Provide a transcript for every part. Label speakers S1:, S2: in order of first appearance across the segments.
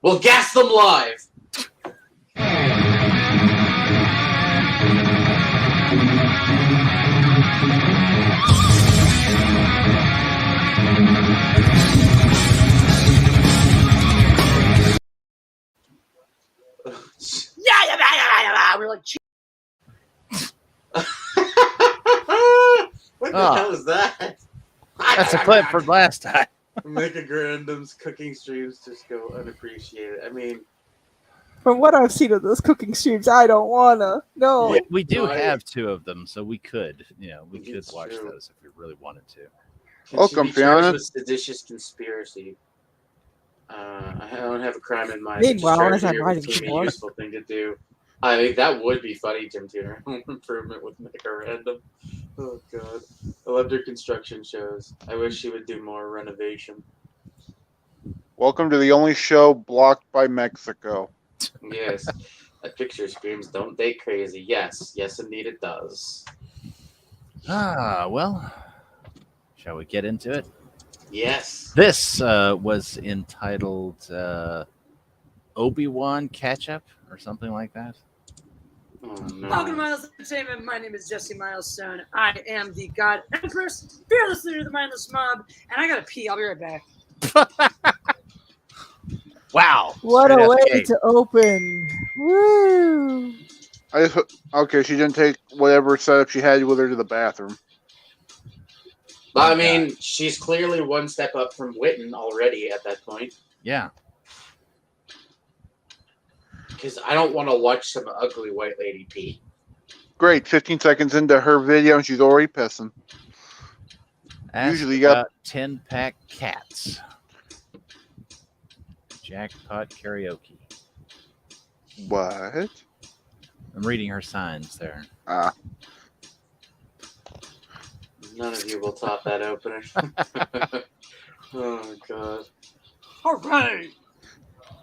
S1: We'll gas them live.
S2: We're like,
S1: what the hell is that?
S3: That's a clip for last time.
S1: Mega Grandum's cooking streams just go unappreciated. I mean,
S4: from what I've seen of those cooking streams, I don't wanna. No.
S3: We do have 2 of them, so we could, we could watch those if we really wanted to.
S1: Welcome, Fiona. Seditious conspiracy. I don't have a crime in mind.
S4: Meanwhile, as I'm
S1: a
S4: writing more,
S1: useful thing to do. I think that would be funny, Tim Tuner. Home Improvement with Mega Random. Oh god, I loved her construction shows. I wish she would do more renovation.
S5: Welcome to the only show blocked by Mexico.
S1: Yes, that picture screams, "Don't they crazy?" Yes, yes, indeed, it does.
S3: Well, shall we get into it?
S1: Yes.
S3: This was entitled Obi-Wan Catch-Up or something like that.
S1: Oh, no.
S2: Welcome to Miles Entertainment. My name is Jesse Milestone. I am the God Empress, fearless leader of the mindless mob, and I gotta pee. I'll be right back.
S3: Wow!
S4: What a way to open! Woo!
S5: Okay, she didn't take whatever setup she had with her to the bathroom.
S1: I mean, she's clearly one step up from Witten already at that point.
S3: Yeah.
S1: Because I don't want to watch some ugly white lady pee.
S5: Great, 15 seconds into her video and she's already pissing.
S3: Usually you got 10-pack cats. Jackpot karaoke.
S5: What?
S3: I'm reading her signs there.
S1: None of you will top that opener. Oh god.
S2: All right.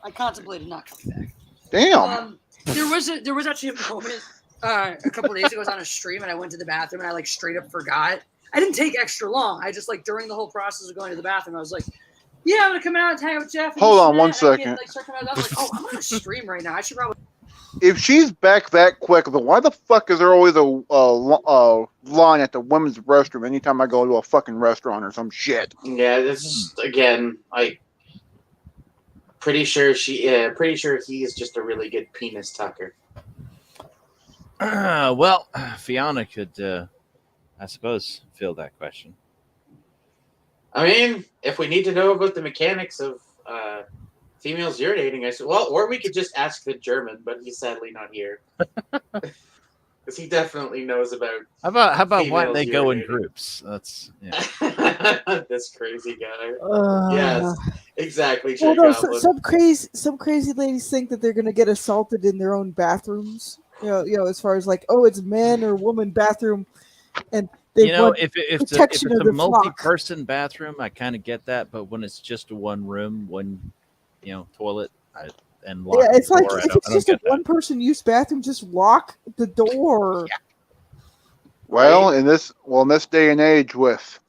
S2: I contemplated not coming back.
S5: Damn.
S2: There was actually a moment a couple of days ago. I was on a stream and I went to the bathroom and I straight up forgot. I didn't take extra long. I just during the whole process of going to the bathroom, I was like, "Yeah, I'm gonna come out and hang out with Jeff."
S5: Hold on 1 second.
S2: I was like, "Oh, I'm on a stream right now. I should probably."
S5: If she's back that quick, then why the fuck is there always a line at the women's restroom anytime I go to a fucking restaurant or some shit?
S1: Yeah, this is again. Pretty sure he's just a really good penis tucker.
S3: Well, Fiona could, I suppose, fill that question.
S1: I mean, if we need to know about the mechanics of females urinating, I said, well, or we could just ask the German, but he's sadly not here. Because he definitely knows about.
S3: How about why they go in groups? That's
S1: this crazy guy. Yes, exactly.
S4: Well, no, some crazy ladies think that they're gonna get assaulted in their own bathrooms. You know, as far as it's men or woman bathroom, and they
S3: if it's a multi-person bathroom, I kind of get that. But when it's just one room, one toilet, and lock
S4: it's
S3: the door,
S4: if it's just a one-person use bathroom, just lock the door.
S3: Yeah.
S5: Well, in this day and age with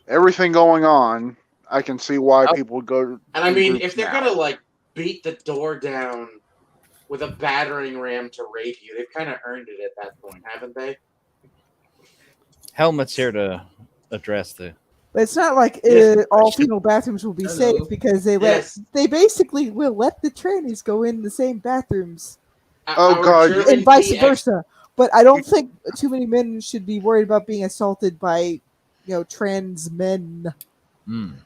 S5: everything going on, I can see why people would go.
S1: And I mean, if they're gonna beat the door down with a battering ram to rape you, they've kind of earned it at that point, haven't they?
S3: Helmet's here to address the.
S4: But it's not like all female bathrooms will be safe because they basically will let the trannies go in the same bathrooms.
S5: Oh god,
S4: and vice versa. But I don't think too many men should be worried about being assaulted by, trans men.
S3: Mm.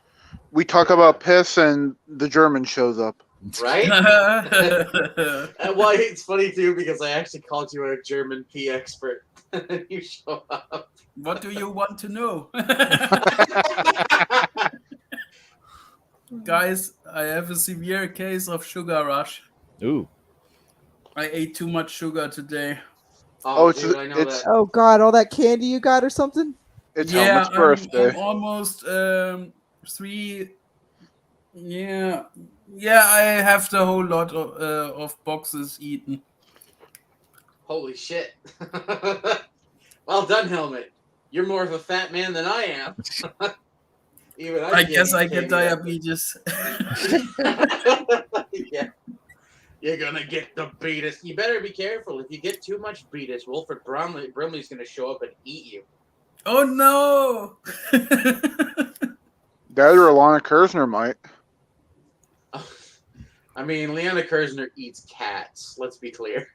S5: We talk about piss and the German shows up.
S1: Right? Well, it's funny too because I actually called you a German pee expert. And you show up.
S6: What do you want to know? Guys, I have a severe case of sugar rush.
S3: Ooh.
S6: I ate too much sugar today.
S1: Oh, dude, I know that.
S4: Oh god, all that candy you got or something?
S5: It's Helmut's birthday.
S6: I'm almost 3. Yeah, I have the whole lot of boxes eaten.
S1: Holy shit. Well done, Helmet. You're more of a fat man than I am.
S6: I guess I get diabetes.
S1: Yeah. You're gonna get the Beatus. You better be careful. If you get too much Beatus, Wilfred Brimley's gonna show up and eat you.
S6: Oh no!
S5: That or Alana Kersner might.
S1: I mean, Leanna Kersner eats cats. Let's be clear.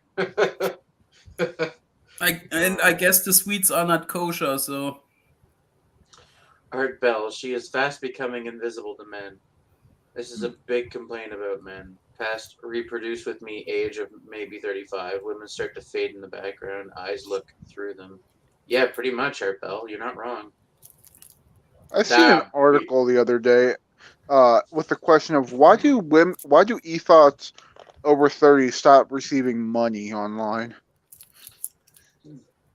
S6: I guess the sweets are not kosher, so.
S1: Art Bell, she is fast becoming invisible to men. This is a big complaint about men. Past reproduce with me, age of maybe 35. Women start to fade in the background. Eyes look through them. Yeah, pretty much, Art Bell. You're not wrong.
S5: I seen an article the other day with the question of why do EFOTs over 30 stop receiving money online?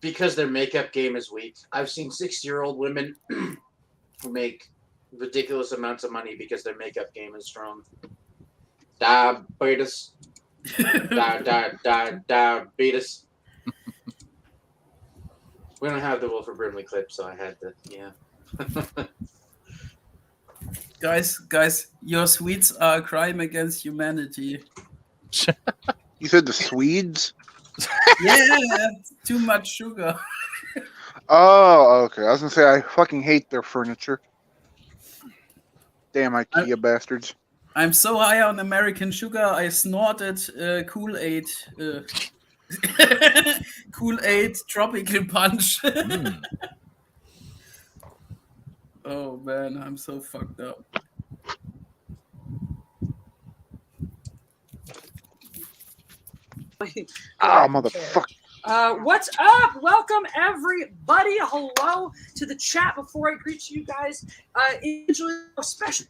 S1: Because their makeup game is weak. I've seen 60-year-old women who make ridiculous amounts of money because their makeup game is strong. Diabetes. Diabetes. We don't have the Wilford Brimley clip, so I had to, yeah.
S6: Guys, your sweets are a crime against humanity.
S5: You said the Swedes?
S6: Yeah, too much sugar.
S5: Oh, okay. I was gonna say I fucking hate their furniture. Damn IKEA bastards.
S6: I'm so high on American sugar, I snorted Kool-Aid. Kool-Aid Tropical Punch. Oh man, I'm so fucked up.
S5: Motherfucker.
S2: What's up? Welcome everybody. Hello to the chat. Before I greet you guys, individually special.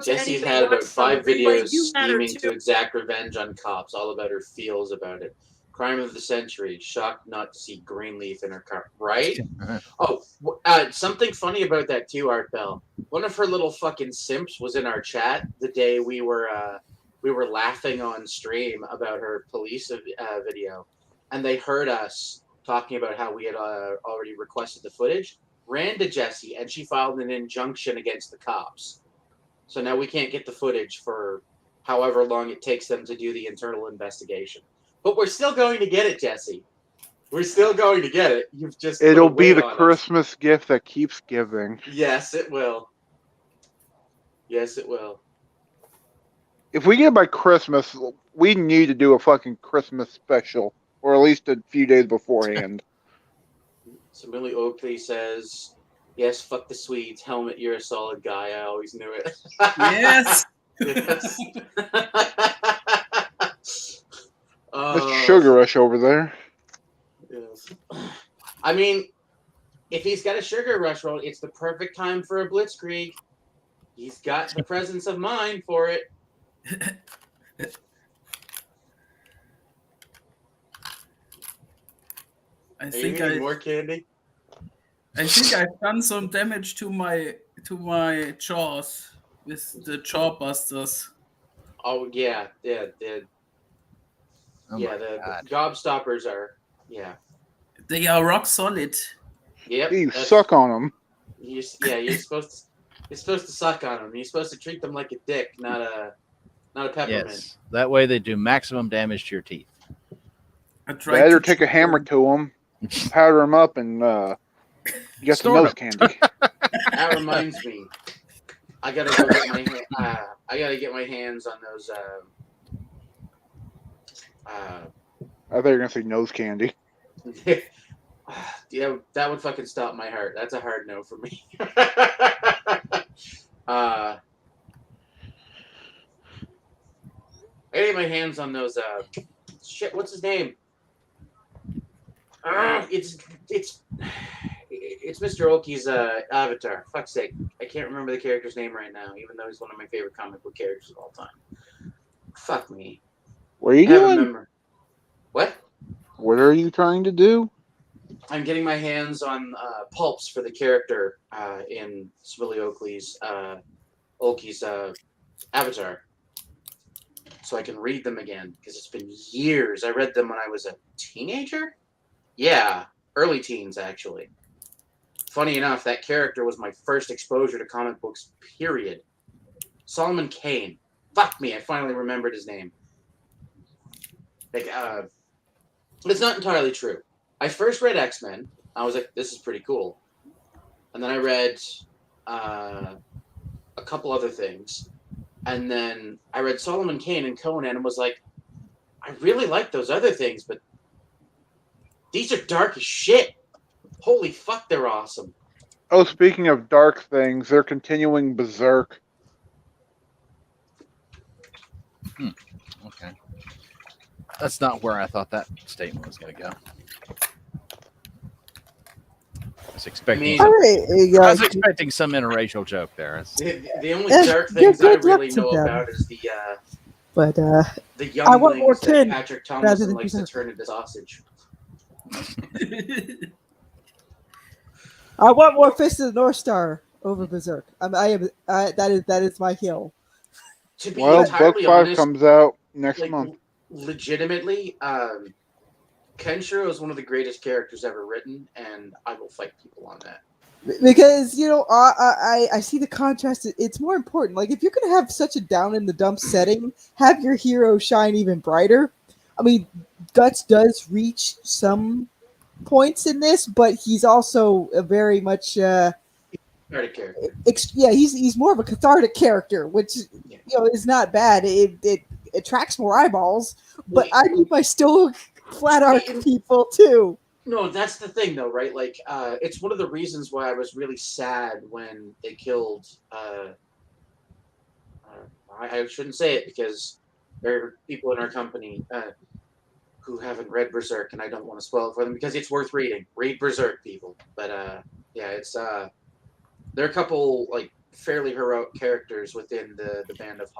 S1: Jesse's had about 5 videos scheming to exact revenge on cops, all about her feels about it. Crime of the century. Shocked not to see Greenleaf in her car. Right? Oh, something funny about that too, Art Bell. One of her little fucking simps was in our chat the day we were laughing on stream about her police video. And they heard us talking about how we had already requested the footage, ran to Jessie, and she filed an injunction against the cops. So now we can't get the footage for however long it takes them to do the internal investigation. But we're still going to get it, Jessie. We're still going to get it. You've just
S5: It'll be the Christmas gift that keeps giving.
S1: Yes, it will. Yes, it will.
S5: If we get it by Christmas, we need to do a fucking Christmas special. Or at least a few days beforehand.
S1: So Millie Oakley says, yes, fuck the Swedes. Helmet, you're a solid guy. I always knew it.
S6: Yes.
S1: Yes.
S5: Mr. Sugar Rush over there.
S1: Yes. I mean, if he's got a Sugar Rush roll, it's the perfect time for a blitzkrieg. He's got the presence of mind for it.
S6: I think
S1: more candy.
S6: I think I've done some damage to my jaws with the jaw busters.
S1: Oh yeah, the gobstoppers are
S6: They are rock solid.
S1: Yep.
S5: You suck on them.
S1: You're supposed to suck on them. You're supposed to treat them like a dick, not a peppermint.
S3: Yes, that way they do maximum damage to your teeth.
S5: Better take a hammer to them, powder them up, and you got some nose candy.
S1: That reminds me, I gotta go get my hands on those.
S5: I thought you were gonna say nose candy.
S1: Yeah, that would fucking stop my heart. That's a hard no for me. I gotta get my hands on those. Shit, what's his name? It's Mr. Oki's avatar. Fuck's sake, I can't remember the character's name right now, even though he's one of my favorite comic book characters of all time. Fuck me.
S5: What are you doing?
S1: Remember. What?
S5: What are you trying to do?
S1: I'm getting my hands on pulps for the character in Willie Oakley's avatar, so I can read them again, because it's been years. I read them when I was a teenager. Yeah, early teens, actually. Funny enough, that character was my first exposure to comic books, period. Solomon Kane. Fuck me, I finally remembered his name. Like, it's not entirely true. I first read X-Men. I was like, this is pretty cool. And then I read a couple other things. And then I read Solomon Kane and Conan and was like, I really like those other things, but these are dark as shit. Holy fuck, they're awesome.
S5: Oh, speaking of dark things, they're continuing Berserk.
S3: Okay. That's not where I thought that statement was going to go. I was expecting,
S4: I
S3: expecting some interracial joke there.
S1: The only dark things I really know about is the younglings that Patrick Thompson likes to turn into sausage.
S4: I want more Fist of the North Star over Berserk. That is my hill.
S1: To be
S5: Well, Book 5
S1: honest,
S5: comes out next month.
S1: Legitimately, Kenshiro is one of the greatest characters ever written, and I will fight people on that.
S4: Because, I see the contrast. It's more important. Like, if you're going to have such a down-in-the-dump setting, have your hero shine even brighter. I mean, Guts does reach some points in this, but he's also a very much...
S1: cathartic character.
S4: He's more of a cathartic character, which is not bad. It attracts more eyeballs, but I need my still flat arc people too.
S1: No, that's the thing, though, right? Like, it's one of the reasons why I was really sad when they killed. I shouldn't say it because there are people in our company who haven't read Berserk, and I don't want to spoil it for them because it's worth reading. Read Berserk, people. But it's there are a couple like fairly heroic characters within the band of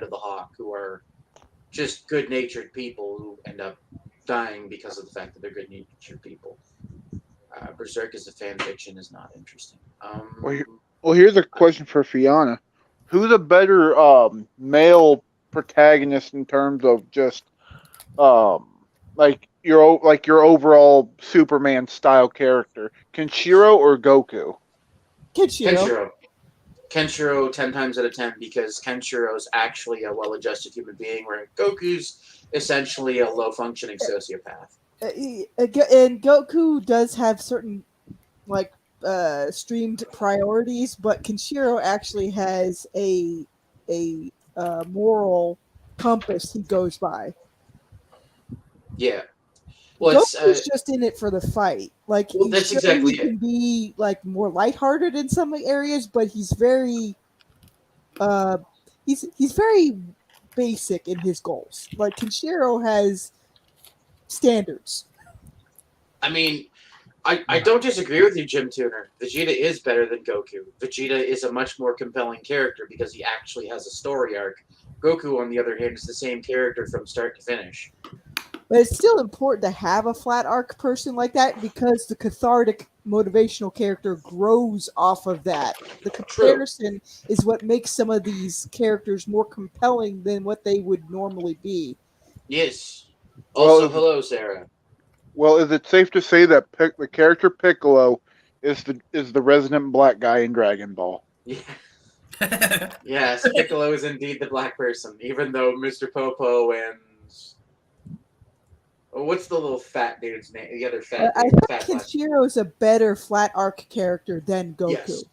S1: the Hawk who are just good-natured people who end up dying because of the fact that they're good-natured people. Berserk as a fan fiction is not interesting.
S5: Well, here's a question for Fiona: who's a better male protagonist in terms of just like your overall Superman style character, Kenshiro or Goku?
S1: Kenshiro 10 times out of 10 because Kenshiro's actually a well-adjusted human being, where Goku's essentially a low-functioning sociopath.
S4: And Goku does have certain streamed priorities, but Kenshiro actually has a moral compass he goes by.
S1: Yeah. Well,
S4: Goku's just in it for the fight.
S1: That's exactly
S4: he can be more lighthearted in some areas, but he's very he's very basic in his goals. Like Kenshiro has standards.
S1: I mean, I don't disagree with you, Jim Tuner. Vegeta is better than Goku. Vegeta is a much more compelling character because he actually has a story arc. Goku, on the other hand, is the same character from start to finish.
S4: But it's still important to have a flat arc person like that because the cathartic motivational character grows off of that. The comparison is what makes some of these characters more compelling than what they would normally be.
S1: Yes. Also, hello, Sarah.
S5: Well, is it safe to say that the character Piccolo is the resident black guy in Dragon Ball?
S1: Yeah. Yes, Piccolo is indeed the black person, even though Mr. Popo and what's the little fat dude's name? The other fat dude.
S4: I think Kenshiro is a better flat arc character than Goku. Yes.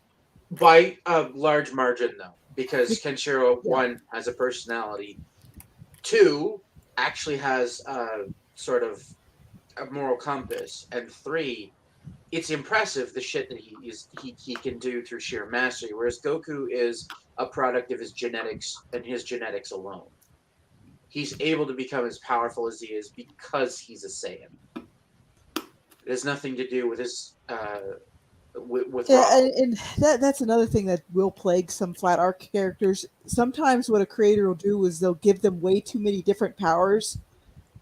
S1: By a large margin, though, because Kenshiro, one, has a personality, two, actually has sort of a moral compass, and three, it's impressive the shit that he can do through sheer mastery, whereas Goku is a product of his genetics and his genetics alone. He's able to become as powerful as he is because he's a Saiyan. It has nothing to do with his with
S4: and that's another thing that will plague some flat arc characters. Sometimes what a creator will do is they'll give them way too many different powers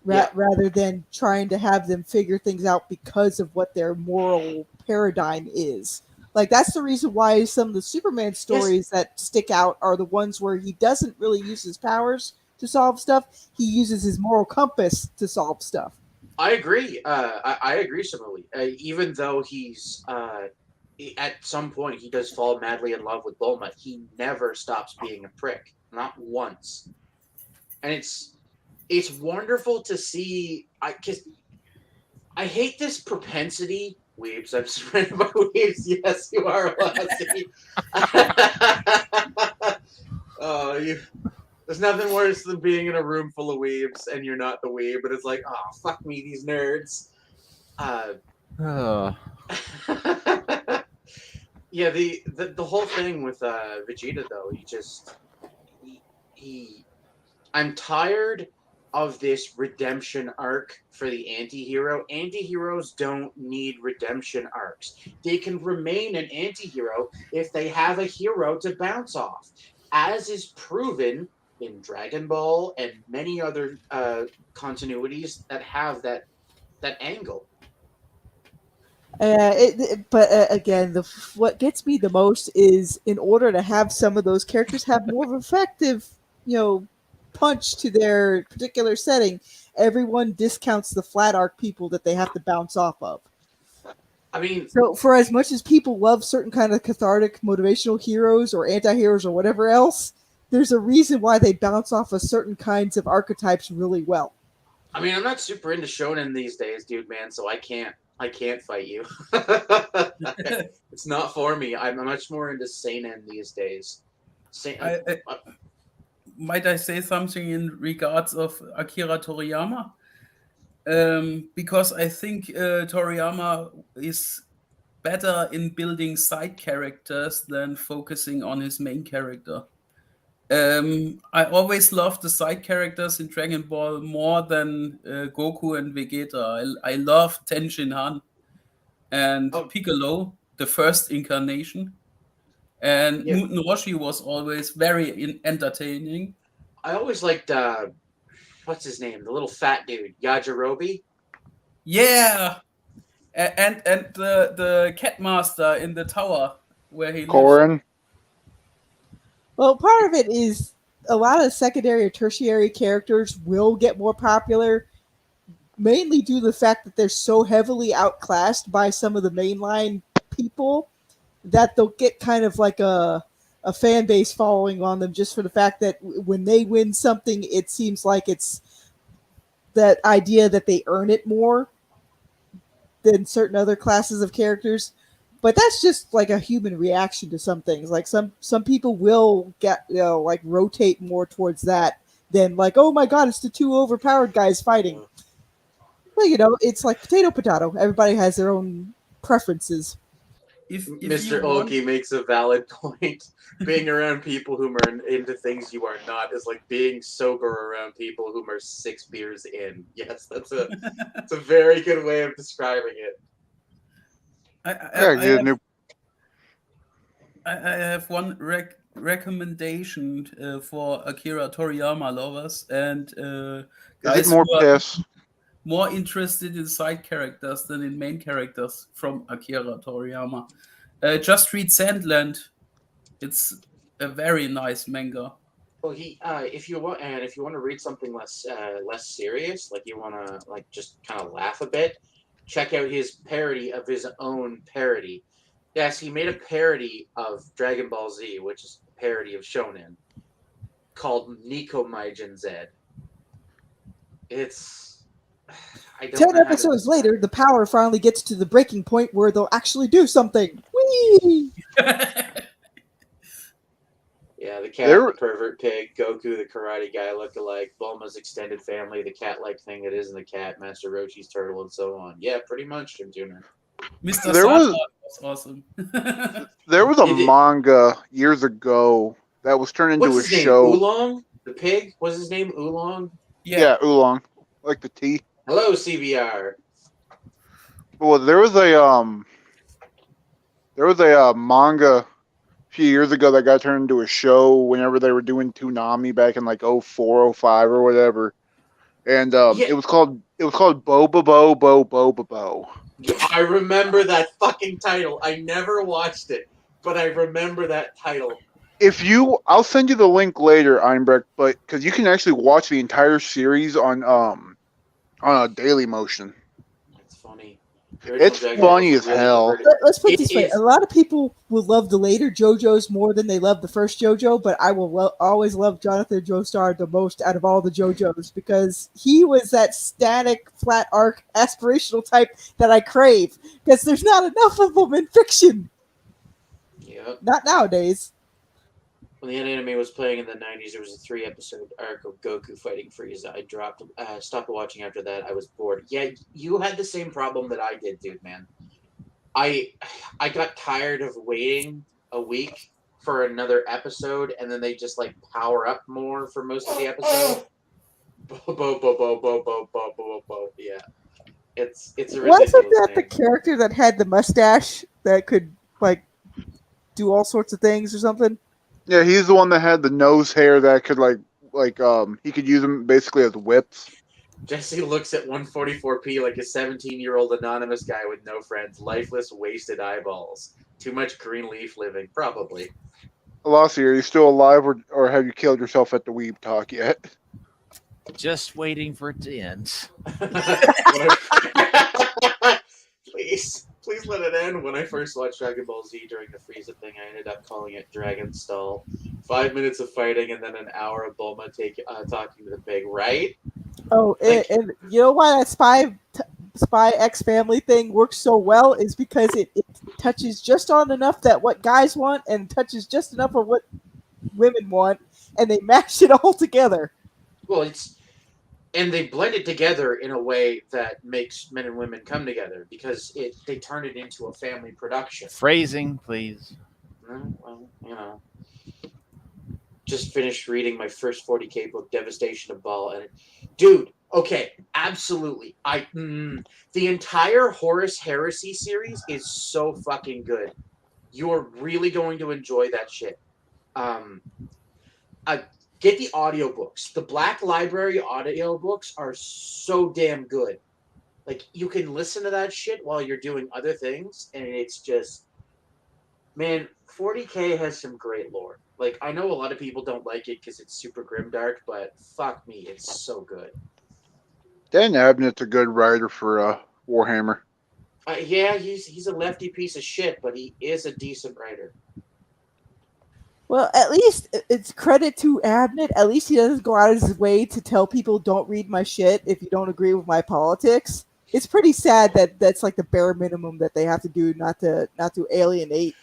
S4: rather than trying to have them figure things out because of what their moral paradigm is. Like, that's the reason why some of the Superman stories that stick out are the ones where he doesn't really use his powers to solve stuff. He uses his moral compass to solve stuff.
S1: I agree. I agree similarly. Even though he's at some point he does fall madly in love with Bulma. He never stops being a prick, not once, and it's wonderful to see. Because I hate this propensity. Weebs, I'm surrounded by weebs. Yes, you are, Lassie. Oh, there's nothing worse than being in a room full of weebs and you're not the weeb, but it's like, oh, fuck me, these nerds. Yeah, the whole thing with Vegeta though, I'm tired of this redemption arc for the anti-hero. Anti-heroes don't need redemption arcs. They can remain an anti-hero if they have a hero to bounce off, as is proven in Dragon Ball and many other continuities that have that angle.
S4: But again, what gets me the most is in order to have some of those characters have more of an effective, punch to their particular setting, everyone discounts the flat arc people that they have to bounce off of.
S1: I mean,
S4: so for as much as people love certain kind of cathartic motivational heroes or anti-heroes or whatever else, there's a reason why they bounce off of certain kinds of archetypes really well.
S1: I mean, I'm not super into shonen these days, dude, man, so I can't fight you. It's not for me. I'm much more into seinen these days.
S6: Might I say something in regards of Akira Toriyama? Because I think Toriyama is better in building side characters than focusing on his main character. I always loved the side characters in Dragon Ball more than Goku and Vegeta. I love Tenshin Han and Piccolo, the first incarnation. And Muten Roshi was always very entertaining.
S1: I always liked, what's his name? The little fat dude, Yajirobe?
S6: Yeah! And the cat master in the tower where he
S5: Korin.
S6: lives.
S4: Well, part of it is a lot of secondary or tertiary characters will get more popular, mainly due to the fact that they're so heavily outclassed by some of the mainline people that they'll get kind of like a fan base following on them just for the fact that when they win something, it seems like it's that idea that they earn it more than certain other classes of characters. But that's just like a human reaction to some things. Like some people will get, like rotate more towards that than like, oh my god, it's the two overpowered guys fighting. Well, it's like potato. Everybody has their own preferences.
S6: If
S1: Mr. Oki makes a valid point. Being around people who are into things you are not is like being sober around people who are 6 beers in. Yes, that's a very good way of describing it.
S6: I have one recommendation for Akira Toriyama lovers and guys who are more interested in side characters than in main characters from Akira Toriyama. Just read Sandland. It's a very nice manga.
S1: Well, if you want to read something less serious, like you want to just kind of laugh a bit, check out his parody of his own parody. Yes, he made a parody of Dragon Ball Z, which is a parody of Shonen, called Nico Maijin Z. It's
S4: 10 episodes later, the power finally gets to the breaking point where they'll actually do something. Whee!
S1: Yeah, the cat, the pervert pig, Goku, the karate guy look-alike, Bulma's extended family, the cat-like thing that isn't a cat, Master Roshi's turtle, and so on. Yeah, pretty much, Jim Tuner.
S6: Mr. Satan was awesome.
S5: There was a manga years ago that was turned into a show.
S1: Oolong? The pig? Was his name Oolong?
S5: Yeah, Oolong. Like the T.
S1: Hello, CBR.
S5: Well, there was a manga a few years ago that got turned into a show whenever they were doing Toonami back in like 04, 05 or whatever. And it was called Bo.
S1: I remember that fucking title. I never watched it, but I remember that title.
S5: I'll send you the link later, Einbrecht, but because you can actually watch the entire series on a Daily Motion.
S1: That's funny.
S5: It's funny as hell.
S4: Let's put it this way: a lot of people will love the later JoJo's more than they love the first JoJo, but I will always love Jonathan Joestar the most out of all the JoJo's because he was that static, flat arc, aspirational type that I crave. Because there's not enough of them in fiction.
S1: Yep.
S4: Not nowadays.
S1: When the anime was playing in the 90s, there was a 3-episode arc of Goku fighting Frieza. I stopped watching after that. I was bored. Yeah, you had the same problem that I did, dude, man. I got tired of waiting a week for another episode, and then they just, like, power up more for most of the episode. Yeah. It's a ridiculous
S4: Wasn't that
S1: thing.
S4: the character that had the mustache that could, like, do all sorts of things or something?
S5: Yeah, he's the one that had the nose hair that could he could use them basically as whips.
S1: Jesse looks at 144p like a 17-year-old anonymous guy with no friends, lifeless, wasted eyeballs. Too much green leaf living, probably.
S5: Alossi, are you still alive, or have you killed yourself at the Weeb Talk yet?
S3: Just waiting for it to end.
S1: Please let it end. When I first watched Dragon Ball Z during the Frieza thing, I ended up calling it Dragon Stall. 5 minutes of fighting and then an hour of Bulma talking to the pig, right?
S4: Oh, and you know why that Spy X Family thing works so well is because it touches just on enough that what guys want and touches just enough of what women want, and they mash it all together.
S1: Well, and they blend it together in a way that makes men and women come together because they turn it into a family production.
S3: Phrasing, please.
S1: Well, just finished reading my first 40K book, Devastation of Ball, and dude, okay, absolutely. The entire Horus Heresy series is so fucking good. You're really going to enjoy that shit. Get the audiobooks. The Black Library audiobooks are so damn good. Like, you can listen to that shit while you're doing other things, and it's just... Man, 40K has some great lore. Like, I know a lot of people don't like it because it's super grimdark, but fuck me, it's so good.
S5: Dan Abnett's a good writer for Warhammer.
S1: Yeah, he's a lefty piece of shit, but he is a decent writer.
S4: Well, at least it's credit to Abnett. At least he doesn't go out of his way to tell people don't read my shit if you don't agree with my politics. It's pretty sad that that's like the bare minimum that they have to do not to alienate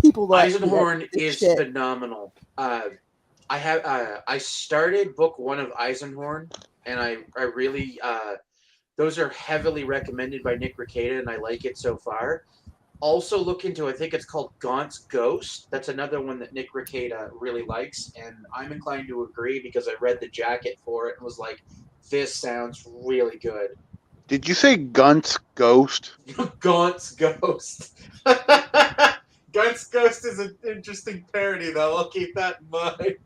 S4: people.
S1: Eisenhorn is phenomenal. I started book 1 of Eisenhorn, and I really those are heavily recommended by Nick Rekieta, and I like it so far. Also look into, I think it's called Gaunt's Ghost. That's another one that Nick Rekieta really likes, and I'm inclined to agree because I read the jacket for it and was like, this sounds really good.
S5: Did you say Gaunt's Ghost?
S1: Gaunt's Ghost. Gaunt's Ghost is an interesting parody, though. I'll keep that in mind.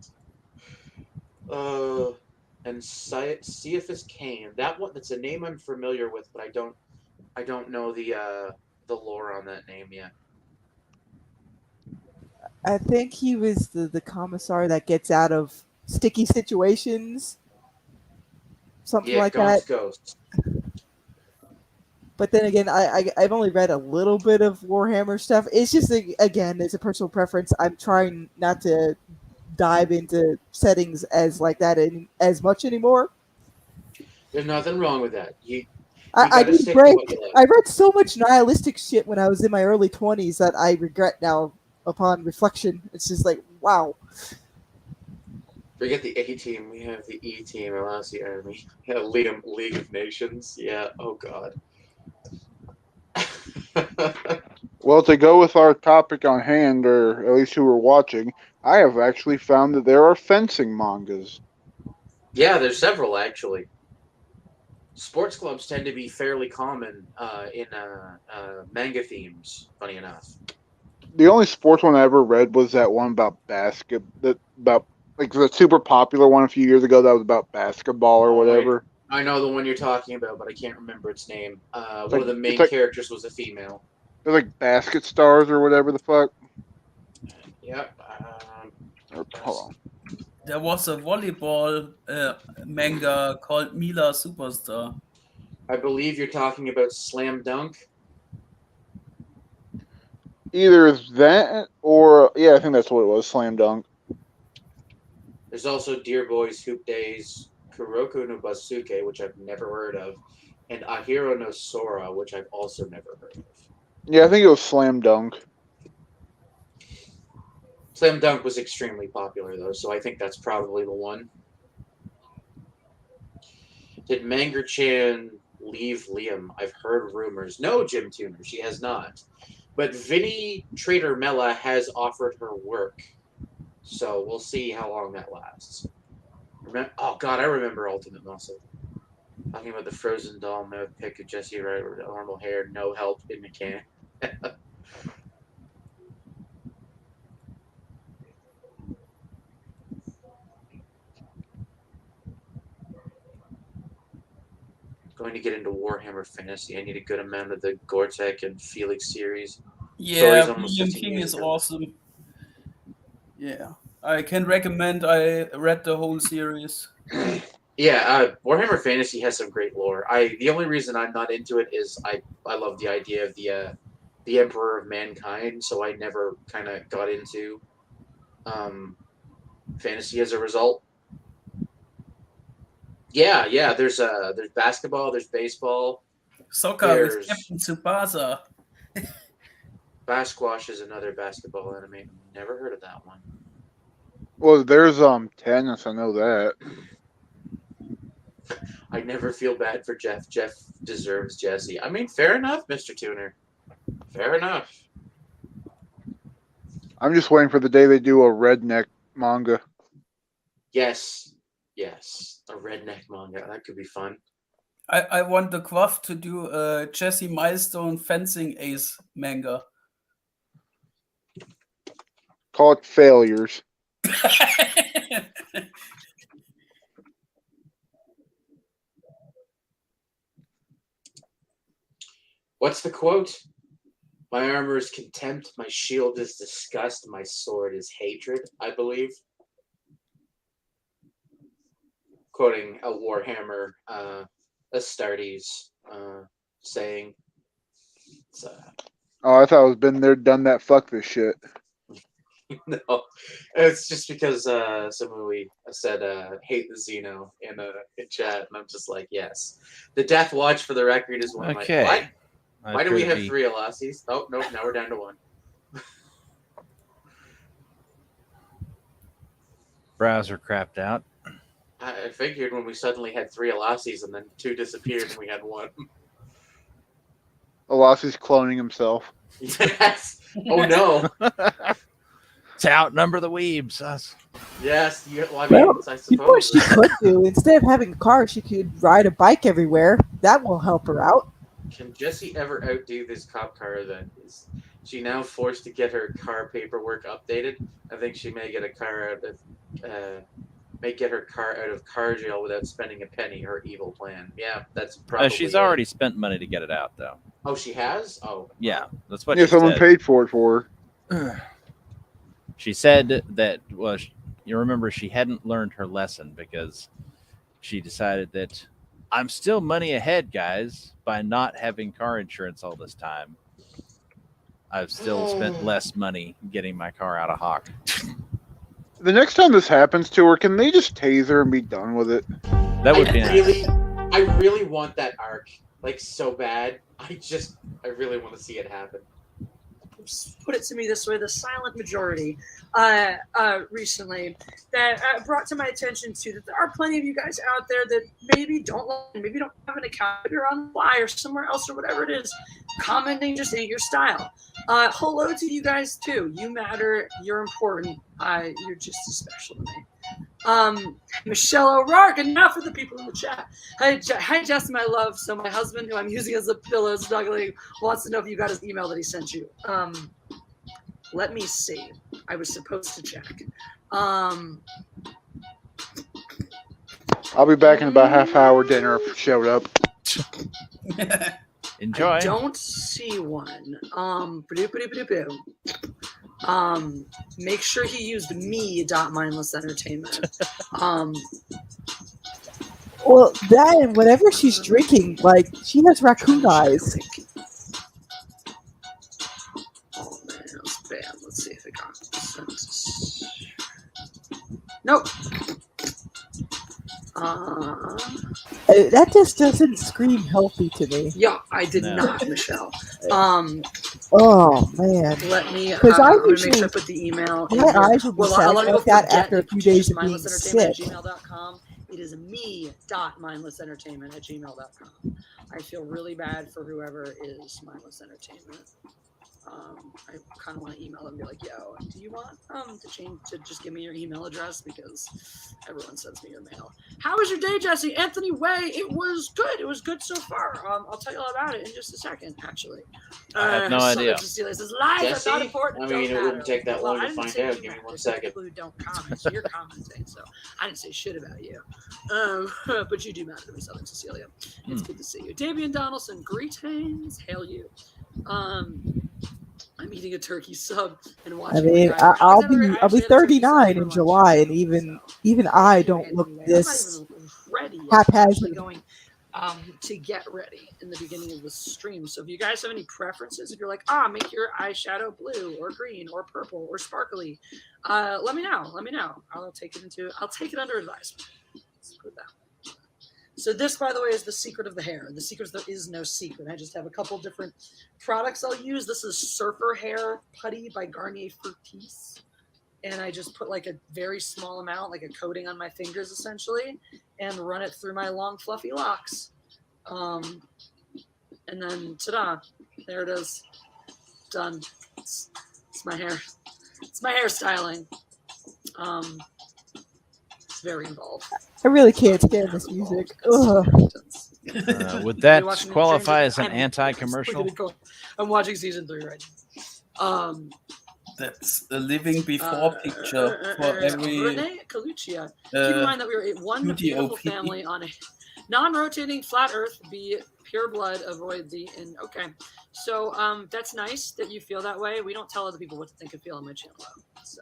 S1: And Cephas Cain. That's a name I'm familiar with, but I don't know the lore on that name yet.
S4: I think he was the commissar that gets out of sticky situations, something like
S1: Gaunt's
S4: that.
S1: Ghost.
S4: But then again, I've only read a little bit of Warhammer stuff. It's just, again, it's a personal preference. I'm trying not to dive into settings as like that as much anymore.
S1: There's nothing wrong with that.
S4: I need a break. I read so much nihilistic shit when I was in my early 20s that I regret now upon reflection. It's just like, wow.
S1: Forget the A team. We have the E team. Alossi Army. Yeah, Liam, League of Nations. Yeah. Oh God.
S5: Well, to go with our topic on hand, or at least who we're watching, I have actually found that there are fencing mangas.
S1: Yeah, there's several actually. Sports clubs tend to be fairly common in manga themes. Funny enough.
S5: The only sports one I ever read was that one about the super popular one a few years ago that was about basketball or whatever.
S1: I know the one you're talking about, but I can't remember its name. One of the main characters was a female.
S5: They're like Basket Stars or whatever the fuck.
S1: Yep.
S5: Hold on.
S6: There was a volleyball manga called Mila Superstar.
S1: I believe you're talking about Slam Dunk.
S5: Either that or I think that's what it was. Slam dunk.
S1: There's also Dear Boys, Hoop Days, Kuroko no Basuke, which I've never heard of, and Ahiro no Sora, which I've also never heard of.
S5: Yeah, I think it was slam dunk.
S1: Slam Dunk was extremely popular, though, so I think that's probably the one. Did Manger-chan leave Liam? I've heard rumors. No, Jim Tuner, she has not. But Vinny Trader Mella has offered her work, so we'll see how long that lasts. Oh, God, I remember Ultimate Muscle. Talking about the frozen doll mode pick of Jesse Wright with normal hair, no help in the can. Going to get into Warhammer Fantasy. I need a good amount of the Gore-Tex and Felix series.
S6: Yeah, William King is awesome. Yeah, I can recommend. I read the whole series.
S1: Yeah, Warhammer Fantasy has some great lore. The only reason I'm not into it is I love the idea of the Emperor of Mankind, so I never kind of got into fantasy as a result. Yeah. There's basketball, there's baseball,
S6: soccer with Captain Tsubasa.
S1: Basquash is another basketball anime. Never heard of that one.
S5: Well, there's tennis. I know that.
S1: I never feel bad for Jeff. Jeff deserves Jesse. I mean, fair enough, Mr. Tuner. Fair enough.
S5: I'm just waiting for the day they do a redneck manga.
S1: Yes. A redneck manga. That could be fun.
S6: I want the Quaff to do a Jesse Milestone fencing ace manga.
S5: Call it Failures.
S1: What's the quote? My armor is contempt, my shield is disgust, my sword is hatred, I believe. Quoting a Warhammer Astartes saying.
S5: Oh, I thought it was been there, done that. Fuck this shit.
S1: No, it's just because someone said hate the Xeno in chat, and I'm just like, yes. The Death Watch, for the record, is one of my. Why do we have 3 Elasis? Oh, nope, now we're down to 1.
S3: Browser crapped out.
S1: I figured when we suddenly had 3 Elasis and then 2 disappeared and we had 1.
S5: Elasi's cloning himself.
S1: Yes. Oh no.
S3: To outnumber the weebs.
S1: Yes. I suppose.
S4: You know what she could do? Instead of having a car, she could ride a bike everywhere. That will help her out.
S1: Can Jessie ever outdo this cop car then? Is she now forced to get her car paperwork updated? I think she may get a car out of car jail without spending a penny. Her evil plan. Yeah, that's probably.
S3: She's already spent money to get it out, though.
S1: Oh, she has. Oh,
S3: yeah, that's what.
S5: Yeah,
S3: she
S5: someone
S3: said.
S5: paid for it for her.
S3: She said that. Well, you remember she hadn't learned her lesson because she decided that I'm still money ahead, guys, by not having car insurance all this time. I've still spent less money getting my car out of hock.
S5: The next time this happens to her, can they just tase her and be done with it?
S3: That would be nice.
S1: I really want that arc, like, so bad. I really want to see it happen.
S2: Put it to me this way: the silent majority recently that brought to my attention too that there are plenty of you guys out there that maybe don't have an account, you're on the fly or somewhere else or whatever it is, commenting just ain't your style. Hello to you guys too. You matter. You're important. You're just as special to me. Michelle O'Rourke, enough of the people in the chat. Hi, Justin, my love. So my husband, who I'm using as a pillow snuggling, wants to know if you got his email that he sent you. Let me see. I was supposed to check.
S5: I'll be back in about half hour. Dinner if it showed up.
S3: Enjoy.
S2: I don't see one. Make sure he used me.mindless entertainment.
S4: Well, that and whatever she's drinking, like she has raccoon eyes.
S2: Oh man. Nope.
S4: That just doesn't scream healthy to me.
S2: Yeah, I did
S3: No.
S2: not, Michelle.
S4: Oh man,
S2: Let me.
S4: because
S2: I'm
S4: I
S2: gonna make sure I
S4: usually
S2: put the email. In
S4: my
S2: here.
S4: eyes will be
S2: Well,
S4: sad
S2: let me
S4: like
S2: go
S4: that
S2: forget
S4: after a
S2: it.
S4: few days of being
S2: mindlessentertainment@gmail.com. It is me.mindlessentertainment@gmail.com. I feel really bad for whoever is mindless entertainment. I kind of want to email them and be like, "Yo, do you want to change to just give me your email address because everyone sends me your mail." How was your day, Jesse? Anthony Way. It was good. It was good so far. I'll tell you all about it in just a second. Actually,
S3: I have no idea.
S2: Cecilia says lies are
S1: Jesse?
S2: not important.
S1: I mean,
S2: don't
S1: it wouldn't
S2: matter.
S1: take that
S2: Well,
S1: long
S2: I
S1: to
S2: didn't
S1: find
S2: say
S1: out.
S2: you
S1: Give me
S2: matter.
S1: one
S2: It's the
S1: second.
S2: people who don't comment. So you're commenting. So I didn't say shit about you. But you do matter to me, Southern Cecilia. It's good to see you. Davian Donaldson, greetings. Hail you. I'm eating a turkey sub and watching.
S4: I mean, I'll be 39 in July, and even I don't look this
S2: ready yet.
S4: haphazard.
S2: Going to get ready in the beginning of the stream. So if you guys have any preferences, if you're like, make your eyeshadow blue or green or purple or sparkly, let me know. Let me know. I'll take it under advisement. Let's put it that way. So this, by the way, is the secret of the hair. The secret is there is no secret. I just have a couple different products I'll use. This is Surfer Hair Putty by Garnier Fructis. And I just put like a very small amount, like a coating on my fingers, essentially, and run it through my long, fluffy locks. And then, ta-da, there it is. Done. It's my hair. It's my hairstyling. It's very involved.
S4: I really can't stand this music.
S3: Would that qualify as an anti-commercial?
S2: I'm watching season 3 right now.
S6: That's a living before picture for every
S2: Renee Caluccia. Keep in mind that we were one beautiful family on a non-rotating flat Earth. Be pure blood. Avoid the okay. So that's nice that you feel that way. We don't tell other people what to think and feel on my channel. So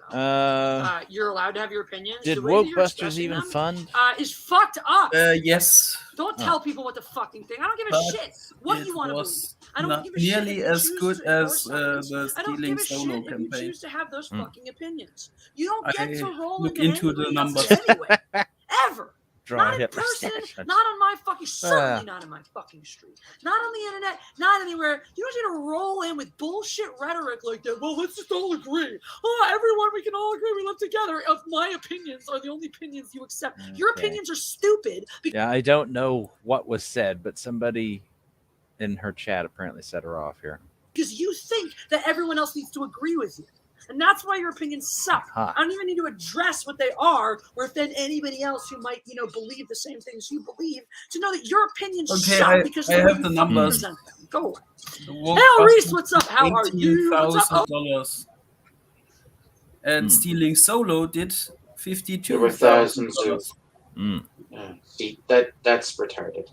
S2: you're allowed to have your opinions.
S3: Did Wokebusters even fund?
S2: Is fucked up.
S6: Yes.
S2: Don't tell people what to fucking think. I don't give a shit what you want to believe. I don't give a shit.
S6: Nearly as good as the Stealing Solo campaign.
S2: If you choose to have those fucking opinions, you don't get to roll
S6: look into the numbers
S2: anyway. Ever.
S3: Draw
S2: not in person, not on my fucking, certainly not in my fucking street, not on the internet, not anywhere. You don't need to roll in with bullshit rhetoric like that. Well, let's just all agree. Everyone, we can all agree. We live together. If my opinions are the only opinions you accept, your opinions are stupid.
S3: Yeah, I don't know what was said, but somebody in her chat apparently set her off here.
S2: Because you think that everyone else needs to agree with you. And that's why your opinions suck. I don't even need to address what they are or offend anybody else who might, believe the same things you believe to know that your opinions suck because
S6: I have the numbers.
S2: Present them. Go away. Hell, Reese, what's up? How are you? What's up?
S6: $18,000. And Stealing Solo did $52,000.
S1: There were thousands of. See, that's retarded.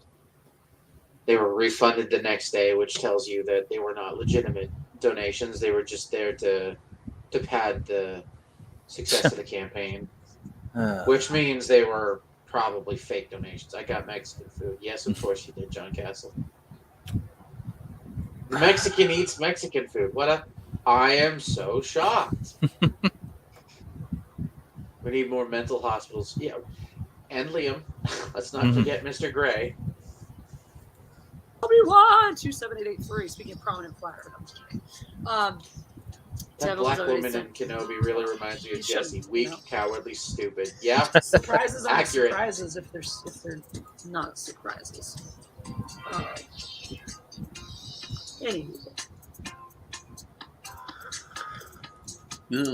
S1: They were refunded the next day, which tells you that they were not legitimate donations. They were just there to pad the success of the campaign, which means they were probably fake donations. I got Mexican food. Yes, of course you did, John Castle. The Mexican eats Mexican food. I am so shocked. We need more mental hospitals. Yeah, and Liam. Let's not forget Mr. Gray.
S2: Obi-Wan 27883. Speaking of prominent flatter, I'm just kidding.
S1: That black woman in Kenobi really reminds me of Jesse. Weak, cowardly, stupid. Yeah.
S2: Surprises are
S1: accurate.
S2: Surprises if they're not surprises. Anywho.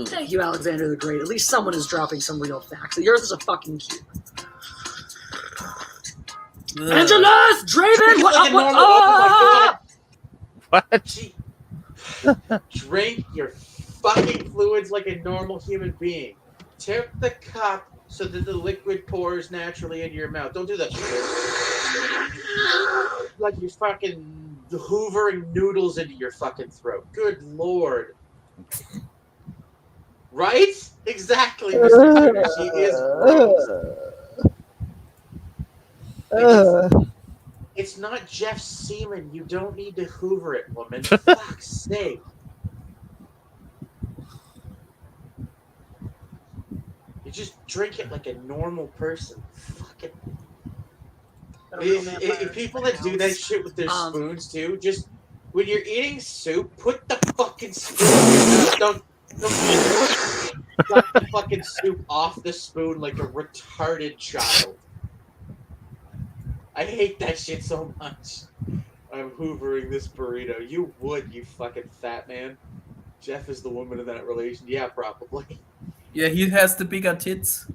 S2: Thank you, Alexander the Great. At least someone is dropping some real facts. The Earth is a fucking cube. Angelus! Draven!
S1: What? Drink your fucking fluids like a normal human being. Tip the cup so that the liquid pours naturally into your mouth. Don't do that shit. Like you're fucking hoovering noodles into your fucking throat. Good lord. Right? Exactly, Mr. Cuter. She is gross. It's not Jeff Seaman. You don't need to hoover it, woman. For fuck's sake. You just drink it like a normal person. Fucking.
S2: Got a real vampire
S1: People
S2: in my
S1: that do that
S2: house.
S1: shit with their spoons too, just when you're eating soup, put the fucking spoon in your mouth. Don't suck the fucking soup off the spoon like a retarded child. I hate that shit so much. I'm hoovering this burrito. You would, you fucking fat man. Jeff is the woman in that relation. Yeah, probably.
S6: Yeah, he has the bigger tits.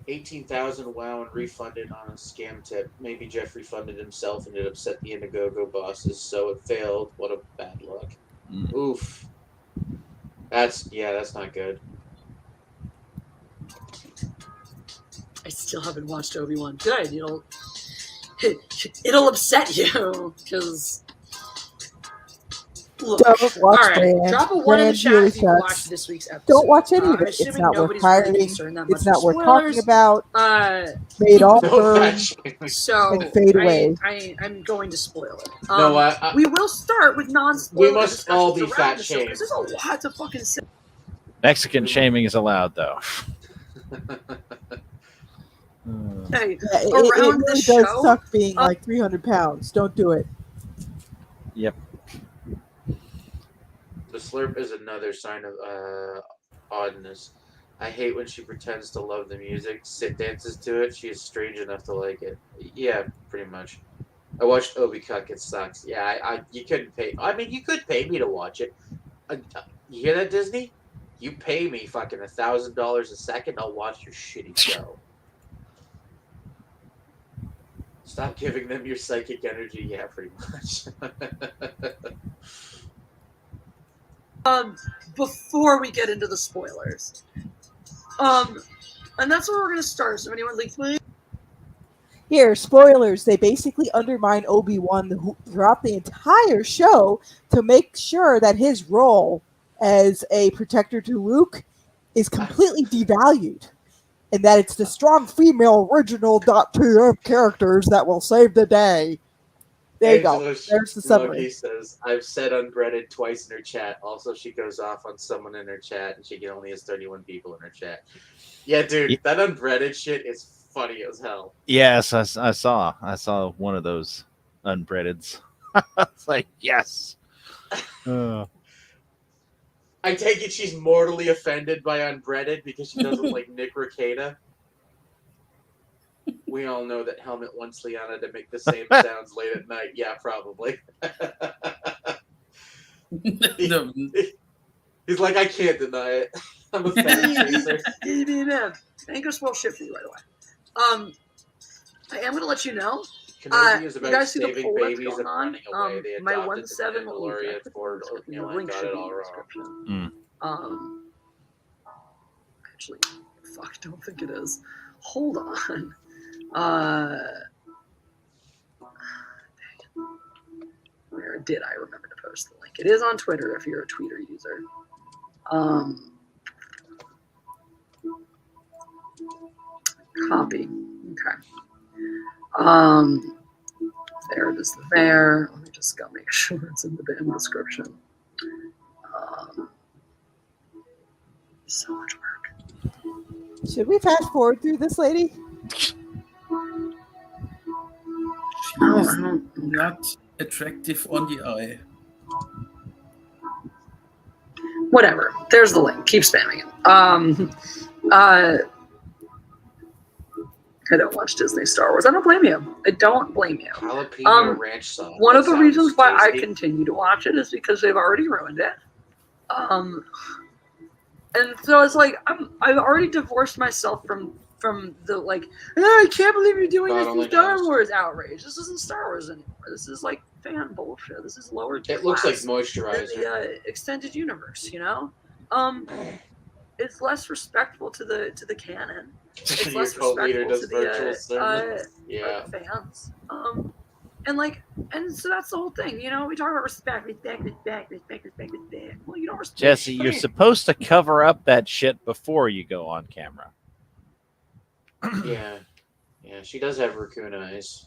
S1: 18,000 WoW and refunded on a scam tip. Maybe Jeff refunded himself and it upset the Indiegogo bosses, so it failed. What a bad luck. Oof. That's not good.
S2: I still haven't watched Obi-Wan. Good, it'll upset you because. Look,
S4: Don't watch
S2: all right,
S4: Brand.
S2: drop a one in the
S4: Brand
S2: chat
S4: really
S2: if you
S4: sucks.
S2: watched this week's episode.
S4: Don't watch any of
S2: I'm
S4: it. It's
S2: assuming
S4: not worth
S2: nobody's really
S4: pirating.
S2: concerned that
S4: It's
S2: much
S4: not
S2: with
S4: worth talking
S2: spoilers.
S4: about. Made all
S1: No
S4: burn.
S1: fat
S2: So
S4: And fade away.
S2: I'm going to spoil it.
S1: No,
S2: we will start with non-spoiler.
S1: We must all be
S2: discussions
S1: fat
S2: around the show, 'cause
S1: shamed.
S2: There's a lot to fucking say.
S3: Mexican shaming is allowed, though.
S2: Hey,
S4: Yeah, it
S2: around
S4: really
S2: the
S4: does
S2: show,
S4: suck being like 300 pounds. Don't do it.
S3: Yep.
S1: The slurp is another sign of oddness. I hate when she pretends to love the music, dances to it. She is strange enough to like it. Yeah, pretty much. I watched Obi Cuck. It sucks. Yeah, you couldn't pay. I mean, you could pay me to watch it. You hear that, Disney? You pay me fucking $1,000 a second, I'll watch your shitty show. Stop giving them your psychic energy. Yeah, pretty much.
S2: Before we get into the spoilers, and that's where we're gonna start. So, anyone leak me?
S4: Here, spoilers. They basically undermine Obi-Wan throughout the entire show to make sure that his role as a protector to Luke is completely devalued. And that it's the strong female original .tf characters that will save the day. There you go. There's the summary.
S1: He says, I've said unbreaded twice in her chat. Also, she goes off on someone in her chat, and she only has 31 people in her chat. Yeah, dude, that unbreaded shit is funny as hell.
S3: Yes, I saw one of those unbreadeds. It's like, yes.
S1: I take it she's mortally offended by unbreaded because she doesn't like Nick Rekieta. We all know that Helmet wants Liana to make the same sounds late at night. Yeah, probably. He's like, I can't deny it. I'm a fan chaser.
S2: I ain't gonna spoil shit for you right away. I am gonna let you know.
S1: Kenobi is
S2: you
S1: about
S2: gusee the
S1: saving
S2: poll that's
S1: babies
S2: going
S1: and
S2: on?
S1: running away. They
S2: My
S1: adopted
S2: 1-7
S1: the Mandalorian for
S2: the link
S1: got
S2: should
S1: it
S2: be
S1: all
S2: in the
S1: wrong.
S2: description. Actually, fuck, don't think it is. Hold on. Where did I remember to post the link? It is on Twitter if you're a Twitter user. Copy. Okay. There it is there. Let me just go make sure it's in the damn description. So much work.
S4: Should we fast forward through this lady?
S6: She
S2: No,
S6: is
S2: I don't.
S6: not attractive on the eye.
S2: Whatever. There's the link. Keep spamming it. I don't watch Disney Star Wars. I don't blame you. I don't blame you.
S1: Jalapeno ranch sauce.
S2: One of the
S1: That
S2: reasons
S1: sounds
S2: why I
S1: tasty.
S2: continue to watch it is because they've already ruined it. And so it's like I've already divorced myself from the like, I can't believe you're doing
S1: God
S2: this
S1: only
S2: to Star
S1: knows.
S2: Wars outrage. This isn't Star Wars anymore. This is like fan bullshit. This is lower
S1: It looks like
S2: class
S1: moisturizer.
S2: than the extended universe, you know? It's less respectful to the canon. It's
S1: Your
S2: less
S1: co-leader
S2: respectful
S1: does
S2: to
S1: virtual sermons. Yeah.
S2: fans. And so that's the whole thing, you know. We talk about respect. Well, you don't respect.
S3: Jesse, you're supposed to cover up that shit before you go on camera.
S1: Yeah. Yeah, she does have raccoon eyes.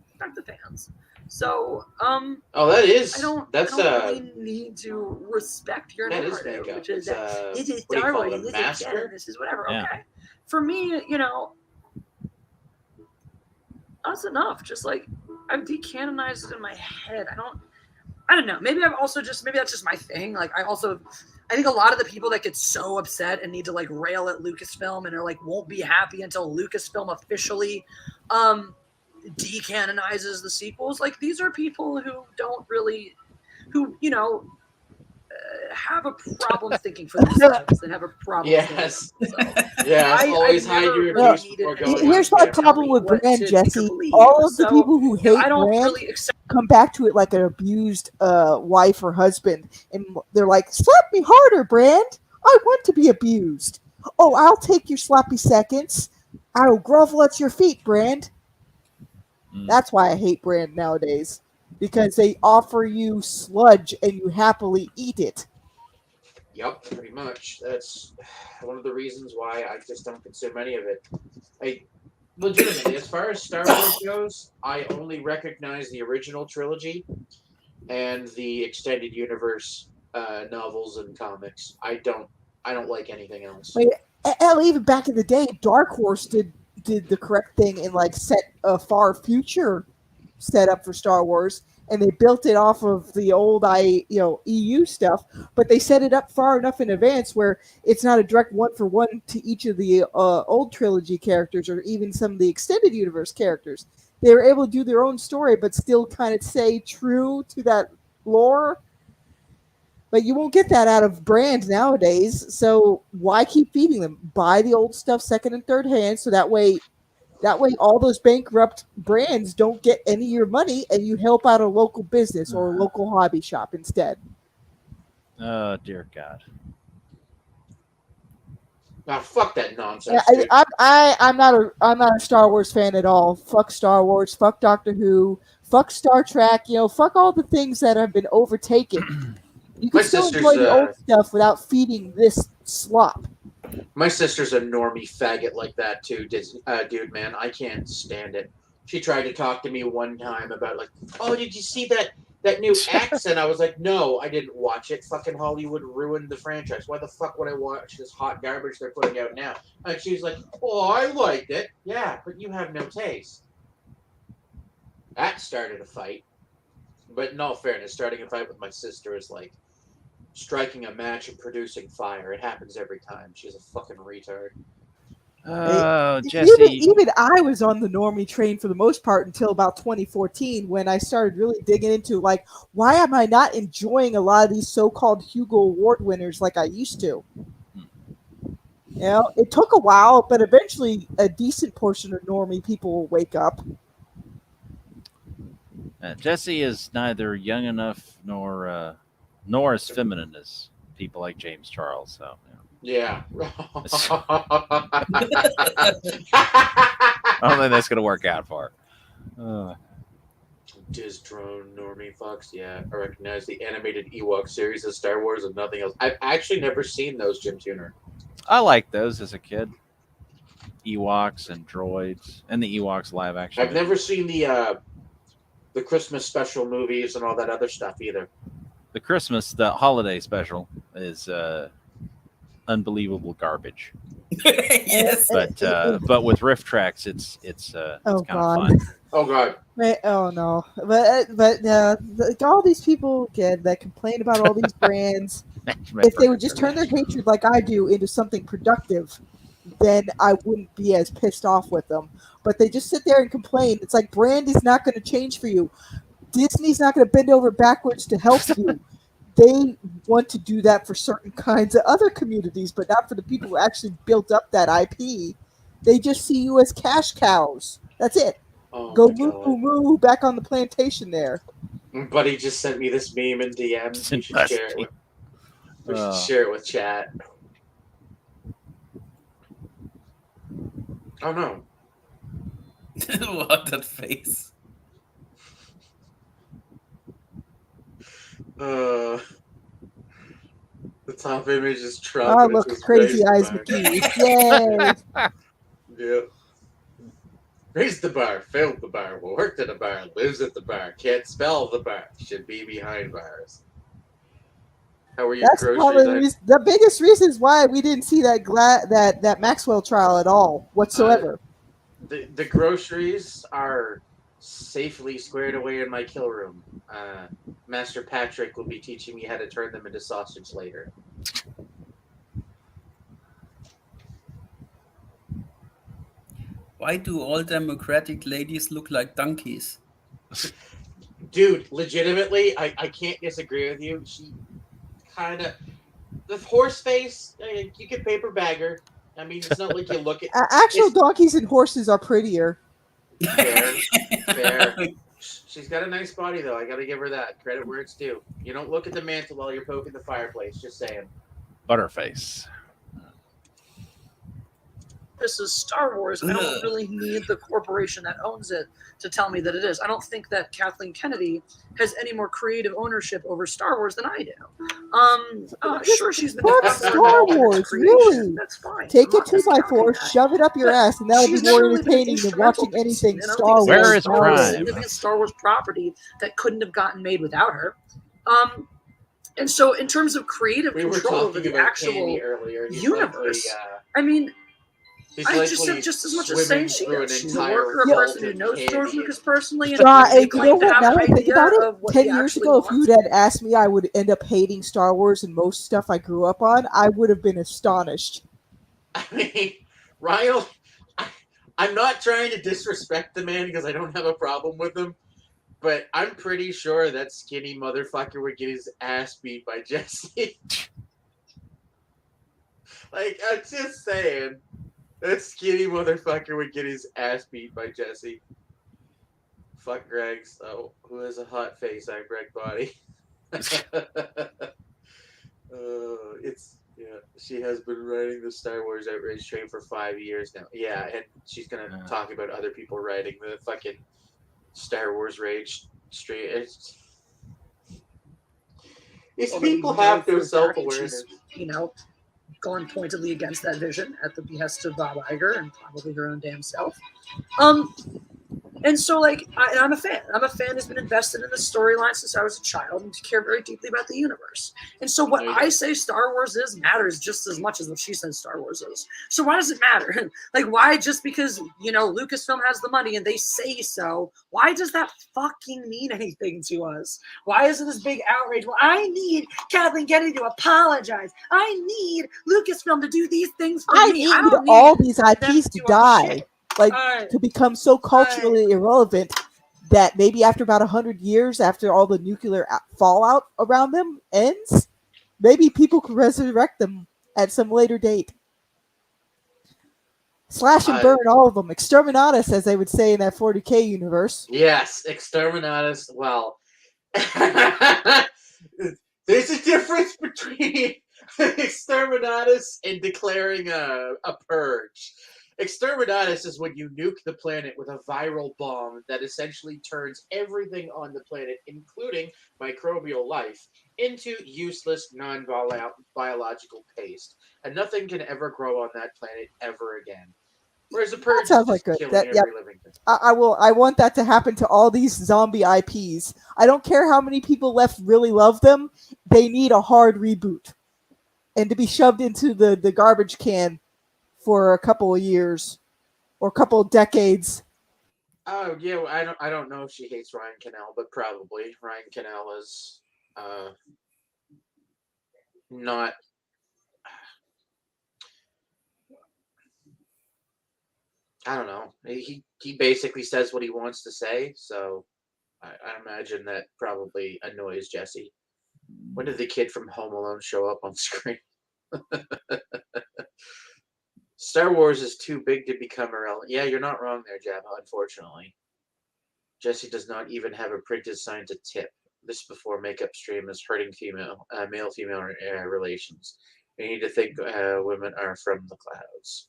S2: Respect the fans. So,
S1: Oh, that is.
S2: I don't really need to respect your
S1: that is
S2: narrative,
S1: makeup.
S2: which is
S1: It's,
S2: this is
S1: what do you
S2: Star
S1: call
S2: Wars,
S1: it, a
S2: this is
S1: masker?
S2: canon, this is whatever.
S3: Yeah.
S2: Okay, for me, that's enough. Just like I've decanonized it in my head. I don't know. Maybe that's just my thing. Like I think a lot of the people that get so upset and need to like rail at Lucasfilm and are like won't be happy until Lucasfilm officially decanonizes the sequels. Like these are people who don't really, have a problem thinking for themselves and have a problem.
S1: Yes.
S2: So,
S1: Yes. Always hide your abuse before going
S4: Here's
S1: on
S4: my
S1: camera.
S4: problem with Brand, Jesse. All of the people who hate
S2: I don't
S4: Brand
S2: really accept.
S4: come back to it like an abused wife or husband, and they're like, "Slap me harder, Brand. I want to be abused. Oh, I'll take your sloppy seconds. I'll grovel at your feet, Brand." That's why I hate Brand nowadays, because they offer you sludge and you happily eat it.
S1: Yep, pretty much. That's one of the reasons why I just don't consume any of it. Legitimately, as far as Star Wars goes, I only recognize the original trilogy and the extended universe novels and comics. I don't like anything else.
S4: Like, hell, even back in the day, Dark Horse did the correct thing and like set a far future setup for Star Wars, and they built it off of the old EU stuff, but they set it up far enough in advance where it's not a direct one-for-one to each of the old trilogy characters or even some of the extended universe characters. They were able to do their own story but still kind of stay true to that lore. But you won't get that out of Brand nowadays, so why keep feeding them? Buy the old stuff second and third hand, so that way all those bankrupt brands don't get any of your money, and you help out a local business or a local hobby shop instead.
S3: Oh dear God!
S1: Now, fuck that nonsense,
S4: Yeah,
S1: dude.
S4: I'm not a Star Wars fan at all. Fuck Star Wars. Fuck Doctor Who. Fuck Star Trek. Fuck all the things that have been overtaken. You can still enjoy the old stuff without feeding this slop.
S1: My sister's a normie faggot like that too, dude, man. I can't stand it. She tried to talk to me one time about like, oh, did you see that new X? And I was like, no, I didn't watch it. Fucking Hollywood ruined the franchise. Why the fuck would I watch this hot garbage they're putting out now? And she was like, oh, I liked it. Yeah, but you have no taste. That started a fight. But in all fairness, starting a fight with my sister is like striking a match and producing fire. It happens every time. She's a fucking retard.
S3: Oh, Jesse.
S4: Even I was on the normie train for the most part until about 2014 when I started really digging into like, why am I not enjoying a lot of these so-called Hugo Award winners like I used to? It took a while, but eventually a decent portion of normie people will wake up.
S3: Jesse is neither young enough nor as feminine as people like James Charles. So
S1: yeah.
S3: I don't think that's gonna work out for her.
S1: Dizdrone, normie fucks. Yeah, I recognize the animated Ewok series of Star Wars and nothing else. I've actually never seen those, Jim Tuner.
S3: I liked those as a kid. Ewoks and droids, and the Ewoks live action.
S1: I've never seen the Christmas special movies and all that other stuff either.
S3: The holiday special is unbelievable garbage.
S6: Yes,
S3: but with riff tracks, it's kind of fun.
S1: Oh God.
S4: Oh no! But all these people again that complain about all these brands, if they would just turn their hatred like I do into something productive, then I wouldn't be as pissed off with them. But they just sit there and complain. It's like Brand is not going to change for you. Disney's not going to bend over backwards to help you. They want to do that for certain kinds of other communities, but not for the people who actually built up that IP. They just see you as cash cows. That's it.
S1: Oh,
S4: go moo back on the plantation there.
S1: Buddy just sent me this meme in DMs. We should share it. We should share it with chat. Oh no!
S6: What, that face?
S1: The top image is Trump.
S4: Oh, look, Crazy Eyes McGee. Yay!
S1: Yeah. Raised the bar, failed the bar, worked at the bar, lives at the bar, can't spell the bar, should be behind bars. How are your
S4: That's probably
S1: groceries?
S4: the biggest reasons why we didn't see that Maxwell trial at all whatsoever.
S1: The groceries are safely squared away in my kill room. Master Patrick will be teaching me how to turn them into sausage later.
S6: Why do all Democratic ladies look like donkeys?
S1: Dude, legitimately, I can't disagree with you. She kind of the horse face. You can paper bag her. I mean, it's not like you look at
S4: Actual
S1: it's
S4: donkeys and horses are prettier.
S1: fair. Fair. She's got a nice body, though. I got to give her that credit where it's due. You don't look at the mantle while you're poking the fireplace. Just saying.
S3: Butterface.
S2: This is Star Wars. I don't really need the corporation that owns it to tell me that it is. I don't think that Kathleen Kennedy has any more creative ownership over Star Wars than I do. Sure, she's been
S4: Fuck
S2: involved
S4: Star
S2: in
S4: Wars,
S2: creation.
S4: really?
S2: That's fine.
S4: Take
S2: I'm
S4: a
S2: not
S4: 2x4,
S2: discounting
S4: shove it up your ass, and that'll
S2: She's
S4: be more
S2: never really been
S4: entertaining than
S2: instrumental
S4: watching
S2: to this
S4: anything
S2: scene, and I don't
S4: Star
S2: think
S3: Where
S4: Wars.
S3: is
S2: Star Wars is
S3: Prime?
S2: significant Star Wars property that couldn't have gotten made without her. And so, in terms of creative
S1: We were
S2: control over
S1: talking
S2: the
S1: about
S2: actual
S1: Candy earlier. He's
S2: universe,
S1: likely,
S2: I mean,
S1: he's
S2: I just
S1: likely
S2: said just as much as saying she
S1: swimming
S2: is.
S1: through
S2: She's
S1: an
S2: a
S1: entire
S2: worker, a
S1: cult
S2: person who
S1: of
S2: knows George
S1: Candy.
S2: Lucas personally, and
S4: And
S2: they
S4: you
S2: claim
S4: know
S2: to
S4: what?
S2: have
S4: Now
S2: an
S4: that I think
S2: idea
S4: about it,
S2: of what
S4: 10
S2: he
S4: years
S2: actually
S4: ago, if
S2: wants.
S4: you had asked me I would end up hating Star Wars and most stuff I grew up on, I would have been astonished.
S1: I mean, Ryle, I'm not trying to disrespect the man because I don't have a problem with him, but I'm pretty sure that skinny motherfucker would get his ass beat by Jesse. Like, I'm just saying, that skinny motherfucker would get his ass beat by Jesse. Fuck Greg, so who has a hot face on Greg body? She has been riding the Star Wars outrage train for 5 years now. Yeah, and she's gonna talk about other people riding the fucking Star Wars rage train. These people have no self-awareness.
S2: You know, going pointedly against that vision at the behest of Bob Iger and probably her own damn self. And so, like, I'm a fan. I'm a fan who's been invested in the storyline since I was a child and care very deeply about the universe. And so what I say Star Wars is matters just as much as what she says Star Wars is. So why does it matter? Like, why just because, you know, Lucasfilm has the money and they say so, why does that fucking mean anything to us? Why is it this big outrage? Well, I need Kathleen Kennedy to apologize. I need Lucasfilm to do these things for me. I don't need
S4: all these IPs to die.
S2: shit.
S4: Like, to become so culturally irrelevant that maybe after about 100 years, after all the nuclear fallout around them ends, maybe people could resurrect them at some later date. Slash and burn all of them. Exterminatus, as they would say in that 40K universe.
S1: Yes, Exterminatus. Well, there's a difference between Exterminatus and declaring a purge. Exterminatus is when you nuke the planet with a viral bomb that essentially turns everything on the planet, including microbial life, into useless, non-biological paste. And nothing can ever grow on that planet ever again. Whereas a purge
S4: sounds
S1: is
S4: like
S1: just
S4: good.
S1: killing every living thing.
S4: I want that to happen to all these zombie IPs. I don't care how many people left really love them. They need a hard reboot. And to be shoved into the garbage can for a couple of years or a couple of decades.
S1: Oh yeah, I don't know if she hates Ryan Cannell, but probably Ryan Cannell is not. I don't know. He basically says what he wants to say, so I imagine that probably annoys Jesse. When did the kid from Home Alone show up on screen? Star Wars is too big to become irrelevant. Yeah, you're not wrong there, Jabba, unfortunately. Jesse does not even have a printed sign to tip. This before makeup stream is hurting male-female relations. You need to think women are from the clouds.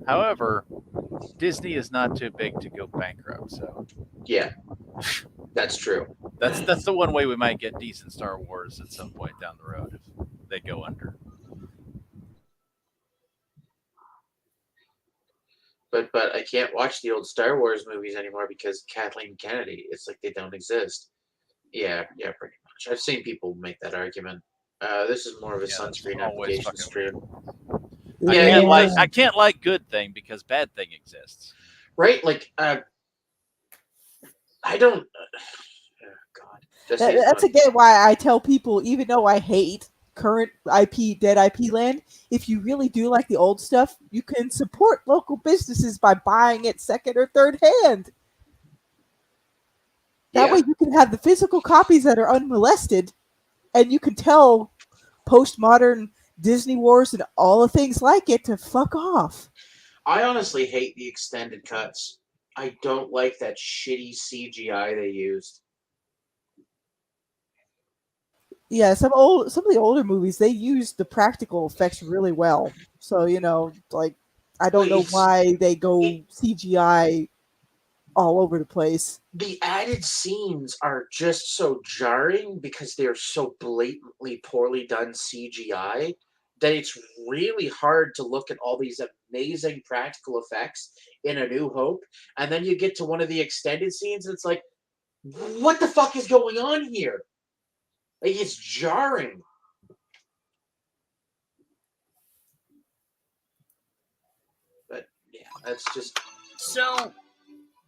S3: However, Disney is not too big to go bankrupt, so
S1: yeah, that's true.
S3: That's the one way we might get decent Star Wars at some point down the road if they go under.
S1: But I can't watch the old Star Wars movies anymore because Kathleen Kennedy. It's like they don't exist. Yeah, pretty much. I've seen people make that argument. This is more of a
S3: Yeah, that's
S1: sunscreen
S3: always
S1: application
S3: fucking
S1: stream.
S3: weird.
S1: Yeah,
S3: I can't like good thing because bad thing exists.
S1: right? Like, I don't. God,
S4: That's again why I tell people, even though I hate current dead IP land, if you really do like the old stuff, you can support local businesses by buying it second or third hand. That way you can have the physical copies that are unmolested, and you can tell postmodern Disney Wars and all the things like it to fuck off.
S1: I honestly hate the extended cuts. I don't like that shitty CGI they used.
S4: Yeah, some of the older movies, they used the practical effects really well. So, like, I don't know why they go CGI all over the place.
S1: The added scenes are just so jarring because they're so blatantly poorly done CGI that it's really hard to look at all these amazing practical effects in A New Hope, and then you get to one of the extended scenes and it's like, what the fuck is going on here? Like, it's jarring. But yeah, that's just
S2: So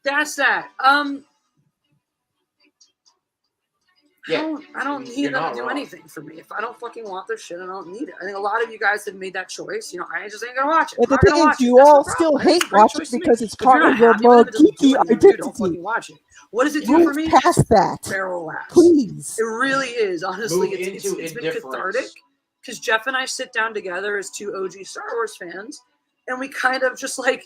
S2: that's that.
S1: yeah.
S2: I don't need them to do anything for me. If I don't fucking want their shit, I don't need it. I think a lot of you guys have made that choice. I just ain't gonna watch it.
S4: But the thing is, you all still hate watching because it's part of your more geeky identity.
S2: Don't fucking watch it. What does it do
S4: Move
S2: for me?
S4: past that.
S2: Barrel laughs.
S4: Please.
S2: It really is. Honestly,
S1: Move
S2: it's
S1: into
S2: been
S1: indifference.
S2: cathartic because Jeff and I sit down together as two OG Star Wars fans, and we kind of just like.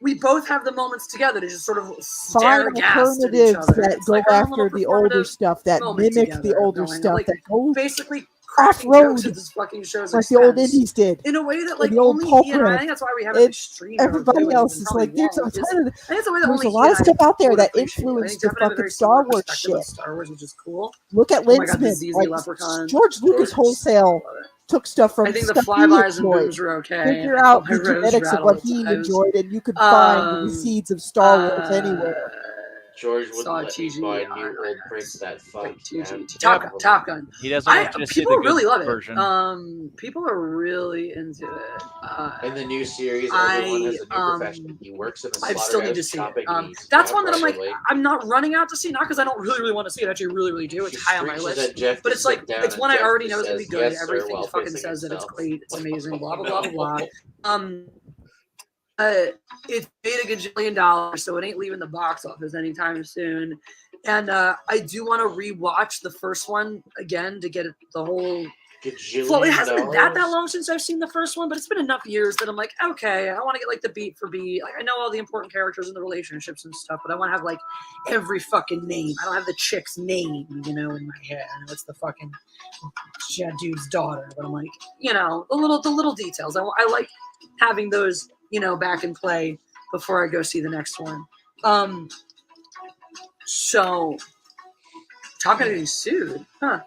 S2: We both have the moments together to just sort of stare
S4: Find
S2: aghast at each
S4: alternatives
S2: other.
S4: that
S2: It's
S4: go
S2: like our
S4: after
S2: little
S4: the older
S2: performative
S4: stuff, that
S2: moment
S4: mimic the
S2: together
S4: older
S2: going on.
S4: stuff,
S2: Like,
S4: that go
S2: basically cracking
S4: off-road
S2: jokes at this fucking show's
S4: like the old
S2: expense.
S4: indies did.
S2: In a way that
S4: Or
S2: like
S4: the old
S2: only
S4: pulp
S2: he and I
S4: rap.
S2: think that's why we haven't been streamed.
S4: Everybody else is like, there's a ton of
S2: I think it's a way that
S4: there's
S2: only
S4: a lot of stuff out there that
S2: influenced
S4: influenced the fucking Star Wars shit.
S2: Star Wars, which is cool.
S4: Look at
S2: Oh my God, the
S4: Linsman.
S2: ZZ
S4: Like,
S2: Leprechaun.
S4: George Lucas wholesale took stuff from
S2: I think the
S4: stuff he
S2: flybys and
S4: enjoyed.
S2: booms were okay.
S4: Figure out
S2: My
S4: the
S2: rose
S4: genetics of what
S2: rattled.
S4: he
S2: I was-
S4: enjoyed, and you could find the seeds of Star Wars anywhere.
S1: George
S2: Saw
S1: wouldn't let me
S2: TG
S1: buy
S2: on
S1: new old prints that fuck.
S2: Top Gun.
S3: He doesn't want you to see the
S2: People
S3: good
S2: really love
S3: version.
S2: it. People are really into it.
S1: In the new series, Obi-Wan has a new profession. He works in a
S2: I still need to
S1: slaughterhouse
S2: see it.
S1: chopping meat.
S2: That's
S1: Yeah,
S2: one that I'm like,
S1: probably.
S2: I'm not running out to see, not because I don't really want to see it. I actually really do. It's high on my
S1: Screeches
S2: list.
S1: at Jeff
S2: But
S1: to
S2: it's like,
S1: sit down,
S2: it's
S1: and
S2: one I
S1: Jeff
S2: already
S1: just
S2: know is going to
S1: says,
S2: be good.
S1: "Yes, sir,"
S2: Everything
S1: while
S2: fucking
S1: pissing
S2: says that it's
S1: himself.
S2: great. It's amazing. Blah, blah,
S1: No.
S2: blah, blah, blah. It made $1 gajillion, so it ain't leaving the box office anytime soon. And I do want to rewatch the first one again to get the whole flow. It hasn't been that long since I've seen the first one, but it's been enough years that I'm like, okay, I want to get like the beat for beat. Like I know all the important characters and the relationships and stuff, but I want to have like every fucking name. I don't have the chick's name, in my head. I know it's the fucking dude's daughter, but I'm like, the little details. I like having those, back in play before I go see the next one. So talking to being sued, huh?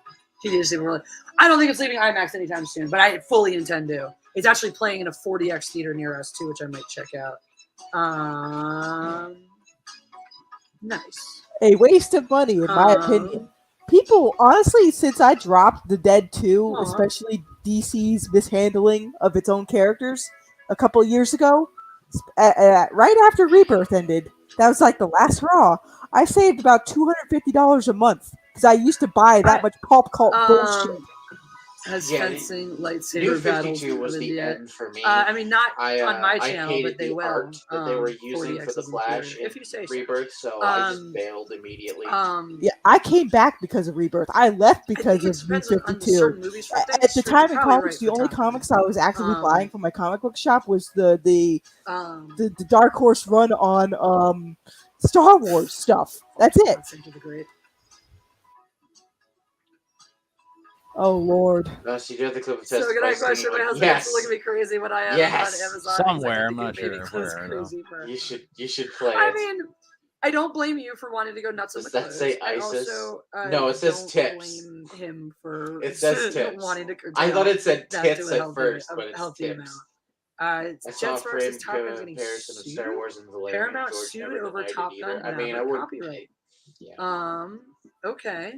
S2: I don't think it's leaving IMAX anytime soon, but I fully intend to. It's actually playing in a 4DX theater near us too, which I might check out. Nice.
S4: A waste of money, in my opinion. People, honestly, since I dropped The Dead 2, especially DC's mishandling of its own characters a couple of years ago, right after Rebirth ended, that was like the last hurrah. I saved about $250 a month because I used to buy that much pulp cult bullshit.
S2: Fencing lightsaber battles.
S1: 52 was the end for me.
S2: I mean, not on my channel,
S1: hated
S2: but they
S1: the
S2: will.
S1: art that they were using for the Flash
S2: if you say
S1: Rebirth, so I just bailed immediately.
S4: Yeah, I came back because of Rebirth. I left because of New-52. At the time in comics, the only comics I was actively buying from my comic book shop was the Dark Horse run on Star Wars stuff. That's it. Oh Lord!
S1: No, so you do have the clip of
S2: So good night, question. My husband has to look at me crazy when I am on Amazon.
S3: Somewhere, I'm not sure where.
S1: You should play it.
S2: I mean, I don't blame you for wanting to go nuts on the clothes.
S1: Does that say ISIS?
S2: Also,
S1: no, it says tips.
S2: Blame him for
S1: it says tips.
S2: wanting to
S1: I thought it said tits at first, but it's tips. I
S2: Jen
S1: saw a
S2: Sparks
S1: frame
S2: says Top Gun's getting
S1: comparison of
S2: sued.
S1: Star Wars and Valerian.
S2: Paramount
S1: George
S2: sued
S1: never
S2: over
S1: denied it
S2: Top
S1: either.
S2: Gun.
S1: I mean, I
S2: Maverick
S1: would.
S2: copyright.
S1: Yeah.
S2: Okay.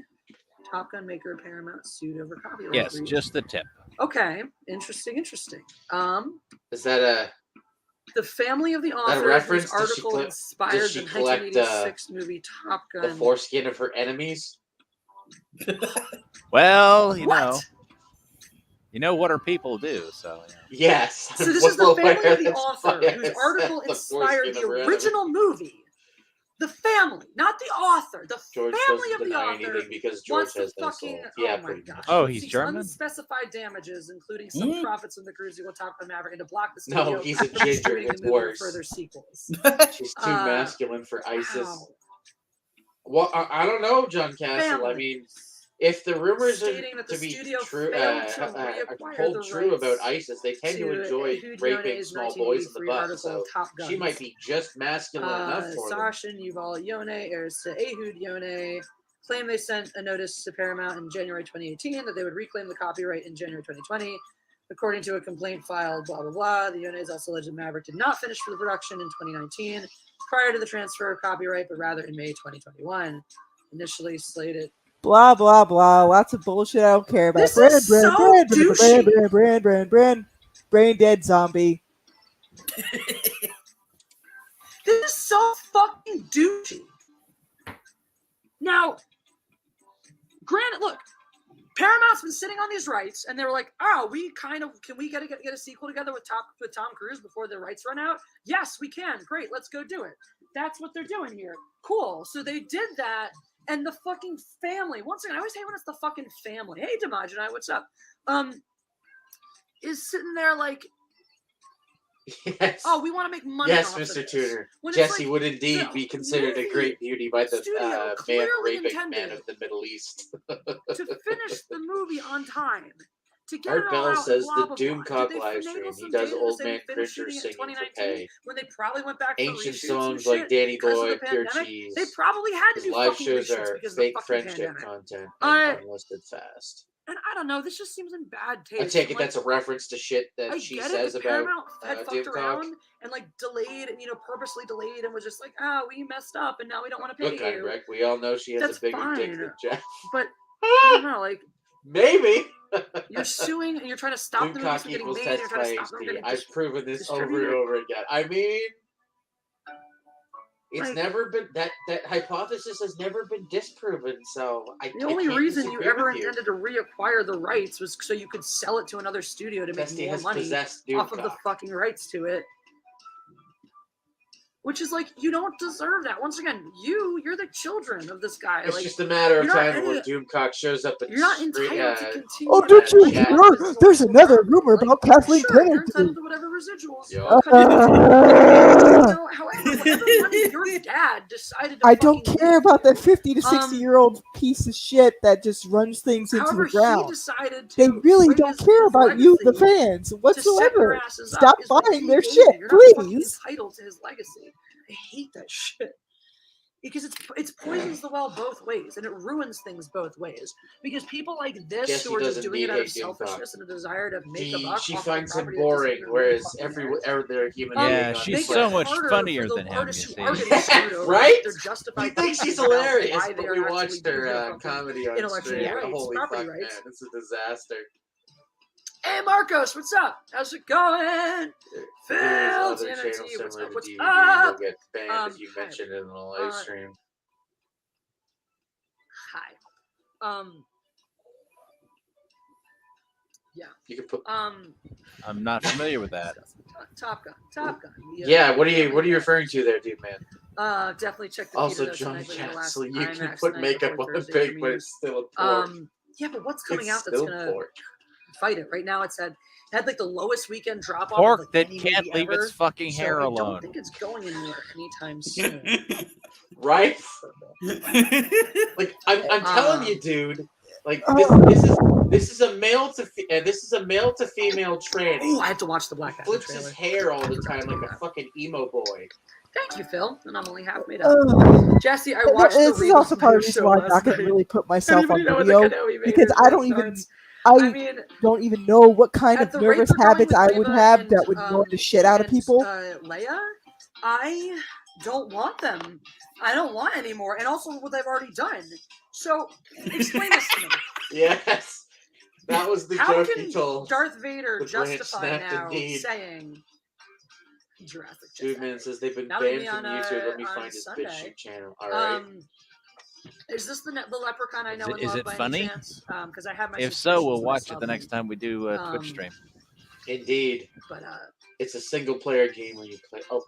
S2: Top Gun maker Paramount sued over copyright.
S3: Yes, just the tip.
S2: Okay. Interesting.
S1: Is that
S2: The family of the author
S1: reference?
S2: whose
S1: Does she
S2: article inspired
S1: does she
S2: the
S1: collect,
S2: 1986 movie Top Gun.
S1: the foreskin of her enemies?
S3: Well, you
S2: What?
S3: know what her people do. So
S1: Yes.
S2: So this
S1: I'm
S2: is the
S1: well
S2: family
S1: aware
S2: of the
S1: that's
S2: author
S1: why I
S2: whose
S1: said
S2: article
S1: the
S2: inspired
S1: foreskin
S2: the
S1: of her enemies.
S2: original movie. The family, not the author. The
S1: George
S2: family
S1: doesn't
S2: of the
S1: deny
S2: author
S1: anything because George
S2: wants the
S1: has no
S2: fucking.
S1: soul. Yeah,
S2: oh my
S1: pretty
S2: gosh.
S1: much.
S3: Oh, he's
S2: Seeks
S3: German?
S2: unspecified damages, including some
S6: Mm.
S2: profits from the cruise will Top Gun Maverick, and to block the studio
S1: No, he's a
S2: from
S1: ginger.
S2: distributing
S1: It's
S2: the movie or
S1: worse.
S2: further sequels.
S1: She's too masculine for ISIS.
S2: Wow.
S1: Well, I don't know, John Castle.
S2: Family.
S1: I mean, if the rumors are
S2: Stating that the
S1: to be
S2: studio
S1: true,
S2: failed to reacquire
S1: hold
S2: the
S1: true about
S2: rights
S1: ISIS, they tend to
S2: to
S1: enjoy
S2: Ehud
S1: raping
S2: Yone's
S1: small boys in the
S2: 1983
S1: butt.
S2: article
S1: So
S2: Top Guns.
S1: she might be just masculine enough for them.
S2: Sasha and Yuval Yone, heirs to Ehud Yone, claim they sent a notice to Paramount in January 2018 that they would reclaim the copyright in January 2020. According to a complaint filed, blah, blah, blah. The Yones also alleged that Maverick did not finish for the production in 2019 prior to the transfer of copyright, but rather in May 2021. Initially slated.
S4: Blah blah blah. Lots of bullshit. I don't care about.
S2: This is so douchey.
S4: Brain dead zombie.
S2: This is so fucking douchey. Now, granted, look, Paramount's been sitting on these rights, and they were like, "Oh, can we get a sequel together with Tom Cruise before the rights run out?" Yes, we can. Great, let's go do it. That's what they're doing here. Cool. So they did that, and the fucking family. Once again, I always hate when it's the fucking family. Hey, Demagini, what's up? Is sitting there like,
S1: Yes.
S2: oh, we want to make money.
S1: Yes,
S2: off of
S1: Mr.
S2: this.
S1: Tudor.
S2: When it's
S1: Jesse
S2: like,
S1: would indeed
S2: the
S1: be considered a
S2: movie
S1: great beauty by the
S2: studio
S1: man
S2: clearly
S1: raping man
S2: intended
S1: of the Middle East.
S2: to finish the movie on time. To get
S1: Art
S2: it all
S1: Bell
S2: out,
S1: says
S2: blah,
S1: the
S2: blah, blah.
S1: Doomcock
S2: Did they
S1: live
S2: finagle
S1: stream.
S2: some
S1: He does
S2: data to
S1: old
S2: say
S1: man
S2: we finished
S1: cringer
S2: shooting it in
S1: singing for
S2: 2019
S1: pay.
S2: when they probably went back for
S1: Ancient
S2: reshoots
S1: songs
S2: and
S1: like Danny
S2: because of
S1: Boy,
S2: the
S1: Pure
S2: pandemic?
S1: Cheese.
S2: They probably had to
S1: His
S2: do
S1: live
S2: fucking
S1: shows
S2: reshoots
S1: are
S2: because of the
S1: fake
S2: fucking
S1: friendship
S2: pandemic.
S1: content and unlisted fast.
S2: And I don't know, this just seems in bad taste.
S1: I take it
S2: Like,
S1: that's a reference to shit that
S2: I
S1: she
S2: get
S1: says
S2: it. If
S1: about
S2: Paramount had fucked
S1: Doomcock.
S2: around and like delayed and purposely delayed and was just like, we messed up and now we don't want to pay
S1: Look,
S2: you.
S1: Heinrich, we all know she has
S2: That's
S1: a bigger dick
S2: fine.
S1: than Jeff.
S2: But I don't know, like
S1: Maybe.
S2: you're suing and you're trying to stop the movies
S1: Doomcock
S2: from getting
S1: equals
S2: made.
S1: test
S2: You're trying to
S1: by
S2: stop them
S1: HD.
S2: getting
S1: I've proven this over and
S2: distributed.
S1: over again. I mean, it's
S2: Like,
S1: never been that hypothesis has never been disproven. So
S2: the only
S1: can't
S2: reason you
S1: disagree
S2: ever
S1: with you.
S2: intended to reacquire the rights was so you could sell it to another studio to make
S1: Testy
S2: more
S1: has
S2: money
S1: possessed
S2: off of the
S1: Doomcock.
S2: fucking rights to it. Which is like, you don't deserve that. Once again, you're the children of this guy.
S1: It's
S2: like,
S1: just a matter of
S2: you're not
S1: time when
S2: any-
S1: Doomcock shows up.
S2: You're not entitled to continue.
S4: Oh,
S2: to
S4: don't you
S1: Yeah.
S4: hear? There's another rumor about Kathleen
S2: Sure, you're
S4: Kennedy.
S2: entitled to whatever residuals.
S1: Yo.
S2: All kinds of however, whatever money your dad decided to
S4: I don't
S2: fucking
S4: care
S2: give
S4: about
S2: you,
S4: that 50 to 60-year-old piece of shit that just runs things into
S2: however
S4: the ground.
S2: he decided to
S4: They really
S2: bring
S4: don't
S2: his
S4: care about you, the
S2: legacy
S4: fans,
S2: to set your
S4: whatsoever.
S2: asses up
S4: Stop
S2: is what
S4: buying
S2: he
S4: their
S2: gave
S4: shit,
S2: you. You're not fucking
S4: please.
S2: entitled to his legacy. I hate that shit. Because it's poisons the well both ways, and it ruins things both ways. Because people like this
S1: Jesse
S2: who are
S1: does
S2: just doing it out
S1: indeed
S2: of
S1: hate Doomcock.
S2: selfishness and a desire to make a buck,
S1: She
S2: off of a
S1: finds him
S2: property that doesn't
S1: boring,
S2: even
S1: whereas
S2: fucking
S1: every
S2: matter.
S1: other human
S3: Yeah,
S1: being on
S3: she's
S1: this
S3: so
S1: planet.
S3: much
S2: harder
S3: funnier
S2: for
S3: than
S2: the
S3: him,
S2: artists
S3: you
S2: who are
S3: see.
S2: getting screwed over
S1: Right?
S2: their justified
S1: You think she's
S2: questions about
S1: hilarious,
S2: why
S1: but
S2: they
S1: we
S2: are
S1: watched
S2: actually doing
S1: her
S2: their fucking
S1: comedy on
S2: intellectual
S1: stream.
S2: rights,
S1: Holy fuck,
S2: property
S1: man,
S2: rights.
S1: it's a disaster.
S2: Hey Marcos, what's up? How's it going? Phil,
S1: There's other
S2: TNT,
S1: channels
S2: what's
S1: similar
S2: up?
S1: to
S2: What's
S1: DVD
S2: up?
S1: will get banned if you
S2: Hi.
S1: mention it in a live stream.
S2: Hi. Yeah.
S1: You can put.
S3: I'm not familiar with that.
S2: Top Gun.
S1: Yeah, what are you referring to there, dude, man?
S2: Definitely check the
S1: Also,
S2: Peter
S1: John
S2: Notes tonight, the last
S1: Castle, you can
S2: IMAX
S1: put
S2: night
S1: makeup
S2: before
S1: on a
S2: Thursday
S1: pig, but
S2: premieres.
S1: it's still a pork.
S2: Yeah, but what's coming out
S1: It's
S2: that's
S1: still
S2: gonna
S1: pork.
S2: fight it? Right now, it had like the lowest weekend drop off.
S3: Pork
S2: of, like,
S3: that
S2: any
S3: can't
S2: movie
S3: leave
S2: ever.
S3: its fucking
S2: So
S3: hair
S2: I
S3: alone.
S2: don't think it's going anywhere anytime soon.
S1: Right? Like I'm telling you, dude. Like this is a male to female tranny.
S2: Oh, I have to watch the Black Adam
S1: Flips
S2: trailer.
S1: his hair all the time like a fucking emo boy.
S2: Thank you, Phil. And I'm only half made up. Jesse, I watched
S4: This
S2: the
S4: is also part of the reason
S2: show
S4: why I'm
S2: last
S4: not going
S2: night.
S4: to really put myself on
S2: Anybody know what
S4: video
S2: the Kenobi
S4: because
S2: Makers
S4: I don't
S2: race
S4: even.
S2: starts? I mean,
S4: don't even know what kind
S2: at
S4: of
S2: the rate
S4: nervous
S2: they're going
S4: habits
S2: with
S4: I would
S2: Reva
S4: have
S2: and,
S4: that would annoy the shit out of people.
S2: Leia, I don't want them. I don't want any more. And also what they've already done. So explain this to me.
S1: Yes. That was the
S2: How
S1: joke
S2: can
S1: you told.
S2: Darth Vader
S1: The branch
S2: justify
S1: snapped
S2: now
S1: indeed.
S2: saying Jurassic
S1: Dudeman says they've been
S2: That'll
S1: banned
S2: be
S1: from
S2: on,
S1: YouTube. Let me
S2: on
S1: find his
S2: Sunday.
S1: BitChute channel. All right.
S2: Is this the leprechaun I know and
S3: Is
S2: love
S3: it
S2: by
S3: funny?
S2: any chance? Because I have my
S3: If so, we'll
S2: suspicions when I
S3: watch
S2: saw
S3: it the
S2: them.
S3: next time we do a Twitch stream.
S1: Indeed.
S2: But
S1: it's a single player game where you play. Oh.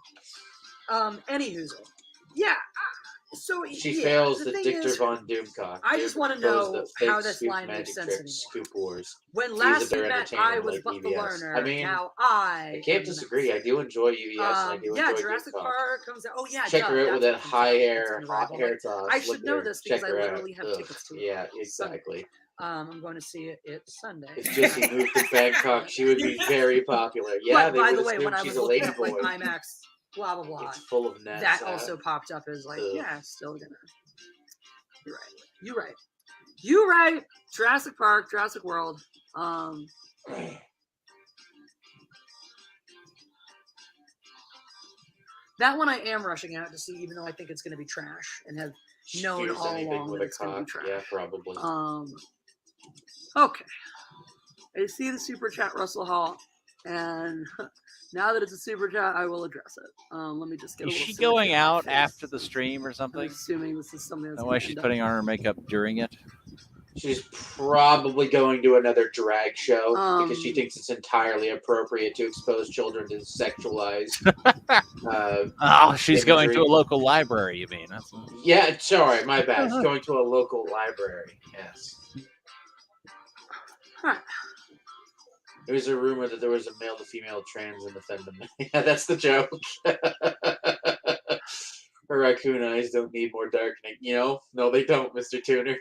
S2: Anywhoozle. Yeah. So
S1: She
S2: yeah,
S1: fails the
S2: thing
S1: Dictor
S2: is,
S1: Von Doomcock.
S2: I just want to know how this line makes sense anymore.
S1: Scoop Wars.
S2: When
S1: She's
S2: last
S1: a
S2: we
S1: better
S2: met,
S1: entertainer
S2: I was
S1: like
S2: but the
S1: EBS.
S2: learner.
S1: I mean,
S2: now I
S1: can't disagree. I do enjoy UES. And I do
S2: yeah,
S1: enjoy
S2: Jurassic
S1: Doomcock.
S2: Park comes out. Oh yeah,
S1: check her out with that high hair, hot
S2: hair
S1: hair toss.
S2: I should know this because I literally have
S1: Ugh,
S2: tickets to it.
S1: Yeah, exactly.
S2: I'm going to see it Sunday.
S1: If Jessie moved to Bangkok, she would be very popular. Yeah,
S2: but by the way, when I was
S1: she's a
S2: looking
S1: lady
S2: up like
S1: boy.
S2: IMAX, blah blah blah,
S1: It's full of nets.
S2: that also popped up as like, yeah, still gonna. You're right. You right. Jurassic Park, Jurassic World. That one I am rushing out to see, even though I think it's going to be trash and have known all along that it's going to be trash.
S1: Yeah, probably.
S2: Okay. I see the super chat, Russell Hall, and now that it's a super chat, I will address it. Let me just get.
S3: Is she going out after the stream or something?
S2: I'm assuming this is something that's.
S3: No way she's putting on her makeup during it.
S1: She's probably going to another drag show because she thinks it's entirely appropriate to expose children to sexualized.
S3: She's going to a local library. You mean? That's...
S1: Yeah, sorry, my bad. She's going to a local library. Yes.
S2: Huh.
S1: There was a rumor that there was a male to female trans in the fandom. Yeah, that's the joke. Her raccoon eyes don't need more darkening. You know? No, they don't, Mr. Tuner.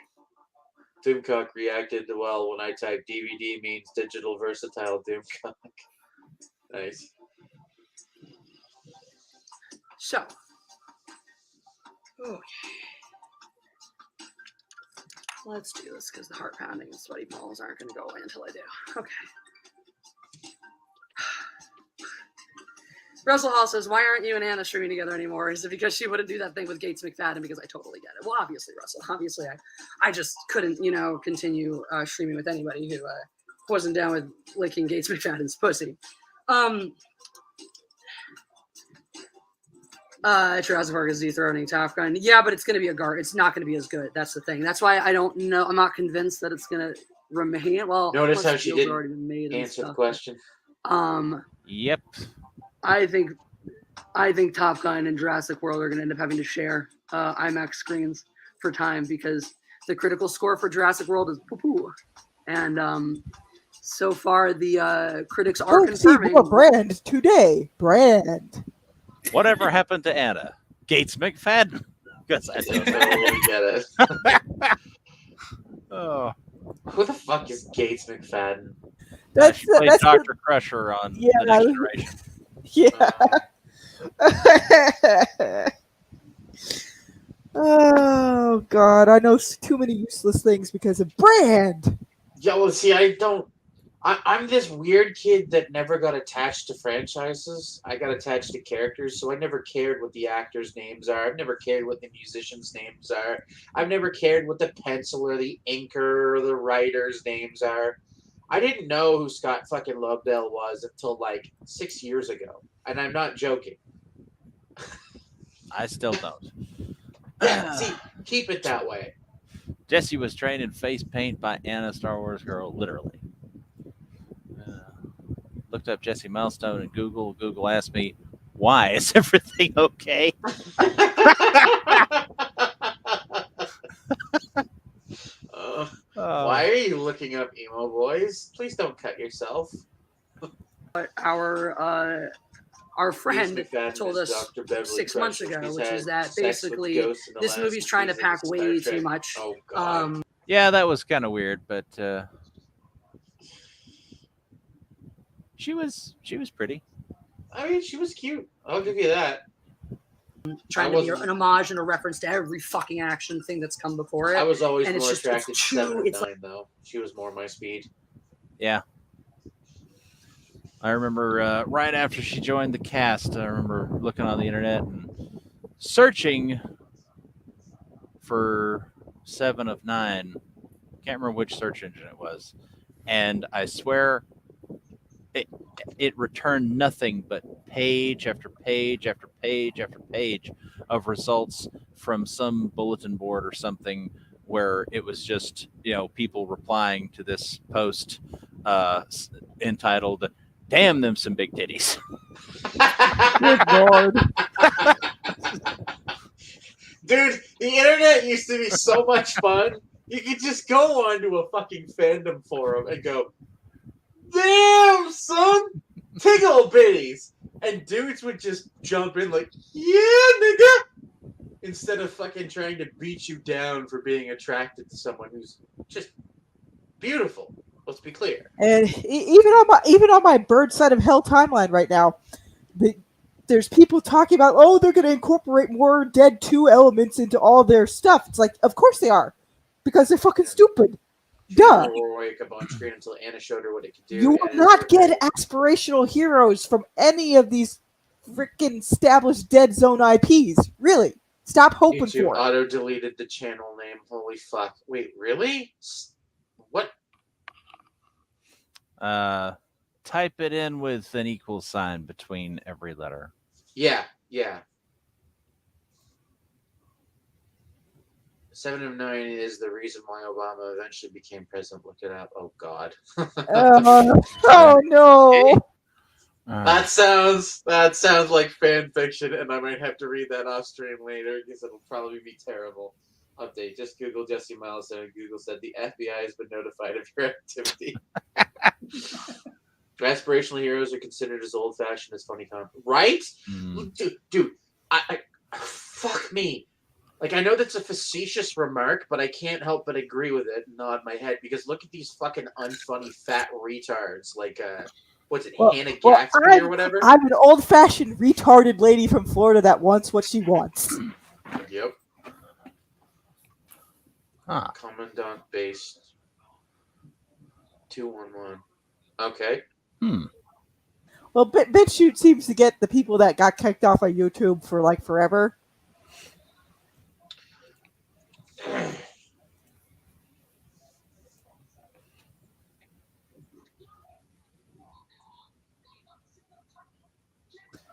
S1: Doomcock reacted well when I typed DVD means digital versatile Doomcock. Nice.
S2: So. Okay. Let's do this because the heart pounding and sweaty balls aren't going to go away until I do. Okay. Russell Hall says, why aren't you and Anna streaming together anymore? Is it because she wouldn't do that thing with Gates McFadden? Because I totally get it. Well, obviously, Russell. Obviously, I just couldn't, continue streaming with anybody who wasn't down with licking Gates McFadden's pussy. Jurassic Park is dethroning Top Gun. Yeah, but it's going to be it's not going to be as good. That's the thing. That's why I don't know. I'm not convinced that it's going to remain. Well,
S1: notice how she didn't answer the question.
S3: Yep.
S2: I think Top Gun and Jurassic World are going to end up having to share IMAX screens for time because the critical score for Jurassic World is poo-poo. And so far, the critics are confirming.
S4: More Brand today. Brand.
S3: Whatever happened to Anna? Gates McFadden. Because I don't
S1: know. Get it.
S3: Oh.
S1: Who the fuck is Gates McFadden?
S3: That's Dr. Crusher on The Next Generation.
S4: Yeah. Oh God, I know too many useless things because of Brand.
S1: Yeah, well, see, I'm this weird kid that never got attached to franchises. I got attached to characters, so I never cared what the actors' names are. I've never cared what the musicians' names are. I've never cared what the pencil or the inker or the writer's names are. I didn't know who Scott fucking Lobdell was until like 6 years ago. And I'm not joking.
S3: I still don't.
S1: Yeah, see, keep it that way.
S3: Jesse was trained in face paint by Anna Star Wars Girl, literally. Looked up Jesse Milestone in Google. Google asked me, why? Is everything okay?
S1: Why are you looking up emo boys? Please don't cut yourself.
S2: Our friend told us 6 months ago, which is that basically this movie's trying to pack way too much.
S1: Oh, God.
S3: Yeah, that was kind of weird, but she was pretty.
S1: I mean, she was cute. I'll give you that.
S2: Trying to be an homage and a reference to every fucking action thing that's come before it.
S1: I was always more attracted to 7 and 9, though. She was more my speed.
S3: Yeah. I remember right after she joined the cast, I remember looking on the internet and searching for 7 of 9. Can't remember which search engine it was. And I swear it returned nothing but page after page after page after page of results from some bulletin board or something where it was just, people replying to this post entitled, "Damn them some big titties."
S4: Good Lord.
S1: Dude, the internet used to be so much fun. You could just go onto a fucking fandom forum and go, "Damn, son, tickle bitties," and dudes would just jump in like, "Yeah, nigga," instead of fucking trying to beat you down for being attracted to someone who's just beautiful. Let's be clear.
S4: And even on my Bird Side of Hell timeline right now, there's people talking about, oh, they're going to incorporate more Dead 2 elements into all their stuff. It's like, of course they are, because they're fucking stupid. Duh.
S1: We'll wake up on screen until Anna showed her what it could do.
S4: You will not get aspirational heroes from any of these freaking established Dead Zone IPs. Really. Stop hoping
S1: YouTube
S4: for it.
S1: auto-deleted the channel name. Holy fuck. Wait, really? What?
S3: Type it in with an equal sign between every letter.
S1: Yeah. 7 of 9 is the reason why Obama eventually became president. Look it up. Oh, God.
S4: Oh, no.
S1: That sounds like fan fiction, and I might have to read that off stream later because it'll probably be terrible. Update. Just Google Jesse Milestone, and Google said the FBI has been notified of your activity. Aspirational heroes are considered as old-fashioned as funny content. Right? Dude, I fuck me. Like, I know that's a facetious remark, but I can't help but agree with it and nod my head, because look at these fucking unfunny fat retards. Like, what's it, Hannah Gatsby or whatever?
S4: I'm an old-fashioned retarded lady from Florida that wants what she wants.
S1: Yep.
S3: Huh.
S1: Commandant base 211. Okay.
S4: Well, BitChute seems to get the people that got kicked off of YouTube for like forever.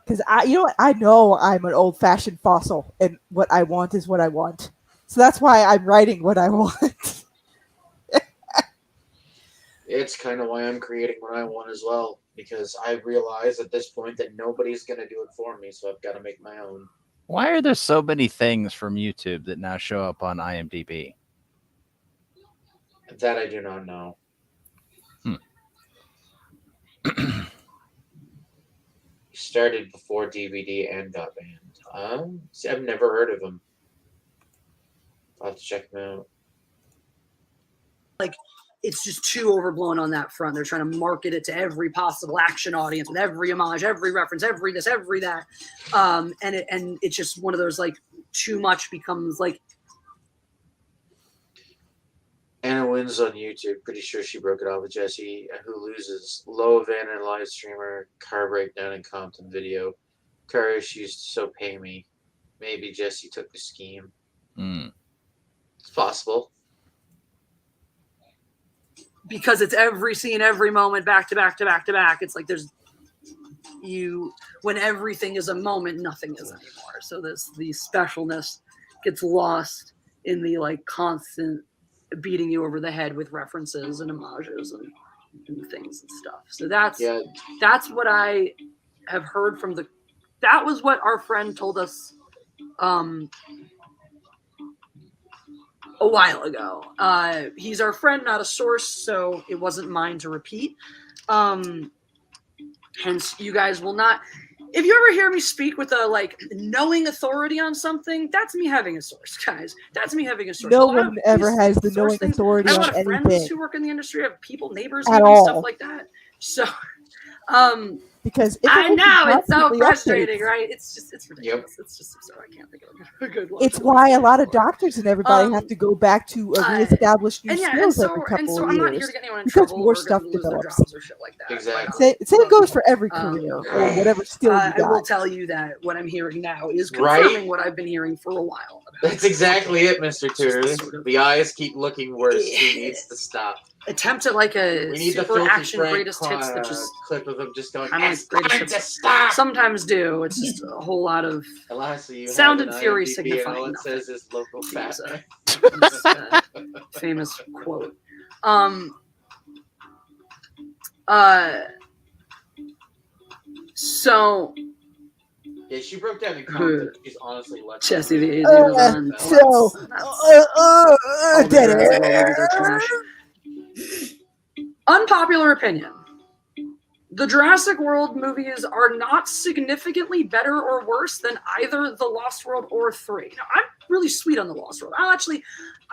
S4: Because I know I'm an old-fashioned fossil, and what I want is what I want. So that's why I'm writing what I want.
S1: It's kind of why I'm creating what I want as well, because I realize at this point that nobody's going to do it for me, so I've got to make my own.
S3: Why are there so many things from YouTube that now show up on IMDb?
S1: That I do not know. He started before DVD and got banned. See, I've never heard of him. I'll have to check him out.
S2: Like, it's just too overblown on that front. They're trying to market it to every possible action audience with every homage, every reference, every this, every that. And it's just one of those, like, too much becomes like.
S1: Anna wins on YouTube. Pretty sure she broke it off with Jesse. Who loses? Low Vanna live streamer. Car breakdown in Compton video. Car issues, so pay me. Maybe Jesse took the scheme. It's possible.
S2: Because it's every scene, every moment, back to back to back to back. It's like when everything is a moment, nothing is anymore. So the specialness gets lost in the like constant beating you over the head with references and homages and things and stuff. So that's what I have heard from that was what our friend told us a while ago. He's our friend, not a source, so it wasn't mine to repeat. Hence, you guys will not. If you ever hear me speak with a like knowing authority on something, that's me having a source, guys. That's me having a source.
S4: No one ever has the knowing authority
S2: on anything. I have a lot of friends who work in the industry. I have people, neighbors, stuff like that. So,
S4: Because if
S2: I
S4: it would be
S2: know it's so
S4: constantly
S2: frustrating,
S4: updates,
S2: right? It's ridiculous. It's just absurd. I can't think of a good one.
S4: it's why a lot of doctors and everybody have to go back to reestablish new
S2: And
S4: skills every couple of
S2: I'm not here
S4: years
S2: to get anyone in
S4: because
S2: trouble
S4: more
S2: or
S4: stuff
S2: lose their
S4: develops.
S2: jobs or shit like that.
S1: Exactly.
S4: Same goes for every career or whatever skill you
S2: I will
S4: got.
S2: tell you that what I'm hearing now is
S1: Right?
S2: confirming what I've been hearing for a while.
S1: That's exactly it, Mr.
S2: It's just
S1: Tutor.
S2: sort of-
S1: The eyes keep looking worse. He needs to stop.
S2: Attempt at like a
S1: We need the
S2: super
S1: filthy
S2: action
S1: Frank
S2: greatest hits that just
S1: clip of him just going,
S2: kinda like
S1: it's
S2: greatest
S1: time to
S2: hits.
S1: stop!
S2: sometimes do. It's just a whole lot of
S1: Alas, you
S2: sound
S1: have
S2: and
S1: an
S2: fury
S1: IMDb and
S2: signifying
S1: all it
S2: nothing.
S1: says is local fat
S2: Famous,
S1: man.
S2: famous quote. So
S1: Yeah, she broke down in comments. She's honestly lucky.
S2: Jesse the AZ was on. All the
S4: dead
S2: Jurassic World
S4: air.
S2: movies are trash. Unpopular opinion. The Jurassic World movies are not significantly better or worse than either The Lost World or 3. Now, I'm really sweet on The Lost World.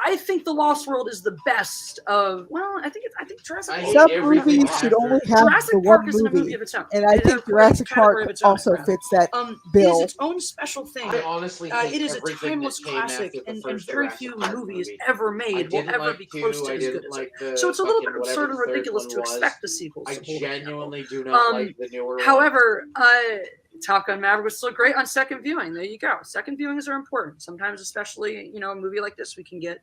S2: I think The Lost World is the best of. Well, I think Jurassic World.
S4: Some
S1: everything
S4: movies should
S1: after.
S4: only have
S2: Jurassic
S4: the
S2: Park
S4: one
S2: isn't a movie
S4: movie,
S2: of its own.
S4: and I
S2: It is
S4: think
S2: a
S4: Jurassic
S2: category
S4: Park
S2: of its own,
S4: also
S2: rather.
S4: fits that
S2: It
S4: bill.
S2: is its own special thing.
S1: I honestly hate
S2: It is a
S1: everything
S2: timeless
S1: that came
S2: classic,
S1: after the
S2: and
S1: first
S2: very
S1: Jurassic
S2: few
S1: Park
S2: movies
S1: movie.
S2: ever
S1: I
S2: made will
S1: didn't
S2: ever
S1: like
S2: be
S1: 2,
S2: close to
S1: I
S2: as good
S1: didn't
S2: as
S1: like
S2: it.
S1: the
S2: So it's a little
S1: fucking
S2: bit
S1: whatever
S2: absurd and
S1: the third
S2: ridiculous
S1: one
S2: to
S1: was.
S2: expect the sequels.
S1: I
S2: to pull together.
S1: genuinely do not like the newer one.
S2: However, Top Gun Maverick was still great on second viewing. There you go. Second viewings are important. Sometimes, especially, a movie like this, we can get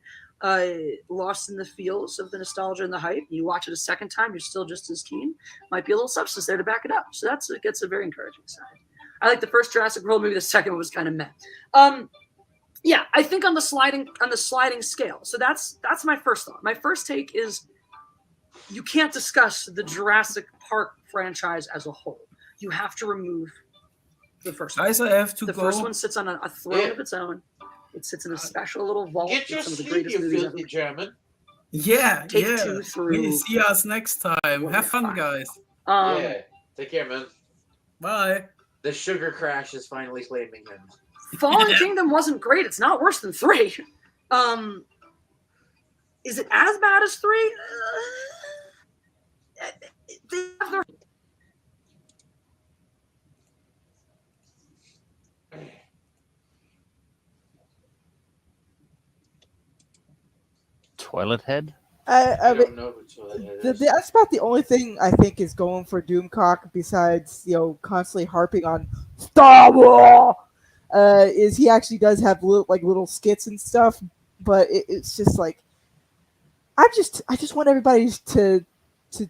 S2: lost in the feels of the nostalgia and the hype. You watch it a second time, you're still just as keen. Might be a little substance there to back it up. So it gets a very encouraging side. I like the first Jurassic World movie. The second one was kind of meh. Yeah, I think on the sliding scale. So that's my first thought. My first take is you can't discuss the Jurassic Park franchise as a whole. You have to remove the first one.
S6: Guys, I have to
S2: The
S6: go.
S2: first one sits on a throne of its own. It sits in a special little vault
S1: Get
S2: with
S1: your
S2: some of the
S1: sleep,
S2: greatest
S1: you
S2: movies ever.
S1: filthy German.
S6: Yeah,
S2: Take
S6: yeah.
S2: 2 through.
S6: We see us next time. Have fun,
S2: 5.
S6: guys.
S1: Yeah, take care, man.
S6: Bye.
S1: The sugar crash is finally claiming him.
S2: Fallen Kingdom wasn't great. It's not worse than 3. Is it as bad as 3? They have their
S3: Toilet head?
S1: I
S4: mean,
S1: don't know who Toilet is.
S4: that's about the only thing I think is going for Doomcock besides constantly harping on Star Wars. Is he actually does have little skits and stuff, but it's just like I just want everybody to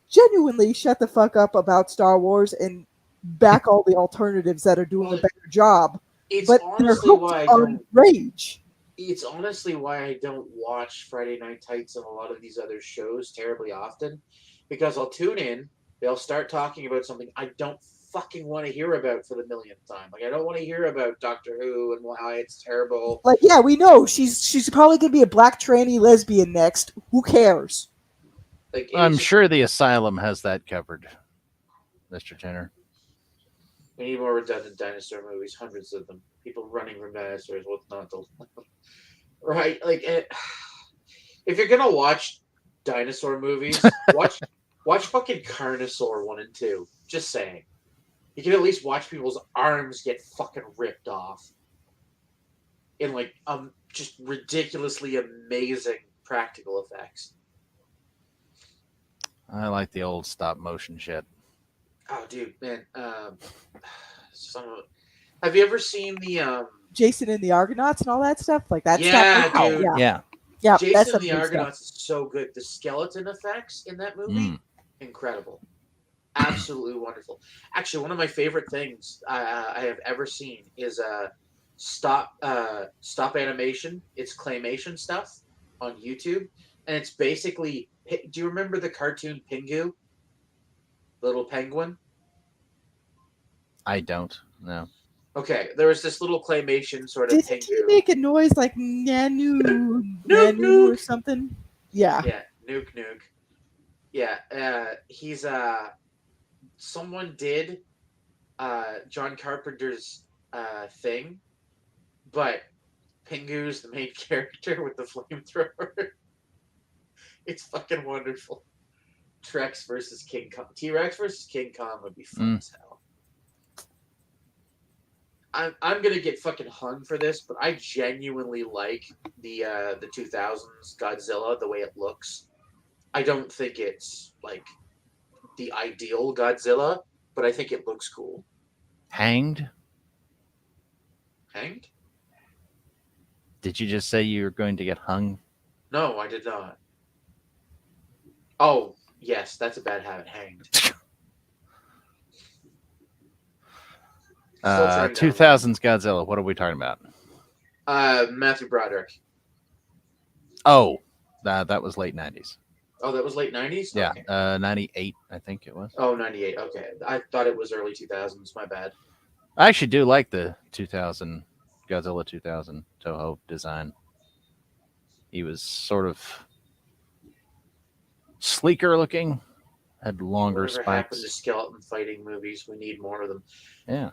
S4: genuinely shut the fuck up about Star Wars and back all the alternatives that are doing a better job.
S1: It's
S4: But they're
S1: honestly
S4: hooked
S1: why I
S4: on
S1: don't.
S4: rage.
S1: It's honestly why I don't watch Friday Night Tights and a lot of these other shows terribly often, because I'll tune in, they'll start talking about something I don't fucking want to hear about for the millionth time. Like I don't want to hear about Doctor Who and why it's terrible.
S4: Like, yeah, we know she's probably gonna be a black tranny lesbian next. Who cares?
S1: Like
S3: I'm
S1: it's-
S3: sure the asylum has that covered, Mr. Jenner.
S1: We need more redundant dinosaur movies, hundreds of them. People running from dinosaurs, what's not the right? Like, if you're gonna watch dinosaur movies, watch fucking Carnosaur 1 and 2. Just saying, you can at least watch people's arms get fucking ripped off in like just ridiculously amazing practical effects.
S3: I like the old stop motion shit.
S1: Oh, dude, man. Have you ever seen the
S4: Jason and the Argonauts and all that stuff? Like that
S1: Yeah,
S4: stuff.
S1: dude.
S3: Yeah.
S4: Yeah,
S1: Jason
S4: that's
S1: and the
S4: some good
S1: Argonauts is so good. The skeleton effects in that movie, incredible. Absolutely wonderful. Actually, one of my favorite things I have ever seen is stop animation. It's claymation stuff on YouTube, and it's basically. Do you remember the cartoon Pingu? Little penguin.
S3: I don't know.
S1: Okay, there was this little claymation sort of
S4: Didn't he
S1: Pingu.
S4: make a noise like Nanu,
S1: Nuke.
S4: or something? Yeah.
S1: Yeah, nuke. Yeah, he's someone did John Carpenter's thing, but Pingu's the main character with the flamethrower. It's fucking wonderful. T-Rex versus King Kong. T-Rex versus King Kong would be fun as hell. I'm gonna get fucking hung for this, but I genuinely like the 2000s Godzilla the way it looks. I don't think it's like the ideal Godzilla, but I think it looks cool.
S3: Hanged?
S1: Hanged?
S3: Did you just say you were going to get hung?
S1: No, I did not. Oh, yes, that's a bad habit. Hanged. Still trying to
S3: 2000s Godzilla. What are we talking about?
S1: Matthew Broderick.
S3: Oh, that was late 90s.
S1: Oh, that was late 90s?
S3: Yeah,
S1: Okay.
S3: 98, I think it was.
S1: Oh, 98. Okay. I thought it was early 2000s. My bad.
S3: I actually do like the 2000 Godzilla 2000 Toho design. He was sort of sleeker looking, had longer
S1: Whatever happened to
S3: spikes.
S1: skeleton fighting movies? We need more of them.
S3: Yeah.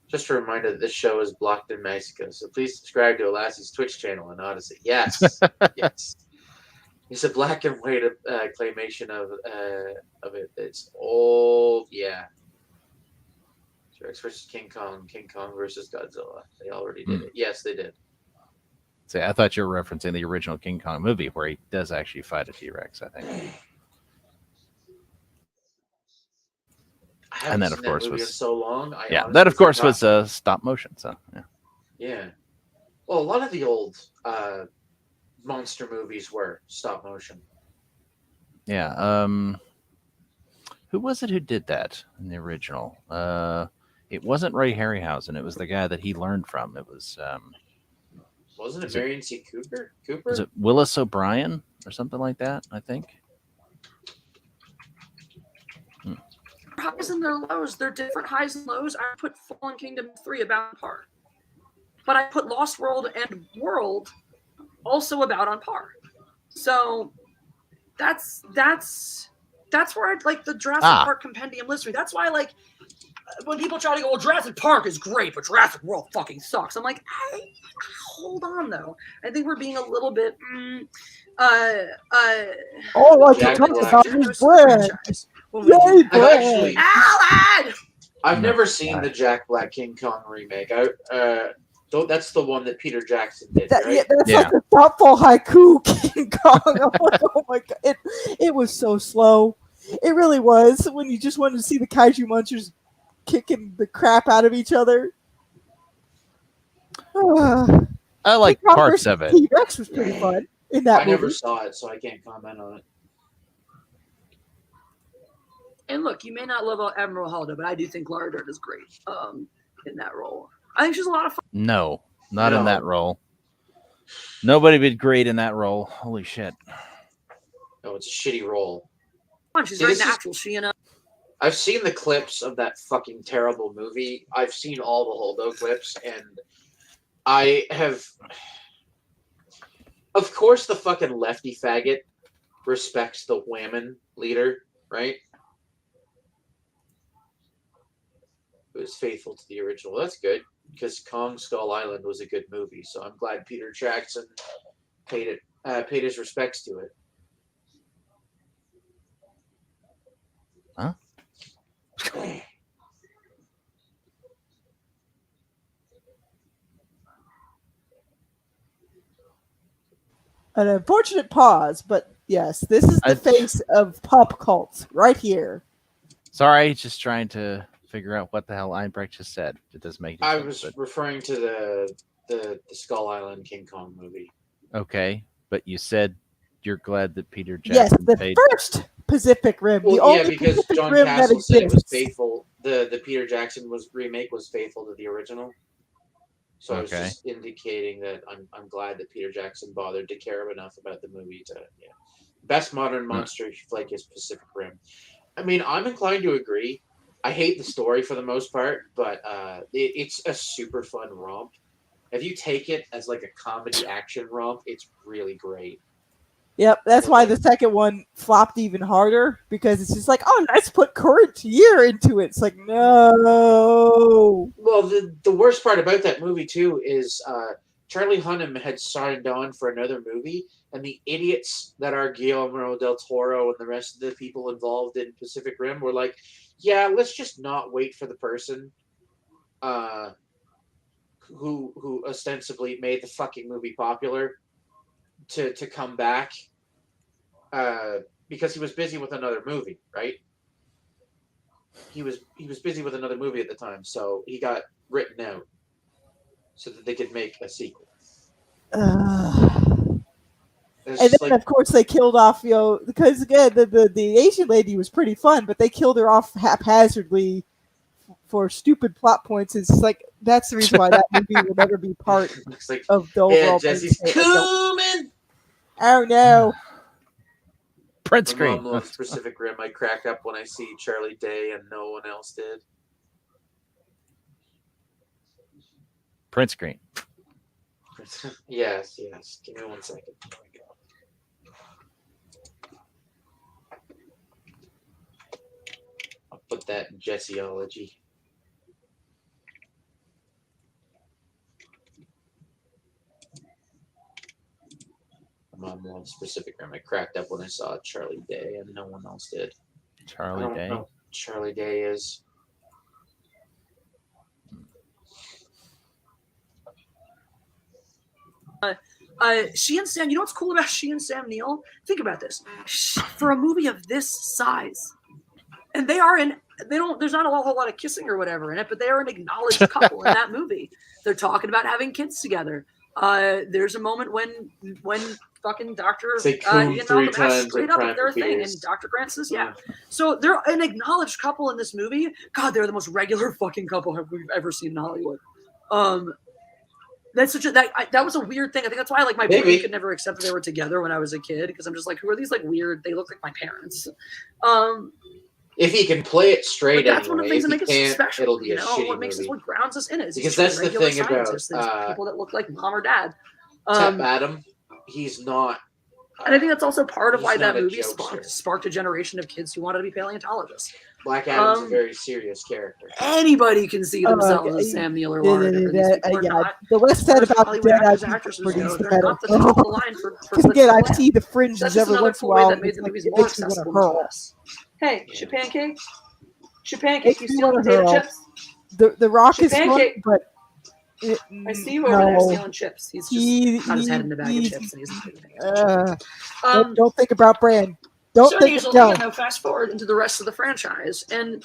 S1: Just a reminder that this show is blocked in Mexico, so please subscribe to Alassi's Twitch channel on Odyssey. Yes, yes. It's a black and white claymation of it. It's old, yeah. T-Rex versus King Kong versus Godzilla. They already did it. Yes, they did.
S3: See, I thought you were referencing the original King Kong movie where he does actually fight a T-Rex, I think. And then, of course, was
S1: so long.
S3: that of course was stop motion. So
S1: yeah. Well, a lot of the old monster movies were stop motion.
S3: Yeah. Who was it who did that in the original? It wasn't Ray Harryhausen. It was the guy that he learned from. It was.
S1: Wasn't it Marion C. Cooper?
S3: Was it Willis O'Brien or something like that? I think.
S2: Highs and their lows. They're different highs and lows. I put Fallen Kingdom 3 about on par. But I put Lost World and World also about on par. So that's where I'd like the Jurassic Park compendium list. That's why I like when people try to go, well, Jurassic Park is great, but Jurassic World fucking sucks. I'm like, hey, hold on though. I think we're being a little bit
S4: all I can talk about is bread. Yay, bread.
S2: Alan!
S1: I've never seen the Jack Black King Kong remake. That's the one that Peter Jackson did, right?
S4: Yeah, that's like a thoughtful haiku King Kong. I'm like, oh my god, it was so slow. It really was. When you just wanted to see the kaiju munchers kicking the crap out of each other.
S3: I like parts of it.
S4: T-Rex was pretty fun in that movie.
S1: I never saw it, so I can't comment on it.
S2: And look, you may not love Admiral Haldo, but I do think Laura Dern is great in that role. I think she's a lot of fun.
S3: No, not in that role. Nobody would be great in that role. Holy shit.
S1: No, it's a shitty role.
S2: She's very natural.
S1: I've seen the clips of that fucking terrible movie. I've seen all the Holdo clips, and I have... Of course the fucking lefty faggot respects the Whammon leader, right? Who is faithful to the original. That's good, because Kong Skull Island was a good movie, so I'm glad Peter Jackson paid his respects to it.
S3: Huh?
S4: An unfortunate pause, but yes, this is the face of pop cults right here.
S3: Sorry, just trying to figure out what the hell Einbrecht just said. It doesn't make any sense.
S1: I was referring to the Skull Island King Kong movie.
S3: Okay, but you said you're glad that Peter Jackson
S4: paid. First Pacific Rim.
S1: Well, yeah, because John Castle said it was faithful. The Peter Jackson remake was faithful to the original. So I was just indicating that I'm glad that Peter Jackson bothered to care enough about the movie to best modern monster flick is Pacific Rim. I mean, I'm inclined to agree. I hate the story for the most part, but it's a super fun romp. If you take it as like a comedy action romp, it's really great.
S4: Yep, that's why the second one flopped even harder, because it's just like, oh, let's put current year into it. It's like, no.
S1: Well, the worst part about that movie too is Charlie Hunnam had signed on for another movie, and the idiots that are Guillermo del Toro and the rest of the people involved in Pacific Rim were like, yeah, let's just not wait for the person. who ostensibly made the fucking movie popular, to come back, because he was busy with another movie, right? He was busy with another movie at the time, so he got written out so that they could make a sequel.
S4: And then, of course, they killed off, because again, the Asian lady was pretty fun, but they killed her off haphazardly for stupid plot points. It's like that's the reason why that movie will never be part
S1: like,
S4: of the overall.
S1: Jesse's coming.
S4: Oh no!
S3: Print
S1: My
S3: screen.
S1: mom loves Pacific Rim. I crack up when I see Charlie Day and no one else did.
S3: Print screen.
S1: Yes. Give me 1 second. I'll put that in Jesseology. My mom loves Pacific Rim. I cracked up when I saw Charlie Day and no one else did.
S3: Charlie Day.
S1: Know Charlie Day is.
S2: She and Sam, you know what's cool about she and Sam Neill? Think about this. For a movie of this size, and there's not a whole lot of kissing or whatever in it, but they are an acknowledged couple in that movie. They're talking about having kids together. There's a moment when fucking Dr. Ian Malcolm asks straight up if they're a thing, and Dr. Grant says, yeah. So they're an acknowledged couple in this movie. God, they're the most regular fucking couple we've ever seen in Hollywood. That's that was a weird thing. I think that's why my brain could never accept that they were together when I was a kid, because I'm just like, who are these weird? They look like my parents.
S1: If he can play it straight,
S2: that's one of the things that makes it so special.
S1: It'll be a shitty
S2: what makes
S1: movie.
S2: us, what grounds us in it, is
S1: because that's the thing about
S2: people that look like mom or dad.
S1: Tep Adam. He's not.
S2: And I think that's also part of why that movie sparked a generation of kids who wanted to be paleontologists.
S1: Black Adam's a very serious character.
S2: Anybody can see themselves as Sam Neill or Laura Dern.
S4: The less said about dead actors
S2: produced, the better.
S4: Because again, I see the fringes every once in a while.
S2: That made the movies more accessible to us. Hey, Champancake, you stealing potato chips?
S4: The Rock is fun, but.
S2: I see you over there stealing chips. He's just got his head in the bag of chips and he's not doing
S4: don't think about brand. Don't think about
S2: now fast forward into the rest of the franchise, and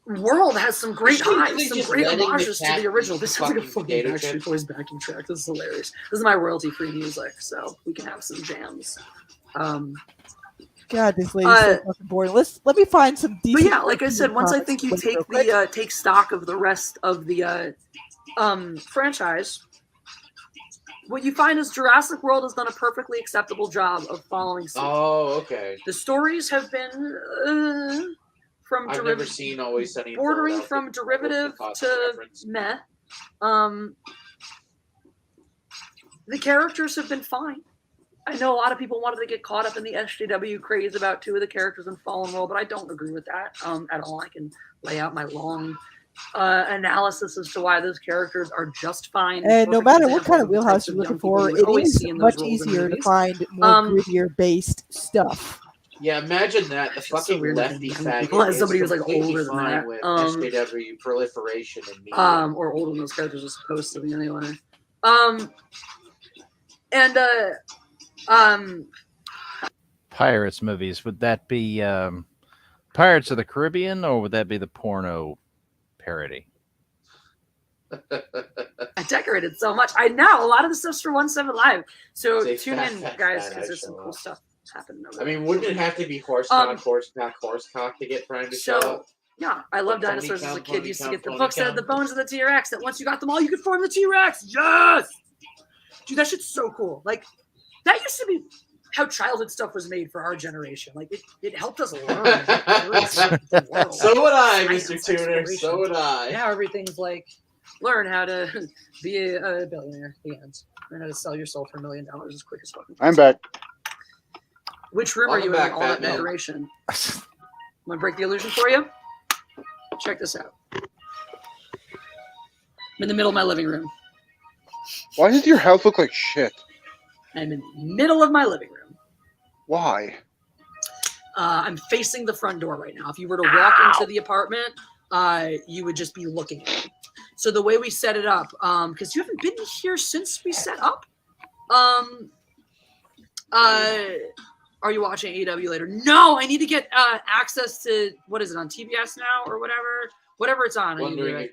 S2: World has some great highs, some great homages to the original. This sounds like a fucking Backstreet Boys backing track. This is hilarious. This is my royalty-free music, so we can have some jams.
S4: God, this lady's so fucking boring. Let me find some decent.
S2: But yeah, like I said, once I think you take stock of the rest of the franchise, what you find is Jurassic World has done a perfectly acceptable job of following suit.
S1: Oh, okay.
S2: The stories have been
S1: I've never seen Always Sunny in
S2: bordering from derivative to meh. The characters have been fine. I know a lot of people wanted to get caught up in the SJW craze about two of the characters in Fallen World, but I don't agree with that at all. I can lay out my long analysis as to why those characters are just fine.
S4: And no matter what kind of wheelhouse you're looking for, it is much easier to find more grittier-based stuff.
S1: Yeah, imagine that. The fucking lefty faggot
S2: as somebody who's older than that.
S1: With SJW proliferation and media.
S2: Or older than those characters are supposed to be anyway.
S3: Pirates movies, would that be Pirates of the Caribbean, or would that be the porno parody?
S2: I decorated so much. I know a lot of the stuff's for 17 Live, so tune in, guys, because there's some cool stuff happening over there.
S1: I mean, wouldn't it have to be horsecock to get Prime to show up?
S2: Yeah, I love dinosaurs as a kid. Used to get the books that had the bones of the T-Rex, that once you got them all, you could form the T-Rex. Yes! Dude, that shit's so cool. That used to be how childhood stuff was made for our generation. It helped us learn.
S1: So would I, Mr. Tuner. So would I.
S2: Now everything's learn how to be a billionaire. The end. Learn how to sell your soul for $1 million as quick as fucking possible.
S5: I'm back.
S2: Which room are you in all that narration? I'm going to break the illusion for you. Check this out. I'm in the middle of my living room.
S5: Why does your house look like shit?
S2: I'm in the middle of my living room.
S5: Why?
S2: I'm facing the front door right now. If you were to walk into the apartment, you would just be looking at it. So the way we set it up, because you haven't been here since we set up. Are you watching AEW later? No, I need to get access to, what is it, on TBS now or whatever it's on.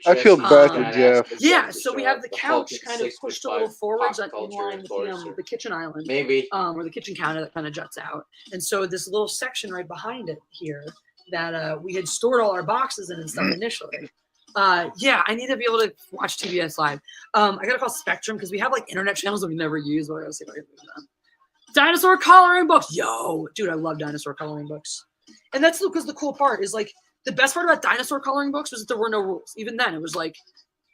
S5: I feel bad for Jeff.
S2: Yeah, so we have the couch kind of pushed a little forwards in line with the kitchen island.
S1: Maybe.
S2: Or the kitchen counter that kind of juts out. And so this little section right behind it here that we had stored all our boxes in and stuff initially. Yeah, I need to be able to watch TBS live. I gotta call Spectrum because we have like internet channels that we never use. But I gotta see if I can move them. Dinosaur coloring books. Yo, dude, I love dinosaur coloring books. And that's because the cool part is like the best part about dinosaur coloring books was that there were no rules. Even then, it was like,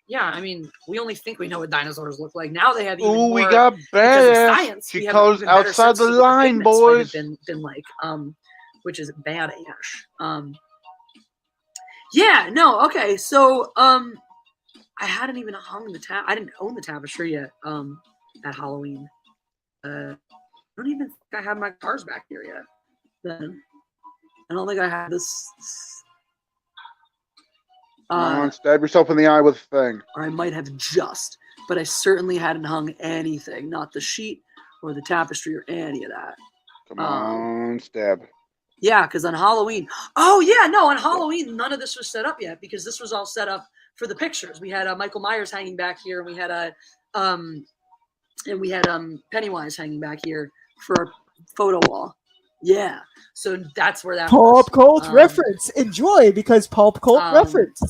S2: yeah, I mean, we only think we know what dinosaurs look like. Now they have even more.
S5: We got badass.
S2: Science,
S5: She colors outside the line, boys.
S2: Been like, which is badass. Yeah, no, okay. So, I hadn't even hung the I didn't own the tapestry yet. At Halloween. I don't even think I have my cars back here yet. Then I don't think I have this.
S5: Stab yourself in the eye with a thing.
S2: Or I might have just, but I certainly hadn't hung anything, not the sheet or the tapestry or any of that.
S5: Come on, stab.
S2: Yeah, because on Halloween. Oh yeah, no, on Halloween none of this was set up yet because this was all set up for the pictures. We had Michael Myers hanging back here, and we had Pennywise hanging back here for a photo wall. Yeah, so that's where that
S4: Pulp Cult reference. Enjoy because Pulp Cult reference.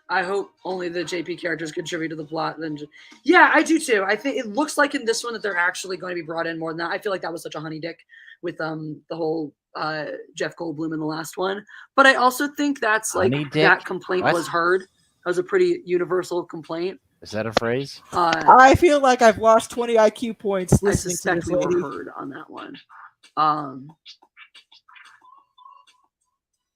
S2: I hope only the JP characters contribute to the plot. Then, yeah, I do too. I think it looks like in this one that they're actually going to be brought in more than that. I feel like that was such a honey dick with the whole Jeff Goldblum in the last one. But I also think that's like that complaint was heard. That was a pretty universal complaint.
S3: Is that a phrase?
S4: I feel like I've lost 20 IQ points listening to this lady.
S2: We were heard on that one.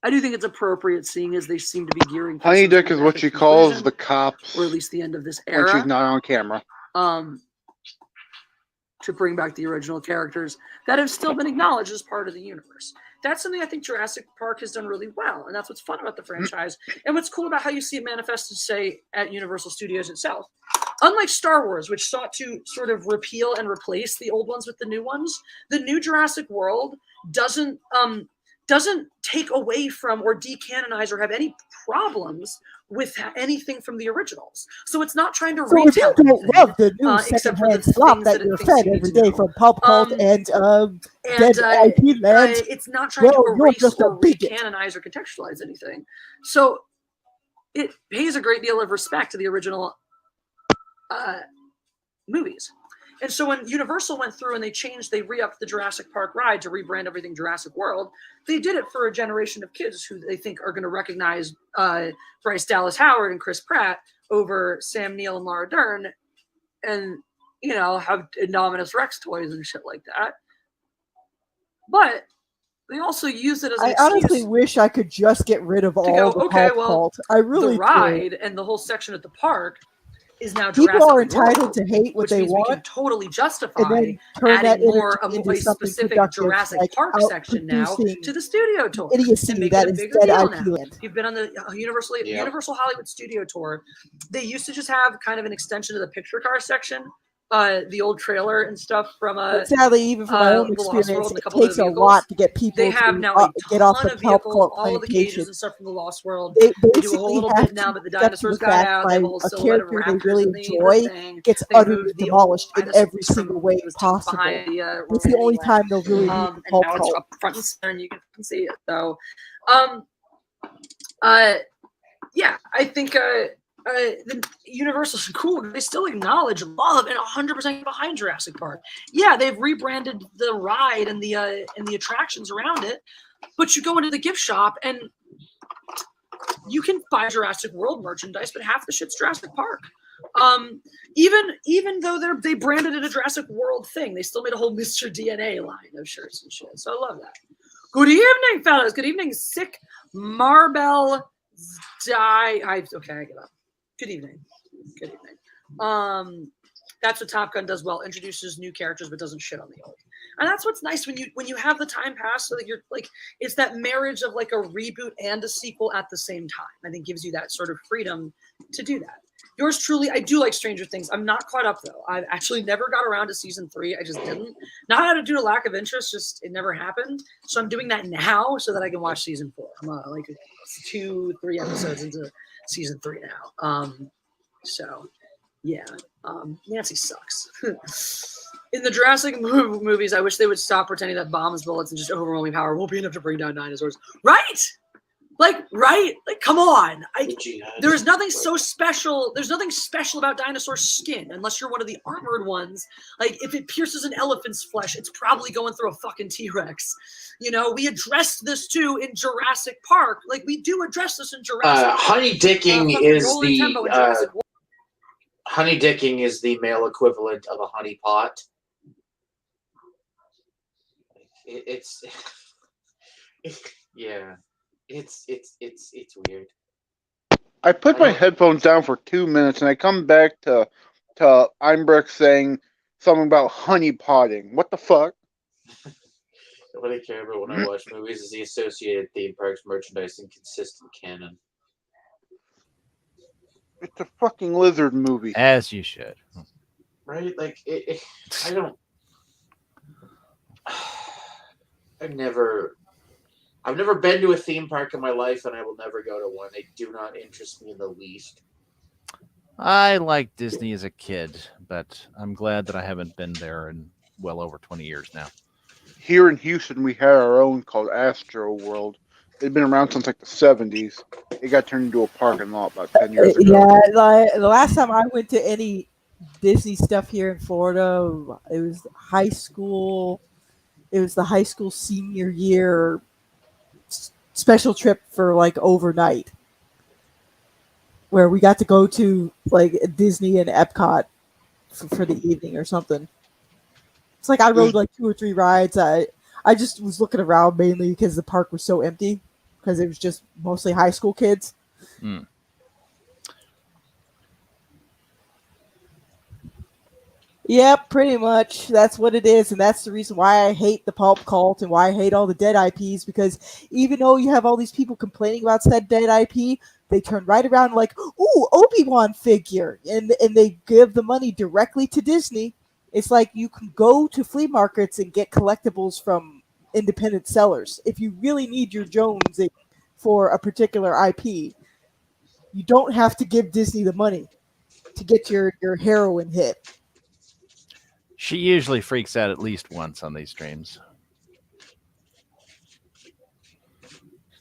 S2: I do think it's appropriate, seeing as they seem to be gearing.
S5: Honey Dick is what she calls the cops,
S2: or at least the end of this era.
S5: When she's not on camera.
S2: To bring back the original characters that have still been acknowledged as part of the universe. That's something I think Jurassic Park has done really well, and that's what's fun about the franchise, and what's cool about how you see it manifested, say, at Universal Studios itself. Unlike Star Wars, which sought to sort of repeal and replace the old ones with the new ones, the new Jurassic World doesn't take away from or decanonize or have any problems with anything from the originals. So it's not trying to retell.
S4: So if you don't love the new secondhand slop that you're fed every day from Pulp Cult and Dead IP Land,
S2: it's not trying to erase or recanonize or contextualize anything. So it pays a great deal of respect to the original movies. And so when Universal went through and they re-upped the Jurassic Park ride to rebrand everything Jurassic World, they did it for a generation of kids who they think are going to recognize Bryce Dallas Howard and Chris Pratt over Sam Neill and Laura Dern, and, you know, have Indominus Rex toys and shit like that. But they also use it as an excuse.
S4: I honestly wish I could just get rid of all the Pulp Cult. I really
S2: the ride and the whole section at the park is now
S4: people
S2: Jurassic
S4: are entitled
S2: World,
S4: to hate what they want.
S2: We can totally justify
S4: and then turn
S2: adding
S4: that
S2: more of a specific Jurassic
S4: like
S2: Park section now to the studio tour.
S4: Idiocy that is dead IP land.
S2: You've been on the Universal Hollywood Studio Tour. They used to just have kind of an extension of the picture car section, the old trailer and stuff from
S4: sadly, even from my own experience, it takes a lot to get people
S2: they have now
S4: get off the Pulp Cult
S2: all the cages and stuff from the Lost World.
S4: They
S2: do a whole little bit now, but the dinosaurs got out. They have a whole silhouette of
S4: character
S2: raptors
S4: they really enjoy gets utterly demolished in every single way possible. It's the only time they'll really need the Pulp Cult.
S2: And now it's up front and center, and you can see it. So, yeah, I think the Universal's cool. They still acknowledge, love, and 100% behind Jurassic Park. Yeah, they've rebranded the ride and the attractions around it, but you go into the gift shop and you can buy Jurassic World merchandise, but half the shit's Jurassic Park. Even though they branded it a Jurassic World thing, they still made a whole Mr. DNA line of shirts and shit. So I love that. Good evening, fellas. Good evening, Sick Marbell Die. I give up. Good evening. Good evening. That's what Top Gun does well. Introduces new characters, but doesn't shit on the old. And that's what's nice when you have the time pass. So that you're like, it's that marriage of like a reboot and a sequel at the same time. I think gives you that sort of freedom to do that. Yours truly, I do like Stranger Things. I'm not caught up though. I've actually never got around to season 3. I just didn't. Not out of due to lack of interest, just it never happened. So I'm doing that now so that I can watch season 4. I'm like 2-3 episodes into season 3 now. So yeah, Nancy sucks. In the Jurassic movies, I wish they would stop pretending that bombs, bullets, and just overwhelming power won't be enough to bring down dinosaurs. Right? Like, come on. There is nothing so special. There's nothing special about dinosaur skin unless you're one of the armored ones. Like, if it pierces an elephant's flesh, it's probably going through a fucking T-Rex. You know, we addressed this too in Jurassic Park. Like, we do address this in Jurassic Park.
S1: Honeydicking is the male equivalent of a honeypot. It's yeah. It's weird.
S5: I put my headphones down for 2 minutes, and I come back to Einbrecht saying something about honey potting. What the fuck?
S1: What I care about when I watch movies is the associated theme parks, merchandise, and consistent canon.
S5: It's a fucking lizard movie.
S3: As you should.
S1: Right? Like, I don't... I've never been to a theme park in my life, and I will never go to one. They do not interest me in the least.
S3: I liked Disney as a kid, but I'm glad that I haven't been there in well over 20 years now.
S5: Here in Houston, we had our own called Astro World. It'd been around since like the 70s. It got turned into a parking lot about 10 years ago.
S4: Yeah, the last time I went to any Disney stuff here in Florida, it was high school. It was the high school senior year special trip for like overnight, where we got to go to like Disney and Epcot for the evening or something. It's like I rode like 2 or 3 rides. I just was looking around mainly because the park was so empty because it was just mostly high school kids.
S3: Mm.
S4: Yep, pretty much. That's what it is, and that's the reason why I hate the pulp cult and why I hate all the dead IPs, because even though you have all these people complaining about said dead IP, they turn right around like, ooh, Obi-Wan figure, and they give the money directly to Disney. It's like you can go to flea markets and get collectibles from independent sellers. If you really need your Jones for a particular IP, you don't have to give Disney the money to get your heroin hit.
S3: She usually freaks out at least once on these streams.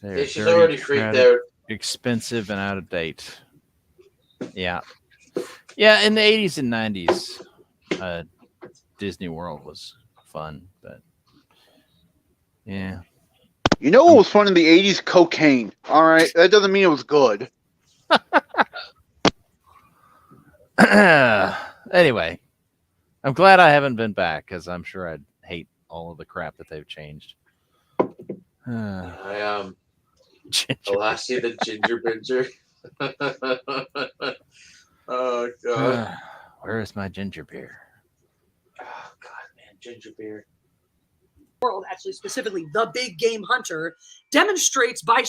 S1: Yeah, she's already freaked out.
S3: Expensive and out of date. Yeah. Yeah, in the 80s and 90s, Disney World was fun, but yeah.
S5: You know what was fun in the 80s? Cocaine. All right, that doesn't mean it was good.
S3: Anyway, I'm glad I haven't been back because I'm sure I'd hate all of the crap that they've changed.
S1: I'll ask you the ginger binger. Oh god.
S3: Where is my ginger beer?
S1: Oh god, man, ginger beer.
S2: World, actually, specifically the big game hunter, demonstrates by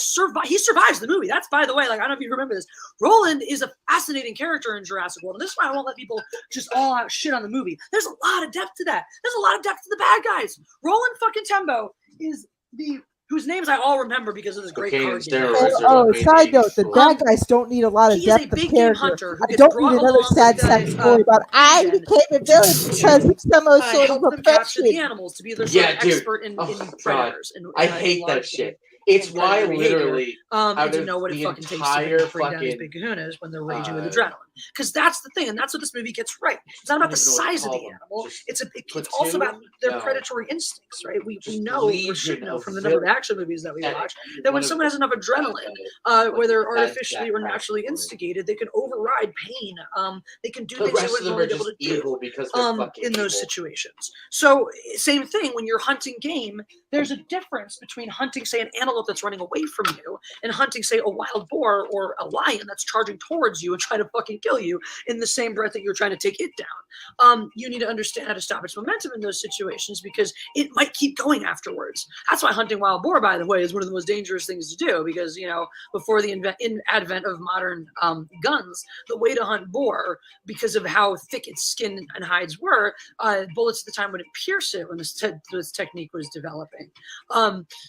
S2: he survives the movie. That's, by the way, like, I don't know if you remember this. Roland is a fascinating character in Jurassic World, and this is why I won't let people just all out shit on the movie. There's a lot of depth to that. There's a lot of depth to the bad guys. Roland fucking Tembo is the whose names I all remember because of this great card game.
S4: Side note, the bad guys don't need a lot of depth of character. I don't need another sad sack story about I became a villain because of some sort of affection.
S2: The animals to be their sort of expert in predators.
S1: I hate that shit. It's why literally
S2: and to know what it fucking takes to bring down these big kahunas when they're raging with adrenaline. Because that's the thing, and that's what this movie gets right. It's not about the size of the animal. It's also about their predatory instincts, right? We know, we should know from the number of action movies that we watch, that when someone has enough adrenaline, whether artificially or naturally instigated, they can override pain. They can do things they wouldn't normally be able to do in those situations. So, same thing, when you're hunting game, there's a difference between hunting, say, an animal antelope that's running away from you and hunting, say, a wild boar or a lion that's charging towards you and trying to fucking kill you in the same breath that you're trying to take it down. You need to understand how to stop its momentum in those situations because it might keep going afterwards. That's why hunting wild boar, by the way, is one of the most dangerous things to do because, you know, before the advent of modern guns, the way to hunt boar, because of how thick its skin and hides were, bullets at the time wouldn't pierce it when this technique was developing.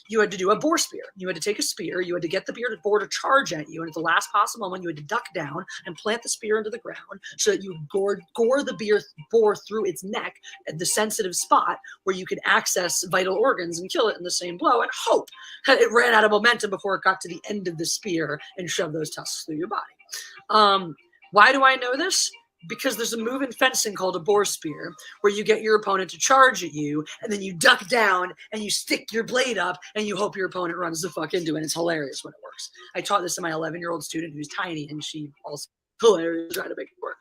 S2: You had to do a boar spear. You had to take a spear. You had to get the boar to charge at you. And at the last possible moment, you had to duck down and plant the spear into the ground so that you gore the boar through its neck at the sensitive spot where you could access vital organs and kill it in the same blow and hope that it ran out of momentum before it got to the end of the spear and shoved those tusks through your body. Why do I know this? Because there's a move in fencing called a boar spear where you get your opponent to charge at you and then you duck down and you stick your blade up and you hope your opponent runs the fuck into it. And it's hilarious when it works. I taught this to my 11-year-old student who's tiny and she also hilarious trying to make it work.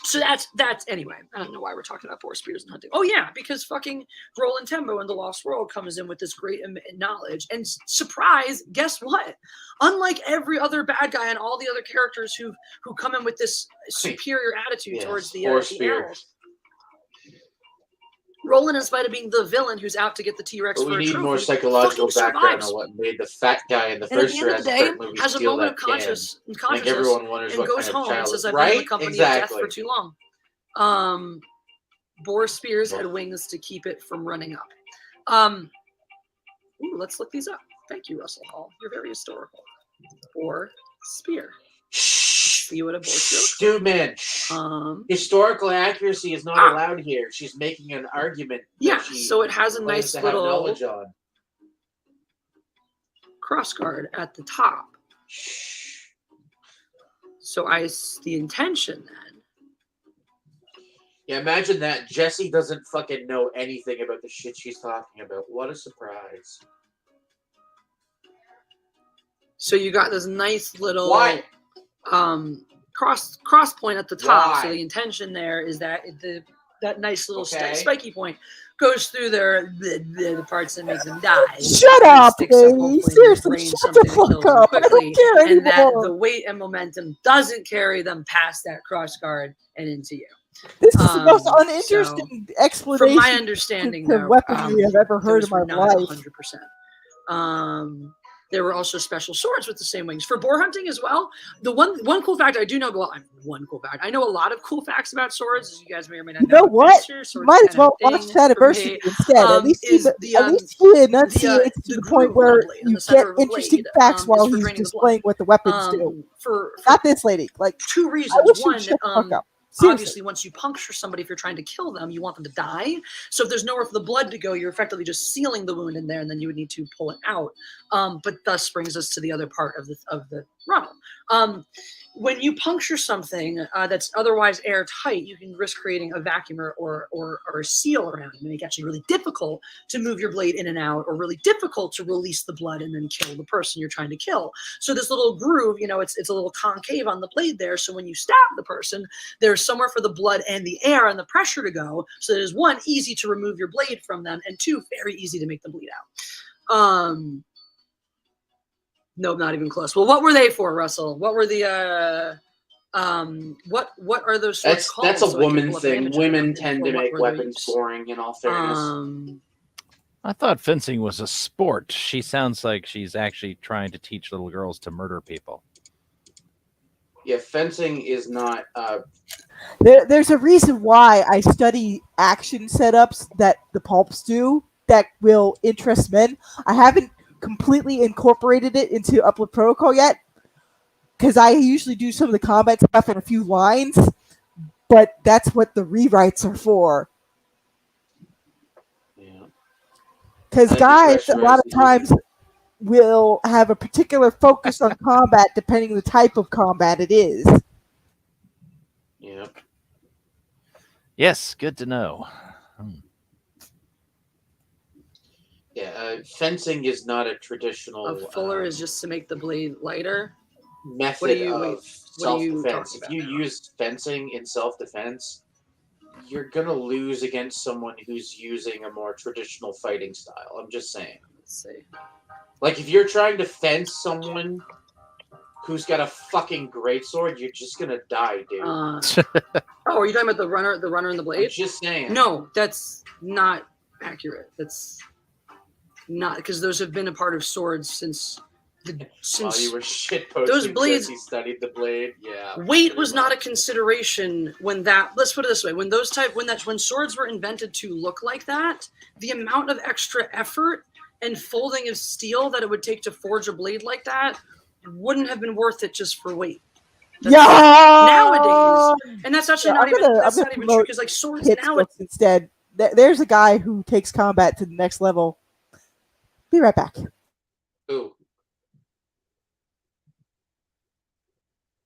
S2: So that's anyway. I don't know why we're talking about boar spears and hunting. Oh yeah, because fucking Roland Tembo in The Lost World comes in with this great knowledge. And surprise, guess what? Unlike every other bad guy and all the other characters who come in with this superior attitude towards the animals, Roland, in spite of being the villain who's out to get the T-Rex for a trophy,
S1: we need more psychological background
S2: survives.
S1: on what made the fat guy in the
S2: And at
S1: first
S2: the end of the
S1: Jurassic
S2: day,
S1: Park movie
S2: has a
S1: steal
S2: moment of
S1: that can.
S2: consciousness
S1: everyone wonders
S2: and
S1: what
S2: goes
S1: kind of
S2: home and
S1: child
S2: says,
S1: it-
S2: I've been in
S1: right?
S2: the company
S1: Exactly.
S2: of death for too long. Boar spears had wings to keep it from running up. Let's look these up. Thank you, Russell Hall. You're very historical. Boar spear. See what a boar spear looks like.
S1: Stewman. Historical accuracy is not allowed here. She's making an argument.
S2: Yeah,
S1: she
S2: so it has a
S1: claims
S2: nice
S1: to have
S2: little
S1: knowledge on.
S2: crossguard at the top. So the intention then.
S1: Yeah, imagine that. Jessie doesn't fucking know anything about the shit she's talking about. What a surprise.
S2: So you got this nice little
S1: Why?
S2: cross point at the top.
S1: Why?
S2: So the intention there is that that nice little
S1: Okay.
S2: spiky point goes through the parts that make them die.
S4: Shut
S2: and
S4: up,
S2: sticks up
S4: baby.
S2: hopefully in their
S4: Seriously,
S2: brain,
S4: shut
S2: something
S4: the
S2: that
S4: fuck
S2: kills them
S4: up. I
S2: quickly,
S4: don't care
S2: and that
S4: anymore.
S2: the weight and momentum doesn't carry them past that cross guard and into you.
S4: This is the most
S2: So,
S4: uninteresting explanation
S2: From my understanding,
S4: to
S2: though,
S4: weaponry I've ever heard in
S2: those were
S4: my
S2: not
S4: life.
S2: 100%. There were also special swords with the same wings for boar hunting as well. The one cool fact I do know, one cool fact I know a lot of cool facts about swords, as you guys may or may not
S4: You
S2: know.
S4: know what?
S2: Swords
S4: You might as
S2: kind of
S4: well watch
S2: thing
S4: Anniversary
S2: for me.
S4: instead. At least he enunciates to the point
S2: groove
S4: where
S2: blade in
S4: you
S2: the center
S4: get
S2: of a
S4: interesting
S2: blade,
S4: facts
S2: is
S4: while
S2: for
S4: he's
S2: draining the
S4: displaying what the weapons do.
S2: For
S4: Not this lady. Like,
S2: two
S4: I
S2: reasons.
S4: wish
S2: One,
S4: you'd shut the fuck up. Seriously.
S2: obviously, once you puncture somebody, if you're trying to kill them, you want them to die. So if there's nowhere for the blood to go, you're effectively just sealing the wound in there, and then you would need to pull it out. But thus brings us to the other part of the realm. When you puncture something that's otherwise airtight, you can risk creating a vacuum or a seal around it, and make it actually really difficult to move your blade in and out, or really difficult to release the blood and then kill the person you're trying to kill. So this little groove, it's a little concave on the blade there. So when you stab the person, there's somewhere for the blood and the air and the pressure to go. So it is, one, easy to remove your blade from them, and two, very easy to make them bleed out. Nope, not even close. Well, what were they for, Russell? What were the what are those swords called?
S1: That's a
S2: So I can
S1: woman
S2: pull up an
S1: thing.
S2: image of
S1: Women
S2: them
S1: tend
S2: for
S1: to
S2: what
S1: make
S2: were the
S1: weapons
S2: use.
S1: boring, in all fairness.
S3: I thought fencing was a sport. She sounds like she's actually trying to teach little girls to murder people.
S1: Yeah, fencing is not...
S4: There's a reason why I study action setups that the pulps do that will interest men. I haven't completely incorporated it into Upload Protocol yet, because I usually do some of the combat stuff in a few lines, but that's what the rewrites are for. Because guys, a lot of times, will have a particular focus on combat depending on the type of combat it is.
S1: Yeah.
S3: Yes, good to know.
S1: Yeah, fencing is not a traditional...
S2: A fuller is just to make the blade lighter.
S1: method of
S2: what are you
S1: self-defense.
S2: talking
S1: If you use fencing in self-defense, you're gonna lose against someone who's using a more traditional fighting style. I'm just saying.
S2: Let's see.
S1: Like, if you're trying to fence someone who's got a fucking greatsword, you're just gonna die, dude.
S2: Oh, are you talking about the runner and the blade?
S1: I'm just saying.
S2: No, that's not accurate. That's not, because those have been a part of swords since
S1: While you were shitposting
S2: those blades.
S1: he studied the blade. Yeah.
S2: Weight was not a consideration when that. Let's put it this way: when swords were invented to look like that, the amount of extra effort and folding of steel that it would take to forge a blade like that wouldn't have been worth it just for weight. Nowadays, and that's actually not even true, because like swords nowadays
S4: instead. There's a guy who takes combat to the next level. Be right back.
S1: Ooh.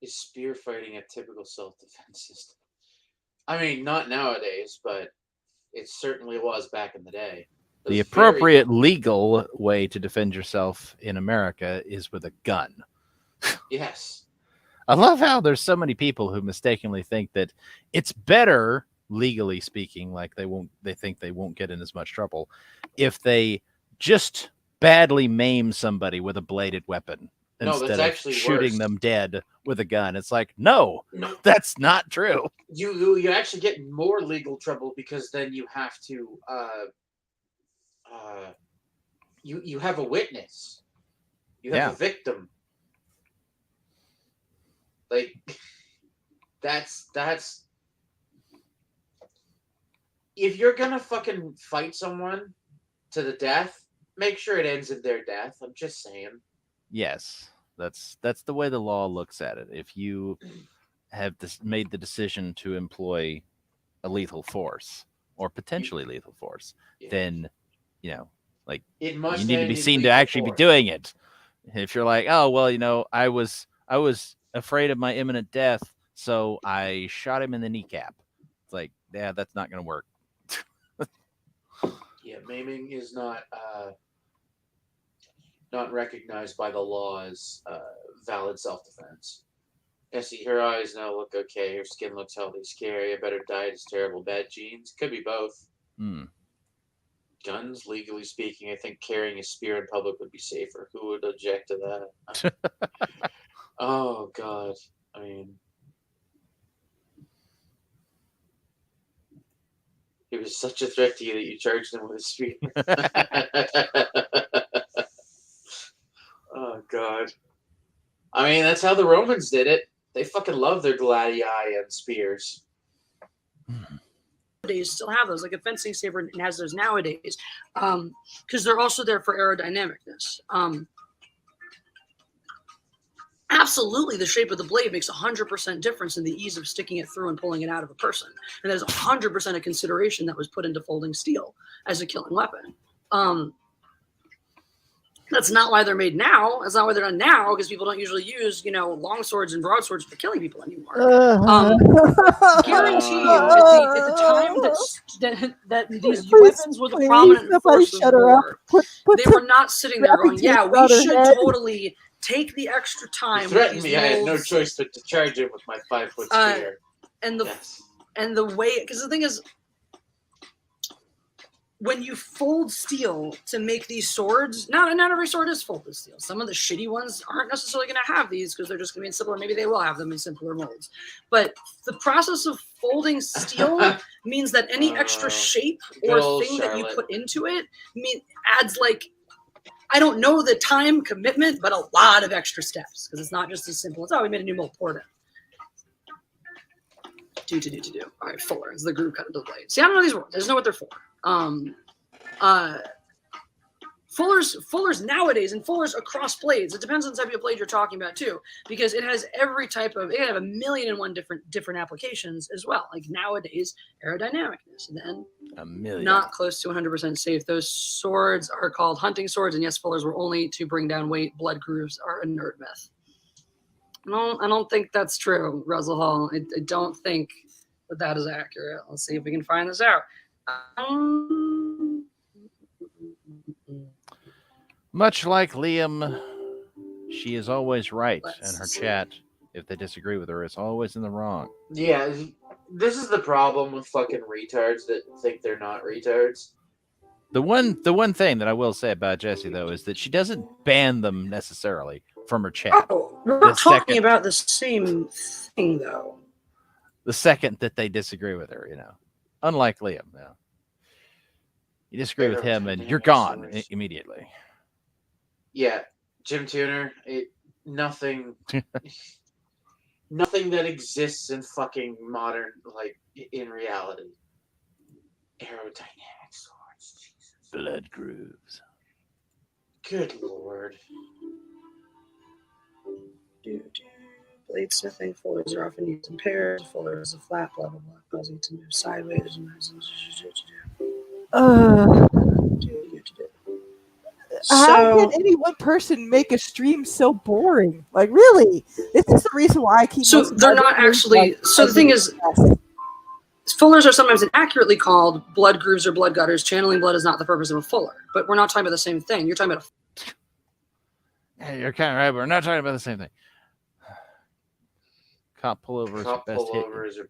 S1: Is spear fighting a typical self-defense system? I mean, not nowadays, but it certainly was back in the day.
S3: The appropriate legal way to defend yourself in America is with a gun.
S1: Yes.
S3: I love how there's so many people who mistakenly think that it's better, legally speaking, like they think they won't get in as much trouble if they just badly maim somebody with a bladed weapon instead of shooting them dead with a gun. It's like, no, that's not true.
S1: You actually get more legal trouble, because then you have to you have a witness. You have a victim. Like, that's if you're gonna fucking fight someone to the death, make sure it ends in their death. I'm just saying.
S3: Yes, that's the way the law looks at it. If you have made the decision to employ a lethal force or potentially lethal force, then like,
S1: it must
S3: you need to be seen to actually be doing it. If you're like, oh well, I was afraid of my imminent death, so I shot him in the kneecap. It's like, yeah, that's not going to work.
S1: Yeah, maiming is not recognized by the law as valid self-defense. Yeah, see, her eyes now look okay. Her skin looks healthy, scary. A better diet is terrible. Bad genes? Could be both. Guns, legally speaking, I think carrying a spear in public would be safer. Who would object to that? Oh, God. I mean, he was such a threat to you that you charged him with a spear. Oh, God. I mean, that's how the Romans did it. They fucking love their gladii and spears.
S2: Nowadays still have those, like a fencing saber has those nowadays, because they're also there for aerodynamicness. Absolutely, the shape of the blade makes 100% difference in the ease of sticking it through and pulling it out of a person, and that is 100% a consideration that was put into folding steel as a killing weapon. That's not why they're made now. That's not why they're done now, because people don't usually use, long swords and broadswords for killing people anymore. Guarantee you, at the time that these weapons were the prominent force of war, they were not sitting there going, yeah, we should totally take the extra time.
S1: You threatened me. I had no choice but to charge it with my 5-foot spear.
S2: And the way, because the thing is, when you fold steel to make these swords, not every sword is folded steel. Some of the shitty ones aren't necessarily going to have these because they're just going to be in simpler. Maybe they will have them in simpler molds. But the process of folding steel means that any extra shape or thing that you put into it adds, like, I don't know the time commitment, but a lot of extra steps, because it's not just as simple as, we made a new mold, pour it in. Do. All right, fuller is the groove cut into the blade. See, I don't know these words. I just know what they're for. Fullers nowadays, and fullers across blades. It depends on the type of blade you're talking about too, because it has every type of. It can have 1,000,001 different applications as well. Like nowadays, aerodynamicness, and then
S3: 1,000,000.
S2: Not close to 100% safe. Those swords are called hunting swords, and yes, fullers were only to bring down weight. Blood grooves are a nerd myth. I don't think that's true, Russell Hall. I don't think that is accurate. Let's see if we can find this out.
S3: Much like Liam, she is always right, and her chat, if they disagree with her, is always in the wrong.
S1: Yeah, this is the problem with fucking retards that think they're not retards.
S3: The one thing that I will say about Jessie though is that she doesn't ban them necessarily from her chat.
S2: Oh, we're not talking about the same thing though.
S3: The second that they disagree with her, unlike Liam, you disagree with him and you're gone immediately.
S1: Yeah, Jim Tuner, nothing that exists in fucking modern, like, in reality. Aerodynamic swords, Jesus.
S3: Blood grooves.
S1: Good lord.
S2: Blade smithing fullers are often used in pairs. Fuller is a flat, blah blah blah, causing it to move sideways.
S4: How can any one person make a stream so boring? Like, really? This is the reason why I keep.
S2: So they're not actually. So the thing is, fullers are sometimes inaccurately called blood grooves or blood gutters. Channeling blood is not the purpose of a fuller. But we're not talking about the same thing. You're talking about
S3: Yeah, you're kind of right, but we're not talking about the same thing. Cop pullovers
S1: are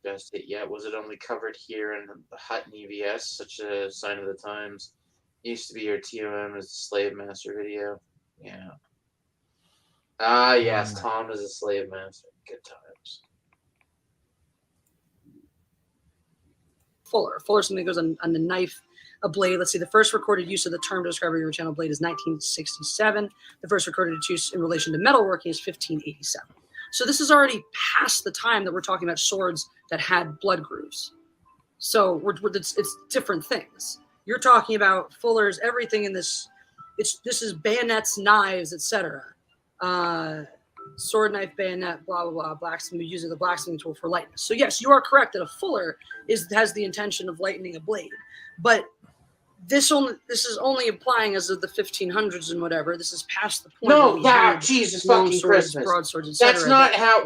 S1: best hit. Yeah, was it only covered here in the Hut and EVS? Such a sign of the times. Used to be your TOM as a slave master video. Yeah. Ah, yes, Tom is a slave master. Good times.
S2: Fuller. Fuller is something that goes on the knife, a blade. Let's see, the first recorded use of the term to describe a river channel blade is 1967. The first recorded use in relation to metalworking is 1587. So this is already past the time that we're talking about swords that had blood grooves. So it's different things. You're talking about fullers, everything in this. This is bayonets, knives, etc. Sword, knife, bayonet, blah blah blah. Blacksmith using the blacksmithing tool for lightness. So yes, you are correct that a fuller has the intention of lightening a blade, but this is only applying as of the 1500s and whatever. This is past the point.
S1: No, Jesus fucking
S2: swords,
S1: Christmas.
S2: Broadswords, etc.
S1: That's not how.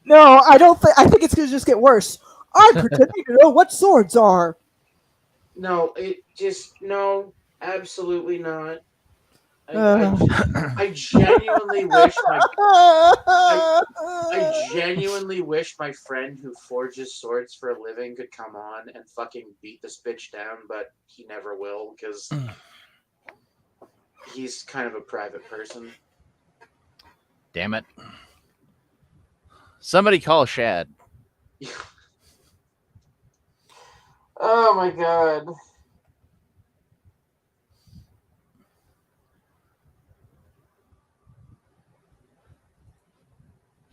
S4: No, I don't think. I think it's going to just get worse. I'm pretending to know what swords are.
S1: No, no, absolutely not. I genuinely wish I genuinely wish my friend who forges swords for a living could come on and fucking beat this bitch down, but he never will because he's kind of a private person.
S3: Damn it. Somebody call Shad.
S1: Oh my god.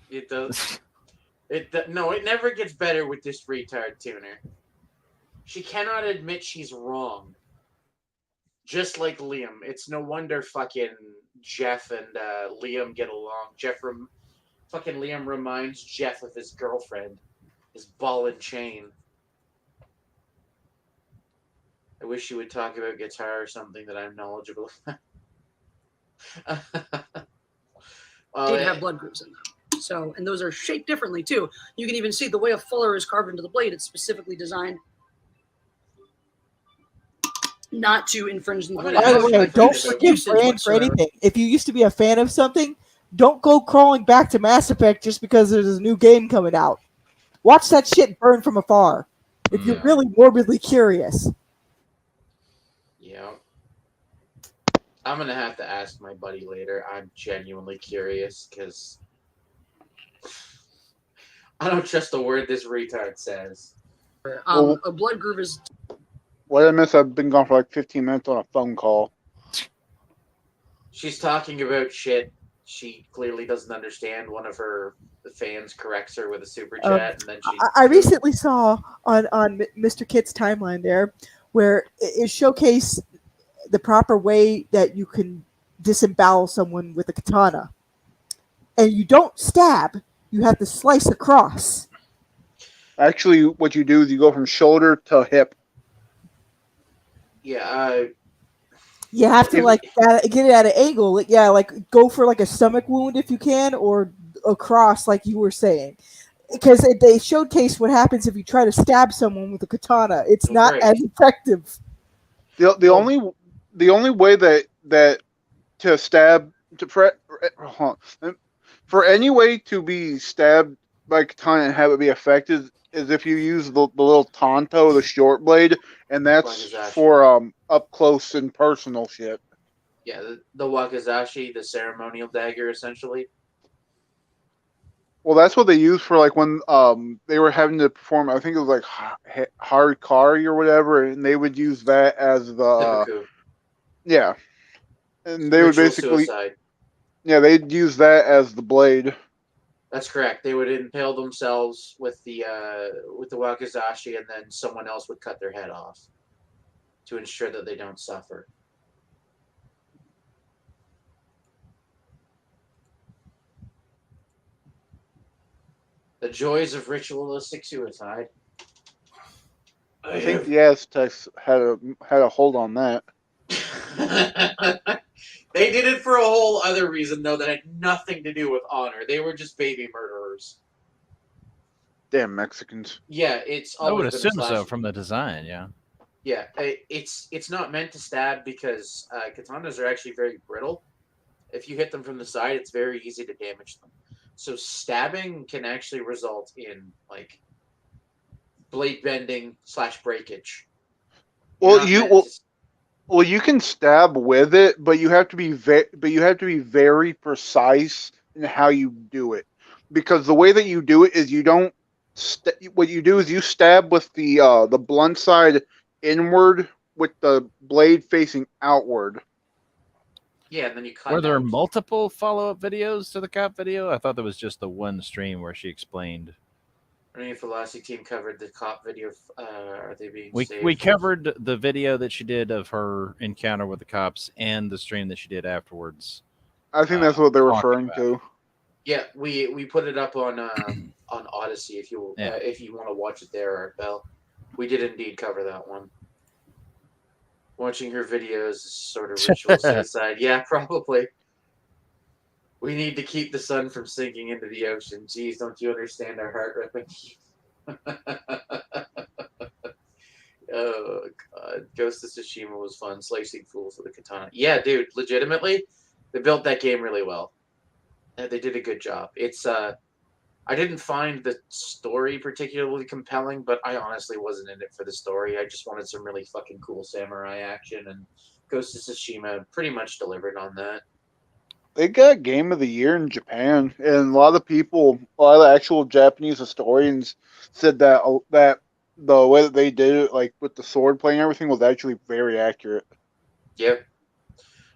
S1: It does. No, it never gets better with this retard tuner. She cannot admit she's wrong. Just like Liam. It's no wonder fucking Jeff and Liam get along. Fucking Liam reminds Jeff of his girlfriend. His ball and chain. I wish you would talk about guitar or something that I'm knowledgeable about.
S2: Did have blood grooves in them. So, and those are shaped differently too. You can even see the way a fuller is carved into the blade. It's specifically designed not to infringe the blade.
S4: By the way, don't forgive Brand for anything. If you used to be a fan of something, don't go crawling back to Mass Effect just because there's a new game coming out. Watch that shit burn from afar. If you're really morbidly curious.
S1: Yeah. I'm going to have to ask my buddy later. I'm genuinely curious because I don't trust a word this retard says.
S2: A blood groove is...
S5: What did I miss? I've been gone for like 15 minutes on a phone call.
S1: She's talking about shit she clearly doesn't understand. One of her fans corrects her with a super chat, and then she...
S4: I recently saw on Mr. Kit's timeline there where it showcased the proper way that you can disembowel someone with a katana. And you don't stab, you have to slice across.
S5: Actually, what you do is you go from shoulder to hip.
S1: Yeah,
S4: you have to get it at an angle. Yeah, like go for like a stomach wound if you can, or across, like you were saying, because they showcase what happens if you try to stab someone with a katana. It's not as effective.
S5: The only way that to stab for any way to be stabbed by katana and have it be effective is if you use the little Tonto, the short blade, and that's
S1: Wakizashi.
S5: for up close and personal shit.
S1: Yeah, the wakizashi, the ceremonial dagger, essentially.
S5: Well, that's what they use for like when they were having to perform. I think it was like Harikari or whatever, and they would use that as the
S1: Seppuku.
S5: yeah, and they would
S1: Ritual
S5: basically
S1: suicide.
S5: yeah they'd use that as the blade.
S1: That's correct. They would impale themselves with the wakizashi, and then someone else would cut their head off to ensure that they don't suffer. The joys of ritualistic suicide.
S5: I think the Aztecs had a hold on that.
S1: They did it for a whole other reason, though, that had nothing to do with honor. They were just baby murderers.
S5: Damn Mexicans.
S1: Yeah, it's
S3: I would
S1: always been a
S3: assume so
S1: slasher.
S3: from the design. Yeah.
S1: Yeah, it's not meant to stab because katanas are actually very brittle. If you hit them from the side, it's very easy to damage them. So stabbing can actually result in like blade bending / breakage.
S5: Well, you can stab with it, but you have to be very precise in how you do it, because the way that you do it is you don't. What you do is you stab with the blunt side inward with the blade facing outward.
S1: Yeah, and then you cut.
S3: Were there
S1: out.
S3: multiple follow-up videos to the cop video? I thought there was just the one stream where she explained.
S1: I mean, if the Lassie team covered the cop video, are they being
S3: We
S1: saved?
S3: covered the video that she did of her encounter with the cops and the stream that she did afterwards.
S5: I think that's what they're
S3: talking
S5: referring
S3: about
S5: to.
S1: Yeah, we put it up on Odyssey if you want to watch it there, Art Bell. We did indeed cover that one. Watching her videos is sort of ritual suicide. Yeah, probably. We need to keep the sun from sinking into the ocean. Jeez, don't you understand our heart ripping? Oh god, Ghost of Tsushima was fun. Slicing fools with a katana. Yeah, dude, legitimately, they built that game really well. They did a good job. It's I didn't find the story particularly compelling, but I honestly wasn't in it for the story. I just wanted some really fucking cool samurai action, and Ghost of Tsushima pretty much delivered on that.
S5: They got Game of the Year in Japan, and a lot of the actual Japanese historians said that the way that they did it, like with the sword play and everything, was actually very accurate.
S1: Yeah.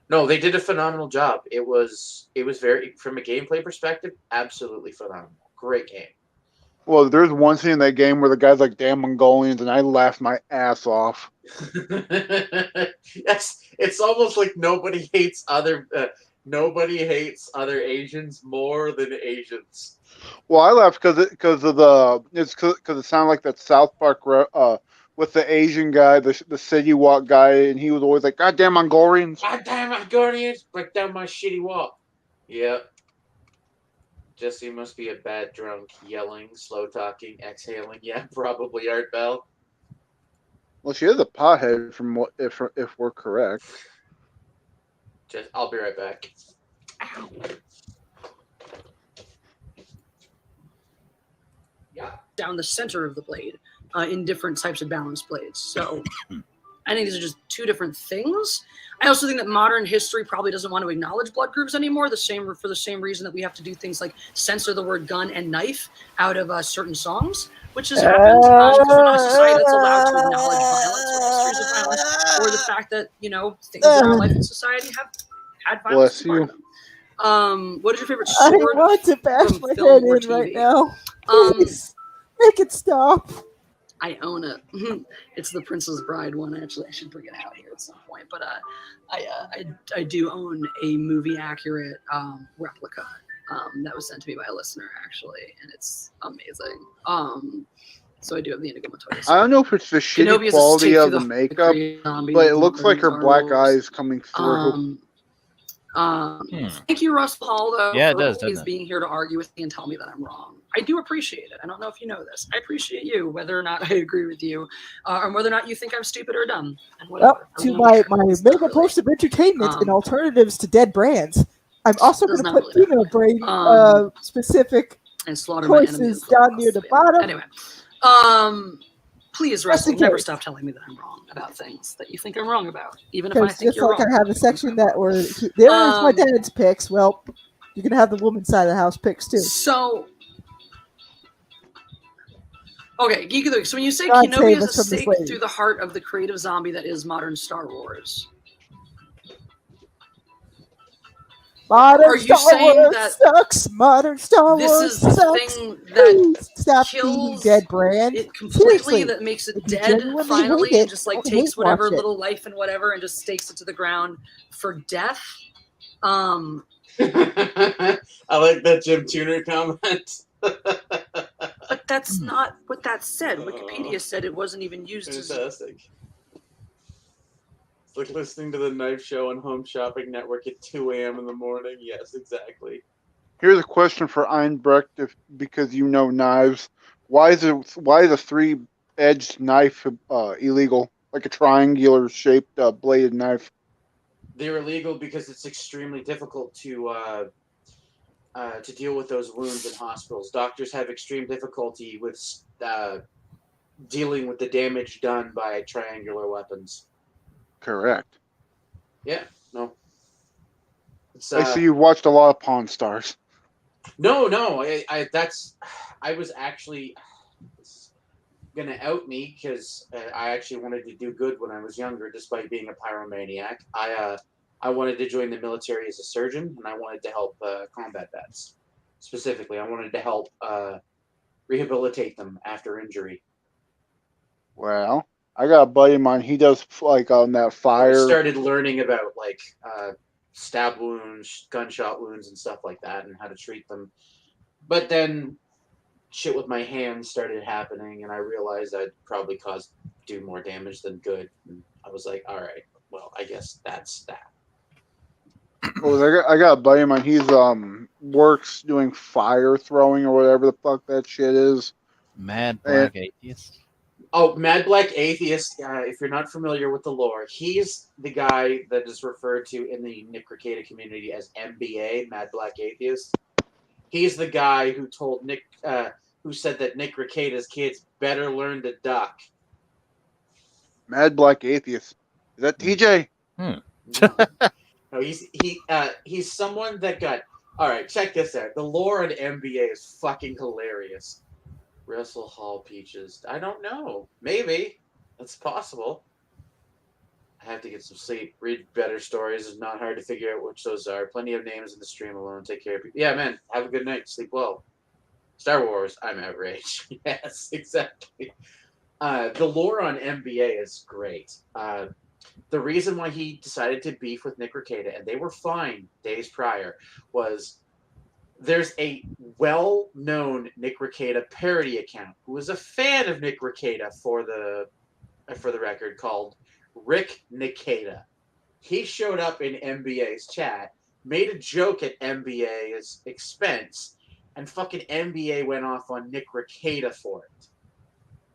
S1: No, they did a phenomenal job. It was very, from a gameplay perspective, absolutely phenomenal. Great game.
S5: Well, there's one scene in that game where the guy's like, "Damn Mongolians," and I laughed my ass off.
S1: Yes, it's almost like nobody hates other Asians more than Asians.
S5: Well, I laughed because it sounded like that South Park with the Asian guy, the city walk guy, and he was always like, "Goddamn Mongolians!"
S1: Goddamn Mongolians, break down my shitty wall. Yep. Jesse must be a bad drunk, yelling, slow talking, exhaling. Yeah, probably Art Bell.
S5: Well, she is a pothead, if we're correct.
S1: I'll be right back.
S2: Ow. Yeah, down the center of the blade in different types of balanced blades. So I think these are just two different things. I also think that modern history probably doesn't want to acknowledge blood groups anymore. For the same reason that we have to do things like censor the word gun and knife out of certain songs, which has happened because we're not a society that's allowed to acknowledge violence or histories of violence, or the fact that things in our life in society have had violence.
S5: Bless you.
S2: What is your favorite
S4: I
S2: sword?
S4: want to bash
S2: from
S4: my
S2: film
S4: head
S2: or
S4: in right
S2: TV?
S4: now. Please, make it stop.
S2: I own it. It's the Princess Bride one. Actually, I should bring it out here at some point. But I do own a movie accurate replica that was sent to me by a listener actually, and it's amazing. So I do have the Inigo Montoya.
S5: I don't know if it's the shitty
S2: Kenobi is a
S5: quality
S2: stake
S5: of
S2: through
S5: the
S2: the
S5: makeup,
S2: zombie
S5: but it looks like her black
S2: werewolves.
S5: eyes coming through.
S2: Thank you, Russell Hall, though,
S3: Yeah, it
S2: for
S3: does, doesn't
S2: always
S3: it?
S2: being here to argue with me and tell me that I'm wrong. I do appreciate it. I don't know if you know this. I appreciate you, whether or not I agree with you, or whether or not you think I'm stupid or dumb. And
S4: Well,
S2: whatever.
S4: to
S2: It's
S4: my
S2: not
S4: mega
S2: really-
S4: post of entertainment and alternatives to dead brands, I'm also
S2: Does
S4: going to
S2: not
S4: put
S2: really
S4: female brain
S2: matter.
S4: specific
S2: and slaughter my enemies
S4: choices
S2: with
S4: down near the
S2: philosophy.
S4: bottom.
S2: Anyway, Please,
S4: Just in
S2: Russell, never
S4: case.
S2: stop telling me that I'm wrong about things that you think I'm wrong about, even if I think
S4: Just
S2: you're
S4: like
S2: wrong.
S4: I have a section that where there's my dad's picks. Well, you can have the woman's side of the house picks too.
S2: So, okay, Geek of the Week. So when you say
S4: God
S2: Kenobi
S4: save
S2: is
S4: us
S2: a
S4: from this
S2: stake
S4: lady.
S2: through the heart of the creative zombie that is modern Star Wars,
S4: Modern
S2: are you
S4: Star
S2: saying
S4: Wars
S2: that
S4: sucks. Modern Star
S2: this
S4: Wars
S2: is the
S4: sucks.
S2: thing that
S4: Please stop feeding
S2: kills
S4: dead brand.
S2: it completely,
S4: Seriously,
S2: that makes it
S4: if you
S2: dead
S4: genuinely
S2: finally,
S4: hate
S2: and
S4: it,
S2: just like
S4: don't
S2: takes
S4: hate watch
S2: whatever
S4: it.
S2: little life and whatever and just stakes it to the ground for death?
S1: I like that Jim Tuner comment.
S2: But that's not what that said. Wikipedia said it wasn't even used as.
S1: Fantastic. It's like listening to the Knife Show on Home Shopping Network at 2 a.m. in the morning. Yes, exactly.
S5: Here's a question for Einbrecht, because you know knives. Why is a 3-edged knife illegal? Like a triangular shaped bladed knife.
S1: They're illegal because it's extremely difficult to deal with those wounds in hospitals. Doctors have extreme difficulty with dealing with the damage done by triangular weapons.
S5: Correct.
S1: Yeah, no. It's,
S5: I see you watched a lot of Pawn Stars.
S1: No, I was actually gonna out me because I actually wanted to do good when I was younger, despite being a pyromaniac. I wanted to join the military as a surgeon, and I wanted to help combat vets. Specifically, I wanted to help rehabilitate them after injury.
S5: Well, I got a buddy of mine. He does like on that
S1: I
S5: fire.
S1: started learning about like stab wounds, gunshot wounds, and stuff like that, and how to treat them. But then shit with my hands started happening, and I realized I'd probably do more damage than good. And I was like, all right, well, I guess that's that.
S5: Well, I got a buddy of mine. He's works doing fire throwing or whatever the fuck that shit is.
S3: Mad Black Atheist.
S1: Oh, Mad Black Atheist, if you're not familiar with the lore, he's the guy that is referred to in the Nick Rekieta community as MBA, Mad Black Atheist. He's the guy who told Nick, who said that Nick Rekieta's kids better learn to duck.
S5: Mad Black Atheist. Is that TJ?
S1: No, he's someone that got. All right, check this out. The lore on MBA is fucking hilarious. Russell Hall Peaches. I don't know. Maybe that's possible. I have to get some sleep. Read better stories. It's not hard to figure out which those are. Plenty of names in the stream alone. Take care of people. Yeah, man. Have a good night. Sleep well. Star Wars. I'm outraged. Yes, exactly. The lore on MBA is great. The reason why he decided to beef with Nick Rekieta, and they were fine days prior, was there's a well-known Nick Rekieta parody account who was a fan of Nick Rekieta for the record, called Rick Nikita. He showed up in MBA's chat, made a joke at MBA's expense, and fucking MBA went off on Nick Rekieta for it.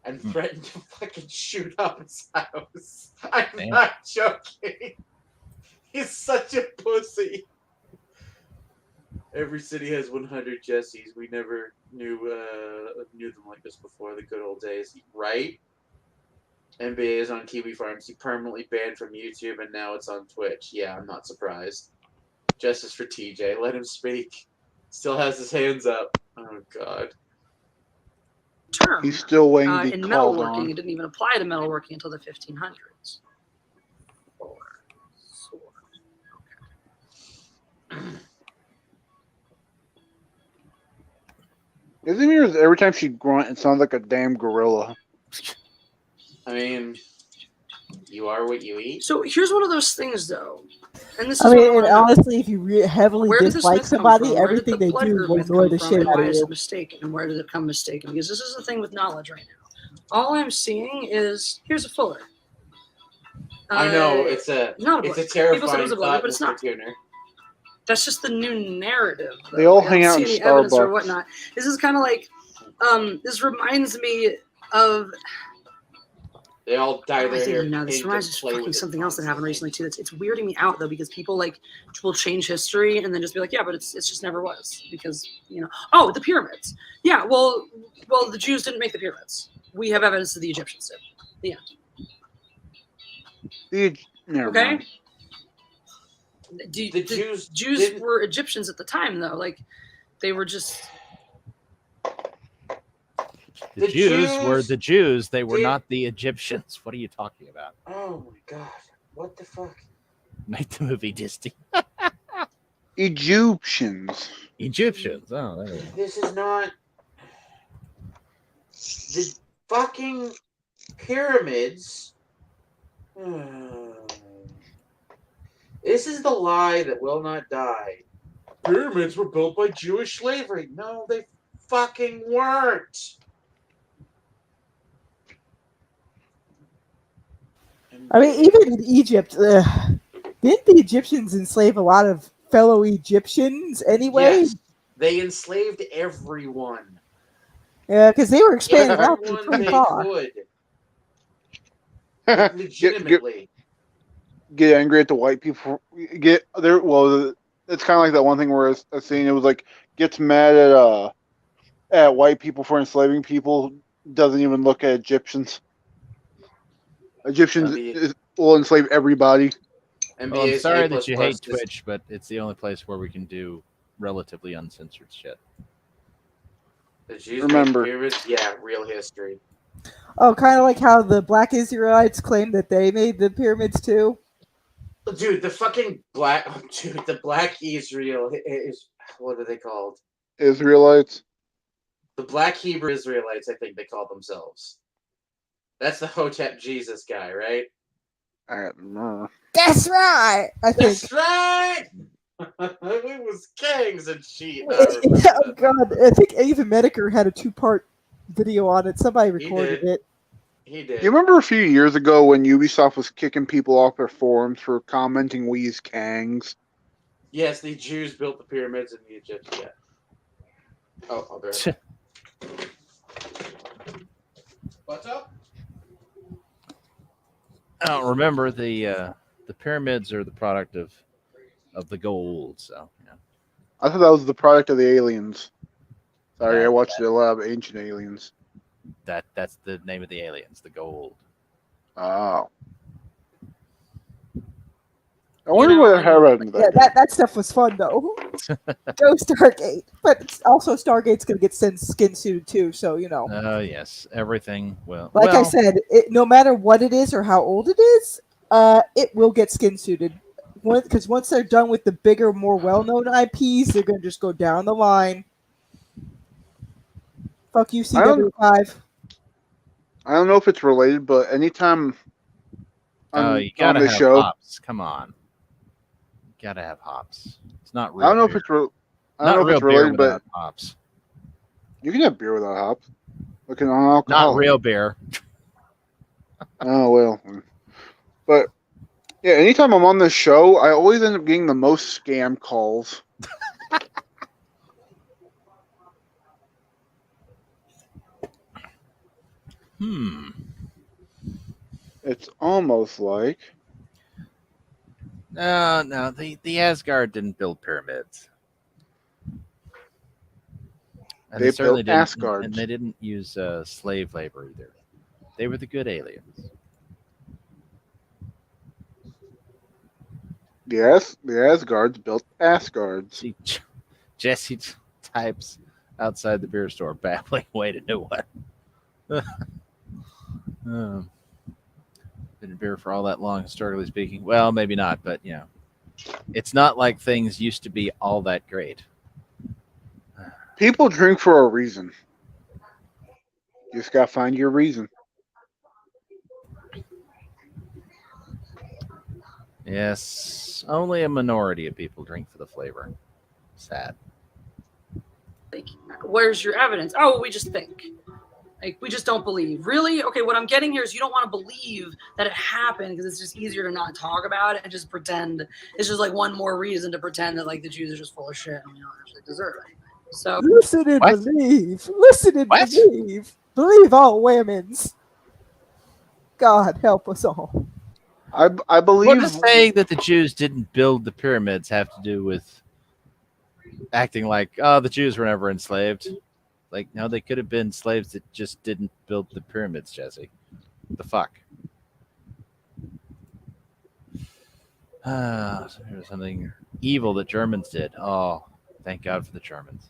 S1: And threatened to fucking shoot up his house. I'm not joking. He's such a pussy. Every city has 100 Jessies. We never knew them like this before. The good old days, right? NBA is on Kiwi Farms. He permanently banned from YouTube, and now it's on Twitch. Yeah, I'm not surprised. Justice for TJ. Let him speak. Still has his hands up. Oh God.
S2: Term.
S5: He's still waiting to be
S2: in
S5: called
S2: metalworking,
S5: on.
S2: it didn't even apply to metalworking until the 1500s.
S5: Every time she grunt, it sounds like a damn gorilla.
S1: I mean, you are what you eat.
S2: So here's one of those things, though. And this is
S4: I mean, and honestly, if you heavily
S2: where did
S4: dislike
S2: this myth come
S4: somebody,
S2: from? Where
S4: everything
S2: did the
S4: they
S2: blood
S4: do
S2: group
S4: will
S2: myth
S4: annoy
S2: come
S4: the
S2: from,
S4: shit
S2: and
S4: out
S2: why
S4: of
S2: is
S4: you.
S2: it mistaken, and where did it come mistaken? Because this is the thing with knowledge right now. All I'm seeing is here's a fuller.
S1: I know it's a terrifying
S2: People said it was a blood,
S1: thought,
S2: but it's
S1: Mr.
S2: not.
S1: Tuner.
S2: That's just the new narrative. Though.
S5: They all
S2: I
S5: hang
S2: don't
S5: out
S2: see
S5: in
S2: any evidence or
S5: Starbucks.
S2: whatnot. This is kind of like, this reminds me of.
S1: They all dye their hair
S2: now. This
S1: pink
S2: reminds
S1: and
S2: me of
S1: play
S2: fucking
S1: with
S2: something
S1: it
S2: else that happened
S1: constantly.
S2: recently too. It's weirding me out though, because people like will change history and then just be like, yeah, but it's just never was, because the pyramids. Yeah, well, the Jews didn't make the pyramids. we have evidence that the Egyptians did. The end.
S5: Never
S2: Okay.
S5: mind.
S1: The
S2: Jews
S1: didn't-
S2: were Egyptians at the time, though. Like, they were just.
S3: The Jews were
S1: Jews
S3: the Jews. They were
S1: did-
S3: not the Egyptians. What are you talking about?
S1: Oh my god! What the fuck?
S3: Make the movie Disney.
S5: Egyptians.
S3: Egyptians. Oh, there we go.
S1: This is not the fucking pyramids. This is the lie that will not die. Pyramids were built by Jewish slavery. No, they fucking weren't.
S4: I mean, even in Egypt, didn't the Egyptians enslave a lot of fellow Egyptians anyway?
S1: Yes, they enslaved everyone.
S4: Yeah, because they were expanding out
S1: Everyone
S4: pretty
S1: they
S4: far.
S1: could. Legitimately.
S5: Get angry at the white people. Get there. Well, it's kind of like that one thing where a scene. It was like gets mad at white people for enslaving people. Doesn't even look at Egyptians. Egyptians will enslave everybody.
S1: And
S3: Well, I'm
S1: BA's
S3: sorry
S1: A++
S3: that you hate
S1: just-
S3: Twitch, but it's the only place where we can do relatively uncensored shit.
S1: The Jews
S5: Remember.
S1: made pyramids? Yeah, real history.
S4: Oh, kind of like how the Black Israelites claim that they made the pyramids too.
S1: Dude, the fucking black... Dude, the Black Israel is... What are they called?
S5: Israelites.
S1: The Black Hebrew Israelites, I think they call themselves. That's the Hotep Jesus guy, right?
S5: I don't know.
S4: That's right. I think.
S1: That's right! We was gangs and shit.
S4: Oh god, I think even Medicare had a 2-part video on it. Somebody recorded
S1: did.
S4: it.
S1: He did.
S5: You remember a few years ago when Ubisoft was kicking people off their forums for commenting we use Kangs?
S1: Yes, the Jews built the pyramids in Egypt. Yeah. Oh, I'll be right back. What's up?
S3: Oh, remember the pyramids are the product of the gold. So yeah.
S5: I thought that was the product of the aliens. Sorry,
S3: That-
S5: I watched a lot of Ancient Aliens.
S3: That's the name of the aliens, the gold.
S5: Oh. I wonder what happened to
S4: Yeah,
S5: that.
S4: that stuff was fun though. Go Stargate, but also Stargate's gonna get skin suited too. So you know,
S3: Oh yes, everything. Well,
S4: I said, no matter what it is or how old it is, it will get skin suited. Because once they're done with the bigger, more well-known IPs, they're gonna just go down the line. Fuck you, CW5.
S5: I don't know if it's related, but anytime
S3: you gotta
S5: the
S3: have
S5: show,
S3: hops. Come on, you gotta have hops. It's not real.
S5: I don't know if
S3: beer.
S5: it's I
S3: not
S5: don't know if
S3: real
S5: it's
S3: beer
S5: related, but
S3: without hops.
S5: you can have beer without hops. Looking on alcohol.
S3: Not real beer.
S5: Oh well, but yeah, anytime I'm on this show, I always end up getting the most scam calls. It's almost like
S3: No, the Asgard didn't build pyramids. And
S5: They
S3: certainly
S5: built
S3: didn't,
S5: Asgards.
S3: and they didn't use slave labor either. They were the good aliens.
S5: yes, the Asgards built Asgards.
S3: See, Jesse types outside the beer store, babbling away to no one. Been in beer for all that long, historically speaking. Well, maybe not, but you know, it's not like things used to be all that great.
S5: People drink for a reason. You just gotta find your reason.
S3: Yes, only a minority of people drink for the flavor. Sad.
S2: Like, where's your evidence? Oh, we just think. Like, we just don't believe. Really? Okay, what I'm getting here is you don't want to believe that it happened because it's just easier to not talk about it and just pretend. It's just like one more reason to pretend that like the Jews are just full of shit and we don't actually deserve anything. So
S4: Listen and
S3: What?
S4: believe. Listen and
S3: What?
S4: believe. Believe all women's. God help us all.
S5: I believe.
S3: What does saying that the Jews didn't build the pyramids have to do with acting like, oh, the Jews were never enslaved? Like, no, they could have been slaves that just didn't build the pyramids, Jesse. What the fuck? So here's something evil that Germans did. Oh, thank God for the Germans.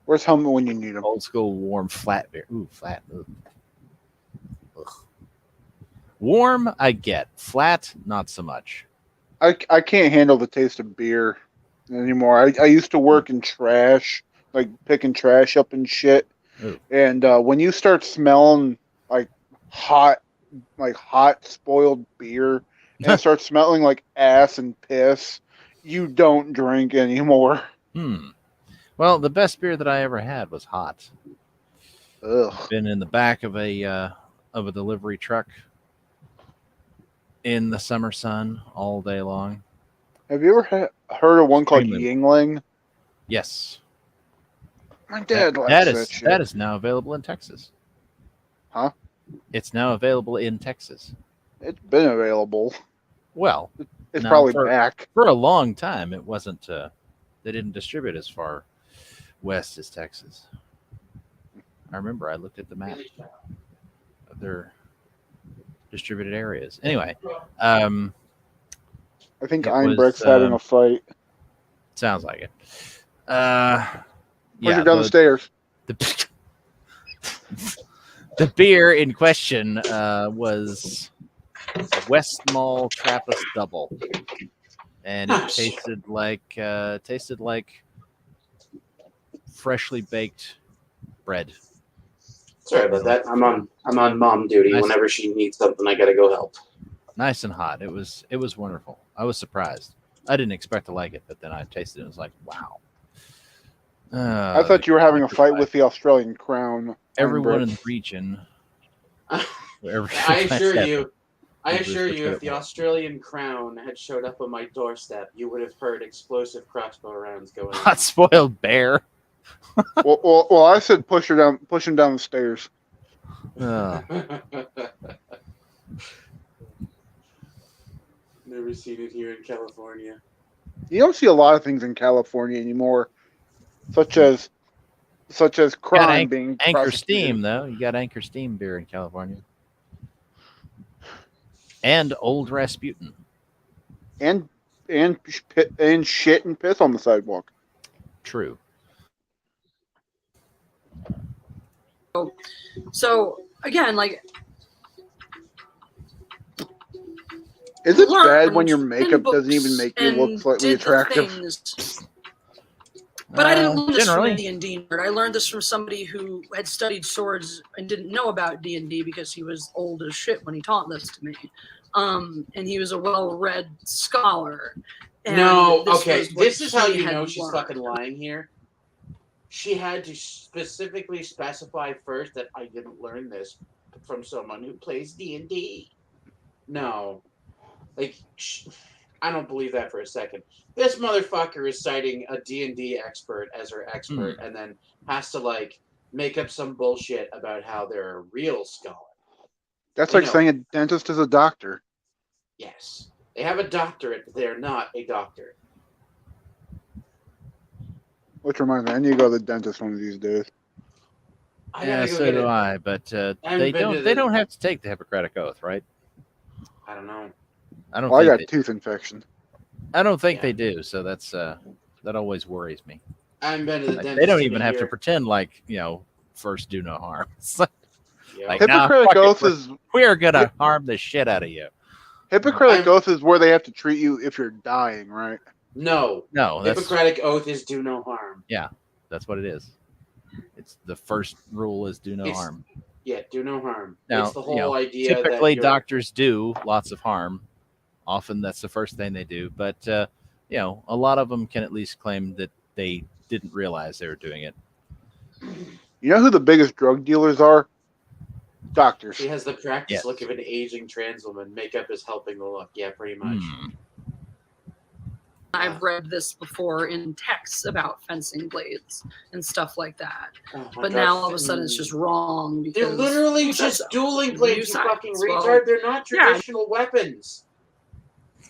S5: Where's home when you need them?
S3: Old school warm flat beer. Ooh, flat. Ugh. Ugh. Warm, I get. Flat, not so much.
S5: I can't handle the taste of beer anymore. I used to work in trash, like picking trash up and shit.
S3: Ooh.
S5: And when you start smelling like hot spoiled beer, and it starts smelling like ass and piss, you don't drink anymore.
S3: Well, the best beer that I ever had was hot.
S5: Ugh.
S3: Been in the back of a delivery truck in the summer sun all day long.
S5: Have you ever heard of one called
S3: Extremely.
S5: Yingling?
S3: Yes.
S5: My dad likes that shit.
S3: That is now available in Texas.
S5: Huh?
S3: It's now available in Texas.
S5: It's been available.
S3: Well,
S5: It's
S3: no,
S5: probably back.
S3: for a long time. It wasn't. They didn't distribute as far west as Texas. I remember I looked at the map of their distributed areas. Anyway,
S5: I think
S3: it
S5: Einbrecht's
S3: was,
S5: having a fight.
S3: sounds like it.
S5: Push her down the stairs.
S3: The beer in question was West Mall Trappist Double, and it tasted like freshly baked bread.
S1: Sorry about that. I'm on mom duty.
S3: Nice.
S1: Whenever she needs something, I gotta go help.
S3: Nice and hot. It was wonderful. I was surprised. I didn't expect to like it, but then I tasted it and was like, wow.
S5: I thought you were having a fight with the Australian Crown.
S3: Everyone in the region.
S1: I assure you, if the Australian Crown had showed up on my doorstep, you would have heard explosive crossbow rounds going
S3: Hot spoiled bear.
S5: well, I said push him down the stairs.
S3: Uh,
S1: Never seen it here in California.
S5: You don't see a lot of things in California anymore, such as crime being
S3: Anchor
S5: prosecuted.
S3: Steam, though. You got Anchor Steam beer in California. And Old Rasputin.
S5: and shit and piss on the sidewalk.
S3: True.
S2: So again, like,
S5: Is it
S2: learned
S5: bad when your
S2: in
S5: makeup doesn't
S2: books
S5: even make you
S2: and
S5: look slightly
S2: did the
S5: attractive?
S2: things. But I didn't learn this from
S3: generally.
S2: a D&D nerd. I learned this from somebody who had studied swords and didn't know about D&D because he was old as shit when he taught this to me. And he was a well-read scholar. And
S1: No,
S2: this
S1: okay.
S2: was what
S1: This is how
S2: he
S1: you
S2: had
S1: know she's
S2: learned.
S1: fucking lying here. She had to specifically specify first that I didn't learn this from someone who plays D&D. No. Like, I don't believe that for a second. This motherfucker is citing a D&D expert as her expert and then has to, like, make up some bullshit about how they're a real scholar.
S5: That's
S1: You
S5: like
S1: know.
S5: saying a dentist is a doctor.
S1: Yes. They have a doctorate, but they're not a doctor.
S5: Which reminds me, I need to go to the dentist one of these days.
S1: I
S3: Yeah,
S1: gotta go
S3: so
S1: get
S3: do
S1: it.
S3: I. But
S1: haven't
S3: they
S1: been to
S3: don't. They
S1: the-
S3: don't have to take the Hippocratic Oath, right?
S1: I don't know.
S3: I don't.
S5: Well, I
S3: think
S5: got
S3: they,
S5: tooth infection.
S3: I don't think
S1: Yeah.
S3: they do. So that's that always worries me.
S1: I haven't been to the
S3: Like,
S1: dentist.
S3: they don't
S1: in
S3: even
S1: a
S3: have to
S1: year.
S3: pretend like first do no harm. It's like,
S1: Yeah.
S3: Like, nah,
S5: Hippocratic
S3: fuck it,
S5: Oath
S3: we're-
S5: is
S3: we are gonna harm the shit out of you.
S5: Hippocratic Oath is where they have to treat you if you're dying, right?
S1: No.
S3: No, that's
S1: Hippocratic Oath is do no harm.
S3: that's what it is. It's the first rule is do no
S1: It's-
S3: harm.
S1: Yeah, do no harm.
S3: Now,
S1: it's the whole idea
S3: typically
S1: that
S3: doctors do lots of harm. Often that's the first thing they do, but a lot of them can at least claim that they didn't realize they were doing it.
S5: You know who the biggest drug dealers are? Doctors.
S1: she has the practice
S3: Yes.
S1: look of an aging trans woman. Makeup is helping the look. Yeah, pretty much.
S2: I've read this before in texts about fencing blades and stuff like that.
S1: Oh my
S2: But
S1: God.
S2: now all of a sudden it's just wrong because
S1: They're literally
S2: who says
S1: just
S2: so?
S1: dueling blades, you
S2: New
S1: fucking
S2: science.
S1: retard.
S2: Well,
S1: They're not
S2: yeah.
S1: traditional weapons.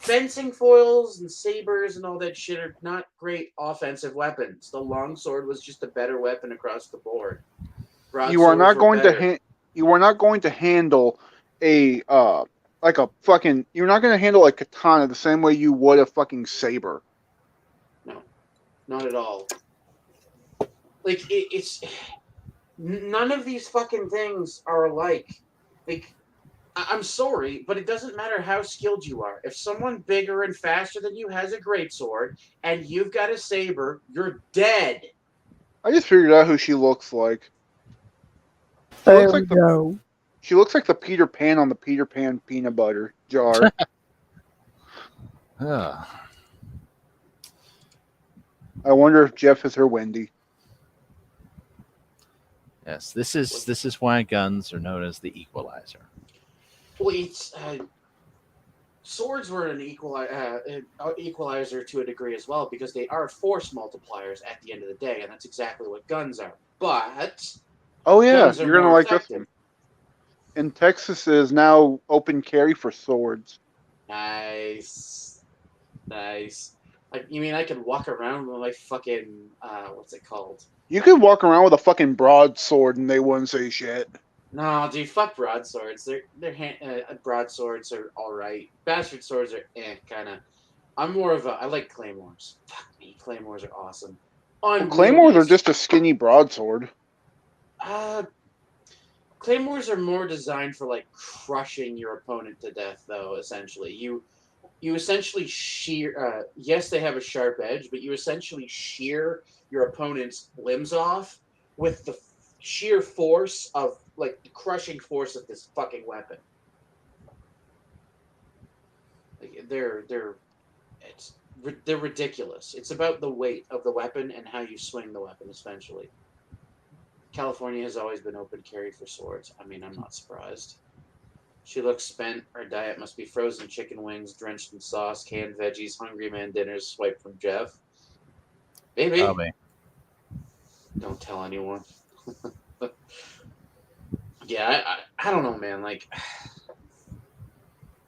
S1: fencing foils and sabers and all that shit are not great offensive weapons. The longsword was just a better weapon across the board.
S5: You are not
S1: Broadswords were
S5: going
S1: better.
S5: to you are not going to handle a like a fucking. You're not going to handle a katana the same way you would a fucking saber.
S1: No, not at all. Like it's none of these fucking things are alike. Like I'm sorry, but it doesn't matter how skilled you are. If someone bigger and faster than you has a greatsword and you've got a saber, you're dead.
S5: I just figured out who she looks like. She
S4: There
S5: looks
S4: we
S5: like
S4: go.
S5: She looks like the Peter Pan on the Peter Pan peanut butter jar.
S3: Ugh.
S5: I wonder if Jeff is her Wendy.
S3: Yes, this is why guns are known as the equalizer.
S1: Well, it's swords were an equalizer to a degree as well because they are force multipliers at the end of the day, and that's exactly what guns are. But
S5: Oh yeah,
S1: guns are
S5: you're gonna
S1: more
S5: like this
S1: effective.
S5: one. In Texas is now open carry for swords.
S1: Nice. Like, you mean I can walk around with my fucking what's it called?
S5: You could walk around with a fucking broadsword and they wouldn't say shit.
S1: No, dude, fuck broadswords. Broadswords are all right. Bastard swords are kind of. I'm more of a. I like claymores. Fuck me, claymores are awesome.
S5: Well, claymores are
S1: Unwieldy.
S5: just a skinny broadsword.
S1: Claymores are more designed for like crushing your opponent to death, though. Essentially, you essentially shear. Yes, they have a sharp edge, but you essentially shear your opponent's limbs off with the sheer force of like the crushing force of this fucking weapon. Like, they're ridiculous. It's about the weight of the weapon and how you swing the weapon, essentially. California has always been open carry for swords. I mean, I'm not surprised. She looks spent. Her diet must be frozen chicken wings, drenched in sauce, canned veggies, Hungry Man dinners, swiped from Jeff. Maybe.
S3: Probably.
S1: Don't tell anyone. Yeah, I don't know, man. Like,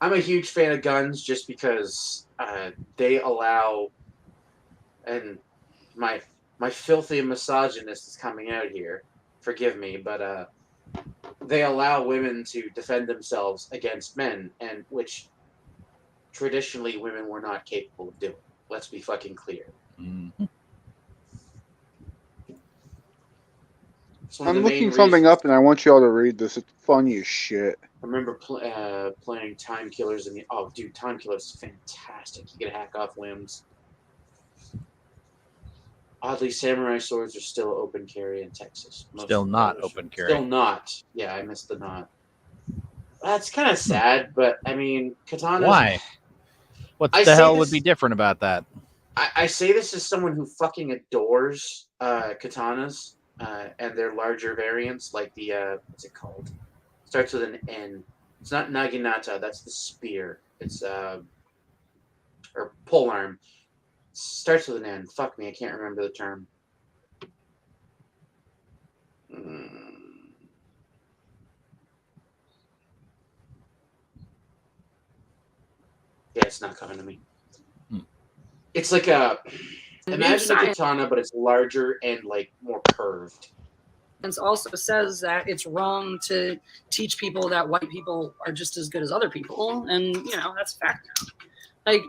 S1: I'm a huge fan of guns just because they allow, and my filthy misogynist is coming out here. Forgive me, but they allow women to defend themselves against men, and which traditionally women were not capable of doing. Let's be fucking clear.
S3: Mm-hmm.
S5: I'm looking something up and I want y'all to read this. It's funny as shit.
S1: I remember playing Time Killers in the. Oh, dude, Time Killers is fantastic. You can hack off limbs. Oddly, samurai swords are still open carry in Texas.
S3: Still not open carry.
S1: Still not. Yeah, I missed the not. That's kind of sad, but I mean, katanas.
S3: Why? What the hell would be different about that?
S1: I say this as someone who fucking adores katanas and their larger variants, like the what's it called? Starts with an N. It's not naginata. That's the spear. It's or polearm. Starts with an N. Fuck me, I can't remember the term. Yeah, it's not coming to me. It's like a imagine a katana, but it's larger and like more curved.
S2: And also says that it's wrong to teach people that white people are just as good as other people, and you know that's fact now. Like,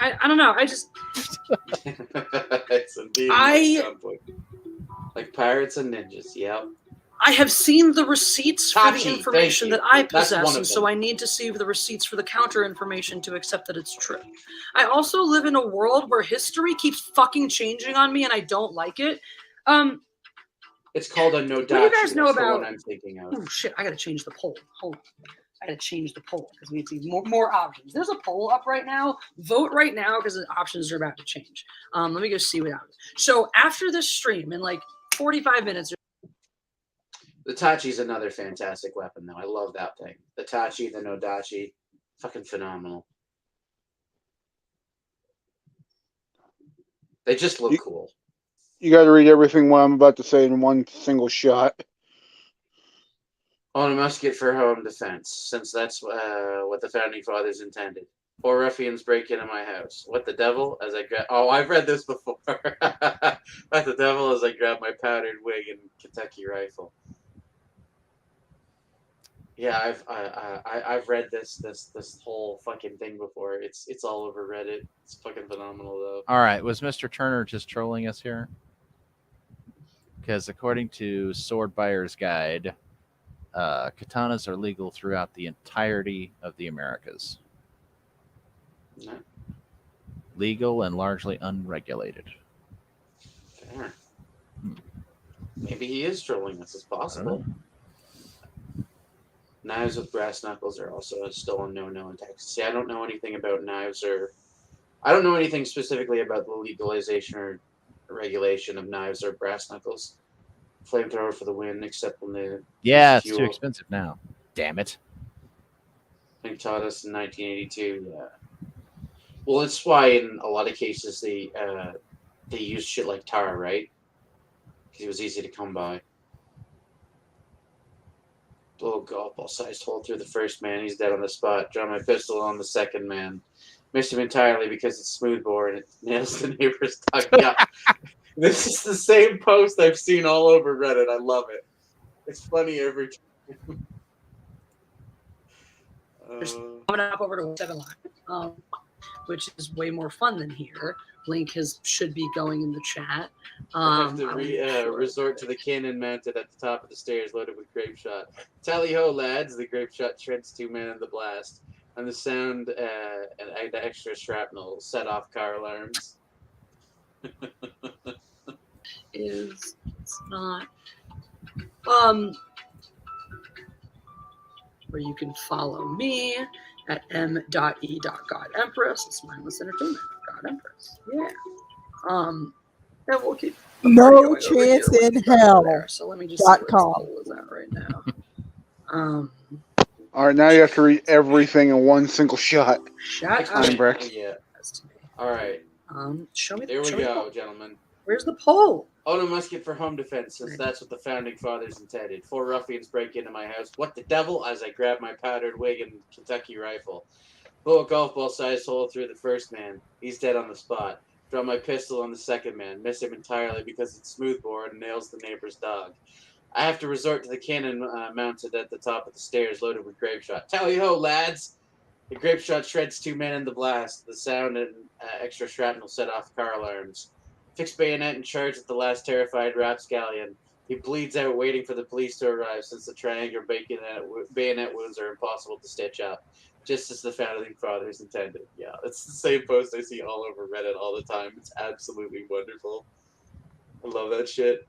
S2: I don't know. I just
S1: it's indeed like pirates and ninjas. Yep.
S2: I have seen the receipts for the information that I possess, and so I need to see the receipts for the counter information to accept that it's true. I also live in a world where history keeps fucking changing on me, and I don't like it.
S1: It's called a nodachi.
S2: What do you guys know about?
S1: The one I'm thinking of.
S2: Oh shit! I gotta change the poll. Hold on. I gotta change the poll because we need to see more options. There's a poll up right now. Vote right now because the options are about to change. Let me go see what happens. So after this stream, in like 45 minutes.
S1: The Tachi's another fantastic weapon, though. I love that thing. The Tachi, the Nodachi, fucking phenomenal. They just look cool.
S5: You got to read everything what I'm about to say in one single shot.
S1: Own a musket for home defense, since that's what the founding fathers intended. 4 ruffians break into my house. What the devil? As I grab... Oh, I've read this before. What the devil? As I grab my powdered wig and Kentucky rifle. Yeah, I've read this whole fucking thing before. It's all over Reddit. It's fucking phenomenal though.
S3: All right, was Mr. Turner just trolling us here? Because according to Sword Buyer's Guide, katanas are legal throughout the entirety of the Americas.
S1: No,
S3: Legal and largely unregulated.
S1: fair. Maybe he is trolling us. It's possible. Knives with brass knuckles are also still a no-no in Texas. See, I don't know anything about knives, or I don't know anything specifically about the legalization or regulation of knives or brass knuckles. Flamethrower for the win, except when they
S3: Yeah, it's
S1: fuel.
S3: too expensive now. Damn it.
S1: I think taught us in 1982. Yeah. Well, it's why in a lot of cases they use shit like tar, right? Because it was easy to come by. Blow a golf ball sized hole through the first man. He's dead on the spot. Draw my pistol on the second man. Missed him entirely because it's smoothbore and it nails the neighbor's dog. Yeah. This is the same post I've seen all over Reddit. I love it. It's funny every time.
S2: Coming up over to 7 Live, which is way more fun than here. Link should be going in the chat.
S1: I have to resort to the cannon mounted at the top of the stairs, loaded with grape shot. Tally ho, lads! The grape shot shreds 2 men in the blast, and the sound and the extra shrapnel set off car alarms.
S2: It's not where you can follow me at m.e.godempress. It's mindless entertainment. God Empress. Yeah. And we'll keep
S4: No chance in hell.
S2: there. So let me just see what this poll is at right now.
S5: All right, now you have to read everything in one single shot.
S2: Shut
S5: Time,
S2: up.
S5: Brex.
S1: Yeah. All right.
S2: Show me.
S1: There we
S2: show me the
S1: go,
S2: poll.
S1: gentlemen.
S2: Where's the poll?
S1: Own a musket for home defense, since that's what the founding fathers intended. 4 ruffians break into my house. What the devil? As I grab my powdered wig and Kentucky rifle. Blow a golf ball sized hole through the first man. He's dead on the spot. Draw my pistol on the second man. Miss him entirely because it's smoothbore and nails the neighbor's dog. I have to resort to the cannon mounted at the top of the stairs, loaded with grape shot. Tally ho, lads! The grape shot shreds 2 men in the blast. The sound and extra shrapnel set off car alarms. Fix bayonet and charge at the last terrified rapscallion. He bleeds out waiting for the police to arrive, since the triangular bayonet wounds are impossible to stitch up, just as the founding fathers intended. Yeah, it's the same post I see all over Reddit all the time. It's absolutely wonderful. I love that shit.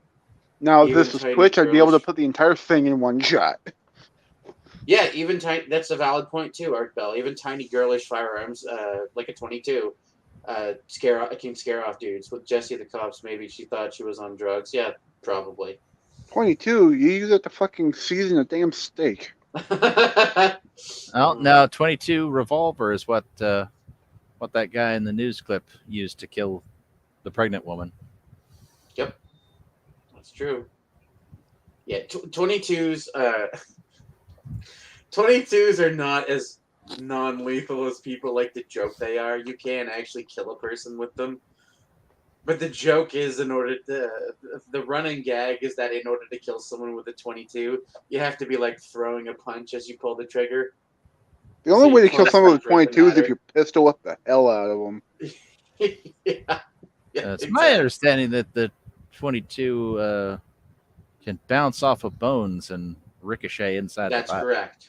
S5: Now, if
S1: Even
S5: this was
S1: tiny
S5: Twitch, I'd be able to
S1: girlish-
S5: put the entire thing in one shot.
S1: Yeah, even tiny. That's a valid point too, Art Bell. Even tiny girlish firearms, like a 22, can scare off dudes. With Jessie the cops, maybe she thought she was on drugs. Yeah, probably.
S5: 22, you use it to fucking season a damn steak.
S3: Oh no, 22 revolver is what that guy in the news clip used to kill the pregnant woman.
S1: Yep, that's true. Yeah, 22s. 22s are not as non-lethal as people like to joke they are. You can actually kill a person with them. But the joke is, the running gag is that in order to kill someone with a 22, you have to be like throwing a punch as you pull the trigger.
S5: The only
S1: So
S5: way
S1: you
S5: to kill
S1: point
S5: someone with
S1: a sniper
S5: 22 is
S1: at
S5: if you pistol whip the hell out of them.
S1: yeah,
S3: It's
S1: exactly.
S3: my understanding that the 22 can bounce off of bones and ricochet inside
S1: That's
S3: the body.
S1: correct.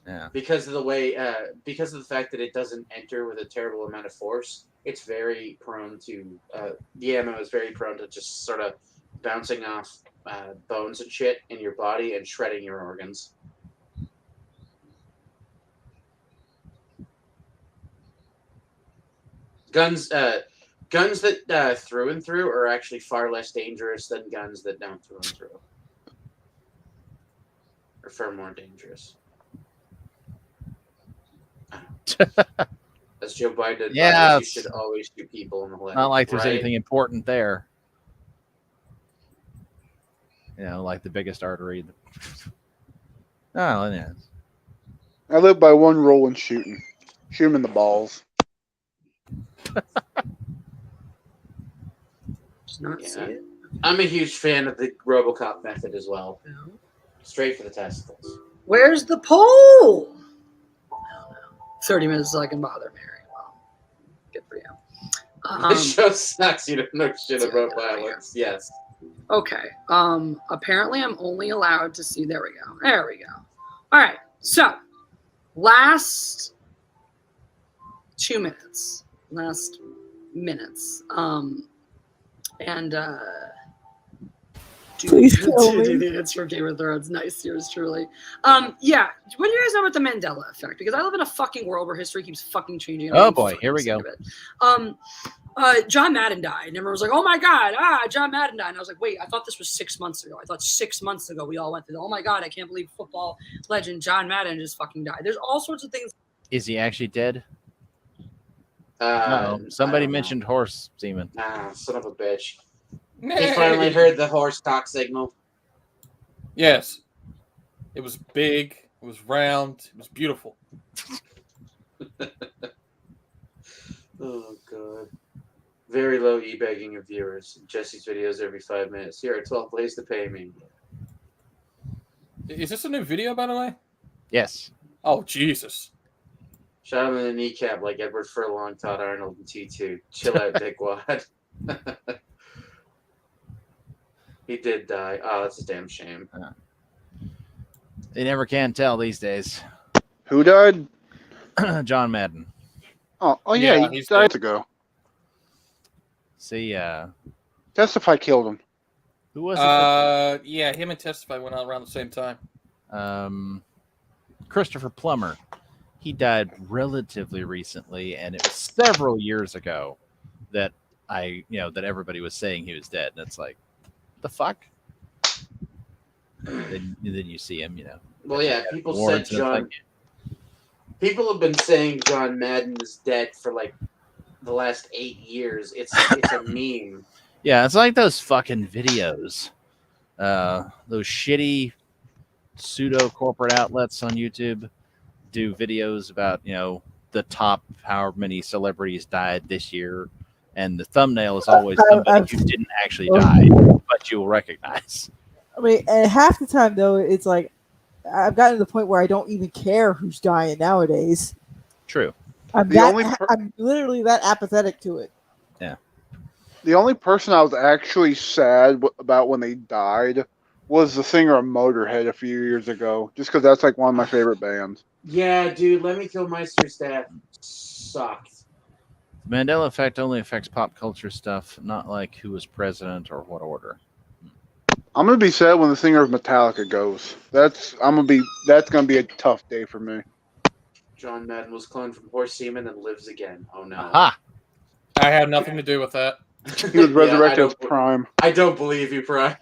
S3: Yeah.
S1: Because of the way, because of the fact that it doesn't enter with a terrible amount of force, it's very prone to, the ammo is very prone to just sort of bouncing off bones and shit in your body and shredding your organs. Guns that through and through are actually far less dangerous than guns that don't through and through. Or far more dangerous. As Joe Biden advised,
S3: Yeah,
S1: you should always shoot people in the leg.
S3: Not like there's
S1: right?
S3: anything important there. You know, like the biggest artery. Oh, yeah.
S5: I live by one rule in shooting. Shoot him in the balls.
S2: Just not see
S1: Yeah.
S2: it.
S1: I'm a huge fan of the RoboCop method as well.
S2: No.
S1: Straight for the testicles.
S2: Where's the poll? I don't know. 30 minutes so I can bother Mary. Well, good for you.
S1: This show sucks. You don't know shit about violence. Yes.
S2: Okay. Apparently I'm only allowed to see. There we go. There we go. All right. So, last 2 minutes. Last minutes.
S4: Please tell me.
S2: It's from Game of Thrones. Nice, yours truly. Yeah. What do you guys know about the Mandela effect? Because I live in a fucking world where history keeps fucking changing.
S3: Oh boy, here we go.
S2: John Madden died, and everyone was like, "Oh my god, John Madden died." And I was like, "Wait, I thought this was 6 months ago. I thought 6 months ago we all went through. Oh my god, I can't believe football legend John Madden just fucking died." There's all sorts of things.
S3: Is he actually dead?
S1: No.
S3: Somebody mentioned horse semen.
S1: Ah, son of a bitch. He finally heard the horse cock signal.
S7: Yes. It was big. It was round. It was beautiful.
S1: Oh, God. Very low e-begging of viewers. Jesse's videos every 5 minutes. Here are 12 ways to pay me.
S7: Is this a new video, by the way?
S3: Yes.
S7: Oh, Jesus.
S1: Shot him in the kneecap like Edward Furlong taught Arnold in T2. Chill out, dickwad. He did die. Oh, that's a damn shame.
S3: They never can tell these days.
S5: Who died?
S3: John Madden.
S5: Oh
S7: Yeah,
S5: yeah, he
S7: he's
S5: died
S7: dead.
S5: ago.
S3: See,
S5: Testify killed him.
S3: who was it?
S7: Yeah, him and Testify went out around the same time.
S3: Christopher Plummer. He died relatively recently, and it was several years ago that that everybody was saying he was dead, and it's like, the fuck? Then you see him,
S1: Well, yeah, people said
S3: awards and it's
S1: John. People have been saying John Madden is dead for like the last 8 years. It's a meme.
S3: Yeah, it's like those fucking videos. Those shitty pseudo corporate outlets on YouTube do videos about, the top however many celebrities died this year. And the thumbnail is always somebody who didn't actually die, but you will recognize.
S4: I mean, and half the time though, it's like I've gotten to the point where I don't even care who's dying nowadays.
S3: True.
S4: I'm literally that apathetic to it.
S3: Yeah.
S5: The only person I was actually sad about when they died was the singer of Motorhead a few years ago, just because that's like one of my favorite bands.
S1: Yeah, dude, Let Me Kill Meister's Dad sucked.
S3: The Mandela effect only affects pop culture stuff, not like who was president or what order.
S5: I'm gonna be sad when the singer of Metallica goes. That's gonna be a tough day for me.
S1: John Madden was cloned from horse semen and lives again. Oh no.
S3: Aha!
S7: I had nothing to do with that.
S5: He was resurrected
S1: Yeah,
S5: as Prime.
S1: I don't believe you, Prime.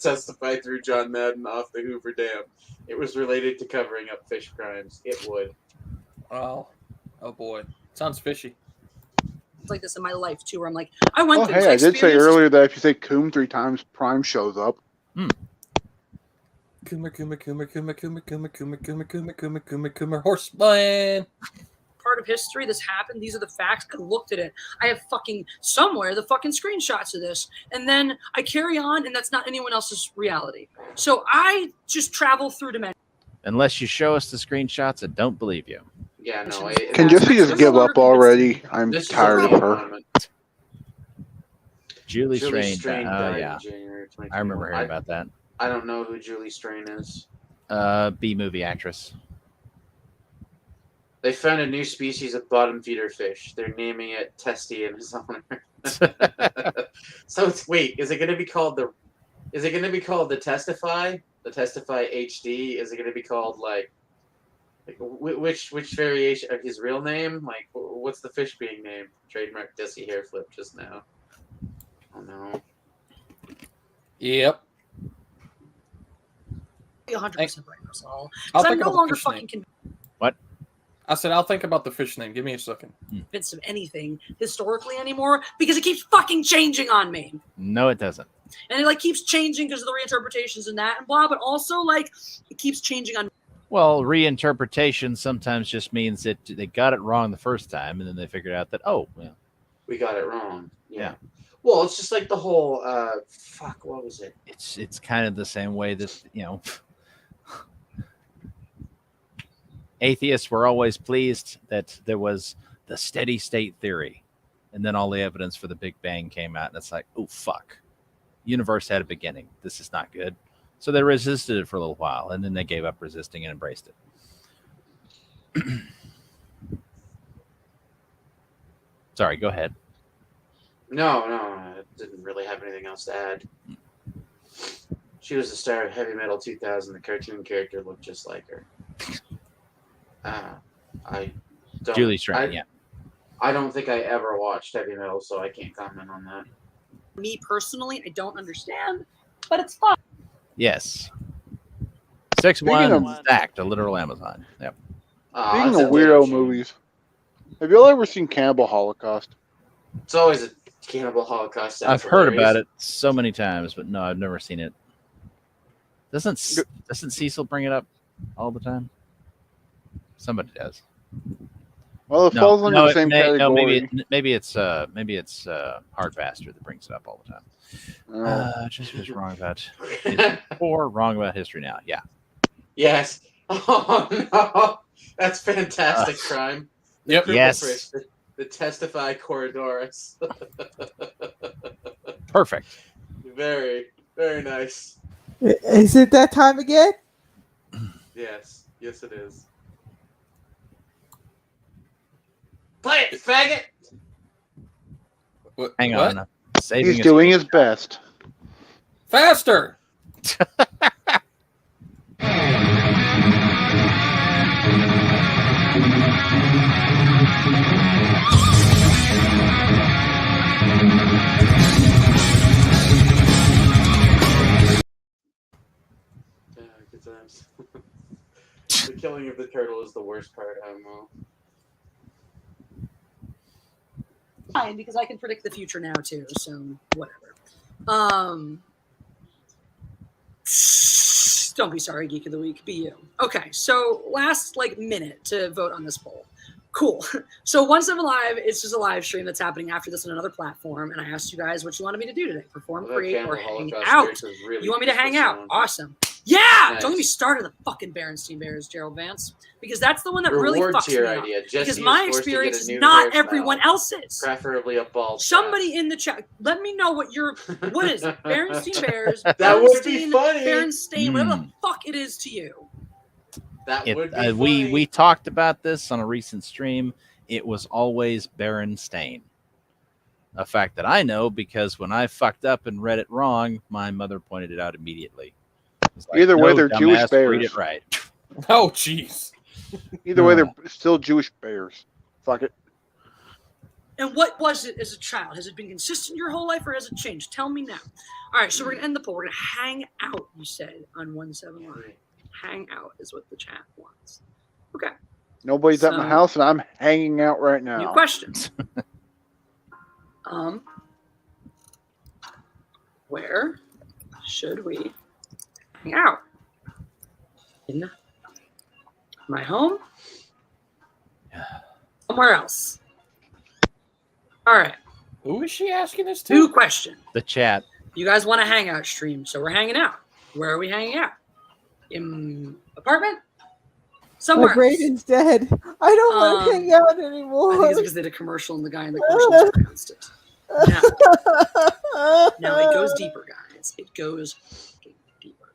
S1: Testify through John Madden off the Hoover Dam. It was related to covering up fish crimes. It would.
S7: Oh boy. Sounds fishy.
S2: Like this in my life too, where I'm like, I went
S5: Oh
S2: through
S5: hey,
S2: this
S5: I did say
S2: experience.
S5: earlier that if you say Coom 3 times, Prime shows up.
S7: Coomer, horseman.
S2: Part of history. This happened. These are the facts. I looked at it. I have fucking somewhere the fucking screenshots of this, and then I carry on, and that's not anyone else's reality. So I just travel through dimensions.
S3: Unless you show us the screenshots, I don't believe you.
S1: Yeah, no.
S5: Can Jesse just give up already? I'm
S1: This is
S5: tired
S1: a
S5: of her.
S1: moment.
S3: Julie
S1: Julie
S3: Strain.
S1: Strain
S3: Oh
S1: died
S3: yeah,
S1: in January 2021.
S3: I remember hearing about that.
S1: I don't know who Julie Strain is.
S3: B-movie actress.
S1: They found a new species of bottom feeder fish. They're naming it Testy in his honor. So wait, is it going to be called the Testify? The Testify HD? Is it going to be called like which variation of his real name? Like what's the fish being named? Trademark Jesse Hairflip just now. Oh no.
S7: Yep.
S2: 100% right, Russell.
S7: I'll
S2: I'm
S7: think
S2: no
S7: about the
S2: longer
S7: fish
S2: fucking
S7: name.
S2: convinced
S7: I said I'll think about the fish name. Give me a second.
S2: of anything historically anymore because it keeps fucking changing on me.
S3: No, it doesn't.
S2: And it like keeps changing because of the reinterpretations and that and blah, but also like it keeps changing on
S3: Well, reinterpretation sometimes just means that they got it wrong the first time, and then they figured out that
S1: We got it wrong.
S3: Yeah.
S1: Well, it's just like the whole what was it?
S3: it's kind of the same way that atheists were always pleased that there was the steady state theory, and then all the evidence for the Big Bang came out, and it's like, oh fuck, universe had a beginning. This is not good. So they resisted it for a little while, and then they gave up resisting and embraced it. Sorry, go ahead.
S1: No, I didn't really have anything else to add. She was the star of Heavy Metal 2000. The cartoon character looked just like her. I don't.
S3: Julie Strand, yeah.
S1: I don't think I ever watched Heavy Metal, so I can't comment on that.
S2: Me personally, I don't understand, but it's fun.
S3: Yes. 6-1 stacked, a literal Amazon. Yep.
S5: Speaking of weirdo movies, have y'all ever seen Cannibal Holocaust?
S1: It's always a Cannibal Holocaust.
S3: I've heard about it so many times, but no, I've never seen it. Doesn't Cecil bring it up all the time? Somebody does.
S5: Well, it falls under the same category.
S3: No, maybe it's Hard Bastard that brings it up all the time. Just was wrong about or wrong about history now. Yeah.
S1: Yes. Oh no, that's fantastic crime.
S7: Yep.
S3: Yes.
S1: The Testify Corridorus.
S3: Perfect.
S1: Very, very nice.
S4: Is it that time again?
S1: Yes, it is. Play it, faggot!
S3: Hang on.
S5: He's doing his best.
S7: Faster!
S1: Good times. The killing of the turtle is the worst part, I don't know.
S2: Fine, because I can predict the future now too, so whatever. Don't be sorry, Geek of the Week. Be you. Okay, so last minute to vote on this poll. Cool. So 17 Live, it's just a live stream that's happening after this on another platform, and I asked you guys what you wanted me to do today: perform, create, or hang out. You want me to hang out? Awesome. Yeah! Nice. Don't get me started on the fucking Berenstein Bears, Gerald Vance, because that's the one that really fucks me up. Because my experience is not everyone else's.
S1: Preferably a bald.
S2: Somebody in the chat, let me know what is it? Berenstein Bears.
S1: That would be funny.
S2: Berenstain, whatever the fuck it is to you.
S1: That would be funny.
S3: We talked about this on a recent stream. It was always Berenstain. A fact that I know because when I fucked up and read it wrong, my mother pointed it out immediately. Like,
S5: either way, they're Jewish bears.
S3: Read it right.
S7: Oh, jeez.
S5: Either way, they're still Jewish bears. Fuck it.
S2: And what was it as a child? Has it been consistent your whole life, or has it changed? Tell me now. All right, so we're gonna end the poll. We're gonna hang out. You said on 17 Live. Hang out is what the chat wants. Okay.
S5: Nobody's at my house, and I'm hanging out right now.
S2: New questions. Where should we hang out? In my home? Somewhere else. All right.
S7: Who is she asking this to?
S2: New question.
S3: The chat.
S2: You guys want a hangout stream, so we're hanging out. Where are we hanging out? In apartment? Somewhere.
S4: My brain is dead. I don't want to hang out anymore.
S2: I think it's because they did a commercial and the guy in the commercial pronounced it. Now it goes deeper, guys. It goes deeper.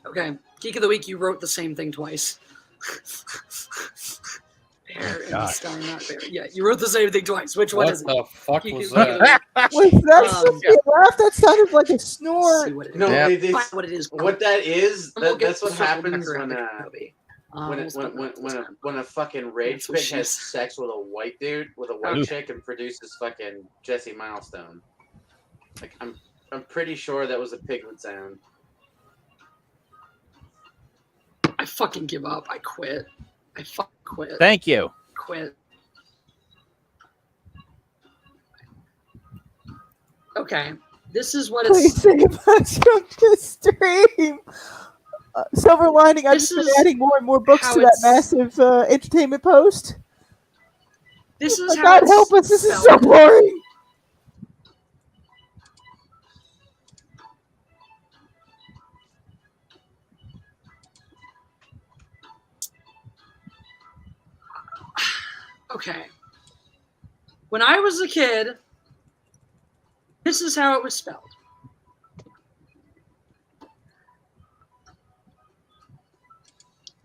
S2: Okay, Geek of the Week, you wrote the same thing twice. Bear and the Star, not Bear. Yeah, you wrote the same thing twice. Which one is it?
S7: What the fuck was that?
S4: Was that supposed to be a laugh? That sounded like a snort.
S1: No,
S2: what it is.
S1: What that is, that's what happens
S2: when
S1: when a fucking rage pit has sex with a white dude, with a white chick, and produces fucking Jesse Milestone. Like, I'm pretty sure that was a piglet sound.
S2: I fucking give up. I quit. I fucking quit.
S3: Thank you.
S2: Quit. Okay, this is what
S4: Please
S2: it's.
S4: say about your stream. Silver lining, I've
S2: This
S4: just been
S2: is
S4: adding more and more books
S2: how
S4: to that
S2: it's-
S4: massive entertainment post.
S2: This is
S4: But
S2: how
S4: God
S2: it's
S4: help us, this is so
S2: spelled.
S4: boring.
S2: Okay. When I was a kid, this is how it was spelled.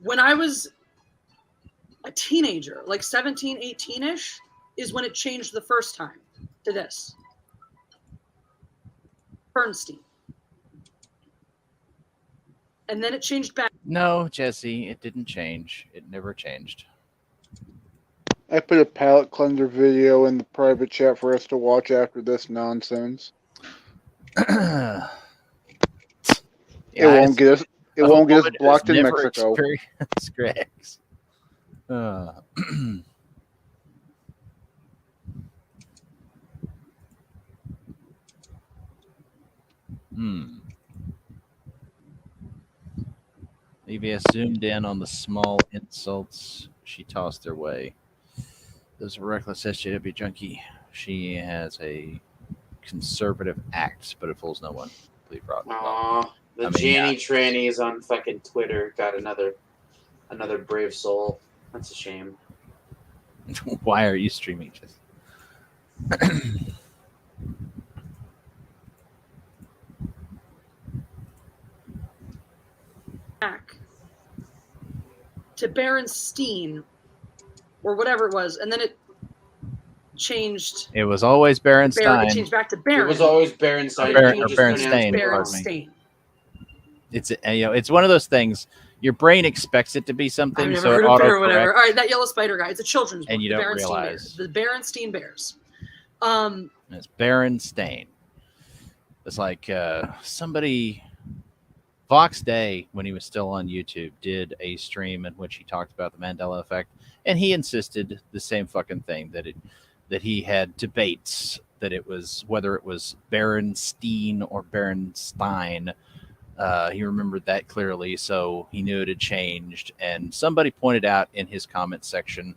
S2: When I was a teenager, like 17, 18-ish, is when it changed the first time to this. Bernstein. And then it changed back.
S3: No, Jesse, it didn't change. It never changed.
S5: I put a palate cleanser video in the private chat for us to watch after this nonsense.
S3: Yeah,
S5: It won't get us. It
S3: a
S5: won't get us
S3: woman who's
S5: blocked in
S3: never
S5: Mexico.
S3: experienced Greg's. EVS zoomed in on the small insults she tossed their way. There's a reckless SJW junkie. She has a conservative act, but it fools no one. Believe Rod.
S1: Aw, the
S3: I mean,
S1: Janny trannies on fucking Twitter got another brave soul. That's a shame.
S3: Why are you streaming this?
S2: Back to Berenstein or whatever it was, and then it changed.
S3: It was always
S2: It
S3: Berenstein.
S2: changed back to
S1: It
S2: Baron.
S1: was always Berenstein.
S3: Baron-
S1: You
S3: or
S1: just
S3: Berenstain,
S1: pronounced
S3: pardon
S1: it
S3: me.
S2: Berenstain.
S3: It's it's one of those things. Your brain expects it to be
S2: I've
S3: something,
S2: never
S3: so it
S2: heard of bear or whatever.
S3: autocorrects.
S2: All right, that yellow spider guy. It's a children's book.
S3: And you
S2: the
S3: don't
S2: Berenstein
S3: realize.
S2: Bears. The Berenstein Bears.
S3: And it's Berenstain. It's like somebody, Vox Day, when he was still on YouTube, did a stream in which he talked about the Mandela effect, and he insisted the same fucking thing that he had debates that it was whether it was Berenstein or Berenstein. He remembered that clearly, so he knew it had changed. And somebody pointed out in his comment section,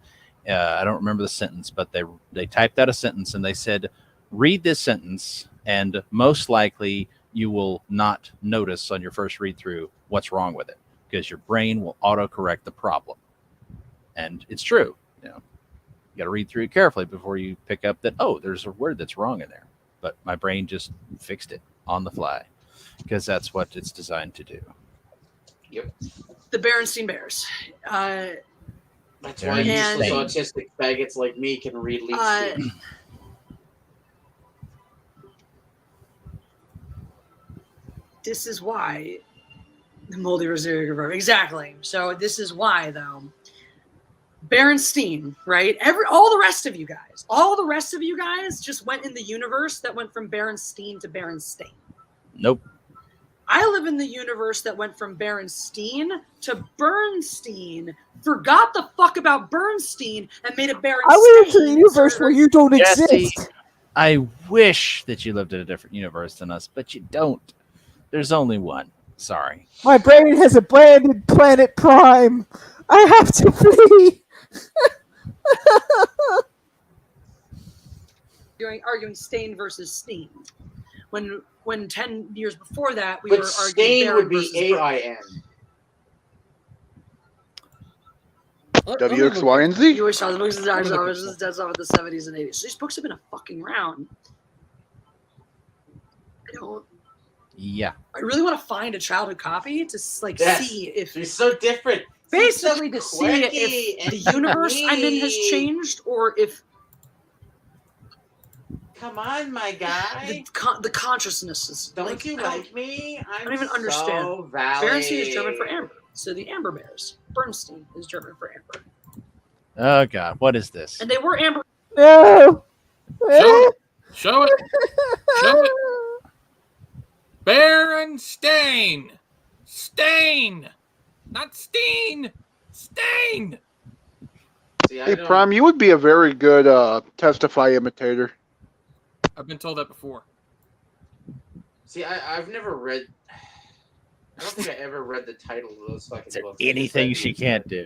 S3: I don't remember the sentence, but they typed out a sentence and they said, read this sentence, and most likely you will not notice on your first read through what's wrong with it, because your brain will autocorrect the problem. And it's true. You got to read through it carefully before you pick up that, oh, there's a word that's wrong in there. But my brain just fixed it on the fly, because that's what it's designed to do.
S1: Yep.
S2: The Berenstein Bears.
S1: That's why useless
S3: Berenstain.
S1: autistic faggots like me can read leaf speak.
S2: This is why the moldy Rosary verb. Exactly. So this is why, though. Berenstein, right? All the rest of you guys just went in the universe that went from Berenstein to Berenstain.
S3: Nope.
S2: I live in the universe that went from Berenstein to Bernstein, forgot the fuck about Bernstein, and made a Berenstain.
S4: I went into the universe where you don't
S3: Jesse,
S4: exist.
S3: I wish that you lived in a different universe than us, but you don't. There's only one. Sorry.
S4: My brain has abandoned Planet Prime. I have to flee.
S2: arguing Stain versus Steen. When 10 years before that, we
S1: But
S2: were arguing
S1: Stain
S2: Baron
S1: would be
S2: versus Burke.
S1: AIN.
S5: W, X, Y, and Z.
S2: You always saw the books of the dead off of the 70s and 80s. So these books have been a fucking round.
S3: Yeah.
S2: I really want to find a childhood copy to
S1: Yes.
S2: see if
S1: They're so different.
S2: basically
S1: so
S2: to see
S1: quirky
S2: if the
S1: and
S2: universe I'm in has
S1: neat.
S2: changed or if
S1: Come on, my guy.
S2: the consciousness is
S1: Don't you
S2: I don't-
S1: like me? I
S2: don't even understand.
S1: So valid.
S2: Berenstein is German for amber, so the Amber Bears. Bernstein is German for amber,
S3: Oh God, what is this?
S2: and they were amber.
S4: No.
S7: Show it. Show it. Berenstain. Stain. Not Steen. Stain.
S1: See, I
S5: Hey,
S1: don't-
S5: Prime, you would be a very good Testify imitator.
S7: I've been told that before.
S1: See, I've never read. I don't think I ever read the title of those fucking
S3: Is there
S1: books. I just
S3: anything
S1: read
S3: she
S1: the-
S3: can't do?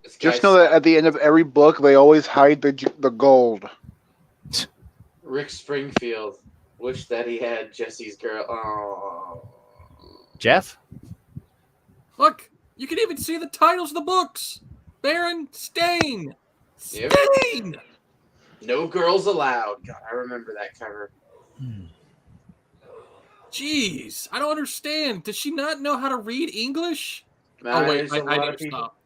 S1: This
S5: Just
S1: guy
S5: know that
S1: sucked.
S5: at the end of every book, they always hide the gold.
S1: Rick Springfield wished that he had Jesse's girl. Oh.
S3: Jeff?
S7: Look, you can even see the titles of the books. Baron Stain.
S1: Yep.
S7: Stain.
S1: No girls allowed. God, I remember that cover.
S7: Jeez, I don't understand. Does she not know how to read English?
S1: Nah,
S7: Oh wait,
S1: there's a
S7: I
S1: lot
S7: need
S1: of
S7: to
S1: people.
S7: stop.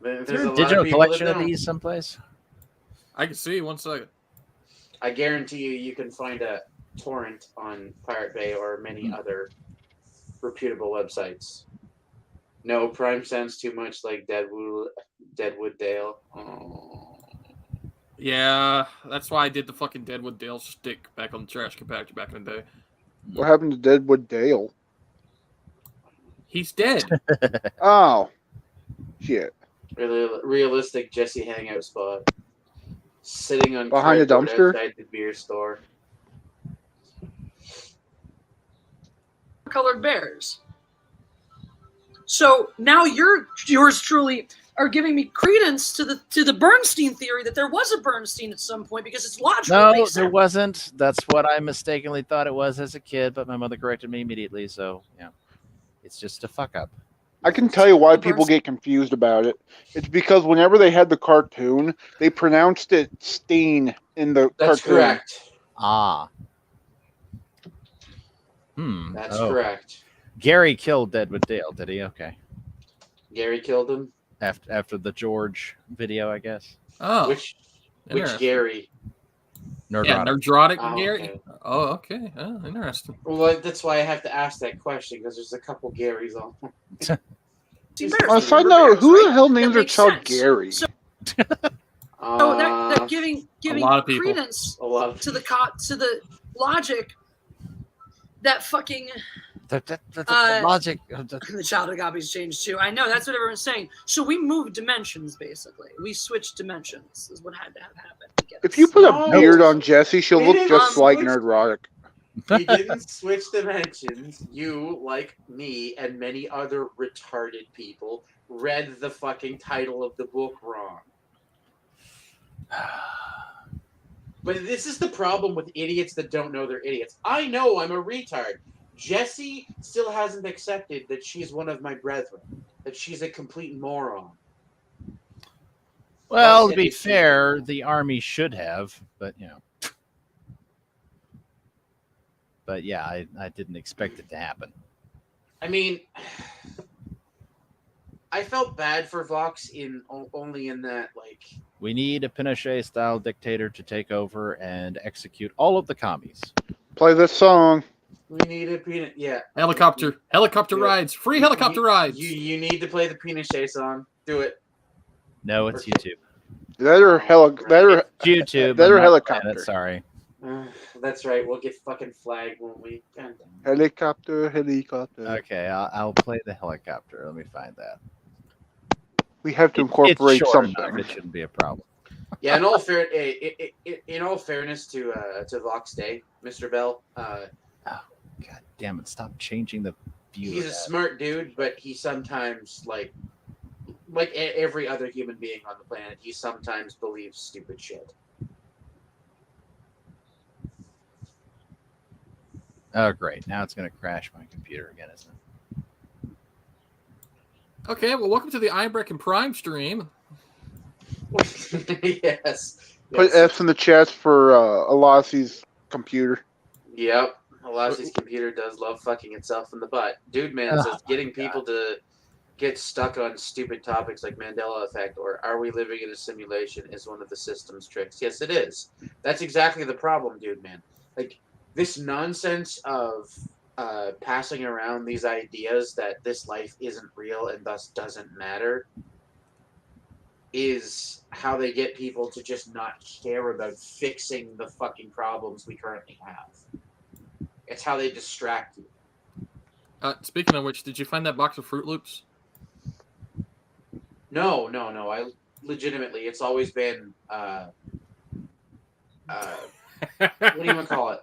S1: There's
S3: Is there
S1: a
S3: a
S1: lot
S3: digital
S1: of people that
S3: collection of
S1: don't.
S3: these someplace?
S7: I can see. 1 second.
S1: I guarantee you can find a torrent on Pirate Bay or many other reputable websites. No, Prime sounds too much like Deadwood Dale. Oh.
S7: Yeah, that's why I did the fucking Deadwood Dale stick back on the trash compactor back in the day.
S5: What happened to Deadwood Dale?
S7: He's dead.
S5: Oh, shit!
S1: Really realistic Jesse hangout spot. Sitting on
S5: Behind the
S1: cardboard
S5: dumpster?
S1: outside the beer store.
S2: Colored bears. So now yours truly are giving me credence to the Bernstein theory that there was a Bernstein at some point because it's logical.
S3: No,
S2: it makes
S3: there
S2: sense.
S3: wasn't. That's what I mistakenly thought it was as a kid, but my mother corrected me immediately. So, yeah, it's just a fuck up.
S5: I can tell you why
S2: The
S5: people
S2: Bernstein-
S5: get confused about it. It's because whenever they had the cartoon, they pronounced it Steen in the
S1: That's
S5: cartoon.
S1: correct.
S3: Ah.
S1: That's
S3: Oh.
S1: correct.
S3: Gary killed Deadwood Dale, did he? Okay.
S1: Gary killed him.
S3: After the George video, I guess.
S7: Oh,
S1: Which
S7: interesting.
S1: Gary?
S3: Nerd
S7: Yeah,
S3: Rotter.
S7: Nerdrotic
S1: Oh,
S7: Gary.
S1: okay.
S7: Oh, okay. Oh, interesting.
S1: Well, that's why I have to ask that question because there's a couple Garys on.
S2: Bears,
S5: On a
S2: the
S5: side
S2: Lumber
S5: note,
S2: Bears,
S5: who
S2: right?
S5: the hell
S2: That
S5: names their
S2: makes
S5: child
S2: sense.
S5: Gary?
S2: So
S1: Uh,
S2: that giving
S7: lot of people.
S2: credence
S1: a lot of
S2: to the logic that fucking
S3: The
S2: Uh,
S3: logic of the
S2: the childhood copies changed too. I know that's what everyone's saying. So we moved dimensions basically. We switched dimensions is what had to have happened to get
S5: If
S2: us.
S5: you put
S1: No.
S5: a beard on Jessie, she'll
S1: We
S5: look
S1: didn't
S5: just like
S1: switch-
S5: Nerdrotic.
S1: You didn't switch dimensions. You, like me and many other retarded people, read the fucking title of the book wrong. But this is the problem with idiots that don't know they're idiots. I know I'm a retard. Jessie still hasn't accepted that she's one of my brethren, that she's a complete moron.
S3: Well,
S1: That's
S3: to be
S1: it.
S3: fair, the army should have, but you know. But yeah, I didn't expect it to happen.
S1: I mean, I felt bad for Vox only in that, like,
S3: We need a Pinochet-style dictator to take over and execute all of the commies.
S5: Play this song.
S1: we need a peanut. Yeah.
S7: Helicopter
S1: Yeah.
S7: rides. Free helicopter rides.
S1: You need to play the Pinochet song. Do it.
S3: No, it's YouTube.
S5: That or
S3: It's YouTube.
S5: That
S3: I'm
S5: or
S3: not
S5: helicopter.
S3: playing it, sorry.
S1: That's right. We'll get fucking flagged, won't we? God damn it.
S5: helicopter.
S3: Okay, I'll play the helicopter. Let me find that.
S5: We have to
S3: It's
S5: incorporate
S3: short enough.
S5: something.
S3: It shouldn't be a problem.
S1: Yeah. In all fairness to Vox Day, Mr. Bell,
S3: God damn it! Stop changing the view.
S1: he's
S3: of
S1: a
S3: that.
S1: smart dude, but he sometimes like every other human being on the planet, he sometimes believes stupid shit.
S3: Oh, great! Now it's going to crash my computer again, isn't it?
S7: Okay, well, welcome to the Imbreck and Prime stream.
S1: Yes.
S5: Put
S1: Yes.
S5: F's in the chats for Alassi's computer.
S1: Yep. Alassi's computer does love fucking itself in the butt. Dude Man
S3: Oh
S1: says
S3: my
S1: getting people to get stuck on stupid topics like Mandela effect or are we living in a simulation is one of the system's tricks. Yes, it is. That's exactly the problem, Dude Man. Like this nonsense of passing around these ideas that this life isn't real and thus doesn't matter is how they get people to just not care about fixing the fucking problems we currently have. It's how they distract you.
S7: Speaking of which, did you find that box of Fruit Loops?
S1: No. I legitimately, it's always been what do you call it?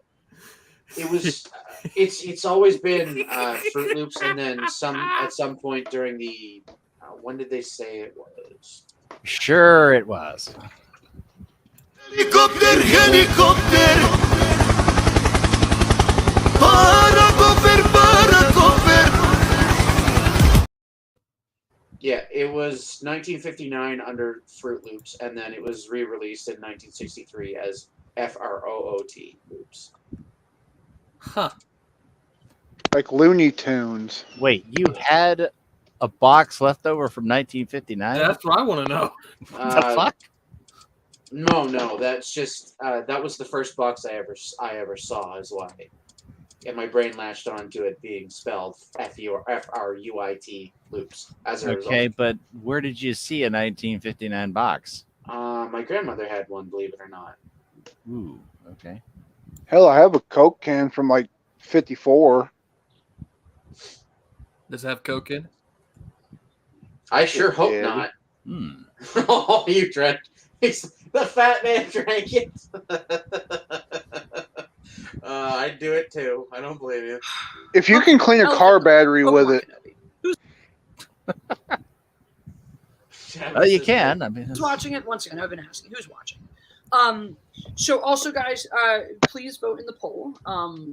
S1: It was. It's always been Fruit Loops, and then at some point during the. When did they say it was?
S3: Sure, it was.
S8: Helicopter, helicopter. Para.
S1: Yeah, it was 1959 under Fruit Loops, and then it was re-released in 1963 as FROOT Loops.
S7: Huh.
S5: Like Looney Tunes.
S3: Wait, you had a box left over from 1959?
S7: That's what I want to know.
S3: The fuck?
S1: No, that's just that was the first box I ever saw, is why. And my brain latched on to it being spelled FRUIT Loops as a result.
S3: Okay, but where did you see a 1959 box?
S1: My grandmother had one, believe it or not.
S3: Ooh, okay.
S5: Hell, I have a Coke can from like 54.
S7: Does it have Coke in?
S1: I sure hope
S5: did.
S1: not.
S3: Hmm.
S1: Oh, you drank. The fat man drank it. I'd do it too. I don't blame you.
S5: If you can clean a car battery with it,
S3: Well, you can. I mean,
S2: Who's watching it? Once again, I've been asking who's watching. So also, guys, please vote in the poll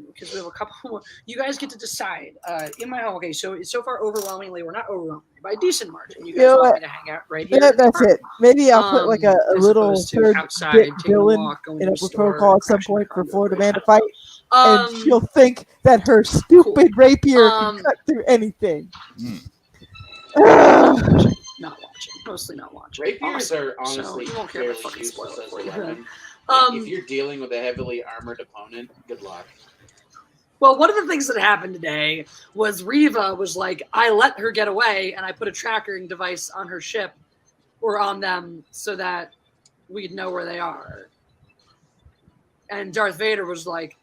S2: because we have a couple more. You guys get to decide. In my home, okay. So far, overwhelmingly, we're not overwhelmingly by a decent margin. You guys want me to hang out right here?
S4: That's it. Maybe I'll put like a little third
S2: outside,
S4: villain in a protocol at some point for Florida Man to fight, and she'll think that her stupid rapier can cut through anything.
S2: Not watching, mostly not watching.
S1: Rapiers are honestly
S2: you won't care if I
S1: fairly
S2: fucking spoil
S1: useless
S2: it
S1: as
S2: for
S1: a
S2: you.
S1: weapon. If you're dealing with a heavily armored opponent, good luck.
S2: Well, one of the things that happened today was Reva was like, I let her get away, and I put a tracking device on her ship or on them so that we'd know where they are. And Darth Vader was like,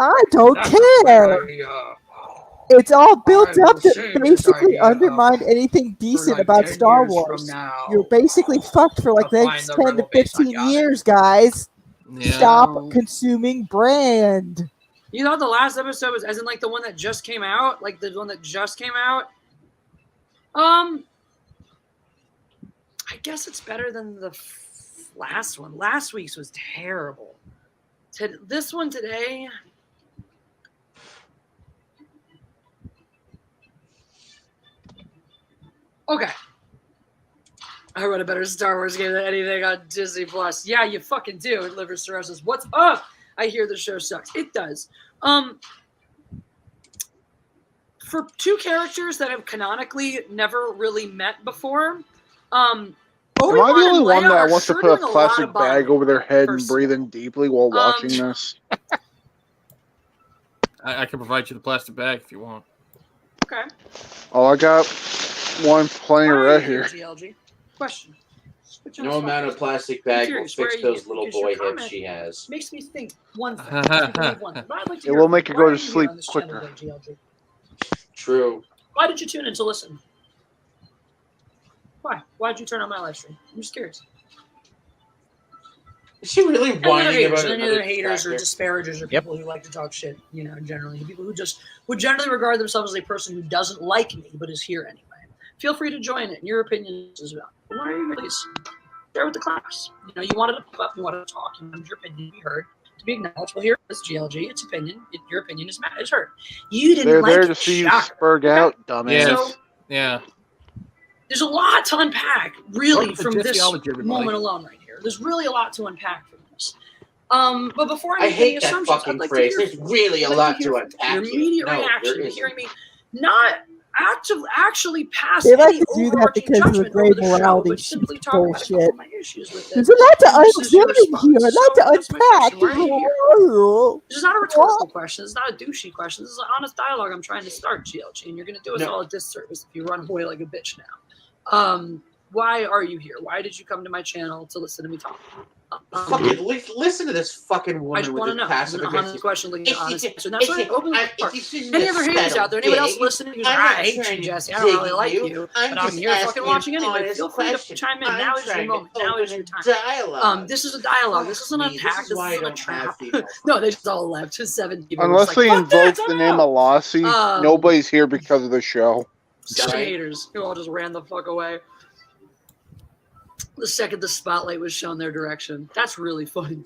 S4: I don't care. It's all built up to basically undermine anything decent about Star Wars. You're basically fucked for like the next 10 to 15 years, guys.
S7: Yeah.
S4: Stop consuming brand.
S2: You know, the last episode was as in like the one that just came out, like the one that just came out. I guess it's better than the last one. Last week's was terrible. This one today. Okay. I wrote a better Star Wars game than anything on Disney Plus. Yeah, you fucking do. Liver Cirrhosis. What's up? I hear the show sucks. It does. For two characters that have canonically never really met before,
S5: am I the only one that wants to put a plastic bag over their head and breathe in deeply while watching this?
S7: I can provide you the plastic bag if you want.
S2: Okay.
S5: Oh, I got one plenty right here.
S2: GLG. Question.
S1: No amount of plastic bag will fix those little boy hips she has.
S2: Makes me think one thing. It
S5: will make her go to sleep quicker.
S1: True.
S2: Why did you tune in to listen? Why? Why did you turn on my live stream? I'm just curious.
S1: Is she really whining about it?
S2: Any other haters or disparagers or people who like to talk shit, you know, generally. People who just would generally regard themselves as a person who doesn't like me but is here anyway. Feel free to join it. Your opinion is well. Why are you release? Share with the class. You know, you wanted to pop up, you wanted to talk, you wanted your opinion to be heard, to be acknowledged. Well, here is GLG. Its opinion. Your opinion is heard. You didn't like it.
S5: They're there to see you spurg out, dumbass.
S7: Yes.
S2: So,
S7: yeah.
S2: There's a lot to unpack, really, from this moment alone right here. There's really a lot to unpack from this. But before I make any assumptions,
S1: fucking
S2: I'd like
S1: phrase.
S2: to hear
S1: There's really a lot to unpack.
S2: Your immediate reaction to hearing me not actually pass
S4: they like
S2: any
S4: to do that
S2: overarching
S4: because of the
S2: judgment
S4: great
S2: over the show,
S4: morality
S2: but simply talk about a couple
S4: bullshit.
S2: of my issues with it.
S4: There's a lot to
S2: This is your
S4: unpack here, a
S2: response.
S4: lot to
S2: So that's my question. Why are you
S4: unpack.
S2: This is not a rhetorical question. This is not a douchey question. This is an honest dialogue I'm trying to start, GLG, and you're going to do us all a disservice if you run away like a bitch now. why are you here? Why did you come to my channel to listen to me talk?
S1: Fucking listen to this fucking
S2: I
S1: woman
S2: just
S1: with
S2: want to
S1: the
S2: know.
S1: passive
S2: It's an honest
S1: aggressive.
S2: question, like an honest answer. And that's
S1: It's-
S2: why I open the
S1: I-
S2: door.
S1: if you
S2: Any other haters
S1: settle
S2: out there? Anybody else
S1: big,
S2: listening who's
S1: I'm
S2: like, I
S1: not
S2: hate
S1: trying
S2: you,
S1: to
S2: Jesse. I don't really
S1: dig
S2: like
S1: you.
S2: you,
S1: I'm
S2: but I'm
S1: just
S2: here fucking
S1: asking
S2: watching
S1: an
S2: anyway.
S1: honest
S2: Feel free to
S1: question.
S2: chime in.
S1: I'm
S2: Now is your
S1: trying to
S2: moment. Now is
S1: open
S2: your
S1: a
S2: time.
S1: dialogue.
S2: This is a dialogue. This isn't an
S1: Me,
S2: attack.
S1: is
S2: This
S1: why I
S2: isn't a
S1: don't have
S2: trap.
S1: female
S2: No, they just all left. Just 7 people.
S5: Unless
S2: Just
S5: they
S2: like, fuck
S5: invoke
S2: that,
S5: the
S2: I'm
S5: name
S2: out.
S5: of Lassie, nobody's here because of the show.
S2: Such
S1: Right.
S2: haters who all just ran the fuck away. The second the spotlight was shown their direction. That's really funny.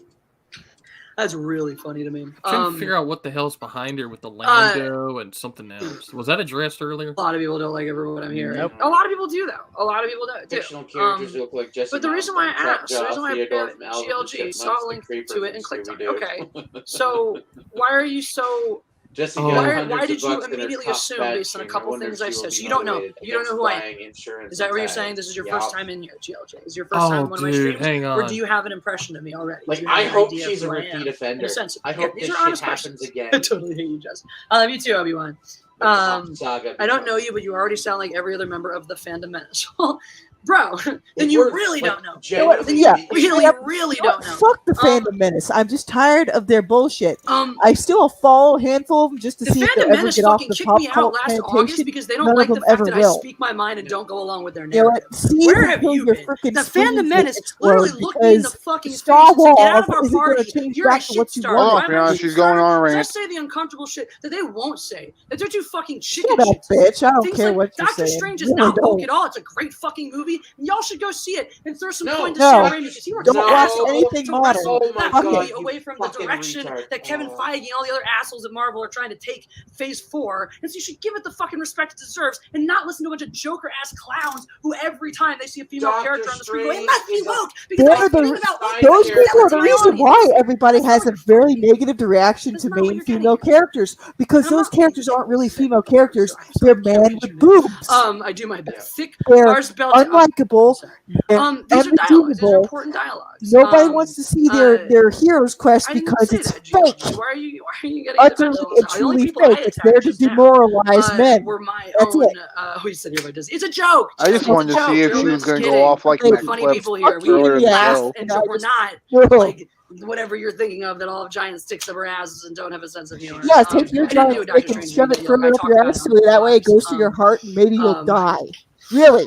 S2: That's really funny to me.
S7: I'm trying to figure out what the hell's behind her with the Lando and something else. Was that addressed earlier?
S2: A lot of people don't like everyone I'm hearing.
S3: Nope.
S2: A lot of people do, though. A lot of people do.
S1: Fictional characters who look like Jesse.
S2: But the reason why I asked, the reason why I
S1: Theodore
S2: put
S1: from Alvin and the
S2: GLG, saw a
S1: Chipmunks,
S2: link
S1: the Creeper
S2: to it
S1: from
S2: and clicked on it.
S1: Scooby-Doo.
S2: Okay. So why are you so...
S1: Jesse
S7: Oh.
S1: got
S2: Why
S1: hundreds
S2: did
S1: of
S2: you
S1: bucks in her
S2: immediately
S1: top
S2: assume
S1: badge
S2: based on a
S1: ring.
S2: couple
S1: I wonder
S2: things
S1: if
S2: I
S1: she will
S2: said?
S1: be
S2: So you don't know.
S1: motivated
S2: You don't know
S1: against
S2: who I am.
S1: buying insurance
S2: Is that
S1: and
S2: what you're
S1: tags.
S2: saying? This is your
S1: Yup.
S2: first time in here, GLJ. Is your first time on my
S7: dude,
S2: streams?
S7: hang
S2: Or
S7: on.
S2: do you have an impression of me already? Do
S1: Like,
S2: you have
S1: I
S2: an
S1: hope
S2: idea of
S1: she's a
S2: who I am?
S1: repeat
S2: In
S1: offender.
S2: a sense.
S1: I
S2: Yeah,
S1: hope
S2: these
S1: this
S2: are
S1: shit
S2: honest
S1: happens
S2: questions.
S1: again.
S2: I totally hate you, Jess. I love you too, Obi-Wan.
S1: Saga
S2: I don't know you, but you already sound like every other member of the fandom menace. Well, bro, then
S1: If
S2: you
S1: we're,
S2: really
S1: like,
S2: don't know.
S1: genuinely-
S4: Yeah.
S2: Really don't know.
S4: Fuck the fandom menace. I'm just tired of their bullshit.
S2: Um,
S4: I still follow a handful of them just to
S2: the
S4: see if
S2: fandom
S4: they'll ever
S2: menace
S4: get off
S2: fucking
S4: the
S2: kicked
S4: pop
S2: me out
S4: cult
S2: last August
S4: plantation.
S2: because they don't
S4: None
S2: like
S4: of
S2: the
S4: them
S2: fact
S4: ever
S2: that I
S4: will.
S2: speak my mind and don't go along with their
S4: You know
S2: narrative.
S4: what? See
S2: Where
S4: if
S2: have
S4: until
S2: you
S4: your
S2: been?
S4: freaking
S2: The
S4: screens
S2: fandom menace
S4: explode
S2: literally looked me in the
S4: because
S2: fucking face
S4: Star
S2: and said, "Get out
S4: Wars
S2: of our
S4: isn't going
S2: party.
S4: to change
S2: You're a
S4: back to
S2: shit
S4: what you
S2: star."
S5: Hold on,
S2: Why am I a
S5: Fiona,
S2: shit
S5: she's
S2: star?
S5: going on a rant.
S2: Just say the uncomfortable shit that they won't say. That they're too fucking chicken
S4: Shut up,
S2: shit. to
S4: bitch.
S2: say.
S4: I don't
S2: Things
S4: care
S2: like
S4: what you're
S2: Doctor
S4: saying.
S2: Strange is
S4: Really
S2: not woke
S4: don't.
S2: at all. It's a great fucking movie. And y'all should go see it and throw some
S1: No.
S2: coin to
S4: No.
S2: Sam Raimi because he works
S4: Don't
S2: his
S1: No.
S2: ass
S4: watch
S2: off
S4: anything
S2: to
S4: modern.
S2: wrestle
S1: Oh my
S2: that
S1: God,
S2: movie
S1: you
S2: away from the
S1: fucking
S2: direction
S1: retard.
S2: that Kevin Feige and all the other assholes at Marvel are trying to take Phase 4. And so you should give it the fucking respect it deserves and not listen to a bunch of Joker ass clowns who every time they see a female
S1: Doctor
S2: character on the screen go, "It
S1: Strange
S2: must be
S1: is a-
S2: woke," because
S4: They're
S2: I
S4: the-
S2: think about woke
S1: those
S4: Those
S2: people
S4: people are the
S2: to my
S4: reason
S2: audience.
S4: why everybody
S2: That's not
S4: has
S2: what
S4: a
S2: you're
S4: very
S2: fucking-
S4: negative reaction
S2: That's
S4: to
S2: not what
S4: main
S2: you're getting
S4: female
S2: at.
S4: characters because
S2: And I'm
S4: those
S2: not being
S4: characters aren't really
S2: disrespectful.
S4: female characters.
S2: Sorry,
S4: They're
S2: I can't
S4: man
S2: reach
S4: with
S2: you,
S4: boobs.
S2: I do my best. Thick
S4: They're
S2: bars belted.
S4: unlikable. They're
S2: These are dialogues. These are
S4: unredeemable.
S2: important dialogues.
S4: Nobody wants to see their hero's quest
S2: I didn't
S4: because
S2: say
S4: it's
S2: that, GLG.
S4: fake.
S2: Why are you getting
S4: Utterly
S2: defensive?
S4: and
S2: The only
S4: truly
S2: people I
S4: fake. It's there
S2: attacked
S4: to
S2: just now,
S4: demoralize men.
S2: were my
S4: That's
S2: own.
S4: it.
S2: Who said everybody does? It's a joke.
S5: I just
S2: It's a
S5: wanted to
S2: joke.
S5: see if
S2: You're
S5: she was
S2: just
S5: going to
S2: kidding.
S5: go off like
S4: Hey,
S5: Mac
S2: funny
S5: Clips
S2: people here. We
S5: earlier in the
S2: laugh,
S5: show.
S2: and
S4: I
S2: so we're
S4: just-
S2: not
S4: Well,
S2: like whatever you're thinking of that all have giant sticks up our asses and don't have a sense of humor.
S4: yeah, take your
S2: I didn't do
S4: giant
S2: a Doctor
S4: stick and
S2: Strange
S4: shove it
S2: video.
S4: firmly
S2: I
S4: up
S2: talked
S4: your
S2: about
S4: ass
S2: it
S4: so
S2: on
S4: that way it
S2: lives.
S4: goes to your heart and maybe you'll die. Really,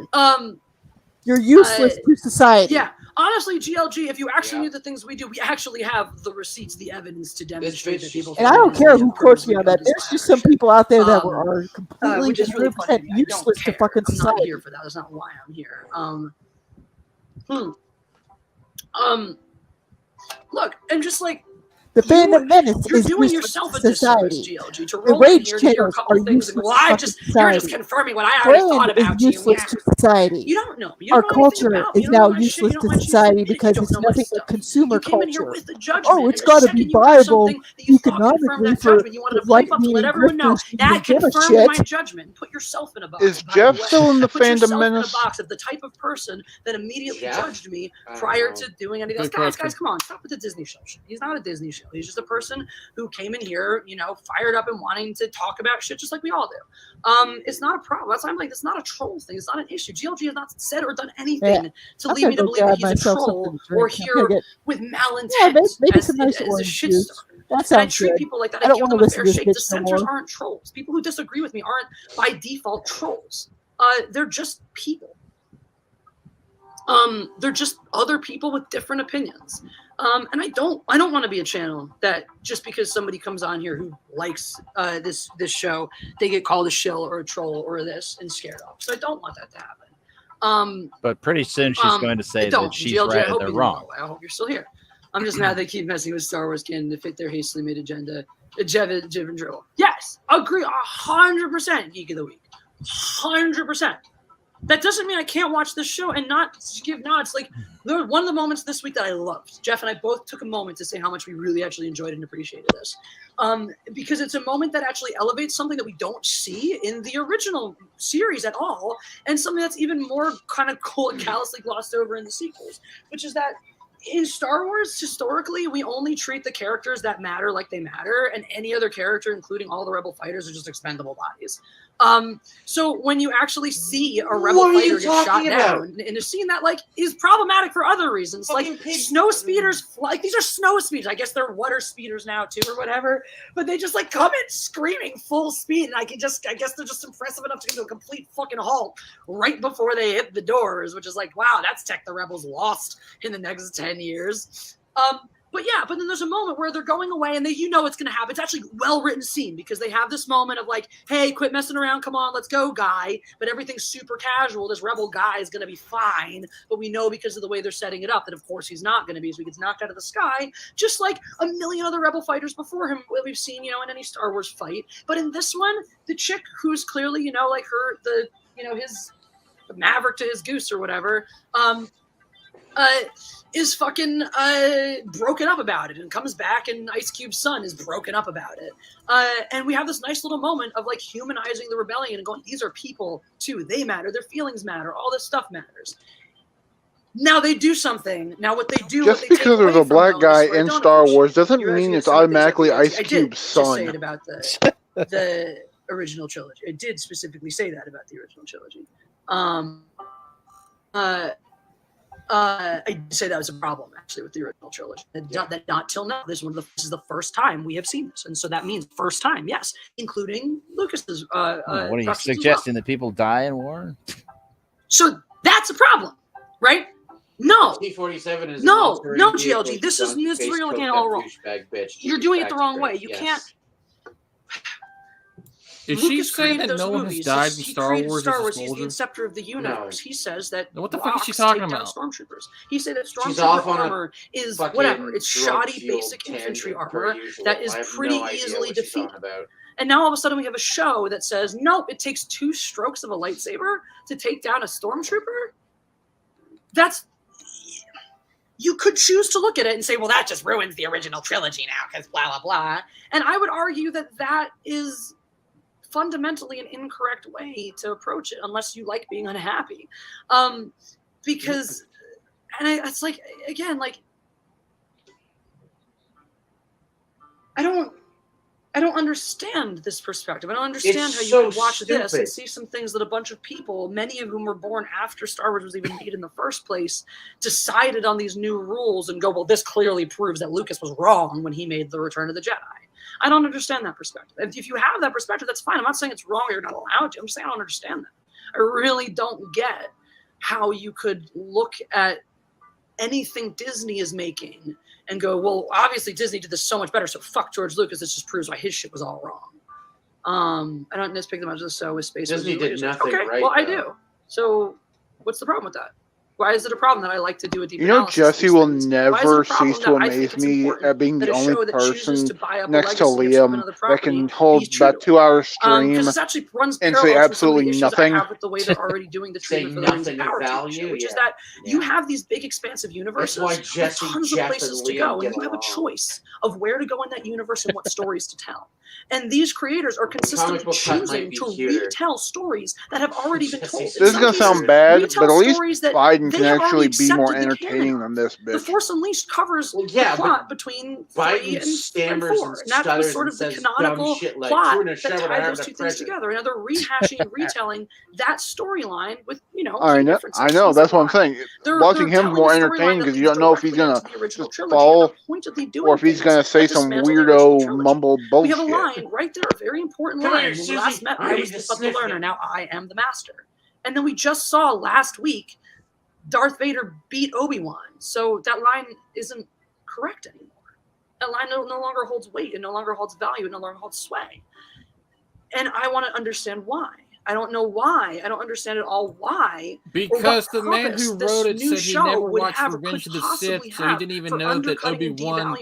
S4: you're useless to society.
S2: Yeah, honestly, GLG, if you actually
S1: Yeah.
S2: knew the things we do, we actually have the receipts, the evidence to demonstrate
S1: bitch
S2: that people.
S4: And I don't care who quotes me on that.
S2: There's
S4: There's just some people out there that are completely
S2: which is really funny.
S4: 100%
S2: I don't
S4: useless to
S2: care.
S4: fucking
S2: I'm not
S4: society.
S2: here for that. That's not why I'm here. Look, and just like
S4: The fandom menace
S2: you're
S4: is
S2: doing
S4: useless
S2: yourself
S4: to
S2: a disservice,
S4: society.
S2: GLG, to
S4: The
S2: roll in
S4: rage
S2: here to hear a
S4: channels
S2: couple
S4: are
S2: things and
S4: useless
S2: go,
S4: to
S2: well,
S4: fucking
S2: you're just
S4: society.
S2: confirming what I already thought
S4: Brand is
S2: about you.
S4: useless
S2: Yeah.
S4: to society.
S2: You don't know. You
S4: Our
S2: don't know anything
S4: culture
S2: about me.
S4: is
S2: You don't
S4: now
S2: know my shit.
S4: useless
S2: You
S4: to
S2: don't know my
S4: society
S2: shit.
S4: because
S2: You
S4: it's
S2: don't know my
S4: nothing but
S2: stuff.
S4: consumer
S2: You came in here
S4: culture.
S2: with the judgment.
S4: Oh,
S2: and
S4: it's
S2: the
S4: got to
S2: second
S4: be
S2: you heard
S4: viable
S2: something that you thought confirmed
S4: economically
S2: that
S4: for
S2: judgment. You wanted to
S4: right
S2: pipe up to let
S4: meaning
S2: everyone know
S4: grifters to
S2: that
S4: even give a
S2: confirmed my
S4: shit.
S2: judgment. Put yourself in a box.
S5: Is
S2: by
S5: Jeff
S2: the way.
S5: still in the
S2: Put
S5: fandom
S2: yourself in a
S5: menace?
S2: box of the type of person that immediately
S1: Jeff?
S2: judged me
S1: I don't
S2: prior
S1: know.
S2: to doing anything else.
S7: Good
S2: Guys,
S7: question.
S2: come on, stop with the Disney show shit. He's not a Disney show. He's just a person who came in here, fired up and wanting to talk about shit just like we all do. It's not a problem. That's why I'm like, it's not a troll thing. It's not an issue. GLG has not said or done anything to
S4: I'm
S2: lead
S4: gonna
S2: me to
S4: go
S2: believe that
S4: grab
S2: he's a
S4: myself
S2: troll
S4: something to
S2: or
S4: drink. I'm gonna
S2: here
S4: get-
S2: with malintent
S4: Yeah, maybe
S2: as
S4: some nice
S2: a
S4: orange
S2: shit
S4: juice.
S2: star.
S4: That
S2: And I
S4: sounds
S2: treat
S4: good.
S2: people like that.
S4: I
S2: I
S4: don't
S2: give
S4: wanna
S2: them a
S4: listen
S2: fair
S4: to this
S2: shake.
S4: bitch no
S2: Dissenters
S4: more.
S2: aren't trolls. People who disagree with me aren't by default trolls. They're just people. They're just other people with different opinions. And I don't want to be a channel that just because somebody comes on here who likes this show, they get called a shill or a troll or this and scared off. So I don't want that to happen.
S3: But pretty soon she's going to say that she's
S2: GLG,
S3: right
S2: I hope
S3: and they're
S2: you
S3: wrong.
S2: know. I hope you're still here. I'm just mad they keep messing with Star Wars canon to fit their hastily made agenda. Jib and dribble. Yes, agree 100%. Geek of the week, 100%. That doesn't mean I can't watch this show and not give nods. Like, one of the moments this week that I loved, Jeff and I both took a moment to say how much we really actually enjoyed and appreciated this. Because it's a moment that actually elevates something that we don't see in the original series at all, and something that's even more kind of cool and callously glossed over in the sequels, which is that in Star Wars, historically, we only treat the characters that matter like they matter, and any other character, including all the Rebel fighters, are just expendable bodies. So when you actually see a rebel
S1: What are you
S2: fighter get shot
S1: talking about?
S2: down in a scene that like is problematic for other reasons,
S1: Fucking
S2: like
S1: pig-
S2: snow speeders, like these are snow speeders. I guess they're water speeders now too, or whatever. But they just like come in screaming full speed, and I guess they're just impressive enough to come to a complete fucking halt right before they hit the doors, which is like, wow, that's tech the rebels lost in the next 10 years. But then there's a moment where they're going away and you know it's going to happen. It's actually well-written scene because they have this moment of like, hey, quit messing around. Come on, let's go, guy. But everything's super casual. This rebel guy is going to be fine. But we know because of the way they're setting it up that, of course, he's not going to be. So he gets knocked out of the sky, just like a million other rebel fighters before him that we've seen, in any Star Wars fight. But in this one, the chick who's clearly, like his maverick to his goose or whatever, is fucking broken up about it and comes back, and Ice Cube's son is broken up about it. And we have this nice little moment of like humanizing the rebellion and going, these are people too. They matter. Their feelings matter. All this stuff matters. Now they do something. Now what they do,
S5: Just because there's a black guy in Star Wars doesn't mean it's automatically Ice Cube's son.
S2: Say it about the original trilogy. It did specifically say that about the original trilogy. I did say that was a problem actually with the original trilogy. That not till now. This is the first time we have seen this, and so that means first time, yes, including Lucas's.
S3: What are you suggesting that people die in war?
S2: So that's a problem, right? No.
S1: T-47 is
S2: no, GLG. This is real again all wrong.
S1: Bitch.
S2: You're doing it the wrong way. You can't.
S7: Did she say that no one has died in Star Wars as a soldier?
S2: He's the inceptor of the universe. No. He says that.
S7: What the fuck is she talking about?
S2: Stormtroopers. He said that stormtrooper armor is whatever. It's shoddy basic infantry armor that is pretty easily defeated. And now all of a sudden we have a show that says, nope, it takes 2 strokes of a lightsaber to take down a stormtrooper. You could choose to look at it and say, well, that just ruins the original trilogy now because blah, blah, blah. And I would argue that is fundamentally an incorrect way to approach it unless you like being unhappy. Because, and it's like, again, like, I don't understand this perspective. I don't understand how you can watch this and see some things that a bunch of people, many of whom were born after Star Wars was even made in the first place, decided on these new rules and go, well, this clearly proves that Lucas was wrong when he made the Return of the Jedi. I don't understand that perspective. If you have that perspective, that's fine. I'm not saying it's wrong or you're not allowed to. I'm just saying I don't understand that. I really don't get how you could look at anything Disney is making and go, well, obviously Disney did this so much better, so fuck George Lucas. This just proves why his shit was all wrong. I don't nitpick them out of so with Space.
S1: Disney did nothing right.
S2: Well, I do. So what's the problem with that? Why is it a problem that I like to do a deep analysis?
S5: Jesse will never cease to amaze me at being the only person next to Liam that can hold about 2 hours stream
S2: it actually runs
S5: and say absolutely nothing.
S2: With the way they're already doing the treatment for the Rings of Power TV, which is that you have these big expansive universes with tons of places to go, and you have a choice of where to go in that universe and what stories to tell. And these creators are consistently choosing to retell stories that have already been told.
S5: This is going to sound bad, but at least Biden can actually be more entertaining than this bitch.
S2: The Force Unleashed covers the plot between 3 and 4. And that was sort of the canonical plot that tied those two things together. And they're rehashing and retelling that storyline with,
S5: I know. That's what I'm saying. Watching him more entertaining because you don't know if he's going to just fall or if he's going to say some weirdo mumble bullshit.
S2: We have a line right there, a very important line. When we last met, I was the learner. Now I am the master. And then we just saw last week Darth Vader beat Obi-Wan. So that line isn't correct anymore. That line no longer holds weight. It no longer holds value. It no longer holds sway. And I want to understand why. I don't know why. I don't understand at all why.
S7: Because the man who wrote it said he never watched Revenge of the Sith, so he didn't even know that Obi-Wan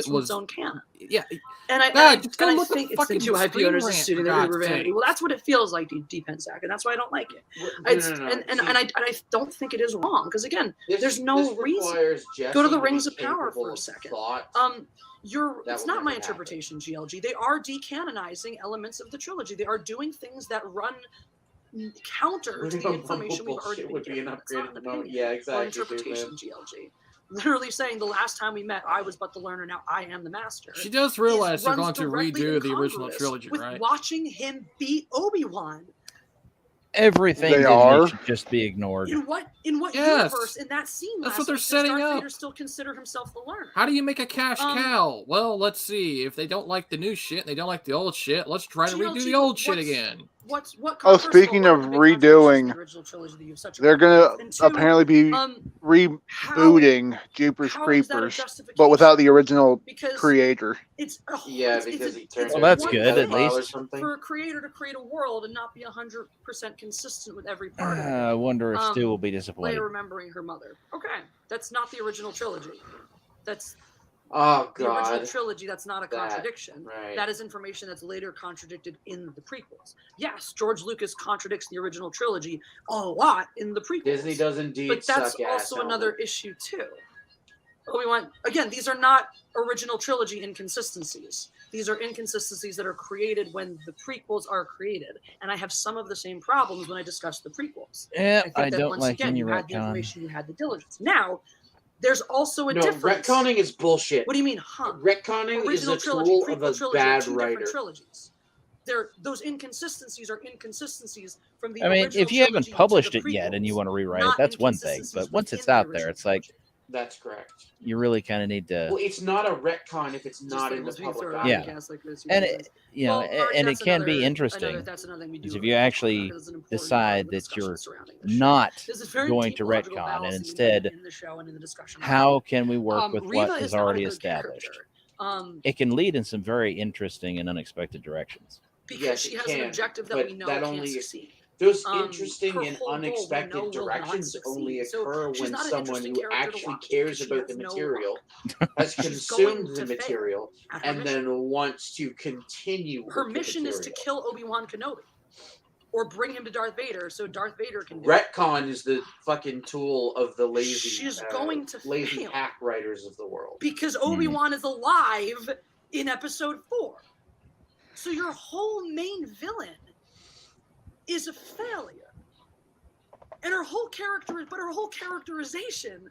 S7: was
S2: own canon.
S7: Yeah.
S2: And I think it's the two IP owners just shooting the Revenge. Well, that's what it feels like, Deep Pensac, and that's why I don't like it. And I don't think it is wrong, because again, there's no reason. Go to the Rings of Power for a second. It's not my interpretation, GLG. They are decanonizing elements of the trilogy. They are doing things that run counter to the information we've already been given.
S1: Yeah, exactly.
S2: Interpretation, GLG. literally saying the last time we met, I was but the learner, now I am the master.
S7: She does realize they're
S2: runs
S7: going to
S2: directly
S7: redo the original
S2: incongruous
S7: trilogy,
S2: with
S7: right?
S2: watching him beat Obi-Wan.
S3: Everything
S5: They
S3: Disney
S5: are.
S3: should just be ignored.
S2: In what
S7: Yes.
S2: universe in that scene?
S7: That's
S2: last
S7: what they're
S2: week,
S7: setting
S2: does Darth
S7: up.
S2: Vader still consider himself the learner?
S7: How do you make a cash cow? Well, let's see. If they don't like the new shit and they don't like the old shit, let's try to redo the old shit again.
S5: Oh, speaking of redoing, they're gonna apparently be rebooting Jeepers Creepers, but without the original creator.
S2: Because
S1: he turned
S3: Well, that's good, at
S1: pedophile or
S3: least.
S1: something.
S2: For a creator to create a world and not be 100% consistent with every part of it.
S3: I wonder if Stu will be disappointed.
S2: Leia remembering her mother. Okay, that's not the original trilogy. That's
S1: Oh
S2: the original
S1: god.
S2: trilogy. That's not a contradiction.
S1: Right.
S2: That is information that's later contradicted in the prequels. Yes, George Lucas contradicts the original trilogy a lot in the prequels.
S1: Disney does indeed.
S2: But that's
S1: suck ass,
S2: also another issue too. Again, these are not original trilogy inconsistencies. These are inconsistencies that are created when the prequels are created. And I have some of the same problems when I discuss the prequels.
S3: Yeah,
S2: think
S3: I
S2: that
S3: don't
S2: once
S3: like
S2: again,
S3: any
S2: you had the
S3: retcon.
S2: information, you had the diligence. Now, there's also a difference.
S1: Retconning is bullshit.
S2: What do you mean, huh?
S1: Retconning
S2: Original
S1: is a
S2: trilogy,
S1: tool
S2: prequel
S1: of a
S2: trilogy are
S1: bad
S2: two
S1: writer.
S2: different trilogies. Those inconsistencies are inconsistencies from the
S3: I mean,
S2: original
S3: if you haven't
S2: trilogy to
S3: published
S2: the
S3: it yet and you
S2: prequels,
S3: want to rewrite it,
S2: not
S3: that's one thing.
S2: inconsistencies
S3: But once it's
S2: within the
S3: out there,
S2: original
S3: it's like
S1: That's correct.
S3: you really kind of need to.
S1: Well, it's not a retcon if it's
S2: Just
S1: not
S2: like
S1: in the
S2: once we
S1: public
S2: throw
S1: eye.
S3: Yeah.
S2: podcasts like this,
S3: And
S2: realize-
S3: it, you know,
S2: Marty,
S3: and it
S2: that's
S3: can be
S2: another-
S3: interesting
S2: that's another thing we do
S3: is if
S2: really
S3: you
S2: talk about,
S3: actually
S2: because it's an important
S3: decide
S2: part of the
S3: that
S2: discussion
S3: you're
S2: surrounding the show.
S3: not
S2: There's this very
S3: going
S2: deep
S3: to
S2: logical
S3: retcon and
S2: fallacy
S3: instead
S2: in the show and in the discussion.
S3: how can we work with
S2: Reva
S3: what is
S2: not a
S3: already
S2: good
S3: established?
S2: character.
S3: It can lead in some very interesting and unexpected directions.
S2: Because
S1: Yes,
S2: she
S1: it
S2: has
S1: can,
S2: an objective that
S1: but
S2: we know
S1: that
S2: can't
S1: only-
S2: succeed.
S1: Those
S2: Her
S1: interesting and
S2: whole goal, we know,
S1: unexpected
S2: will not
S1: directions
S2: succeed.
S1: only
S2: So
S1: occur
S2: she's
S1: when
S2: not an
S1: someone
S2: interesting
S1: who
S2: character to
S1: actually
S2: watch
S1: cares
S2: because she
S1: about the
S2: has no
S1: material
S2: arc.
S1: has
S2: She's
S1: consumed
S2: going
S1: the
S2: to fail
S1: material
S2: at her
S1: and
S2: mission.
S1: then wants to continue.
S2: Her
S1: with the
S2: mission is to
S1: material.
S2: kill Obi-Wan Kenobi. Or bring him to Darth Vader so Darth Vader can do
S1: Retcon is the fucking tool of the lazy,
S2: She's going to
S1: lazy
S2: fail.
S1: hack writers of the world.
S2: Because Obi-Wan is alive in episode 4. So your whole main villain is a failure. And her whole characterization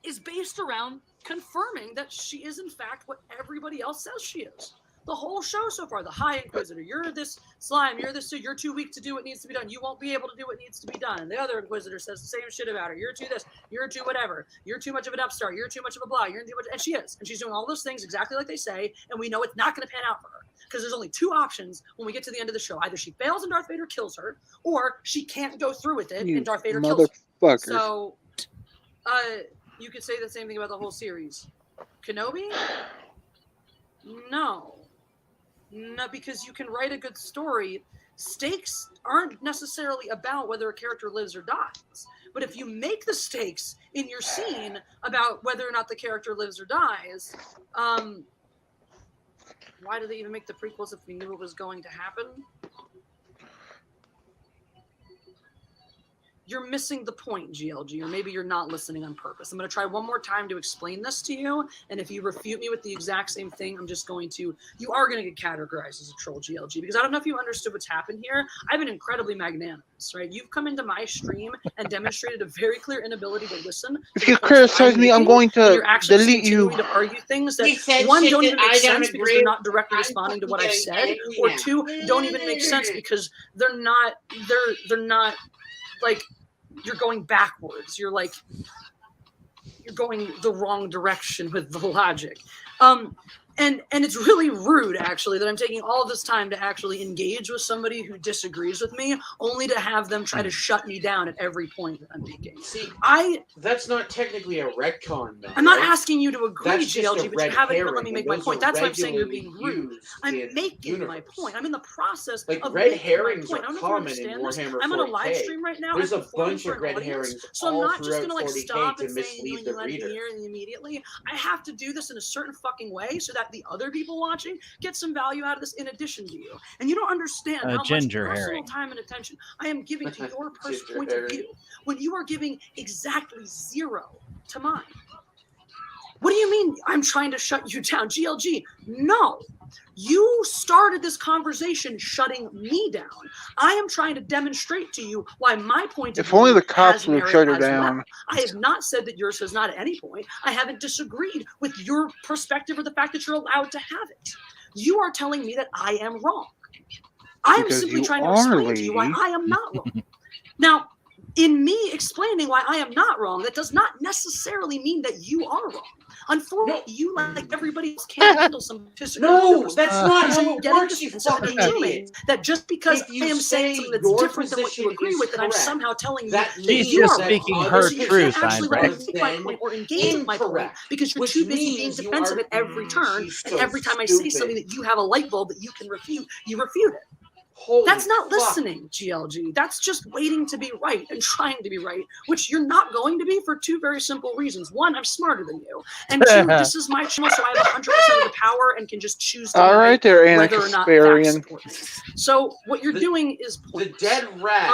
S2: is based around confirming that she is in fact what everybody else says she is. The whole show so far, the High Inquisitor, you're this slime, you're this, so you're too weak to do what needs to be done. You won't be able to do what needs to be done. And the other Inquisitor says the same shit about her. You're too this, you're too whatever. You're too much of an upstart. You're too much of a blah. You're too much, and she is. And she's doing all those things exactly like they say, and we know it's not going to pan out for her. Because there's only two options when we get to the end of the show. Either she fails and Darth Vader kills her, or she can't go through with it and Darth Vader kills her. So, you could say the same thing about the whole series. Kenobi? No, because you can write a good story. Stakes aren't necessarily about whether a character lives or dies. But if you make the stakes in your scene about whether or not the character lives or dies, why did they even make the prequels if we knew it was going to happen? You're missing the point, GLG, or maybe you're not listening on purpose. I'm going to try one more time to explain this to you, and if you refute me with the exact same thing, you are going to get categorized as a troll, GLG, because I don't know if you understood what's happened here. I've been incredibly magnanimous, right? You've come into my stream and demonstrated a very clear inability to listen.
S5: If you criticize me, I'm going to delete you.
S2: To argue things that, one, don't even make sense because they're not directly responding to what I've said, or two, don't even make sense because they're not like, you're going backwards. You're going the wrong direction with the logic. And it's really rude, actually, that I'm taking all of this time to actually engage with somebody who disagrees with me, only to have them try to shut me down at every point that I'm making.
S1: See,
S2: I
S1: That's not technically a retcon, though.
S2: I'm not
S1: right?
S2: asking you to agree,
S1: That's just
S2: GLG,
S1: a
S2: but you
S1: red
S2: haven't even
S1: herring,
S2: let me make
S1: and
S2: my
S1: those
S2: point.
S1: are
S2: That's why I'm saying you're being
S1: regularly
S2: rude.
S1: used
S2: I'm
S1: in
S2: making my
S1: universe.
S2: point. I'm in the process
S1: Like,
S2: of
S1: red
S2: making
S1: herrings
S2: my point.
S1: are
S2: I don't know if
S1: common
S2: you
S1: in
S2: understand this.
S1: Warhammer
S2: I'm on a live
S1: 40K.
S2: stream right now.
S1: There's
S2: I'm
S1: a
S2: performing
S1: bunch
S2: for
S1: of
S2: an
S1: red
S2: audience,
S1: herrings
S2: so I'm
S1: all
S2: not just
S1: throughout
S2: gonna
S1: 40K
S2: stop
S1: to
S2: and say
S1: mislead
S2: you
S1: the
S2: landed
S1: reader.
S2: here and immediately. I have to do this in a certain fucking way so that the other people watching get some value out of this in addition to you. And you don't understand how much
S3: ginger
S2: personal
S3: herring.
S2: time and attention I am giving to your
S1: Ginger
S2: point
S1: herring.
S2: of view when you are giving exactly zero to mine. What do you mean I'm trying to shut you down? GLG, no. You started this conversation shutting me down. I am trying to demonstrate to you why my point of
S5: If
S2: view
S5: only the cops
S2: has
S5: would have
S2: merit
S5: shut her
S2: as
S5: down.
S2: well. I have not said that yours has not at any point. I haven't disagreed with your perspective or the fact that you're allowed to have it. You are telling me that I am wrong. I am
S5: Because
S2: simply
S5: you
S2: trying to
S5: are,
S2: explain to you why
S5: lady.
S2: I am not wrong. Now, in me explaining why I am not wrong, that does not necessarily mean that you are wrong. Unfortunately, you, like everybody else, can't handle some disagree.
S1: No, that's not
S2: so
S1: how
S2: you
S1: it
S2: get
S1: works, you
S2: defensive
S1: fucking
S2: assuming
S1: idiot.
S2: that just because
S1: If you
S2: I am saying
S1: say
S2: something that's
S1: your
S2: different than what you
S1: position
S2: agree
S1: is
S2: with, that I'm
S1: correct,
S2: somehow telling you
S1: that
S2: that
S3: She's
S2: you
S3: just
S2: are
S3: speaking
S2: wrong.
S3: her
S2: So you
S3: truth,
S2: can't actually let
S3: Heinrich.
S2: me make my point or engage with my point
S1: Incorrect.
S2: because you're
S1: Which
S2: too busy being
S1: means you
S2: defensive
S1: are-
S2: at every turn,
S1: she's
S2: and
S1: so
S2: every time I say
S1: stupid.
S2: something that you have a light bulb that you can refute, you refute it.
S1: Holy
S2: That's not
S1: fuck.
S2: listening, GLG. That's just waiting to be right and trying to be right, which you're not going to be for two very simple reasons. One, I'm smarter than you. And two, this is my channel, so I have 100% of the power and can just choose to
S5: All right there,
S2: whether or not facts
S5: Anna
S2: support it. So what you're doing is pointless.
S1: The dead rat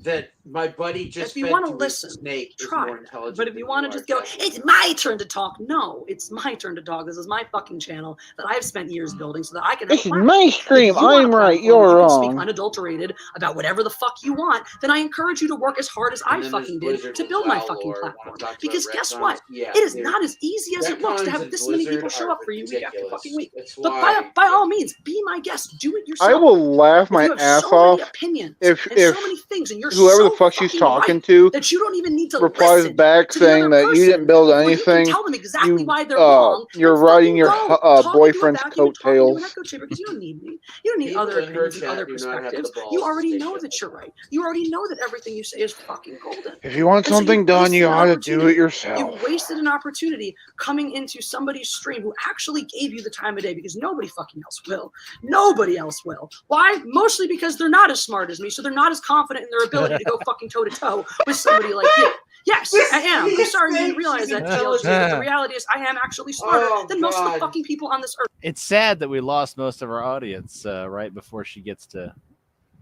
S1: that my buddy just
S2: if you
S1: fed
S2: want
S1: to
S2: to
S1: his
S2: listen,
S1: snake is
S2: try
S1: more
S2: it.
S1: intelligent.
S2: But if you
S1: than
S2: want to
S1: are,
S2: just go,
S1: Jeff.
S2: it's my turn to talk. No, it's my turn to talk. This is my fucking channel that I've spent years building so that I can have
S5: This
S2: a
S5: is
S2: platform.
S5: my stream.
S2: If you want a
S5: I'm right.
S2: platform
S5: You're
S2: where you can speak
S5: wrong.
S2: unadulterated about whatever the fuck you want, then I encourage you to work as hard as I
S1: And then
S2: fucking
S1: there's
S2: did
S1: Blizzard
S2: to
S1: with
S2: build my
S1: WoW
S2: fucking
S1: lore. Wanna
S2: platform.
S1: talk about
S2: Because guess
S1: retcons?
S2: what?
S1: Yeah,
S2: It is
S1: dude.
S2: not as easy as it looks to
S1: Retcons
S2: have
S1: and
S2: this many people
S1: Blizzard
S2: show
S1: are
S2: up for you week after
S1: ridiculous.
S2: fucking week.
S1: That's
S2: But
S1: why.
S2: by all means, be my guest. Do it yourself.
S5: I will laugh
S2: If
S5: my
S2: you have
S5: ass
S2: so many
S5: off
S2: opinions
S5: if
S2: and so many things, and you're
S5: whoever
S2: so
S5: the fuck she's
S2: fucking
S5: talking
S2: right
S5: to
S2: that you don't even need to
S5: replies
S2: listen
S5: back
S2: to the
S5: saying
S2: other
S5: that you didn't
S2: person
S5: build
S2: before you can
S5: anything.
S2: tell them exactly why they're
S5: You're
S2: wrong.
S5: riding your
S2: Go talk into a
S5: boyfriend's
S2: vacuum and talk into an
S5: coattails.
S2: echo chamber because you don't need me. You don't need
S1: People
S2: other
S1: in her
S2: opinions and
S1: chat
S2: other
S1: do not have the
S2: perspectives.
S1: balls
S2: You
S1: to
S2: already
S1: say
S2: know
S1: shit
S2: that
S1: like
S2: you're
S1: that.
S2: right. You already know that everything you say is fucking golden.
S5: If you want
S2: And so
S5: something
S2: you
S5: done, you
S2: wasted an
S5: ought to do
S2: opportunity.
S5: it yourself.
S2: You wasted an opportunity coming into somebody's stream who actually gave you the time of day because nobody fucking else will. Nobody else will. Why? Mostly because they're not as smart as me, so they're not as confident in their ability to go fucking toe to toe with somebody like you. Yes, I am. I'm sorry you didn't realize that, GLG, but the reality is I am actually smarter than most of the fucking people on this earth.
S3: It's sad that we lost most of our audience right before she gets to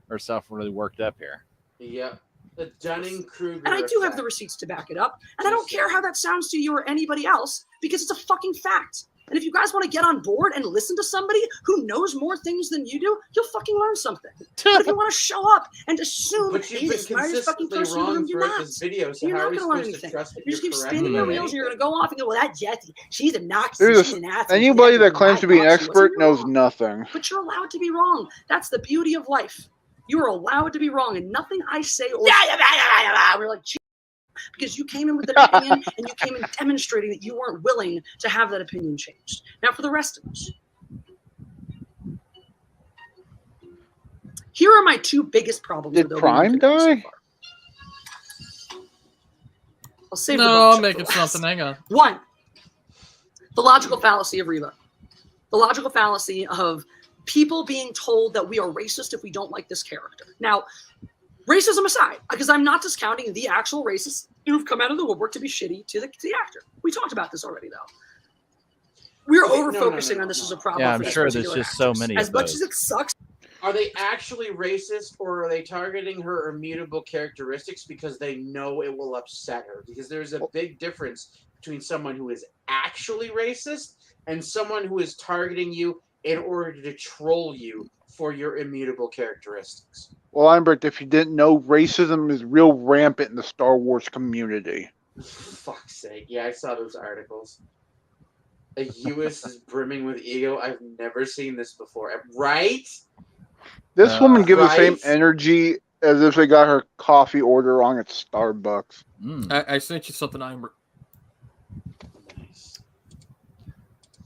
S3: herself really worked up here.
S1: Yep. The Dunning-Kruger
S2: And I do have
S1: effect.
S2: the receipts to back it up. And I don't care how that sounds to you or anybody else because it's a fucking fact. And if you guys want to get on board and listen to somebody who knows more things than you do, you'll fucking learn something. But if you want to show up and assume
S1: But
S2: that
S1: you've
S2: you're the
S1: been
S2: smartest fucking
S1: consistently
S2: person in the room,
S1: wrong
S2: you're
S1: throughout
S2: not.
S1: this video, so
S2: You're
S1: how
S2: not
S1: are we
S2: going to learn
S1: supposed to
S2: anything.
S1: trust that
S2: You just
S1: you're
S2: keep
S1: correct
S2: spinning your
S1: about
S2: wheels and you're going
S1: anything?
S2: to go off and go, well, that Jessie, she's obnoxious.
S5: There's
S2: She's an asshole.
S5: Anybody that
S2: Yeah,
S5: claims to be an
S2: I thought she was.
S5: expert
S2: You're
S5: knows
S2: wrong.
S5: nothing.
S2: But you're allowed to be wrong. That's the beauty of life. You are allowed to be wrong, and nothing I say or we're like, because you came in with an opinion and you came in demonstrating that you weren't willing to have that opinion changed. Now, for the rest of us, here are my two biggest problems.
S5: Did
S2: with
S5: Prime
S2: Obi-Wan Kenobi
S5: die?
S2: so far. I'll save the
S7: No,
S2: bomb
S7: I'm
S2: shot
S7: making
S2: for last.
S7: something. Hang on.
S2: One, the logical fallacy of Reba. The logical fallacy of people being told that we are racist if we don't like this character. Now, racism aside, because I'm not discounting the actual racists who've come out of the woodwork to be shitty to the actor. We talked about this already, though. We're over-focusing on this as a problem.
S3: Yeah,
S2: for
S3: I'm
S2: this
S3: sure there's
S2: particular
S3: just so
S2: actress.
S3: many
S2: As
S3: of
S2: much
S3: those.
S2: as it sucks.
S1: Are they actually racist, or are they targeting her immutable characteristics because they know it will upset her? Because there's a big difference between someone who is actually racist and someone who is targeting you in order to troll you for your immutable characteristics.
S5: Well, Albert, if you didn't know, racism is real rampant in the Star Wars community.
S1: Fuck's sake. Yeah, I saw those articles. A US is brimming with ego. I've never seen this before. Right?
S5: This woman gives the same
S1: right?
S5: energy as if they got her coffee order wrong at Starbucks.
S7: I sent you something, Albert.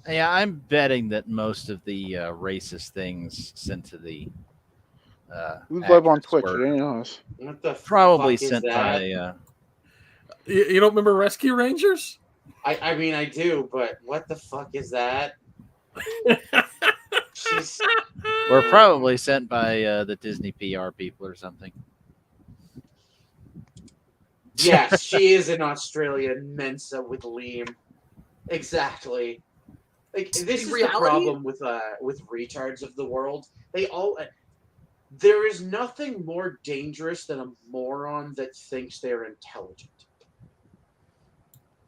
S3: Yeah, I'm betting that most of the racist things sent to the
S5: Who's live on
S3: actress
S5: Twitch?
S3: were
S5: It ain't us.
S1: What the
S3: probably
S1: fuck is
S3: sent
S1: that?
S3: by.
S7: You don't remember Rescue Rangers?
S1: I mean, I do, but what the fuck is that?
S3: Were probably sent by the Disney PR people or something.
S1: Yes, she is in Australian Mensa with Liam. Exactly. Like, this is the problem with retards of the world. They all. There is nothing more dangerous than a moron that thinks they're intelligent.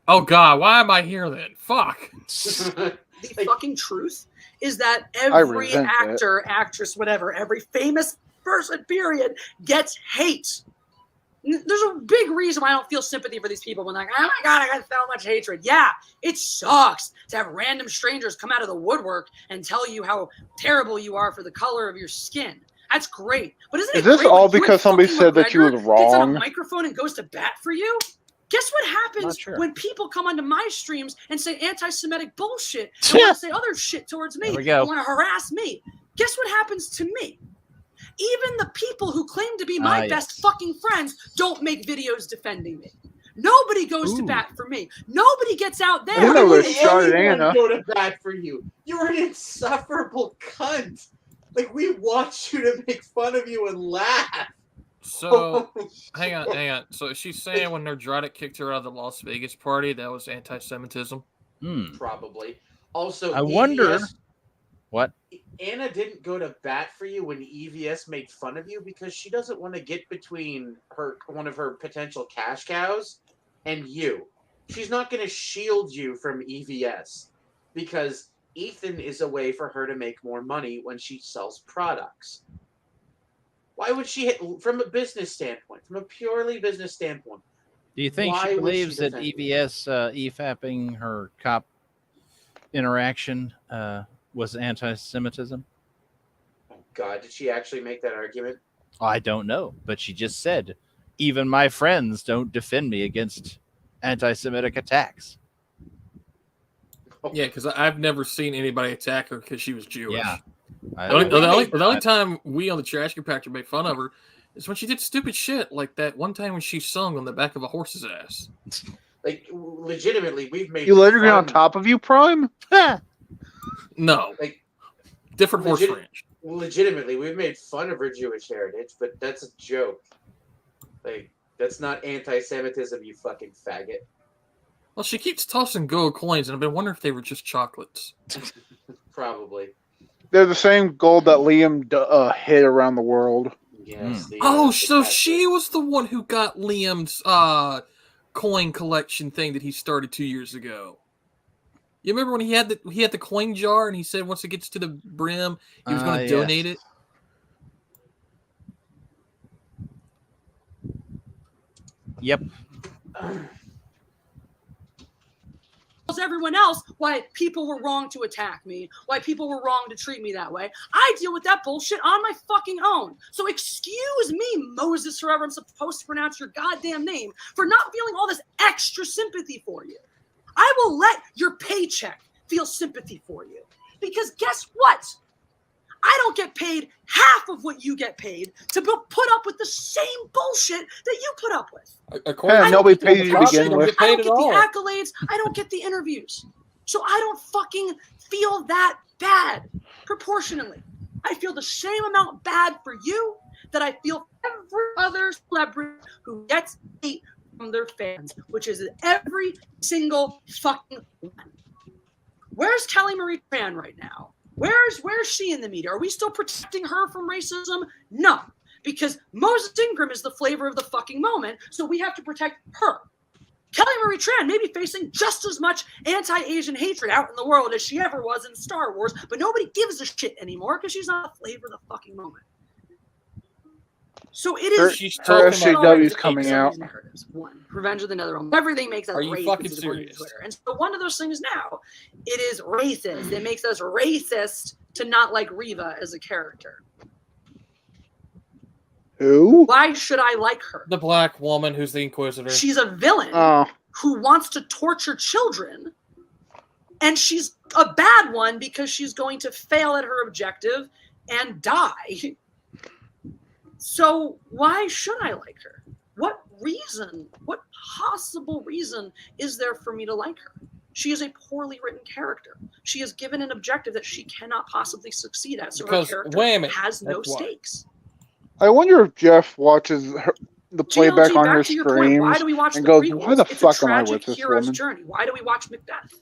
S7: Oh God, why am I here then? Fuck.
S2: The fucking truth is that every actor, actress, whatever, every famous person, period, gets hate. There's a big reason why I don't feel sympathy for these people when they're like, oh my God, I got so much hatred. Yeah, it sucks to have random strangers come out of the woodwork and tell you how terrible you are for the color of your skin. That's great. But isn't it
S5: this
S2: great
S5: all because somebody said that you was
S2: gets on a
S5: wrong?
S2: microphone and goes to bat for you? Guess what happens when people come onto my streams and say anti-Semitic bullshit and want to say other shit towards me and want to harass me? Guess what happens to me? Even the people who claim to be my best fucking friends don't make videos defending me. Nobody goes to bat for me. Nobody gets out there.
S1: Why would anyone go to bat for you? You're an insufferable cunt. Like, we watch you to make fun of you and laugh.
S7: So, hang on. So she's saying when Nerdrotic kicked her out of the Las Vegas party, that was anti-Semitism?
S1: Probably. Also,
S3: I wonder... What?
S1: Anna didn't go to bat for you when EVS made fun of you because she doesn't want to get between one of her potential cash cows and you. She's not going to shield you from EVS because Ethan is a way for her to make more money when she sells products. Why would she hit from a business standpoint, from a purely business standpoint?
S3: Do you think she believes that EVS EFAPing her cop interaction was anti-Semitism?
S1: Oh God, did she actually make that argument?
S3: I don't know, but she just said, even my friends don't defend me against anti-Semitic attacks.
S7: Yeah, because I've never seen anybody attack her because she was Jewish.
S3: Yeah.
S7: The only time we on the Trash Compactor made fun of her is when she did stupid shit like that one time when she sung on the back of a horse's ass.
S1: Like, legitimately, we've made
S5: You let her get on top of you, Prime?
S7: No.
S1: Like,
S7: different horse ranch.
S1: Legitimately, we've made fun of her Jewish heritage, but that's a joke. Like, that's not anti-Semitism, you fucking faggot.
S7: Well, she keeps tossing gold coins, and I've been wondering if they were just chocolates.
S1: Probably.
S5: They're the same gold that Liam hid around the world.
S1: Yes.
S7: So she was the one who got Liam's coin collection thing that he started 2 years ago. You remember when he had the coin jar and he said once it gets to the brim, he was going to donate it?
S3: Yep.
S2: Everyone else why people were wrong to attack me, why people were wrong to treat me that way. I deal with that bullshit on my fucking own. So excuse me, Moses, whoever I'm supposed to pronounce your goddamn name, for not feeling all this extra sympathy for you. I will let your paycheck feel sympathy for you. Because guess what? I don't get paid half of what you get paid to put up with the same bullshit that you put up with.
S5: Nobody pays you to begin with.
S2: I don't get the accolades. I don't get the interviews. So I don't fucking feel that bad proportionally. I feel the same amount bad for you that I feel every other celebrity who gets hate from their fans, which is every single fucking one. Where's Kelly Marie Tran right now? Where's she in the media? Are we still protecting her from racism? No, because Moses Ingram is the flavor of the fucking moment, so we have to protect her. Kelly Marie Tran may be facing just as much anti-Asian hatred out in the world as she ever was in Star Wars, but nobody gives a shit anymore because she's not the flavor of the fucking moment. So it is.
S5: She's talking SJW's coming out.
S2: One, Revenge of the Netherrealm. Everything makes us
S7: racist. Are you fucking serious?
S2: Twitter. And so one of those things now, it is racist. It makes us racist to not like Reva as a character.
S5: Who?
S2: Why should I like her?
S7: The black woman who's the Inquisitor.
S2: She's a villain who wants to torture children, and she's a bad one because she's going to fail at her objective and die. So why should I like her? What reason, what possible reason is there for me to like her? She is a poorly written character. She is given an objective that she cannot possibly succeed at. So her character has no stakes.
S5: I wonder if Jeff watches the playback
S2: GLG,
S5: on her
S2: streams
S5: why do we watch and goes,
S2: prequels?
S5: why the fuck am I with
S2: it's a
S5: this
S2: hero's
S5: woman?
S2: journey. Why do we watch Macbeth?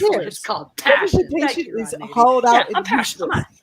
S2: That's what
S4: cares?
S2: it's called. Passion. Thank
S4: Representation
S2: you,
S4: is
S2: Rodney.
S4: hollowed out
S2: I'm
S4: and
S2: passionate.
S4: useless.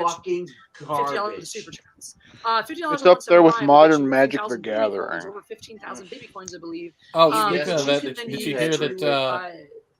S1: fucking
S2: $50 with the
S1: garbage.
S2: super chats. $50
S5: It's up there with
S2: 175
S5: Modern
S2: over
S5: Magic
S2: 15,000
S5: the
S2: baby coins,
S5: Gathering.
S2: over 15,000 baby coins, I believe.
S7: Oh,
S1: Um,
S7: speaking of
S1: yes,
S7: that,
S2: Chief
S7: did
S2: then
S7: you
S2: he
S7: hear
S2: to,
S7: that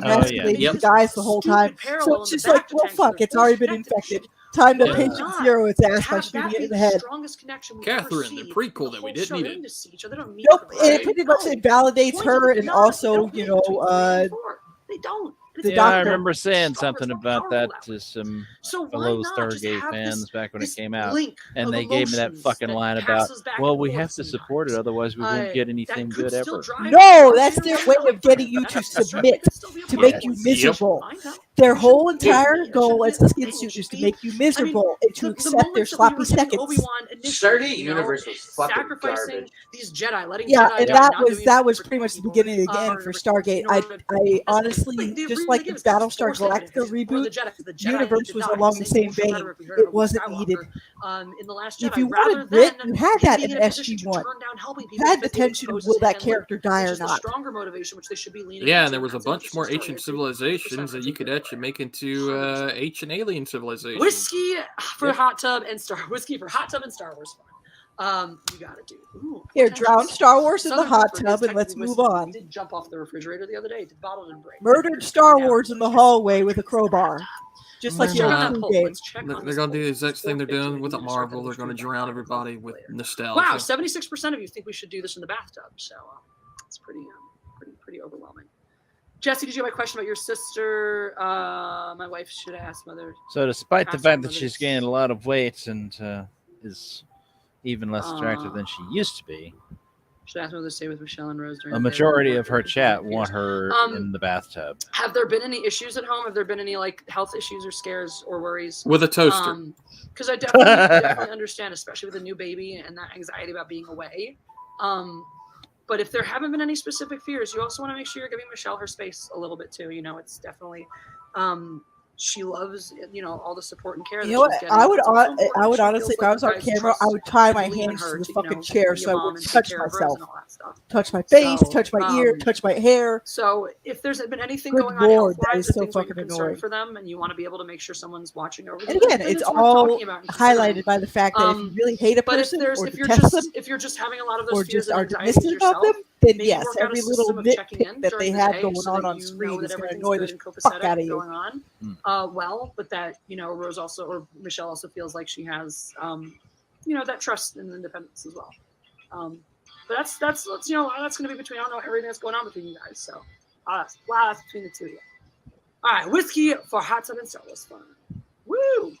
S4: be
S2: Oh,
S4: emasculating
S7: Yep.
S4: the guys the whole time.
S2: Stupid
S4: So
S2: parallel
S4: it's
S2: in the
S4: just like,
S2: back
S4: well,
S2: tank,
S4: fuck,
S2: the
S4: it's already
S2: force
S4: been
S2: connected
S4: infected.
S2: shit.
S4: Time to
S2: Why
S4: pinch
S2: not
S4: zero its ass by
S2: have
S4: shooting
S2: that
S4: it
S2: be
S4: in the
S2: the
S4: head.
S2: strongest connection we
S7: Catherine,
S2: ever
S7: the
S2: see?
S7: prequel
S2: The
S7: that we
S2: whole
S7: didn't
S2: show.
S7: need
S2: They
S7: it.
S2: don't need to see each other. They don't need
S4: Nope,
S2: to
S4: it pretty much it validates
S2: Point
S4: her
S2: of
S4: and
S2: none.
S4: also,
S2: They don't
S4: you
S2: need
S4: know,
S2: between 3 and 4. They don't. And
S4: the
S2: it's
S3: Yeah, I
S4: doctor.
S3: remember
S2: it's
S3: saying
S2: strong,
S3: something
S2: it's more
S3: about that
S2: powerful way.
S3: to some
S2: So why
S3: fellow
S2: not just
S3: Stargate
S2: have
S3: fans back when it
S2: this
S3: came out,
S2: link
S3: and
S2: of
S3: they gave me that
S2: emotions
S3: fucking
S2: that
S3: line about,
S2: passes back
S3: well,
S2: and
S3: we
S2: forth
S3: have to support it,
S2: sometimes.
S3: otherwise we won't get
S2: That
S3: anything
S2: could
S3: good
S2: still
S3: ever.
S2: drive
S4: No,
S2: the
S4: that's their way of getting you to submit,
S2: It could still be a
S4: to
S2: plot
S4: make you
S2: point.
S4: miserable,
S2: I know.
S4: Their whole
S2: It shouldn't
S4: entire
S2: be.
S4: goal
S2: It
S4: as a
S2: shouldn't be
S4: skin
S2: a thing. It
S4: suit
S2: should
S4: is to
S2: be-
S4: make you miserable and to
S2: the
S4: accept their
S2: moments that we
S4: sloppy
S2: were getting
S4: seconds.
S2: Obi-Wan initially,
S1: Stargate Universe was fucking
S2: sacrificing
S1: garbage.
S2: these Jedi, letting
S4: Yeah,
S2: Jedi
S4: and
S2: die,
S4: that
S2: not
S4: was
S2: doing
S4: that
S2: it
S4: was
S2: for
S4: pretty much the
S2: people,
S4: beginning again
S2: or
S4: for Stargate.
S2: in order to-
S4: I
S2: like,
S4: honestly
S2: the
S4: just
S2: reason
S4: like
S2: they
S4: the
S2: give is 'cause it's
S4: Battlestar
S2: force sensitive.
S4: Galactica
S2: It's one of
S4: reboot.
S2: the Jedi, the Jedi
S4: Universe
S2: need to
S4: was
S2: die.
S4: along the same
S2: bullshit
S4: vein.
S2: rhetoric we heard
S4: It
S2: of Luke
S4: wasn't
S2: Skywalker,
S4: needed.
S2: in the Last Jedi.
S4: If you
S2: rather
S4: wanted grit,
S2: than
S4: you had
S2: him
S4: that
S2: being
S4: in
S2: in a position to
S4: SG1.
S2: turn down helping
S4: You
S2: people
S4: had the
S2: because they were
S4: tension of
S2: exposed
S4: will
S2: to
S4: that
S2: him and Luke,
S4: character die
S2: which
S4: or
S2: is the
S4: not.
S2: stronger motivation, which they should be leaning
S7: Yeah,
S2: into,
S7: and there was a
S2: that's an
S7: bunch more
S2: interesting
S7: ancient
S2: story. I agree.
S7: civilizations
S2: 100%
S7: that you could actually make into
S2: 100%.
S7: ancient alien civilizations.
S2: Whiskey for
S7: Yep.
S2: hot tub and Star Wars fun. You gotta do. Ooh,
S4: Here,
S2: potential
S4: drown Star Wars in the
S2: Southern
S4: hot
S2: Comfort
S4: tub
S2: is
S4: and let's
S2: technically
S4: move
S2: whiskey.
S4: on.
S2: It did jump off the refrigerator the other day. The bottle didn't break.
S4: Murdered Star Wars in the hallway with a crowbar, just like
S2: Let's
S4: the
S2: check
S4: old
S2: on that
S4: True
S2: poll.
S4: game.
S2: Let's check
S7: They're
S2: on
S7: going
S2: this
S7: to do the
S2: poll.
S7: exact thing they're
S2: 450.
S7: doing
S2: We
S7: with
S2: need
S7: the
S2: to start
S7: Marvel. They're going to
S2: stream
S7: drown
S2: back
S7: everybody
S2: later.
S7: with nostalgia.
S2: Wow, 76% of you think we should do this in the bathtub. So it's pretty overwhelming. Jesse, did you have a question about your sister? My wife should ask mother.
S3: So, despite the
S2: Ask
S3: fact
S2: my
S3: that she's
S2: mother's-
S3: gained a lot of weight and is even less attractive than she used to be,
S2: Should ask mother to stay with Michelle and Rose during
S3: a
S2: the day
S3: majority
S2: when
S3: of her
S2: working
S3: chat
S2: with
S3: want
S2: peers.
S3: her in the bathtub.
S2: Have there been any issues at home? Have there been any like health issues or scares or worries?
S7: With a toaster.
S2: Because I definitely understand, especially with a new baby and that anxiety about being away. But if there haven't been any specific fears, you also want to make sure you're giving Michelle her space a little bit too. You know, it's definitely she loves all the support and care.
S4: You
S2: that
S4: know what?
S2: she's getting.
S4: I would
S2: It's also important
S4: I
S2: that
S4: would
S2: she
S4: honestly,
S2: feels
S4: if I
S2: like
S4: was
S2: you
S4: on
S2: guys
S4: camera,
S2: trust
S4: I would tie
S2: and
S4: my
S2: believe in
S4: hands
S2: her
S4: to the
S2: to,
S4: fucking chair
S2: be a
S4: so I
S2: mom
S4: wouldn't
S2: and take
S4: touch
S2: care of Rose
S4: myself.
S2: and all that stuff.
S4: Touch my face,
S2: So,
S4: touch my ear, touch my hair.
S2: So if there's been anything
S4: Good
S2: going on
S4: Lord, that
S2: health-wise
S4: is
S2: or
S4: so
S2: things where you're
S4: fucking
S2: concerned
S4: annoying.
S2: for them and you want to be able to make sure someone's watching over them,
S4: And again,
S2: then
S4: it's
S2: worth
S4: all
S2: talking about and considering.
S4: highlighted by the fact that if you really hate a
S2: But
S4: person or
S2: if you're
S4: detest them
S2: just having a lot of
S4: or
S2: those fears
S4: just
S2: and
S4: are
S2: anxieties
S4: dismissive
S2: yourself,
S4: of them, then
S2: maybe
S4: yes,
S2: work out a
S4: every little
S2: system of checking
S4: nitpick
S2: in
S4: that
S2: during
S4: they
S2: the
S4: have
S2: day
S4: going
S2: so
S4: on
S2: that
S4: on
S2: you know
S4: screen
S2: that
S4: is going to
S2: everything's
S4: annoy
S2: good
S4: the
S2: and
S4: fuck
S2: copacetic
S4: out of you.
S2: going on. But that Rose also or Michelle also feels like she has that trust and independence as well. But that's going to be between. I don't know everything that's going on between you guys. So that's between the two of you. All right, whiskey for hot tub and Star Wars fun. Woo!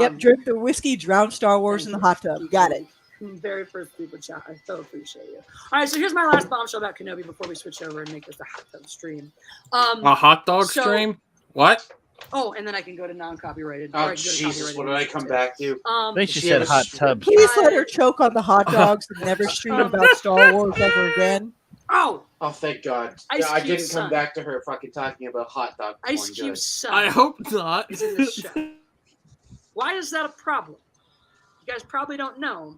S4: Yep, drink the whiskey, drown Star Wars in the hot tub. Got it.
S2: Very first people chat. I so appreciate you. All right, so here's my last bombshell about Kenobi before we switch over and make this a hot tub stream.
S7: A hot dog stream? What?
S2: Oh, and then I can go to non-copyrighted.
S1: Oh, Jesus, what did I come back to?
S3: I think she
S1: She
S3: said
S1: has-
S3: hot tub.
S4: Please let her choke on the hot dogs and never stream about Star Wars ever again.
S2: Oh,
S1: thank God.
S2: Ice
S1: I
S2: Cube's
S1: didn't come
S2: son.
S1: back to her fucking talking about hot dog porn.
S2: Ice Cube's son.
S7: I hope not.
S2: Is in this show. Why is that a problem? You guys probably don't know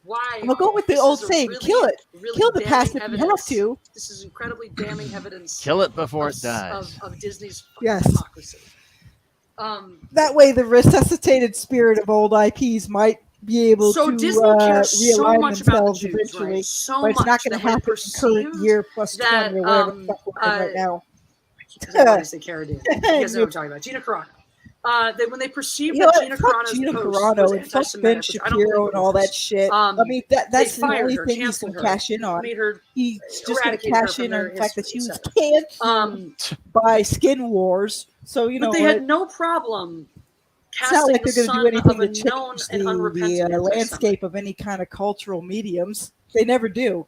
S2: why.
S4: I'll go with the
S2: this
S4: old
S2: is a
S4: saying,
S2: really,
S4: kill it.
S2: really
S4: Kill the
S2: damning
S4: past if you have
S2: evidence.
S4: to.
S2: This is incredibly damning evidence.
S3: Kill it before it
S2: of,
S3: dies.
S2: Of Disney's
S4: Yes.
S2: hypocrisy.
S4: That way the resuscitated spirit of old IPs might be able
S2: So
S4: to
S2: Disney cares so
S4: realign
S2: much about the
S4: themselves
S2: Jews,
S4: eventually.
S2: right? So
S4: but it's
S2: much
S4: not going
S2: that
S4: to
S2: when
S4: happen in current
S2: perceived
S4: year plus
S2: that,
S4: 20 or whatever the fuck we're in right now.
S2: Because I always say Cara Dune. You guys know what I'm talking about. Gina Carano. That when they perceived that Gina
S4: fuck
S2: Carano's
S4: Gina
S2: post
S4: Carano
S2: was
S4: and fuck Ben
S2: anti-Semitic, which I don't believe
S4: Shapiro
S2: it
S4: and all that
S2: was.
S4: shit. I mean, that's
S2: they
S4: the
S2: fired
S4: only
S2: her,
S4: thing he's
S2: canceled
S4: going to
S2: her,
S4: cash in on.
S2: made her
S4: He's just going to
S2: eradicated her
S4: cash
S2: from
S4: in
S2: their
S4: on the fact that
S2: history,
S4: she was
S2: etc.
S4: canceled by Skin Wars. So, you know
S2: But they
S4: what?
S2: had no problem
S4: It's not
S2: casting
S4: like
S2: the
S4: they're going to
S2: son
S4: do anything
S2: of a
S4: to
S2: known
S4: change
S2: and unrepentant
S4: the
S2: anti-Semite.
S4: landscape of any kind of cultural mediums. They never do.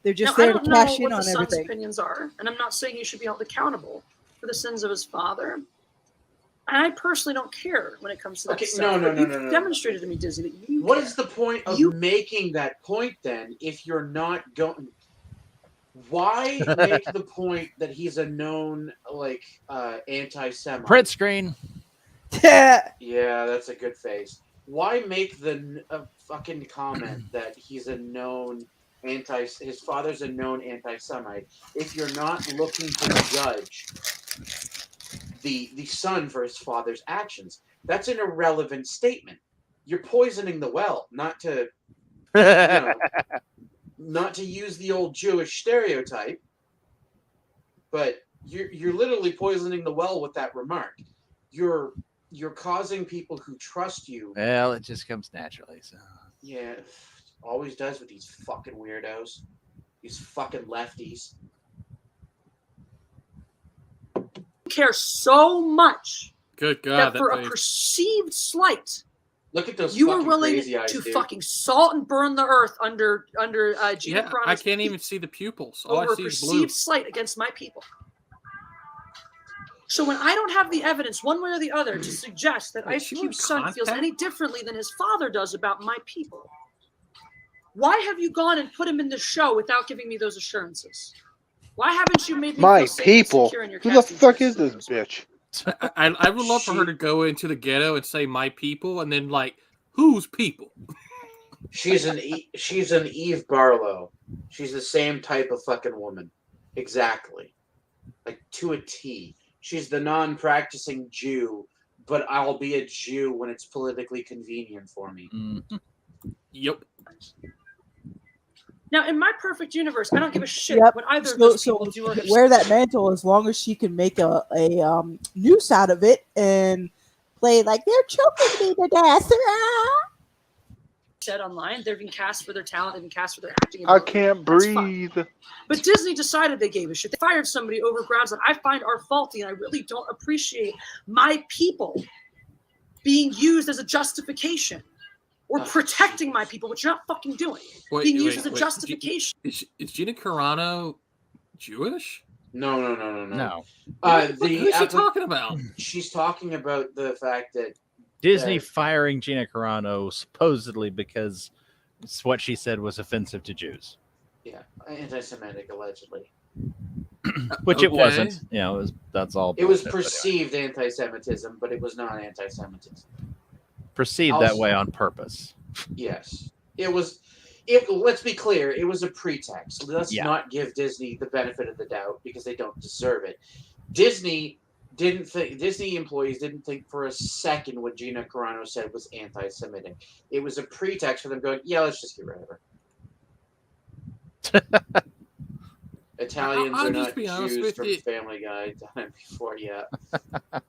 S4: They're just
S2: Now, I
S4: there to
S2: don't know
S4: cash in
S2: what the
S4: on
S2: son's
S4: everything.
S2: opinions are, and I'm not saying he should be held accountable for the sins of his father. And I personally don't care when it comes to that
S1: Okay,
S2: stuff.
S1: no,
S2: But you've demonstrated to me, Disney, that you
S1: What
S2: care.
S1: is the point of
S2: You-
S1: making that point then if you're not going? Why make the point that he's a known anti-Semite?
S3: Print screen.
S1: Yeah, that's a good face. Why make the fucking comment that he's a known his father's a known anti-Semite if you're not looking to judge the son for his father's actions? That's an irrelevant statement. You're poisoning the well, not to not to use the old Jewish stereotype, but you're literally poisoning the well with that remark. You're causing people who trust you.
S3: Well, it just comes naturally. So
S1: Yeah, always does with these fucking weirdos, these fucking lefties.
S2: care so much
S7: Good God.
S2: that for a
S7: face.
S2: perceived slight,
S1: Look at those
S2: you were
S1: fucking
S2: willing
S1: crazy eyes,
S2: to
S1: dude.
S2: fucking salt and burn the earth under Gina
S7: Yeah,
S2: Carano's
S7: I can't
S2: feet
S7: even see the pupils. All I
S2: over a
S7: see is blue.
S2: perceived slight against my people. So when I don't have the evidence one way or the other to suggest that
S7: Wait,
S2: Ice
S7: she
S2: Cube's
S7: was
S2: son feels
S7: contact?
S2: any differently than his father does about my people, why have you gone and put him in the show without giving me those assurances? Why haven't you made me
S5: My
S2: feel safe
S5: people.
S2: and secure in your
S5: Who the
S2: casting
S5: fuck
S2: choices
S5: is
S2: in
S5: this
S2: those
S5: bitch?
S7: I would love for her to go into the ghetto and say "my people" and then like, whose people?
S1: She's an Eve Barlow. She's the same type of fucking woman. Exactly. Like to a T. She's the non-practicing Jew, but I'll be a Jew when it's politically convenient for me.
S7: Yep.
S2: Now, in my perfect universe, I don't give a shit
S4: Yep.
S2: what either of those
S4: So
S2: people do or
S4: wear that mantle as long as she can make a noose out of it and play like they're choking me to death.
S2: said online. They've been cast for their talent. They've been cast for their acting.
S5: I
S2: ability.
S5: can't
S2: That's fine.
S5: breathe.
S2: But Disney decided they gave a shit. They fired somebody over grounds that I find are faulty, and I really don't appreciate my people being used as a justification or protecting my people, which you're not fucking doing. Being used as a justification.
S7: Is Gina Carano Jewish?
S1: No.
S3: No.
S7: Who's she talking about?
S1: She's talking about the fact that
S3: Disney firing Gina Carano supposedly because it's what she said was offensive to Jews.
S1: Yeah, anti-Semitic allegedly.
S3: Which it wasn't. You know, that's all.
S1: It was
S3: bullshit, but anyway.
S1: perceived anti-Semitism, but it was not anti-Semitism.
S3: Perceived that way on purpose.
S1: Yes, it was. Let's be clear. It was a pretext. Let's not give Disney the benefit of the doubt because they don't deserve it. Disney employees didn't think for a second what Gina Carano said was anti-Semitic. It was a pretext for them going, yeah, let's just get rid of her. Italians
S7: I'll
S1: are
S7: just
S1: not
S7: be honest
S1: Jews
S7: with
S1: from
S7: you.
S1: Family Guy done it before yet.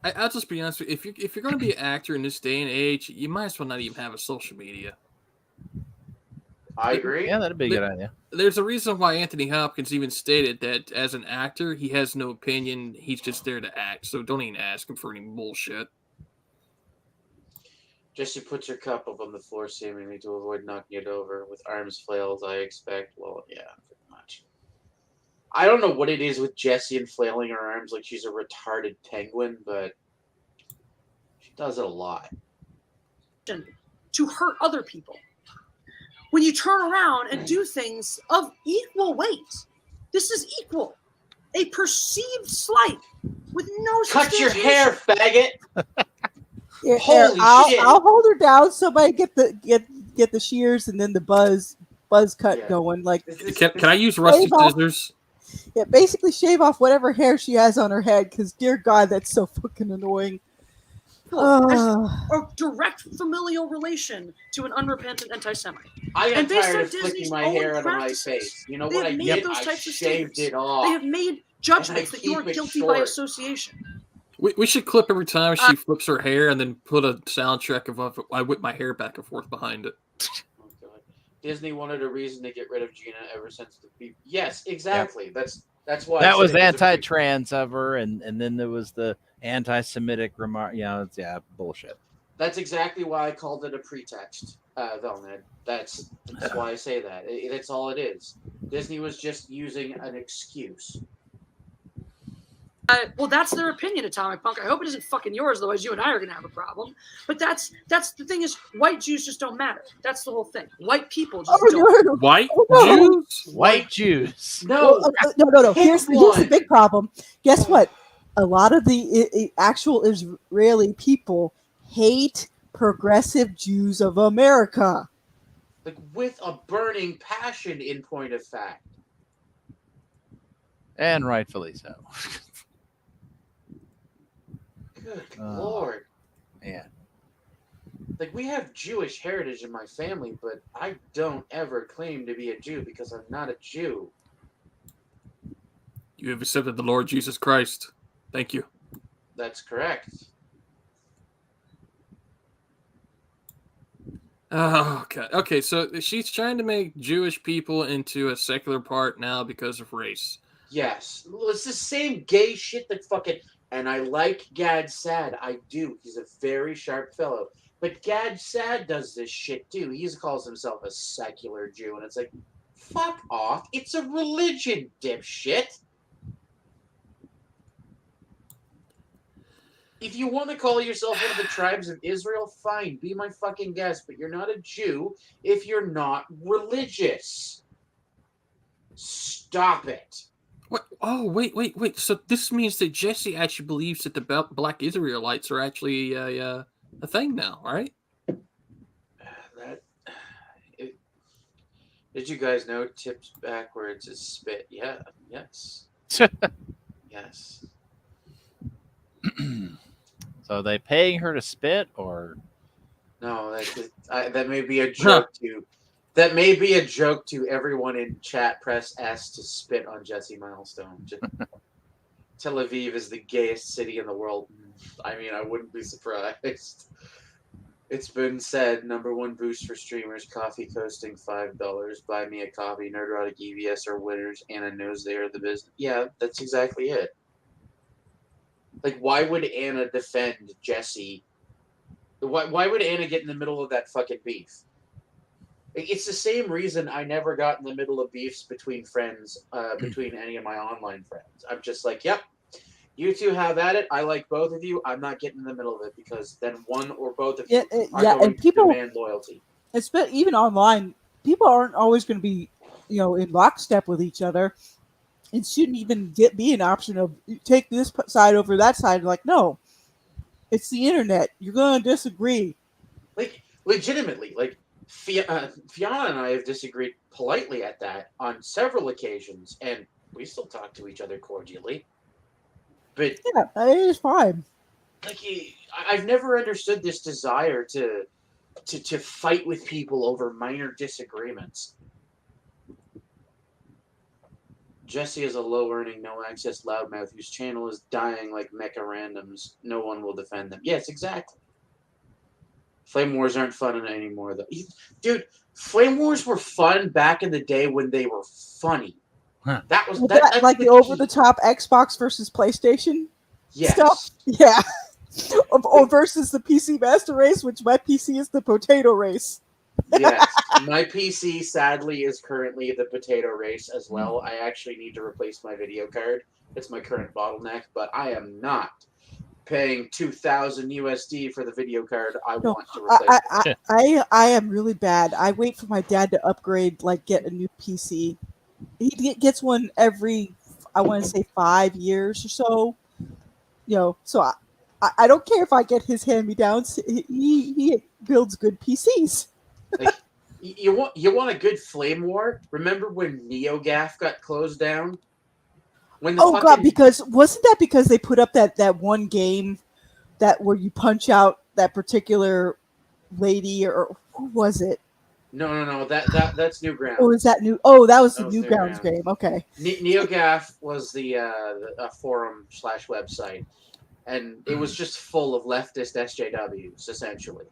S7: I'll just be honest with you. If you're going to be an actor in this day and age, you might as well not even have a social media.
S1: I agree.
S3: Yeah, that'd be a good idea.
S7: There's a reason why Anthony Hopkins even stated that as an actor, he has no opinion. He's just there to act. So don't even ask him for any bullshit.
S1: Jessie puts her cup up on the floor seemingly to avoid knocking it over. With arms flailed, I expect. Well, yeah, pretty much. I don't know what it is with Jessie and flailing her arms like she's a retarded penguin, but she does it a lot.
S2: To hurt other people. When you turn around and do things of equal weight, this is equal. A perceived slight with no
S1: Cut your hair, faggot!
S4: Holy shit! I'll hold her down. Somebody get the shears and then the buzz cut going. Like,
S7: can I use rusty scissors?
S4: Yeah, basically shave off whatever hair she has on her head. Because dear God, that's so fucking annoying.
S2: A direct familial relation to an unrepentant anti-Semite.
S1: I got
S2: and based
S1: tired
S2: on
S1: of flicking
S2: Disney's
S1: my
S2: own
S1: hair out of my
S2: practices,
S1: face. You know
S2: they
S1: what I
S2: have made
S1: did?
S2: those
S1: I
S2: types of
S1: shaved
S2: statements.
S1: it off.
S2: They have made judgments that you are
S1: keep it
S2: guilty by
S1: short.
S2: association.
S7: We should clip every time she flips her hair and then put a soundtrack of I whip my hair back and forth behind it.
S1: Oh, God. Disney wanted a reason to get rid of Gina ever since the people. Yes, exactly.
S3: Yeah.
S1: That's why
S3: that was anti-trans of her, and then there was the anti-Semitic remark. You know, it's bullshit.
S1: That's exactly why I called it a pretext, Velned. That's why I say that. That's all it is. Disney was just using an excuse.
S2: Well, that's their opinion, Atomic Punk. I hope it isn't fucking yours, otherwise you and I are gonna have a problem. But that's the thing is, white Jews just don't matter. That's the whole thing. White people just don't.
S4: No.
S7: White
S4: Jews?
S3: White Jews.
S1: No.
S4: No. Here's the big problem. Guess what? A lot of the actual Israeli people hate progressive Jews of America.
S1: Like with a burning passion, in point of fact.
S3: And rightfully so.
S1: Good Lord.
S3: Man.
S1: Like, we have Jewish heritage in my family, but I don't ever claim to be a Jew because I'm not a Jew.
S7: You have accepted the Lord Jesus Christ. Thank you.
S1: That's correct.
S7: Oh, okay. Okay, so she's trying to make Jewish people into a secular part now because of race.
S1: Yes. It's the same gay shit that fucking... And I like Gad Sad. I do. He's a very sharp fellow. But Gad Sad does this shit too. He calls himself a secular Jew. And it's like, fuck off. It's a religion, dipshit. If you want to call yourself one of the tribes of Israel, fine, be my fucking guest, but you're not a Jew if you're not religious. Stop it.
S7: What? Oh, wait. So this means that Jesse actually believes that the Black Israelites are actually a thing now, right?
S1: Did you guys know tips backwards is spit? Yeah. Yes. Yes.
S3: So are they paying her to spit, or
S1: No, that may be a joke to. That may be a joke to everyone in chat. Press S to spit on Jesse Milestone. Tel Aviv is the gayest city in the world. I mean, I wouldn't be surprised. It's been said, #1 boost for streamers, coffee coasting $5. Buy me a coffee, Nerdrotic EVS are winners. Anna knows they are the business. Yeah, that's exactly it. Like, why would Anna defend Jesse? Why would Anna get in the middle of that fucking beef? It's the same reason I never got in the middle of beefs between friends, between any of my online friends. I'm just like, yep, you two have at it. I like both of you. I'm not getting in the middle of it because then one or both of you are going
S4: and people
S1: to demand loyalty.
S4: even online, people aren't always going to be, in lockstep with each other. It shouldn't even be an option of take this side over that side. Like, no, it's the internet. You're going to disagree.
S1: Like, legitimately, like, Fiona and I have disagreed politely at that on several occasions, and we still talk to each other cordially. But
S4: yeah, it is fine.
S1: Like, I've never understood this desire to fight with people over minor disagreements. Jesse is a low-earning, no-access loudmouth whose channel is dying like mecha randoms. No one will defend them. Yes, exactly. Flame Wars aren't fun anymore, though. Dude, Flame Wars were fun back in the day when they were funny.
S3: Huh.
S1: That's
S4: like the over-the-top Xbox versus PlayStation stuff. Yeah. Or versus the PC Master Race, which my PC is the potato race.
S1: Yes, my PC sadly is currently the potato race as well. I actually need to replace my video card. It's my current bottleneck, but I am not paying 2,000 USD for the video card. I want to replace it.
S4: I am really bad. I wait for my dad to upgrade, like get a new PC. He gets one every, I want to say 5 years or so. So I don't care if I get his hand-me-downs. He builds good PCs.
S1: Like, you want a good Flame War? Remember when NeoGAF got closed down?
S4: God, because wasn't that because they put up that one game that where you punch out that particular lady, or who was it?
S1: No. That's Newgrounds.
S4: Or is that new? Oh, that was the Newgrounds game. Okay.
S1: NeoGAF was the forum / website, and it was just full of leftist SJWs essentially.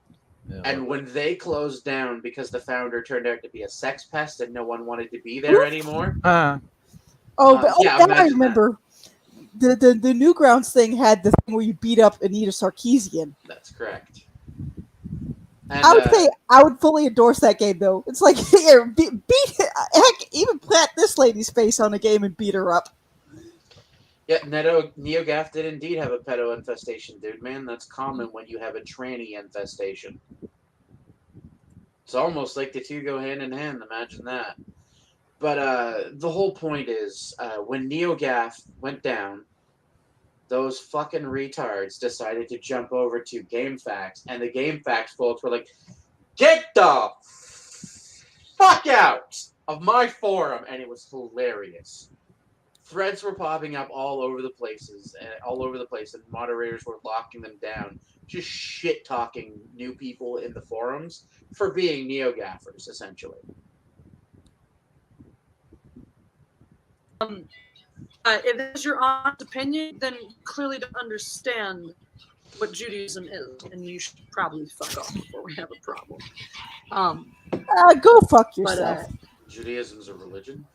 S1: Yeah. And when they closed down because the founder turned out to be a sex pest and no one wanted to be there anymore.
S4: That I remember. That. The Newgrounds thing had the thing where you beat up Anita Sarkeesian.
S1: That's correct. And,
S4: I would say I would fully endorse that game, though. It's like, here, beat heck, even plant this lady's face on a game and beat her up.
S1: Yeah, NeoGAF did indeed have a pedo infestation, dude, man. That's common when you have a tranny infestation. It's almost like the two go hand in hand. Imagine that. But the whole point is, when NeoGAF went down, those fucking retards decided to jump over to GameFAQs, and the GameFAQs folks were like, "Get the fuck out of my forum!" And it was hilarious. Threads were popping up all over the place, and moderators were locking them down, just shit talking new people in the forums for being NeoGAFers, essentially.
S2: If that's your honest opinion, then you clearly don't understand what Judaism is, and you should probably fuck off before we have a problem.
S4: Go fuck yourself.
S2: Judaism's
S1: a religion?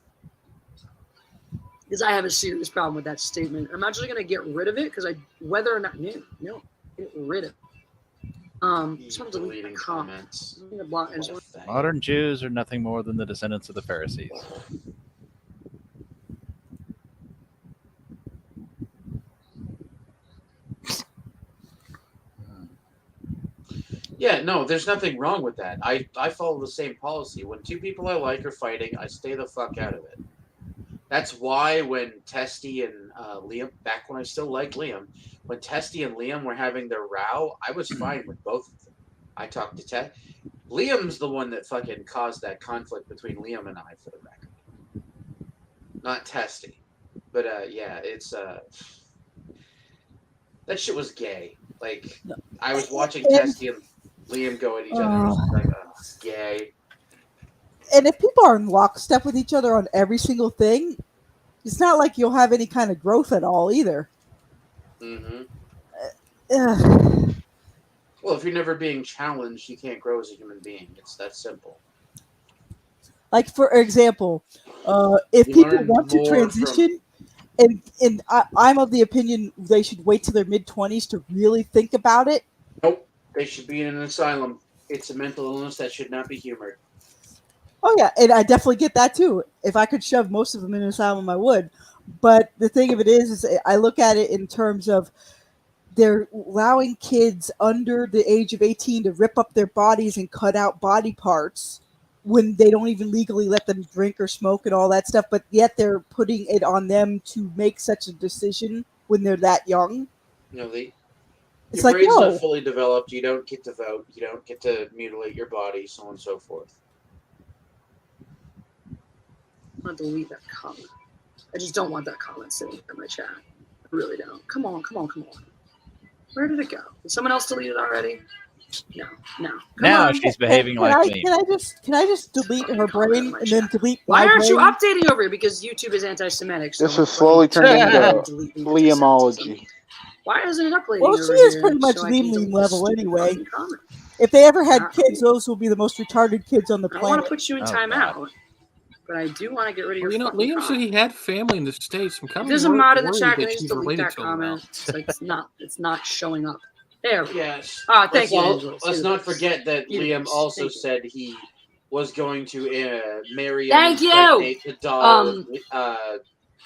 S2: Because I have a serious problem with that statement. I'm actually going to get rid of it because whether or not, get rid of it. Just want to delete my comments.
S3: Modern Jews are nothing more than the descendants of the Pharisees.
S1: Yeah, no, there's nothing wrong with that. I follow the same policy. When two people I like are fighting, I stay the fuck out of it. That's why when Testy and Liam, back when I still liked Liam, when Testy and Liam were having their row, I was fine with both of them. I talked to Test. Liam's the one that fucking caused that conflict between Liam and I, for the record. Not Testy. But yeah, it's that shit was gay. Like I was watching Testy and Liam go at each other. I was like, oh, gay.
S4: And if people are in lockstep with each other on every single thing, it's not like you'll have any kind of growth at all either.
S1: Mm-hmm.
S4: Ugh.
S1: Well, if you're never being challenged, you can't grow as a human being. It's that simple.
S4: Like, for example, if
S1: You
S4: people
S1: learn
S4: want to
S1: more
S4: transition, and I'm of the opinion they should wait till their mid-20s to really think about it.
S1: Nope. They should be in an asylum. It's a mental illness that should not be humored.
S4: Oh, yeah, and I definitely get that, too. If I could shove most of them in an asylum, I would. But the thing of it is I look at it in terms of they're allowing kids under the age of 18 to rip up their bodies and cut out body parts when they don't even legally let them drink or smoke and all that stuff, but yet they're putting it on them to make such a decision when they're that young.
S1: No,
S4: It's
S1: your
S4: like,
S1: brain's
S4: no.
S1: not fully developed. You don't get to vote. You don't get to mutilate your body, so on and so forth.
S2: I'm going to delete that comment. I just don't want that comment sitting in my chat. I really don't. Come on. Where did it go? Did someone else delete it already? No. Come
S3: Now
S2: on.
S3: she's behaving like me.
S4: Can I just delete her brain and then delete
S2: Why
S4: my
S2: aren't you
S4: brain?
S2: updating over here? Because YouTube is anti-Semitic. So
S5: This is slowly turning into
S2: delete
S5: Liamology.
S2: Why isn't it updating
S4: Well,
S2: over
S4: she is
S2: here
S4: pretty much
S2: so I can
S4: Liam
S2: delete
S4: level
S2: this
S4: anyway.
S2: fucking comment?
S4: If they ever had
S2: Ah.
S4: kids, those will be the most retarded kids on the
S2: I don't want
S4: planet.
S2: to put you in
S3: Oh,
S2: timeout, but I do want to get rid of your
S7: Well,
S2: fucking
S7: Liam
S2: comment.
S7: said he had family in the States. I'm kind
S2: If
S7: of
S2: there's a mod in the
S7: worried
S2: chat, can
S7: that
S2: they just
S7: she's
S2: delete
S7: related
S2: that
S7: to him now.
S2: comment? It's not showing up. There we go.
S1: Yes.
S2: Thank you, Angela.
S1: Let's
S2: See
S1: not
S2: this.
S1: forget that
S2: You
S1: Liam
S2: this.
S1: also
S2: Thank you.
S1: said he was going to marry
S2: Thank
S1: and
S2: you!
S1: impregnate the daughter of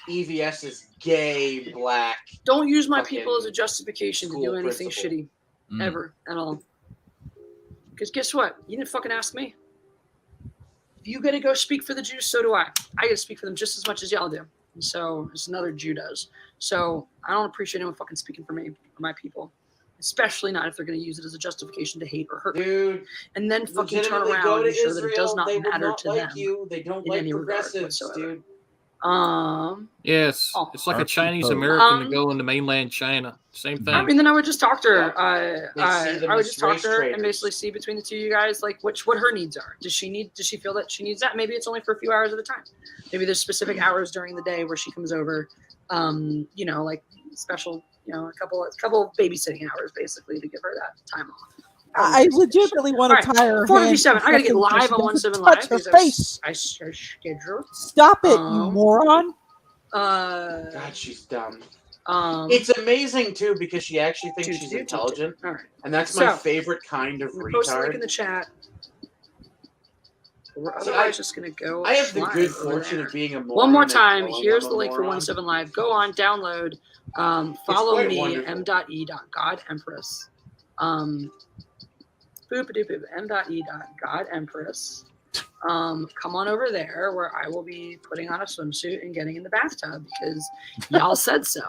S1: EVS's gay black.
S2: Don't use my
S1: fucking
S2: people as a justification to do
S1: school
S2: anything
S1: principal.
S2: shitty. Ever. At all. Because guess what? You didn't fucking ask me. If you gotta go speak for the Jews, so do I. I gotta speak for them just as much as y'all do. And so it's another Jew does. So I don't appreciate anyone fucking speaking for me or my people. Especially not if they're gonna use it as a justification to hate or hurt me.
S1: Dude,
S2: And then fucking turn
S1: legitimately
S2: around
S1: go to
S2: and show that it does
S1: Israel.
S2: not
S1: They will
S2: matter
S1: not
S2: to
S1: like
S2: them
S1: you. They don't
S2: in
S1: like
S2: any regard
S1: progressives,
S2: whatsoever.
S1: dude.
S7: Yes,
S2: Oh.
S7: it's like a
S3: Our
S7: Chinese
S3: people.
S7: American to go into mainland China. Same thing.
S2: I mean, then I would just talk to her.
S1: They see them
S2: I would
S1: as
S2: just talk to her
S1: race
S2: and basically
S1: traitors.
S2: see between the two of you guys, like what her needs are. Does she feel that she needs that? Maybe it's only for a few hours at a time. Maybe there's specific hours during the day where she comes over. Like special, a couple of babysitting hours basically to give her that time off.
S4: I legitimately want to tie her
S2: 4:57.
S4: hands
S2: I gotta get
S4: so
S2: live
S4: she
S2: on
S4: doesn't
S2: 17 Live.
S4: touch her
S2: because
S4: face.
S2: I scheduled.
S4: Stop it, you moron!
S1: God, she's dumb.
S2: Um,
S1: It's amazing too because she actually thinks she's intelligent,
S2: All right.
S1: and that's my
S2: So,
S1: favorite kind of
S2: I'm gonna post a link in
S1: retard.
S2: the chat. We're
S1: See,
S2: otherwise just gonna go.
S1: I have the
S2: live
S1: good
S2: over
S1: fortune
S2: there.
S1: of being a moron.
S2: One more
S1: and
S2: time.
S1: knowing
S2: Here's
S1: I'm
S2: the
S1: a
S2: link for
S1: moron.
S2: 17 Live. Go on, download. Follow
S1: quite
S2: me,
S1: wonderful.
S2: m.e.god empress. Boop-a-doop-boop, m.e.god empress. Come on over there where I will be putting on a swimsuit and getting in the bathtub because y'all said so.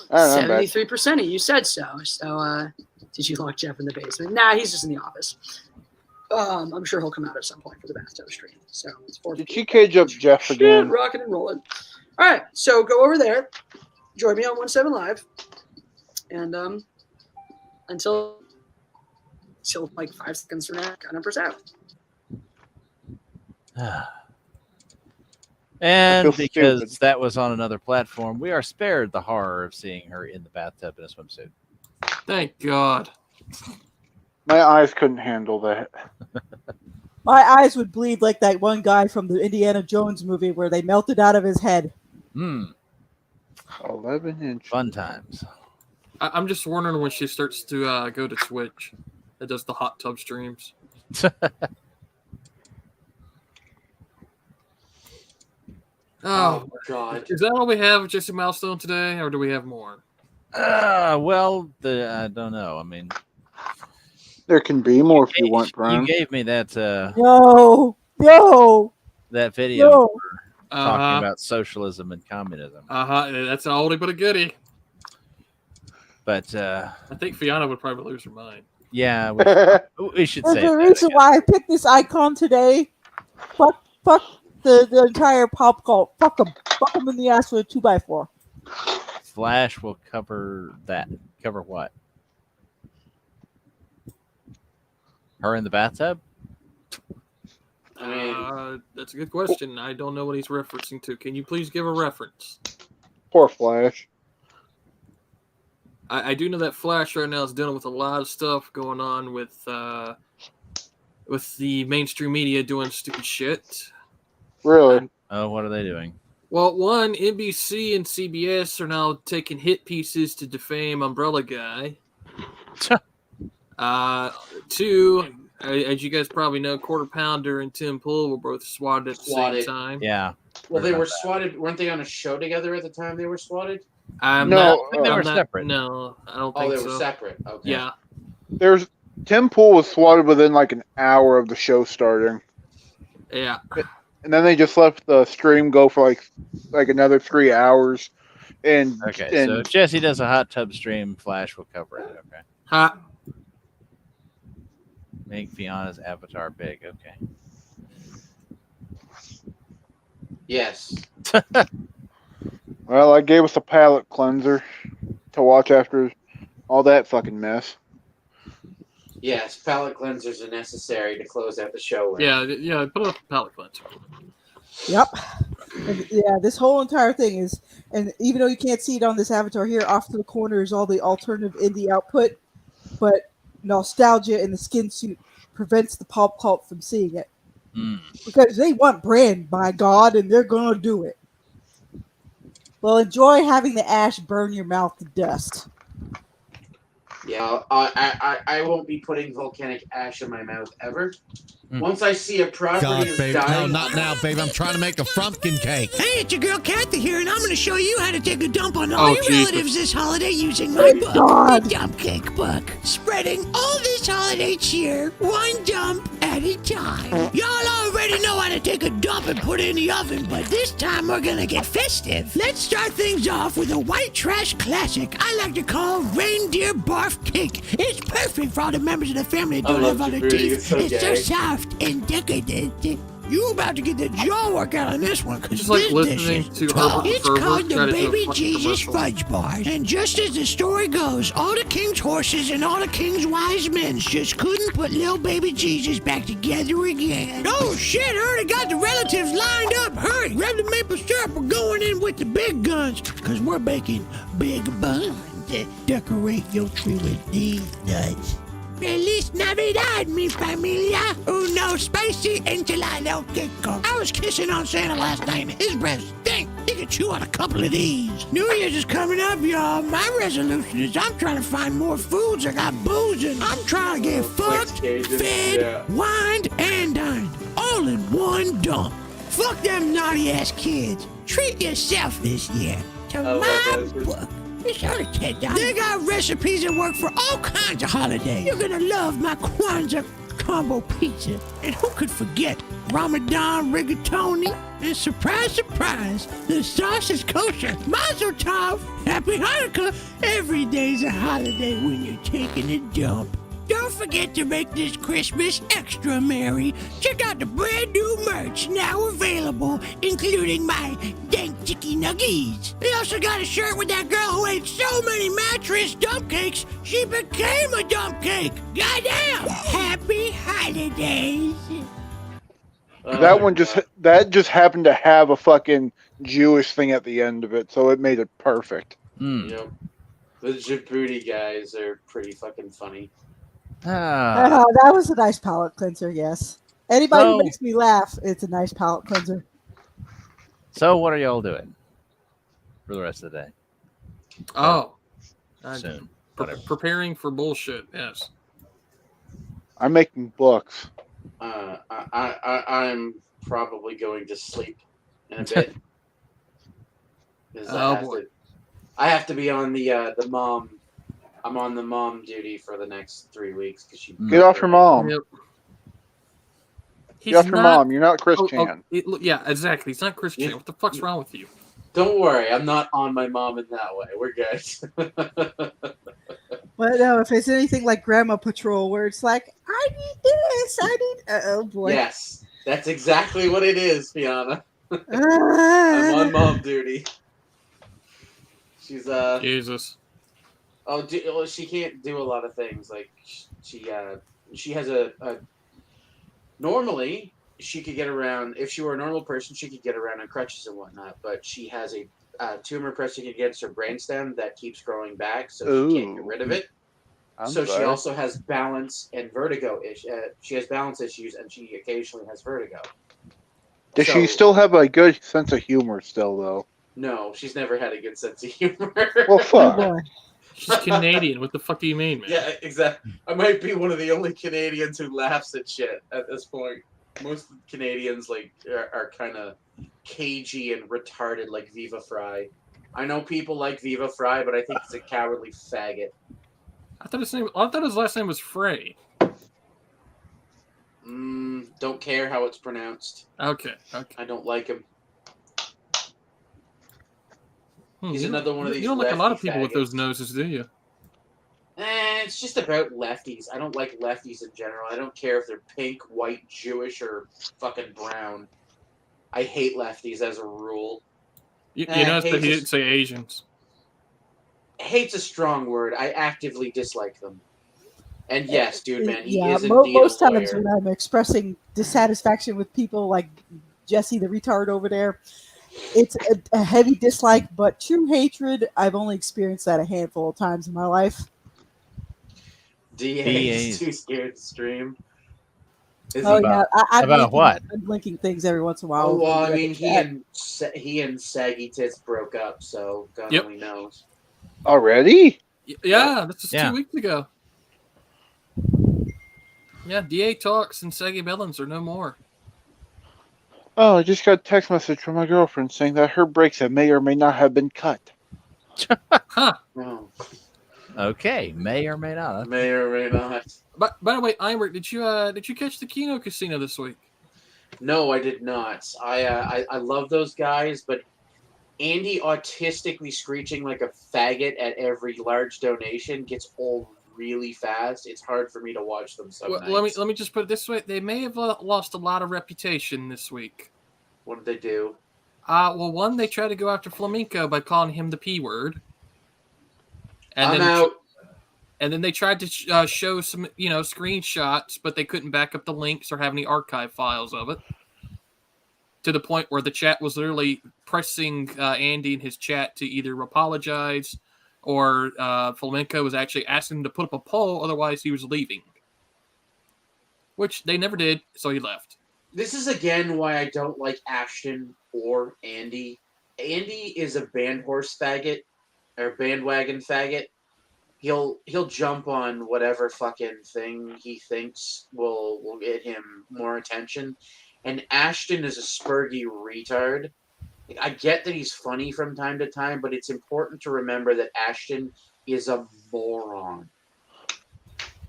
S2: 73% of you said so. So, did you lock Jeff in the basement? Nah, he's just in the office. I'm sure he'll come out at some point for the bathtub stream. So it's 4
S5: Did she cage up Jeff again?
S2: Rocking and rolling. All right, so go over there. Join me on 17 Live. And until like 5 seconds from now, God numbers out.
S3: And
S5: feel
S3: because
S5: stupid.
S3: that was on another platform, we are spared the horror of seeing her in the bathtub in a swimsuit.
S7: Thank God.
S5: My eyes couldn't handle that.
S4: My eyes would bleed like that one guy from the Indiana Jones movie where they melted out of his head.
S5: 11 inch.
S3: Fun times.
S7: I'm just wondering when she starts to go to Twitch. That does the hot tub streams.
S1: Oh God!
S7: Is that all we have? Just a milestone today, or do we have more?
S3: Well, I don't know. I mean,
S5: There can be more if you
S3: You
S5: want, Brian.
S3: gave me that
S4: No,
S3: that video
S4: no.
S3: talking about socialism and communism.
S7: That's an oldie but a goodie.
S3: But
S7: I think Fiona would probably lose her mind.
S3: yeah, we should
S4: There's
S3: say
S4: a reason why I picked this icon today. Fuck the entire pop cult. Fuck them in the ass with a 2x4.
S3: Flash will cover that. Cover what? Her in the bathtub?
S1: I mean,
S7: That's a good question. I don't know what he's referencing to. Can you please give a reference?
S5: Poor Flash.
S7: I do know that Flash right now is dealing with a lot of stuff going on with the mainstream media doing stupid shit.
S5: Really?
S3: Oh, what are they doing?
S7: Well, one, NBC and CBS are now taking hit pieces to defame Umbrella Guy. Two, as you guys probably know, Quarter Pounder and Tim Pool were both swatted at the same time.
S3: Yeah.
S1: well, they were swatted. Weren't they on a show together at the time they were swatted?
S3: I think they were separate.
S7: No, I don't
S1: Oh,
S7: think
S1: they
S7: so.
S1: were separate. Okay.
S7: Yeah.
S5: Tim Pool was swatted within like an hour of the show starting.
S7: Yeah.
S5: And then they just let the stream go for like another 3 hours. And
S3: so if Jesse does a hot tub stream, Flash will cover it. Okay.
S7: Hot.
S3: Make Fiona's avatar big. Okay.
S1: Yes.
S5: Well, I gave us a palate cleanser to watch after all that fucking mess.
S1: Yes. Palate cleansers are necessary to close out the show. With.
S7: Yeah. Put up a palate cleanser.
S4: Yep. And, yeah, this whole entire thing is, and even though you can't see it on this avatar here, off to the corner is all the alternative indie output, but nostalgia in the skin suit prevents the pop cult from seeing it. Because they want brand, by God, and they're going to do it. Well, enjoy having the ash burn your mouth to dust.
S1: Yeah, I won't be putting volcanic ash in my mouth ever. Once I see a property
S8: God,
S1: is
S8: babe.
S1: dying...
S8: No, not now, babe. I'm trying to make a frumpkin cake.
S9: Hey, it's your girl Kathy here, and I'm going to show you how to take a dump on all your
S7: Jesus.
S9: relatives this holiday using my book,
S4: God.
S9: the Dump Cake Book. Spreading all this holiday cheer, one dump at a time. Y'all already know how to take a dump and put it in the oven, but this time we're going to get festive. Let's start things off with a white trash classic I like to call Reindeer Barf Cake. It's perfect for all the members of the family that don't have all their teeth. It's so soft and decadent. You about to get the jaw workout on this one, because
S7: Just like
S9: this
S7: listening
S9: dish
S7: to
S9: is
S7: Herbert
S9: tough. It's
S7: Ferber
S9: called the
S7: try to do a
S9: Baby
S7: fucking
S9: Jesus
S7: commercial.
S9: Fudge Bars. And just as the story goes, all the king's horses and all the king's wise men just couldn't put little baby Jesus back together again. Oh shit, I already got the relatives lined up. Hurry, grab the maple syrup. We're going in with the big guns, because we're baking big buns. Decorate your tree with these nuts. Feliz Navidad, mi familia. Uno spicy enchilado queco. I was kissing on Santa last night, and his breath stink. You could chew on a couple of these. New Year's is coming up, y'all. My resolution is I'm trying to find more foods that got booze in. I'm trying to get fucked, fed, wined, and dined. All in one dump. Fuck them naughty-ass kids. Treat yourself this year to my book. It's only $10. They got recipes that work for all kinds of holidays. You're gonna love my Kwanzaa combo pizza. And who could forget Ramadan rigatoni? And surprise, surprise, the sauce is kosher. Mazel tov. Happy Hanukkah. Every day's a holiday when you're taking a dump. Don't forget to make this Christmas extra merry. Check out the brand new merch now available, including my dank chicky nuggies. We also got a shirt with that girl who ate so many mattress dump cakes, she became a dump cake. Goddamn! Happy holidays.
S5: That just happened to have a fucking Jewish thing at the end of it, so it made it perfect.
S1: Yep. The Djibouti guys are pretty fucking funny.
S4: That was a nice palate cleanser, yes. Anybody who makes me laugh, it's a nice palate cleanser.
S3: So what are y'all doing for the rest of the day?
S7: Oh.
S3: Soon.
S7: Preparing for bullshit, yes.
S5: I'm making books.
S1: I'm probably going to sleep in a bit.
S7: Oh boy.
S1: I have to be on the mom I'm on the mom duty for the next 3 weeks because she.
S5: Get off your mom.
S7: Yep.
S5: Get off your mom. You're not Chris Chan.
S7: Yeah, exactly. He's not Chris
S1: You-
S7: Chan. What the fuck's wrong with you?
S1: Don't worry, I'm not on my mom in that way. We're good.
S4: But no, if it's anything like Grandma Patrol, where it's like, I need this, I need. Oh boy.
S1: Yes, that's exactly what it is, Fiona. I'm on mom duty. She's
S7: Jesus.
S1: well, she can't do a lot of things. Like she has a normally she could get around if she were a normal person. She could get around on crutches and whatnot. But she has a tumor pressing against her brainstem that keeps growing back, so she can't get rid of it. She also has balance and vertigo she has balance issues, and she occasionally has vertigo.
S5: Does she still have a good sense of humor still, though?
S1: No, she's never had a good sense of humor.
S5: Well, fuck.
S4: Oh boy.
S7: She's Canadian. What the fuck do you mean, man?
S1: Yeah, exactly. I might be one of the only Canadians who laughs at shit at this point. Most Canadians are kind of cagey and retarded, like Viva Fry. I know people like Viva Fry, but I think it's a cowardly faggot.
S7: I thought his last name was Frey.
S1: Don't care how it's pronounced.
S7: Okay.
S1: I don't like him. He's
S7: You
S1: another one of these.
S7: You don't like a lot of
S1: lefty
S7: people with
S1: faggots.
S7: those noses, do you?
S1: It's just about lefties. I don't like lefties in general. I don't care if they're pink, white, Jewish, or fucking brown. I hate lefties as a rule.
S7: You noticed that he didn't say Asians.
S1: Hate's a strong word. I actively dislike them. And yes, dude, man, he
S4: Yeah,
S1: is indeed
S4: most
S1: a
S4: times
S1: lawyer.
S4: when I'm expressing dissatisfaction with people like Jesse the retard over there, it's a heavy dislike, but true hatred, I've only experienced that a handful of times in my life.
S1: DA's too scared to stream. Is
S4: Oh
S1: he?
S4: yeah, I'm
S3: about what?
S4: I'm linking things every once in a while.
S1: Oh, well,
S4: over
S1: I mean,
S4: the chat.
S1: he and Saggy Tits broke up, so God
S7: Yep.
S1: only knows.
S5: Already?
S7: Yeah, this is
S3: Yeah.
S7: 2 weeks ago. Yeah, DA talks and Saggy Bellins are no more.
S5: Oh, I just got a text message from my girlfriend saying that her brakes may or may not have been cut.
S7: Huh.
S1: Oh,
S3: Okay, may or may not.
S1: may or may not.
S7: But by the way, Eimert, did you catch the Kino Casino this week?
S1: No, I did not. I love those guys, but Andy autistically screeching like a faggot at every large donation gets old really fast. It's hard for me to watch them some
S7: Well,
S1: nights.
S7: let me just put it this way: they may have lost a lot of reputation this week.
S1: What did they do?
S7: Well, one, they tried to go after Flamenco by calling him the P word, and
S1: I'm out.
S7: And then they tried to show some, screenshots, but they couldn't back up the links or have any archive files of it. To the point where the chat was literally pressing Andy in his chat to either apologize or Flamenco was actually asking him to put up a poll, otherwise he was leaving. Which they never did, so he left.
S1: This is again why I don't like Ashton or Andy. Andy is a bandhorse faggot or bandwagon faggot. He'll jump on whatever fucking thing he thinks will get him more attention. And Ashton is a spurgy retard. I get that he's funny from time to time, but it's important to remember that Ashton is a moron.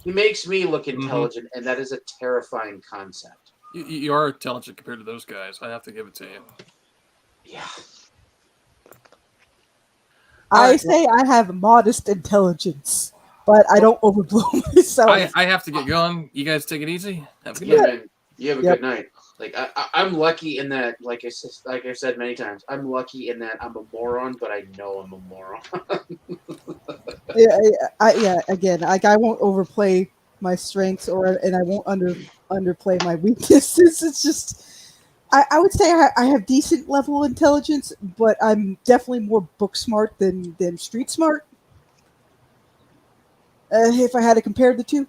S1: He makes me look intelligent, and that is a terrifying concept.
S7: You are intelligent compared to those guys. I have to give it to you.
S1: Yeah.
S4: I say I have modest intelligence, but I don't overblow myself.
S7: I have to get going. You guys take it easy. Have a good
S1: Yeah,
S7: night.
S1: man. You have a good night. Like I'm lucky in that, like I said many times, I'm lucky in that I'm a moron, but I know I'm a moron.
S4: Again, like I won't overplay my strengths, and I won't underplay my weaknesses. It's just, I would say I have decent level intelligence, but I'm definitely more book smart than street smart. If I had to compare the two,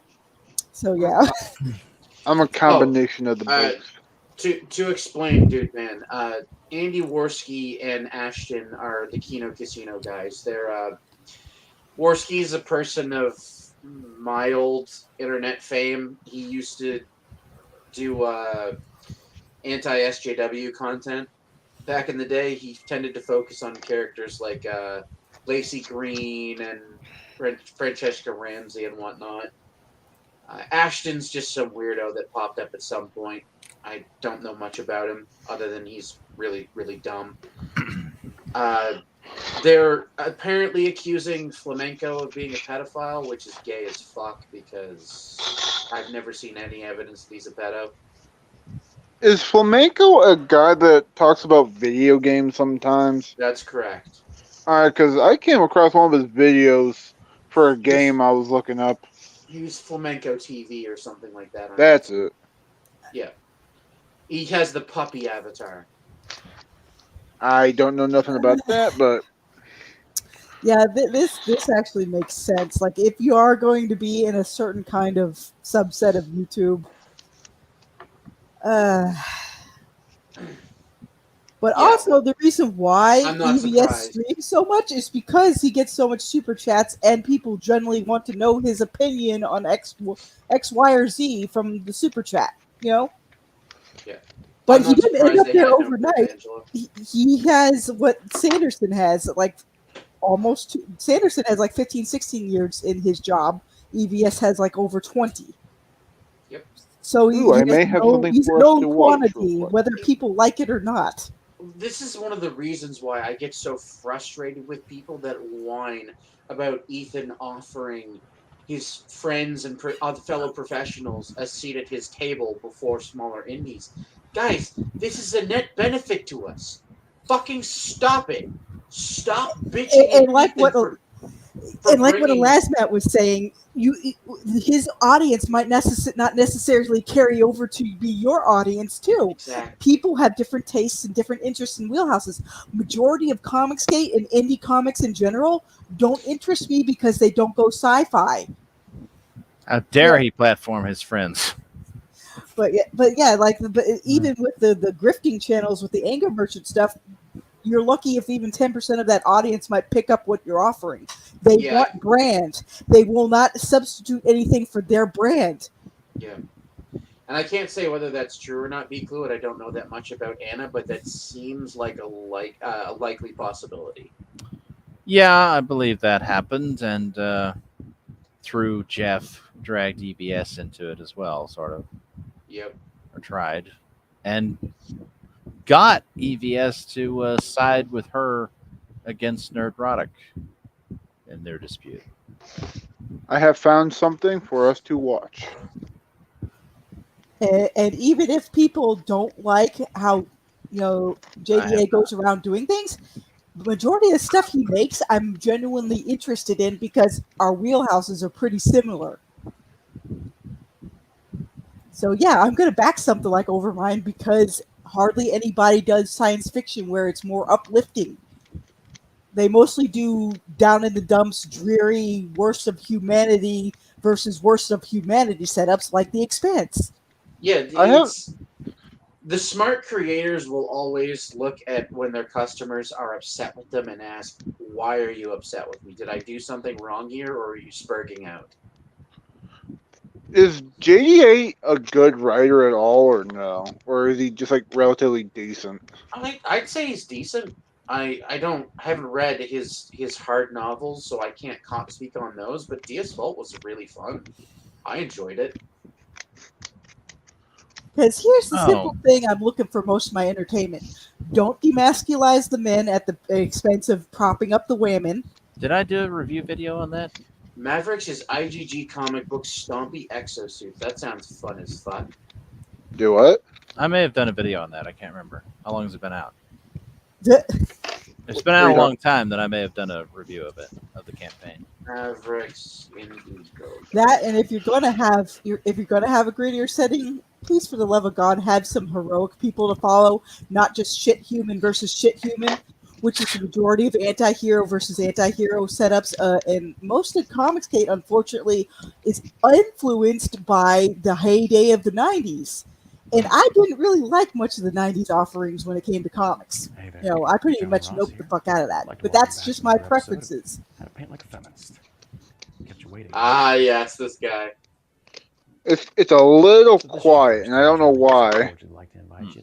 S4: so yeah.
S5: I'm a combination of the books.
S1: To explain, dude, man, Andy Worski and Ashton are the Kino Casino guys. They're Worski's a person of mild internet fame. He used to do anti-SJW content back in the day. He tended to focus on characters like Lacey Green and Francesca Ramsey and whatnot. Ashton's just some weirdo that popped up at some point. I don't know much about him other than he's really, really dumb. They're apparently accusing Flamenco of being a pedophile, which is gay as fuck because I've never seen any evidence that he's a pedo.
S5: Is Flamenco a guy that talks about video games sometimes?
S1: That's correct.
S5: Alright, because I came across one of his videos for a game I was looking up.
S1: He's Flamenco TV or something like that.
S5: That's it.
S1: Yeah. He has the puppy avatar.
S5: I don't know nothing about that, but
S4: Yeah, this actually makes sense. Like, if you are going to be in a certain kind of subset of YouTube, but also the reason why
S1: I'm not
S4: EBS
S1: surprised.
S4: streams so much is because he gets so much super chats, and people generally want to know his opinion on X, Y, or Z from the super chat. You know.
S1: Yeah.
S4: But
S1: I'm
S4: he
S1: not
S4: didn't end
S1: surprised
S4: up
S1: they
S4: there
S1: had no
S4: overnight.
S1: Angela.
S4: He has what Sanderson has, like almost Sanderson has like 15, 16 years in his job. EVS has like over 20.
S1: Yep.
S4: So
S5: I may have something
S4: he's
S5: for us
S4: known
S5: to watch
S4: quantity,
S5: real quick.
S4: whether people like it or not.
S1: This is one of the reasons why I get so frustrated with people that whine about Ethan offering his friends and fellow professionals a seat at his table before smaller indies. Guys, this is a net benefit to us. Fucking stop it. Stop bitching
S4: And
S1: at
S4: like
S1: Ethan
S4: what
S1: for
S4: what
S1: bringing...
S4: Elasmat was saying, his audience might not necessarily carry over to be your audience too.
S1: Exactly.
S4: People have different tastes and different interests and wheelhouses. Majority of Comicsgate and indie comics in general don't interest me because they don't go sci-fi.
S3: How dare he platform his friends?
S4: But even with the grifting channels with the anger merchant stuff, you're lucky if even 10% of that audience might pick up what you're offering. They want brand. They will not substitute anything for their brand.
S1: Yeah. And I can't say whether that's true or not, Be Clued. I don't know that much about Anna, but that seems like a likely possibility.
S3: Yeah, I believe that happened, and through Jeff dragged EBS into it as well, sort of.
S1: Yep.
S3: Or tried. And got EVS to side with her against Nerdrotic in their dispute.
S5: I have found something for us to watch.
S4: And even if people don't like how JDA goes around doing things, the majority of the stuff he makes, I'm genuinely interested in because our wheelhouses are pretty similar. So yeah, I'm going to back something like Overmind because hardly anybody does science fiction where it's more uplifting. They mostly do down in the dumps, dreary, worst of humanity versus worst of humanity setups like The Expanse.
S1: Yeah, the smart creators will always look at when their customers are upset with them and ask, why are you upset with me? Did I do something wrong here, or are you spurging out?
S5: Is JDA a good writer at all, or no? Or is he just like relatively decent?
S1: I'd say he's decent. I haven't read his hard novels, so I can't speak on those. But DS Vault was really fun. I enjoyed it.
S4: Because here's the simple thing I'm looking for most of my entertainment. Don't demasculize the men at the expense of propping up the women.
S3: Did I do a review video on that?
S1: Mavericks is IGG comic book Stompy Exosuit. That sounds fun as fuck.
S5: Do what?
S3: I may have done a video on that. I can't remember. How long has it been out?
S4: It's
S3: been out a long time that I may have done a review of it, of the campaign.
S1: Mavericks Indigo.
S4: That, and if you're gonna have a grittier setting, please, for the love of God, have some heroic people to follow, not just shit human versus shit human, which is the majority of anti-hero versus anti-hero setups. And most of Comicsgate, unfortunately, is influenced by the heyday of the 90s. And I didn't really like much of the 90s offerings when it came to comics. I pretty much noped the fuck out of that. But that's just my preferences.
S10: How to paint like a feminist. Kept you waiting.
S1: Ah, yes, this guy.
S5: It's a little quiet, and I don't know why.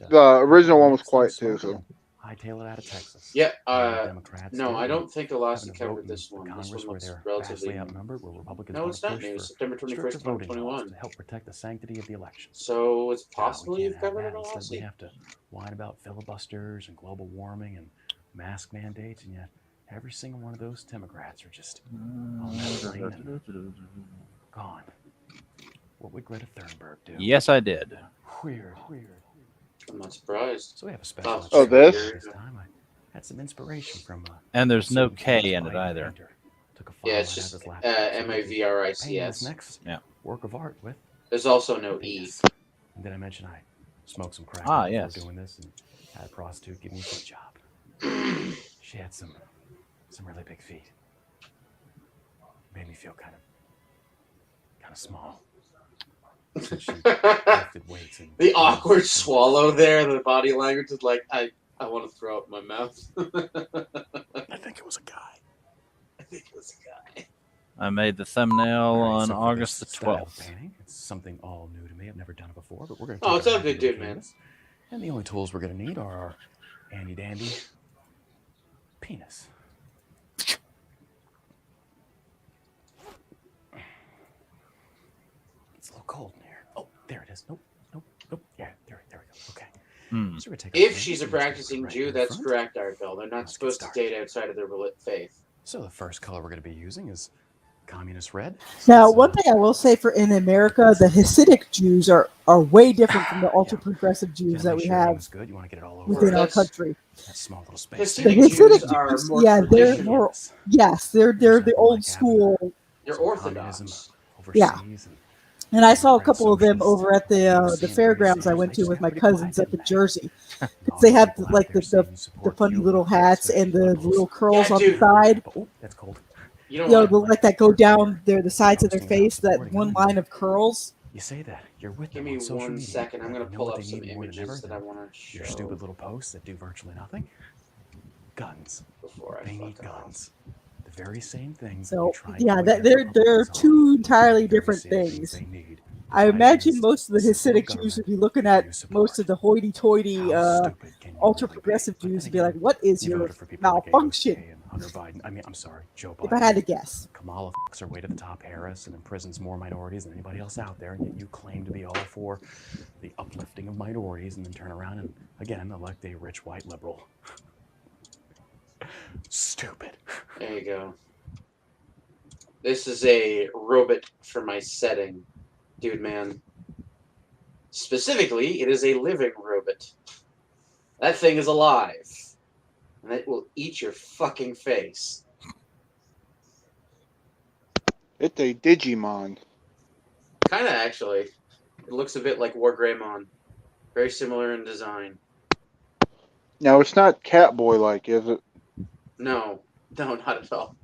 S5: The original one was quiet too. So
S10: hightail it out of Texas.
S1: Yeah.
S10: The Democrats
S1: No,
S10: did,
S1: I
S10: and
S1: don't think Alasi
S10: having to vote
S1: covered
S10: in
S1: this
S10: the
S1: one. This
S10: Congress
S1: one
S10: where
S1: looks
S10: they're
S1: relatively
S10: vastly outnumbered, where Republicans
S1: No,
S10: want
S1: it's
S10: to
S1: not
S10: push
S1: new.
S10: for
S1: September 21st,
S10: stricter voting laws
S1: 2021.
S10: to help protect the sanctity of the election.
S1: So it's
S10: God, we
S1: possible
S10: can't
S1: you've
S10: have
S1: covered
S10: that.
S1: it,
S10: Instead, we
S1: Alasi.
S10: have to whine about filibusters and global warming and mask mandates, and yet every single one of those Democrats are just on that plane and gone. What would Greta Thunberg do?
S3: Yes, I did.
S10: Weird.
S1: I'm not surprised.
S10: So we have a special
S5: Oh, this?
S10: this time. I had some inspiration from
S3: And there's no
S10: certain
S3: K
S10: famous
S3: in it
S10: Biden
S3: either.
S10: painter. Took a
S1: Yeah,
S10: file
S1: it's
S10: out
S1: just
S10: of his laptop so he could paint this
S1: MAVRICS.
S10: next
S3: Yeah.
S10: work of art with
S1: There's also no E.
S10: penis. And did I mention I smoked some crack
S3: Ah,
S10: before
S3: yes.
S10: doing this and had a prostitute give me a foot job. She had some really big feet. Made me feel kind of small. Since she lifted weights and
S1: The awkward swallow there. The body language is like, I want to throw up my mouth.
S10: I think it was a guy.
S1: I think it was a guy.
S3: I made the thumbnail
S10: All right,
S3: on
S10: so for
S3: August the
S10: this style of
S3: 12th.
S10: painting, it's something all new to me. I've never done it before, but we're going to.
S1: Oh, it's all good, dude, man.
S10: And the only tools we're going to need are our handy dandy penis. It's a little cold in here. Oh, there it is. Nope. Yeah, there we go. Okay.
S3: Hmm.
S10: So we're gonna take our
S1: If
S10: hands
S1: she's a
S10: and let's go
S1: practicing
S10: right
S1: Jew,
S10: in
S1: that's
S10: front.
S1: correct, Artbell. They're not
S10: Let's get
S1: supposed to
S10: started.
S1: date outside of their faith.
S10: So the first color we're going to be using is communist red.
S4: Now,
S10: It's,
S4: one thing I will say for in America, the Hasidic Jews are way different from the ultra progressive Jews that we have
S10: good. You want to get it all over
S4: within our
S1: That's-
S4: country.
S10: that small little space.
S4: The
S1: Hasidic Jews
S4: Hasidic
S1: are
S4: Jews,
S1: more
S4: yeah, they're
S1: traditional.
S4: more. Yes, they're the old school.
S1: They're
S10: Some
S1: orthodox.
S10: communism
S4: Yeah.
S10: overseas and
S4: And I saw a
S10: Democrat
S4: couple of them
S10: socialists.
S4: over at the
S10: Seeing
S4: fairgrounds I
S10: Bernie
S4: went to
S10: Sanders,
S4: with
S10: they
S4: my
S10: just got pretty
S4: cousins
S10: quiet,
S4: up in
S10: didn't
S4: Jersey.
S10: All
S4: They
S10: these
S4: had
S10: people out
S4: like
S10: there
S4: the
S10: saying you support
S4: funny
S10: you,
S4: little hats and the
S10: liberals.
S4: little curls
S1: Yeah,
S4: on
S1: dude.
S4: the side.
S10: Oh, that's cold.
S1: You know
S4: You know,
S1: what?
S4: like that go down there, the sides of their
S10: Posting about
S4: face, that
S10: supporting
S4: one
S10: them.
S4: line of curls.
S10: You say that you're with
S1: Give
S10: them
S1: me
S10: on social
S1: 1
S10: media.
S1: second. I'm
S10: but
S1: going
S10: you
S1: to
S10: know
S1: pull
S10: what
S1: up
S10: they
S1: some
S10: need more than ever
S1: images that I
S10: than
S1: want to show
S10: your stupid little posts that do virtually nothing. Guns.
S1: before I
S10: They need
S1: fuck off.
S10: guns. The very same things.
S4: So
S10: you try and
S4: yeah,
S10: point
S4: that
S10: at
S4: they're
S10: Republicans on.
S4: two entirely
S10: The very
S4: different
S10: same
S4: things.
S10: they need.
S4: I
S10: Fight
S4: imagine
S10: against
S4: most of the
S10: simple
S4: Hasidic Jews
S10: government
S4: would be looking at
S10: you support.
S4: most of the hoity-toity
S10: How stupid can you
S4: ultra
S10: really be?
S4: progressive
S10: But
S4: Jews
S10: then
S4: and be
S10: again,
S4: like, "What is
S10: you
S4: your
S10: voted for people like
S4: malfunction?"
S10: AOC and Hunter Biden. I mean, I'm sorry, Joe Biden.
S4: If I had to guess.
S10: Kamala fucks her way to the top, Harris, and imprisons more minorities than anybody else out there, and yet you claim to be all for the uplifting of minorities, and then turn around and again elect a rich white liberal. Stupid.
S1: There you go. This is a robot for my setting. Dude, man. Specifically, it is a living robot. That thing is alive. And it will eat your fucking face.
S5: It's a Digimon.
S1: Kinda, actually. It looks a bit like War Greymon. Very similar in design.
S5: Now, it's not Catboy like, is it?
S1: No, not at all.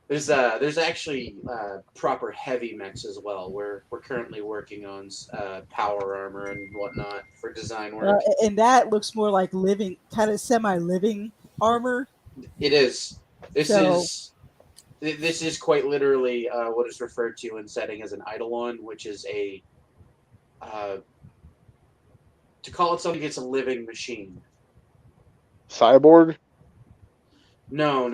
S1: There's actually proper heavy mechs as well. We're currently working on power armor and whatnot for design work.
S4: And that looks more like living, kind of semi-living armor.
S1: It is. This
S4: So-
S1: is quite literally what is referred to in setting as an eidolon, which is a to call it something. It's a living machine.
S5: Cyborg?
S1: No.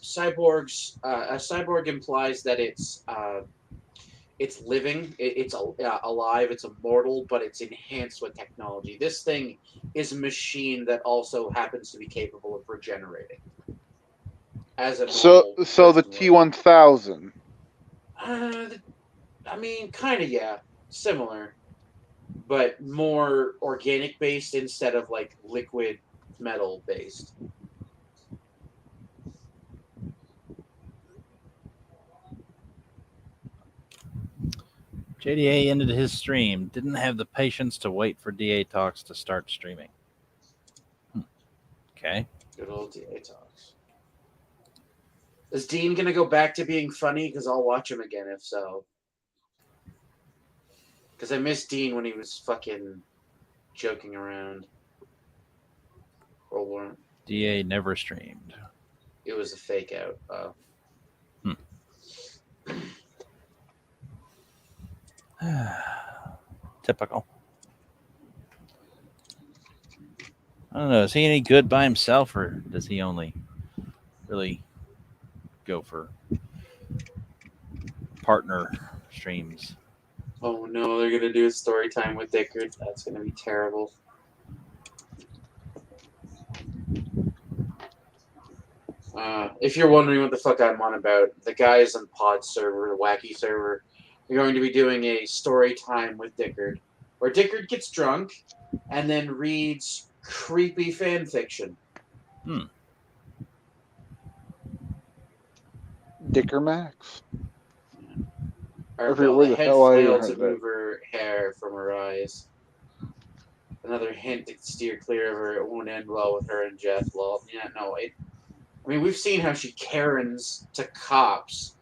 S1: Cyborgs. A cyborg implies that it's living. It's alive. It's immortal, but it's enhanced with technology. This thing is a machine that also happens to be capable of regenerating. As a
S5: So the T1000.
S1: I mean, kind of, yeah, similar, but more organic based instead of like liquid metal based.
S3: JDA ended his stream. Didn't have the patience to wait for DA Talks to start streaming. Okay.
S1: Good old DA Talks. Is Dean gonna go back to being funny? Because I'll watch him again if so. Because I missed Dean when he was fucking joking around. Or weren't.
S3: DA never streamed.
S1: It was a fake out.
S3: Typical. I don't know. Is he any good by himself, or does he only really go for partner streams?
S1: Oh no, they're gonna do a story time with Dickard. That's gonna be terrible. If you're wondering what the fuck I'm on about, the guys on Pod server, the wacky server, are going to be doing a story time with Dickard, where Dickard gets drunk and then reads creepy fan fiction.
S5: Dicker Max.
S1: Or
S5: forget
S1: well,
S5: where
S1: the
S5: the
S1: head
S5: hell I even
S1: flail to
S5: heard that.
S1: move her hair from her eyes. Another hint to steer clear of her. It won't end well with her and Jeff. Well, yeah, no. I mean, we've seen how she Karens to cops.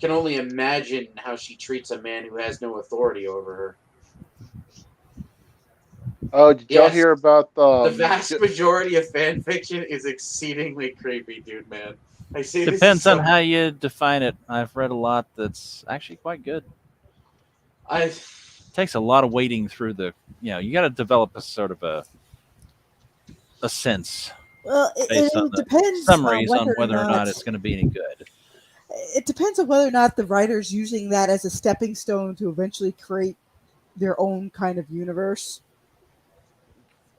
S1: Can only imagine how she treats a man who has no authority over her.
S5: Oh, did y'all
S1: Yes,
S5: hear about
S1: the vast majority of fan fiction is exceedingly creepy, dude, man. I say this
S3: Depends on
S1: so,
S3: how you define it. I've read a lot that's actually quite good. It takes a lot of wading through the, you got to develop a sort of a sense
S4: Well,
S3: based on
S4: it
S3: the
S4: depends
S3: summaries on
S4: on
S3: whether or not it's going to be any good.
S4: It depends on whether or not the writer's using that as a stepping stone to eventually create their own kind of universe.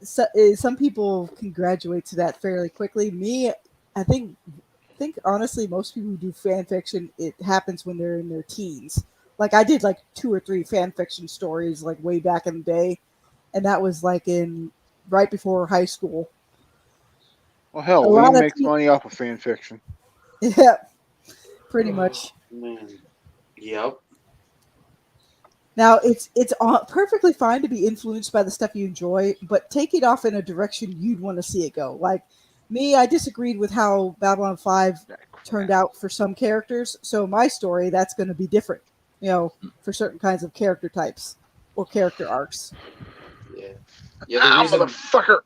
S4: So, some people can graduate to that fairly quickly. Me, I think honestly, most people who do fan fiction, it happens when they're in their teens. Like I did like 2 or 3 fan fiction stories like way back in the day, and that was like in right before high school.
S5: Well, hell,
S4: A
S5: Lee
S4: lot of
S5: makes money off of fan fiction.
S4: Yeah, pretty much.
S1: Man. Yep.
S4: Now it's perfectly fine to be influenced by the stuff you enjoy, but take it off in a direction you'd want to see it go. Like me, I disagreed with how Babylon 5 turned out for some characters, so my story that's going to be different, for certain kinds of character types or character arcs.
S1: Yeah. Yeah.
S5: Motherfucker.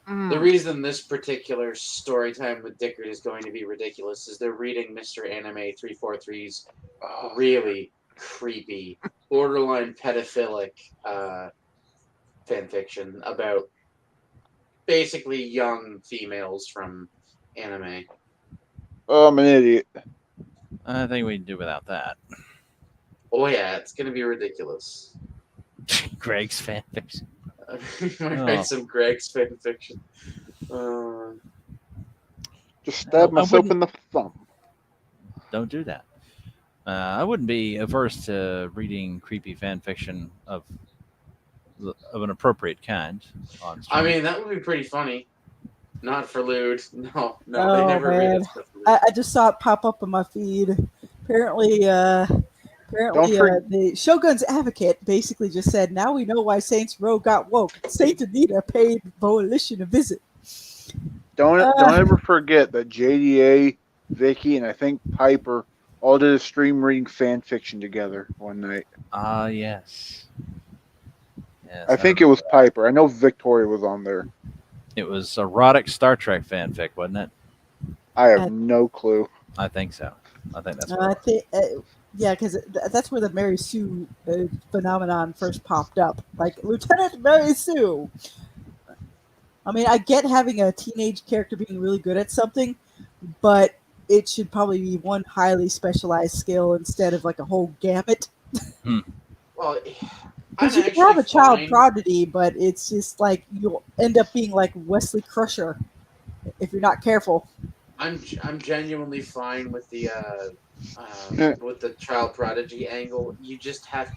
S1: The reason this particular story time with Dickard is going to be ridiculous is they're reading Mr. Anime 343's really creepy, borderline pedophilic fan fiction about basically young females from anime.
S5: Oh, I'm an idiot.
S3: I think we can do without that.
S1: Oh yeah, it's gonna be ridiculous.
S3: Greg's fan fiction.
S1: I write some Greg's fan fiction.
S5: Just stab myself in the thumb.
S3: Don't do that. I wouldn't be averse to reading creepy fan fiction of an appropriate kind on stream.
S1: I mean, that would be pretty funny. Not for lewd. No,
S4: Oh,
S1: they never read
S4: man.
S1: it.
S4: I just saw it pop up on my feed. Apparently, the Shogun's Advocate basically just said, now we know why Saints Row got woke. Saint Anita paid Volition a visit.
S5: Don't ever forget that JDA, Vicky, and I think Piper all did a stream reading fan fiction together one night.
S3: Yes. Yes,
S5: I think it was Piper. I know Victoria was on there.
S3: It was erotic Star Trek fanfic, wasn't it?
S5: I have no clue.
S3: I think so. I think that's
S4: yeah, because that's where the Mary Sue phenomenon first popped up. Like, Lieutenant Mary Sue. I mean, I get having a teenage character being really good at something, but it should probably be one highly specialized skill instead of like a whole gamut.
S1: Well,
S4: because you can have a child prodigy, but it's just like you'll end up being like Wesley Crusher if you're not careful.
S1: I'm genuinely fine with the child prodigy angle. You have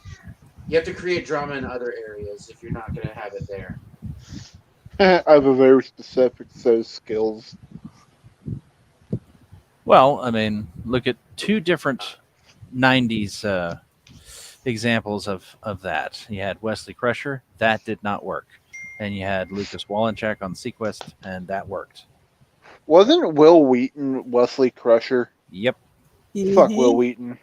S1: to create drama in other areas if you're not going to have it there.
S5: I have a very specific set of skills.
S3: Well, I mean, look at 2 different 90s examples of that. You had Wesley Crusher, that did not work. And you had Lucas Wallencheck on Sequest, and that worked.
S5: Wasn't Will Wheaton Wesley Crusher?
S3: Yep.
S5: Fuck Will Wheaton.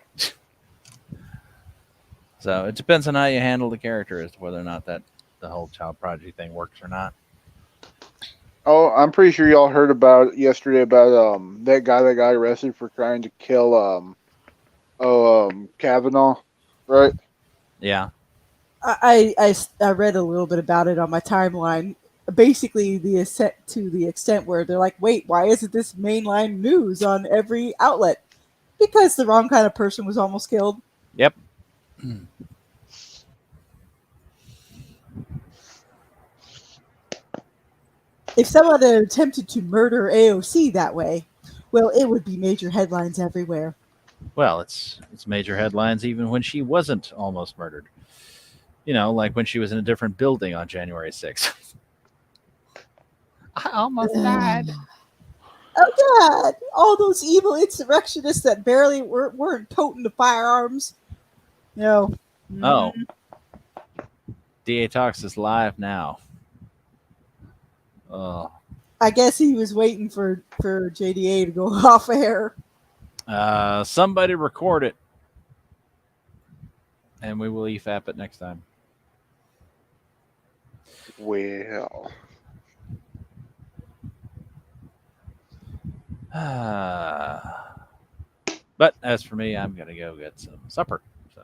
S3: So it depends on how you handle the character as to whether or not the whole child prodigy thing works or not.
S5: Oh, I'm pretty sure y'all heard about yesterday about that guy that got arrested for trying to kill Kavanaugh, right?
S3: Yeah.
S4: I read a little bit about it on my timeline. basically to the extent where they're like, wait, why isn't this mainline news on every outlet? Because the wrong kind of person was almost killed.
S3: Yep.
S4: If someone had attempted to murder AOC that way, well, it would be major headlines everywhere.
S3: Well, it's major headlines even when she wasn't almost murdered. You know, like when she was in a different building on January 6th.
S7: I almost died.
S4: Oh God! All those evil insurrectionists that barely weren't toting the firearms. No.
S3: Oh. DA Talks is live now. Oh.
S4: I guess he was waiting for JDA to go off air.
S3: Somebody record it. And we will EFAP it next time.
S5: Well.
S3: But as for me, I'm going to go get some supper. So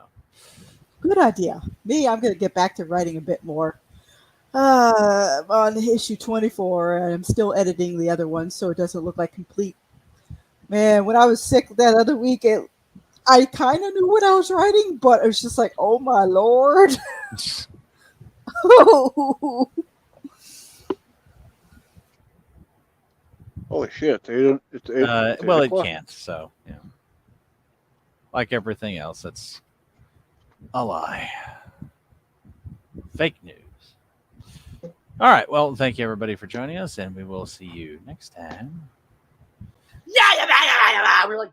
S4: Good idea. Me, I'm going to get back to writing a bit more. I'm on issue 24, and I'm still editing the other one, so it doesn't look like complete. Man, when I was sick that other week, I kind of knew what I was writing, but it was just like, oh my lord.
S5: Holy shit! It's
S3: well, it can't. So, yeah. Like everything else, it's a lie. Fake news. All right. Well, thank you everybody for joining us, and we will see you next time.
S2: Yeah, we're like.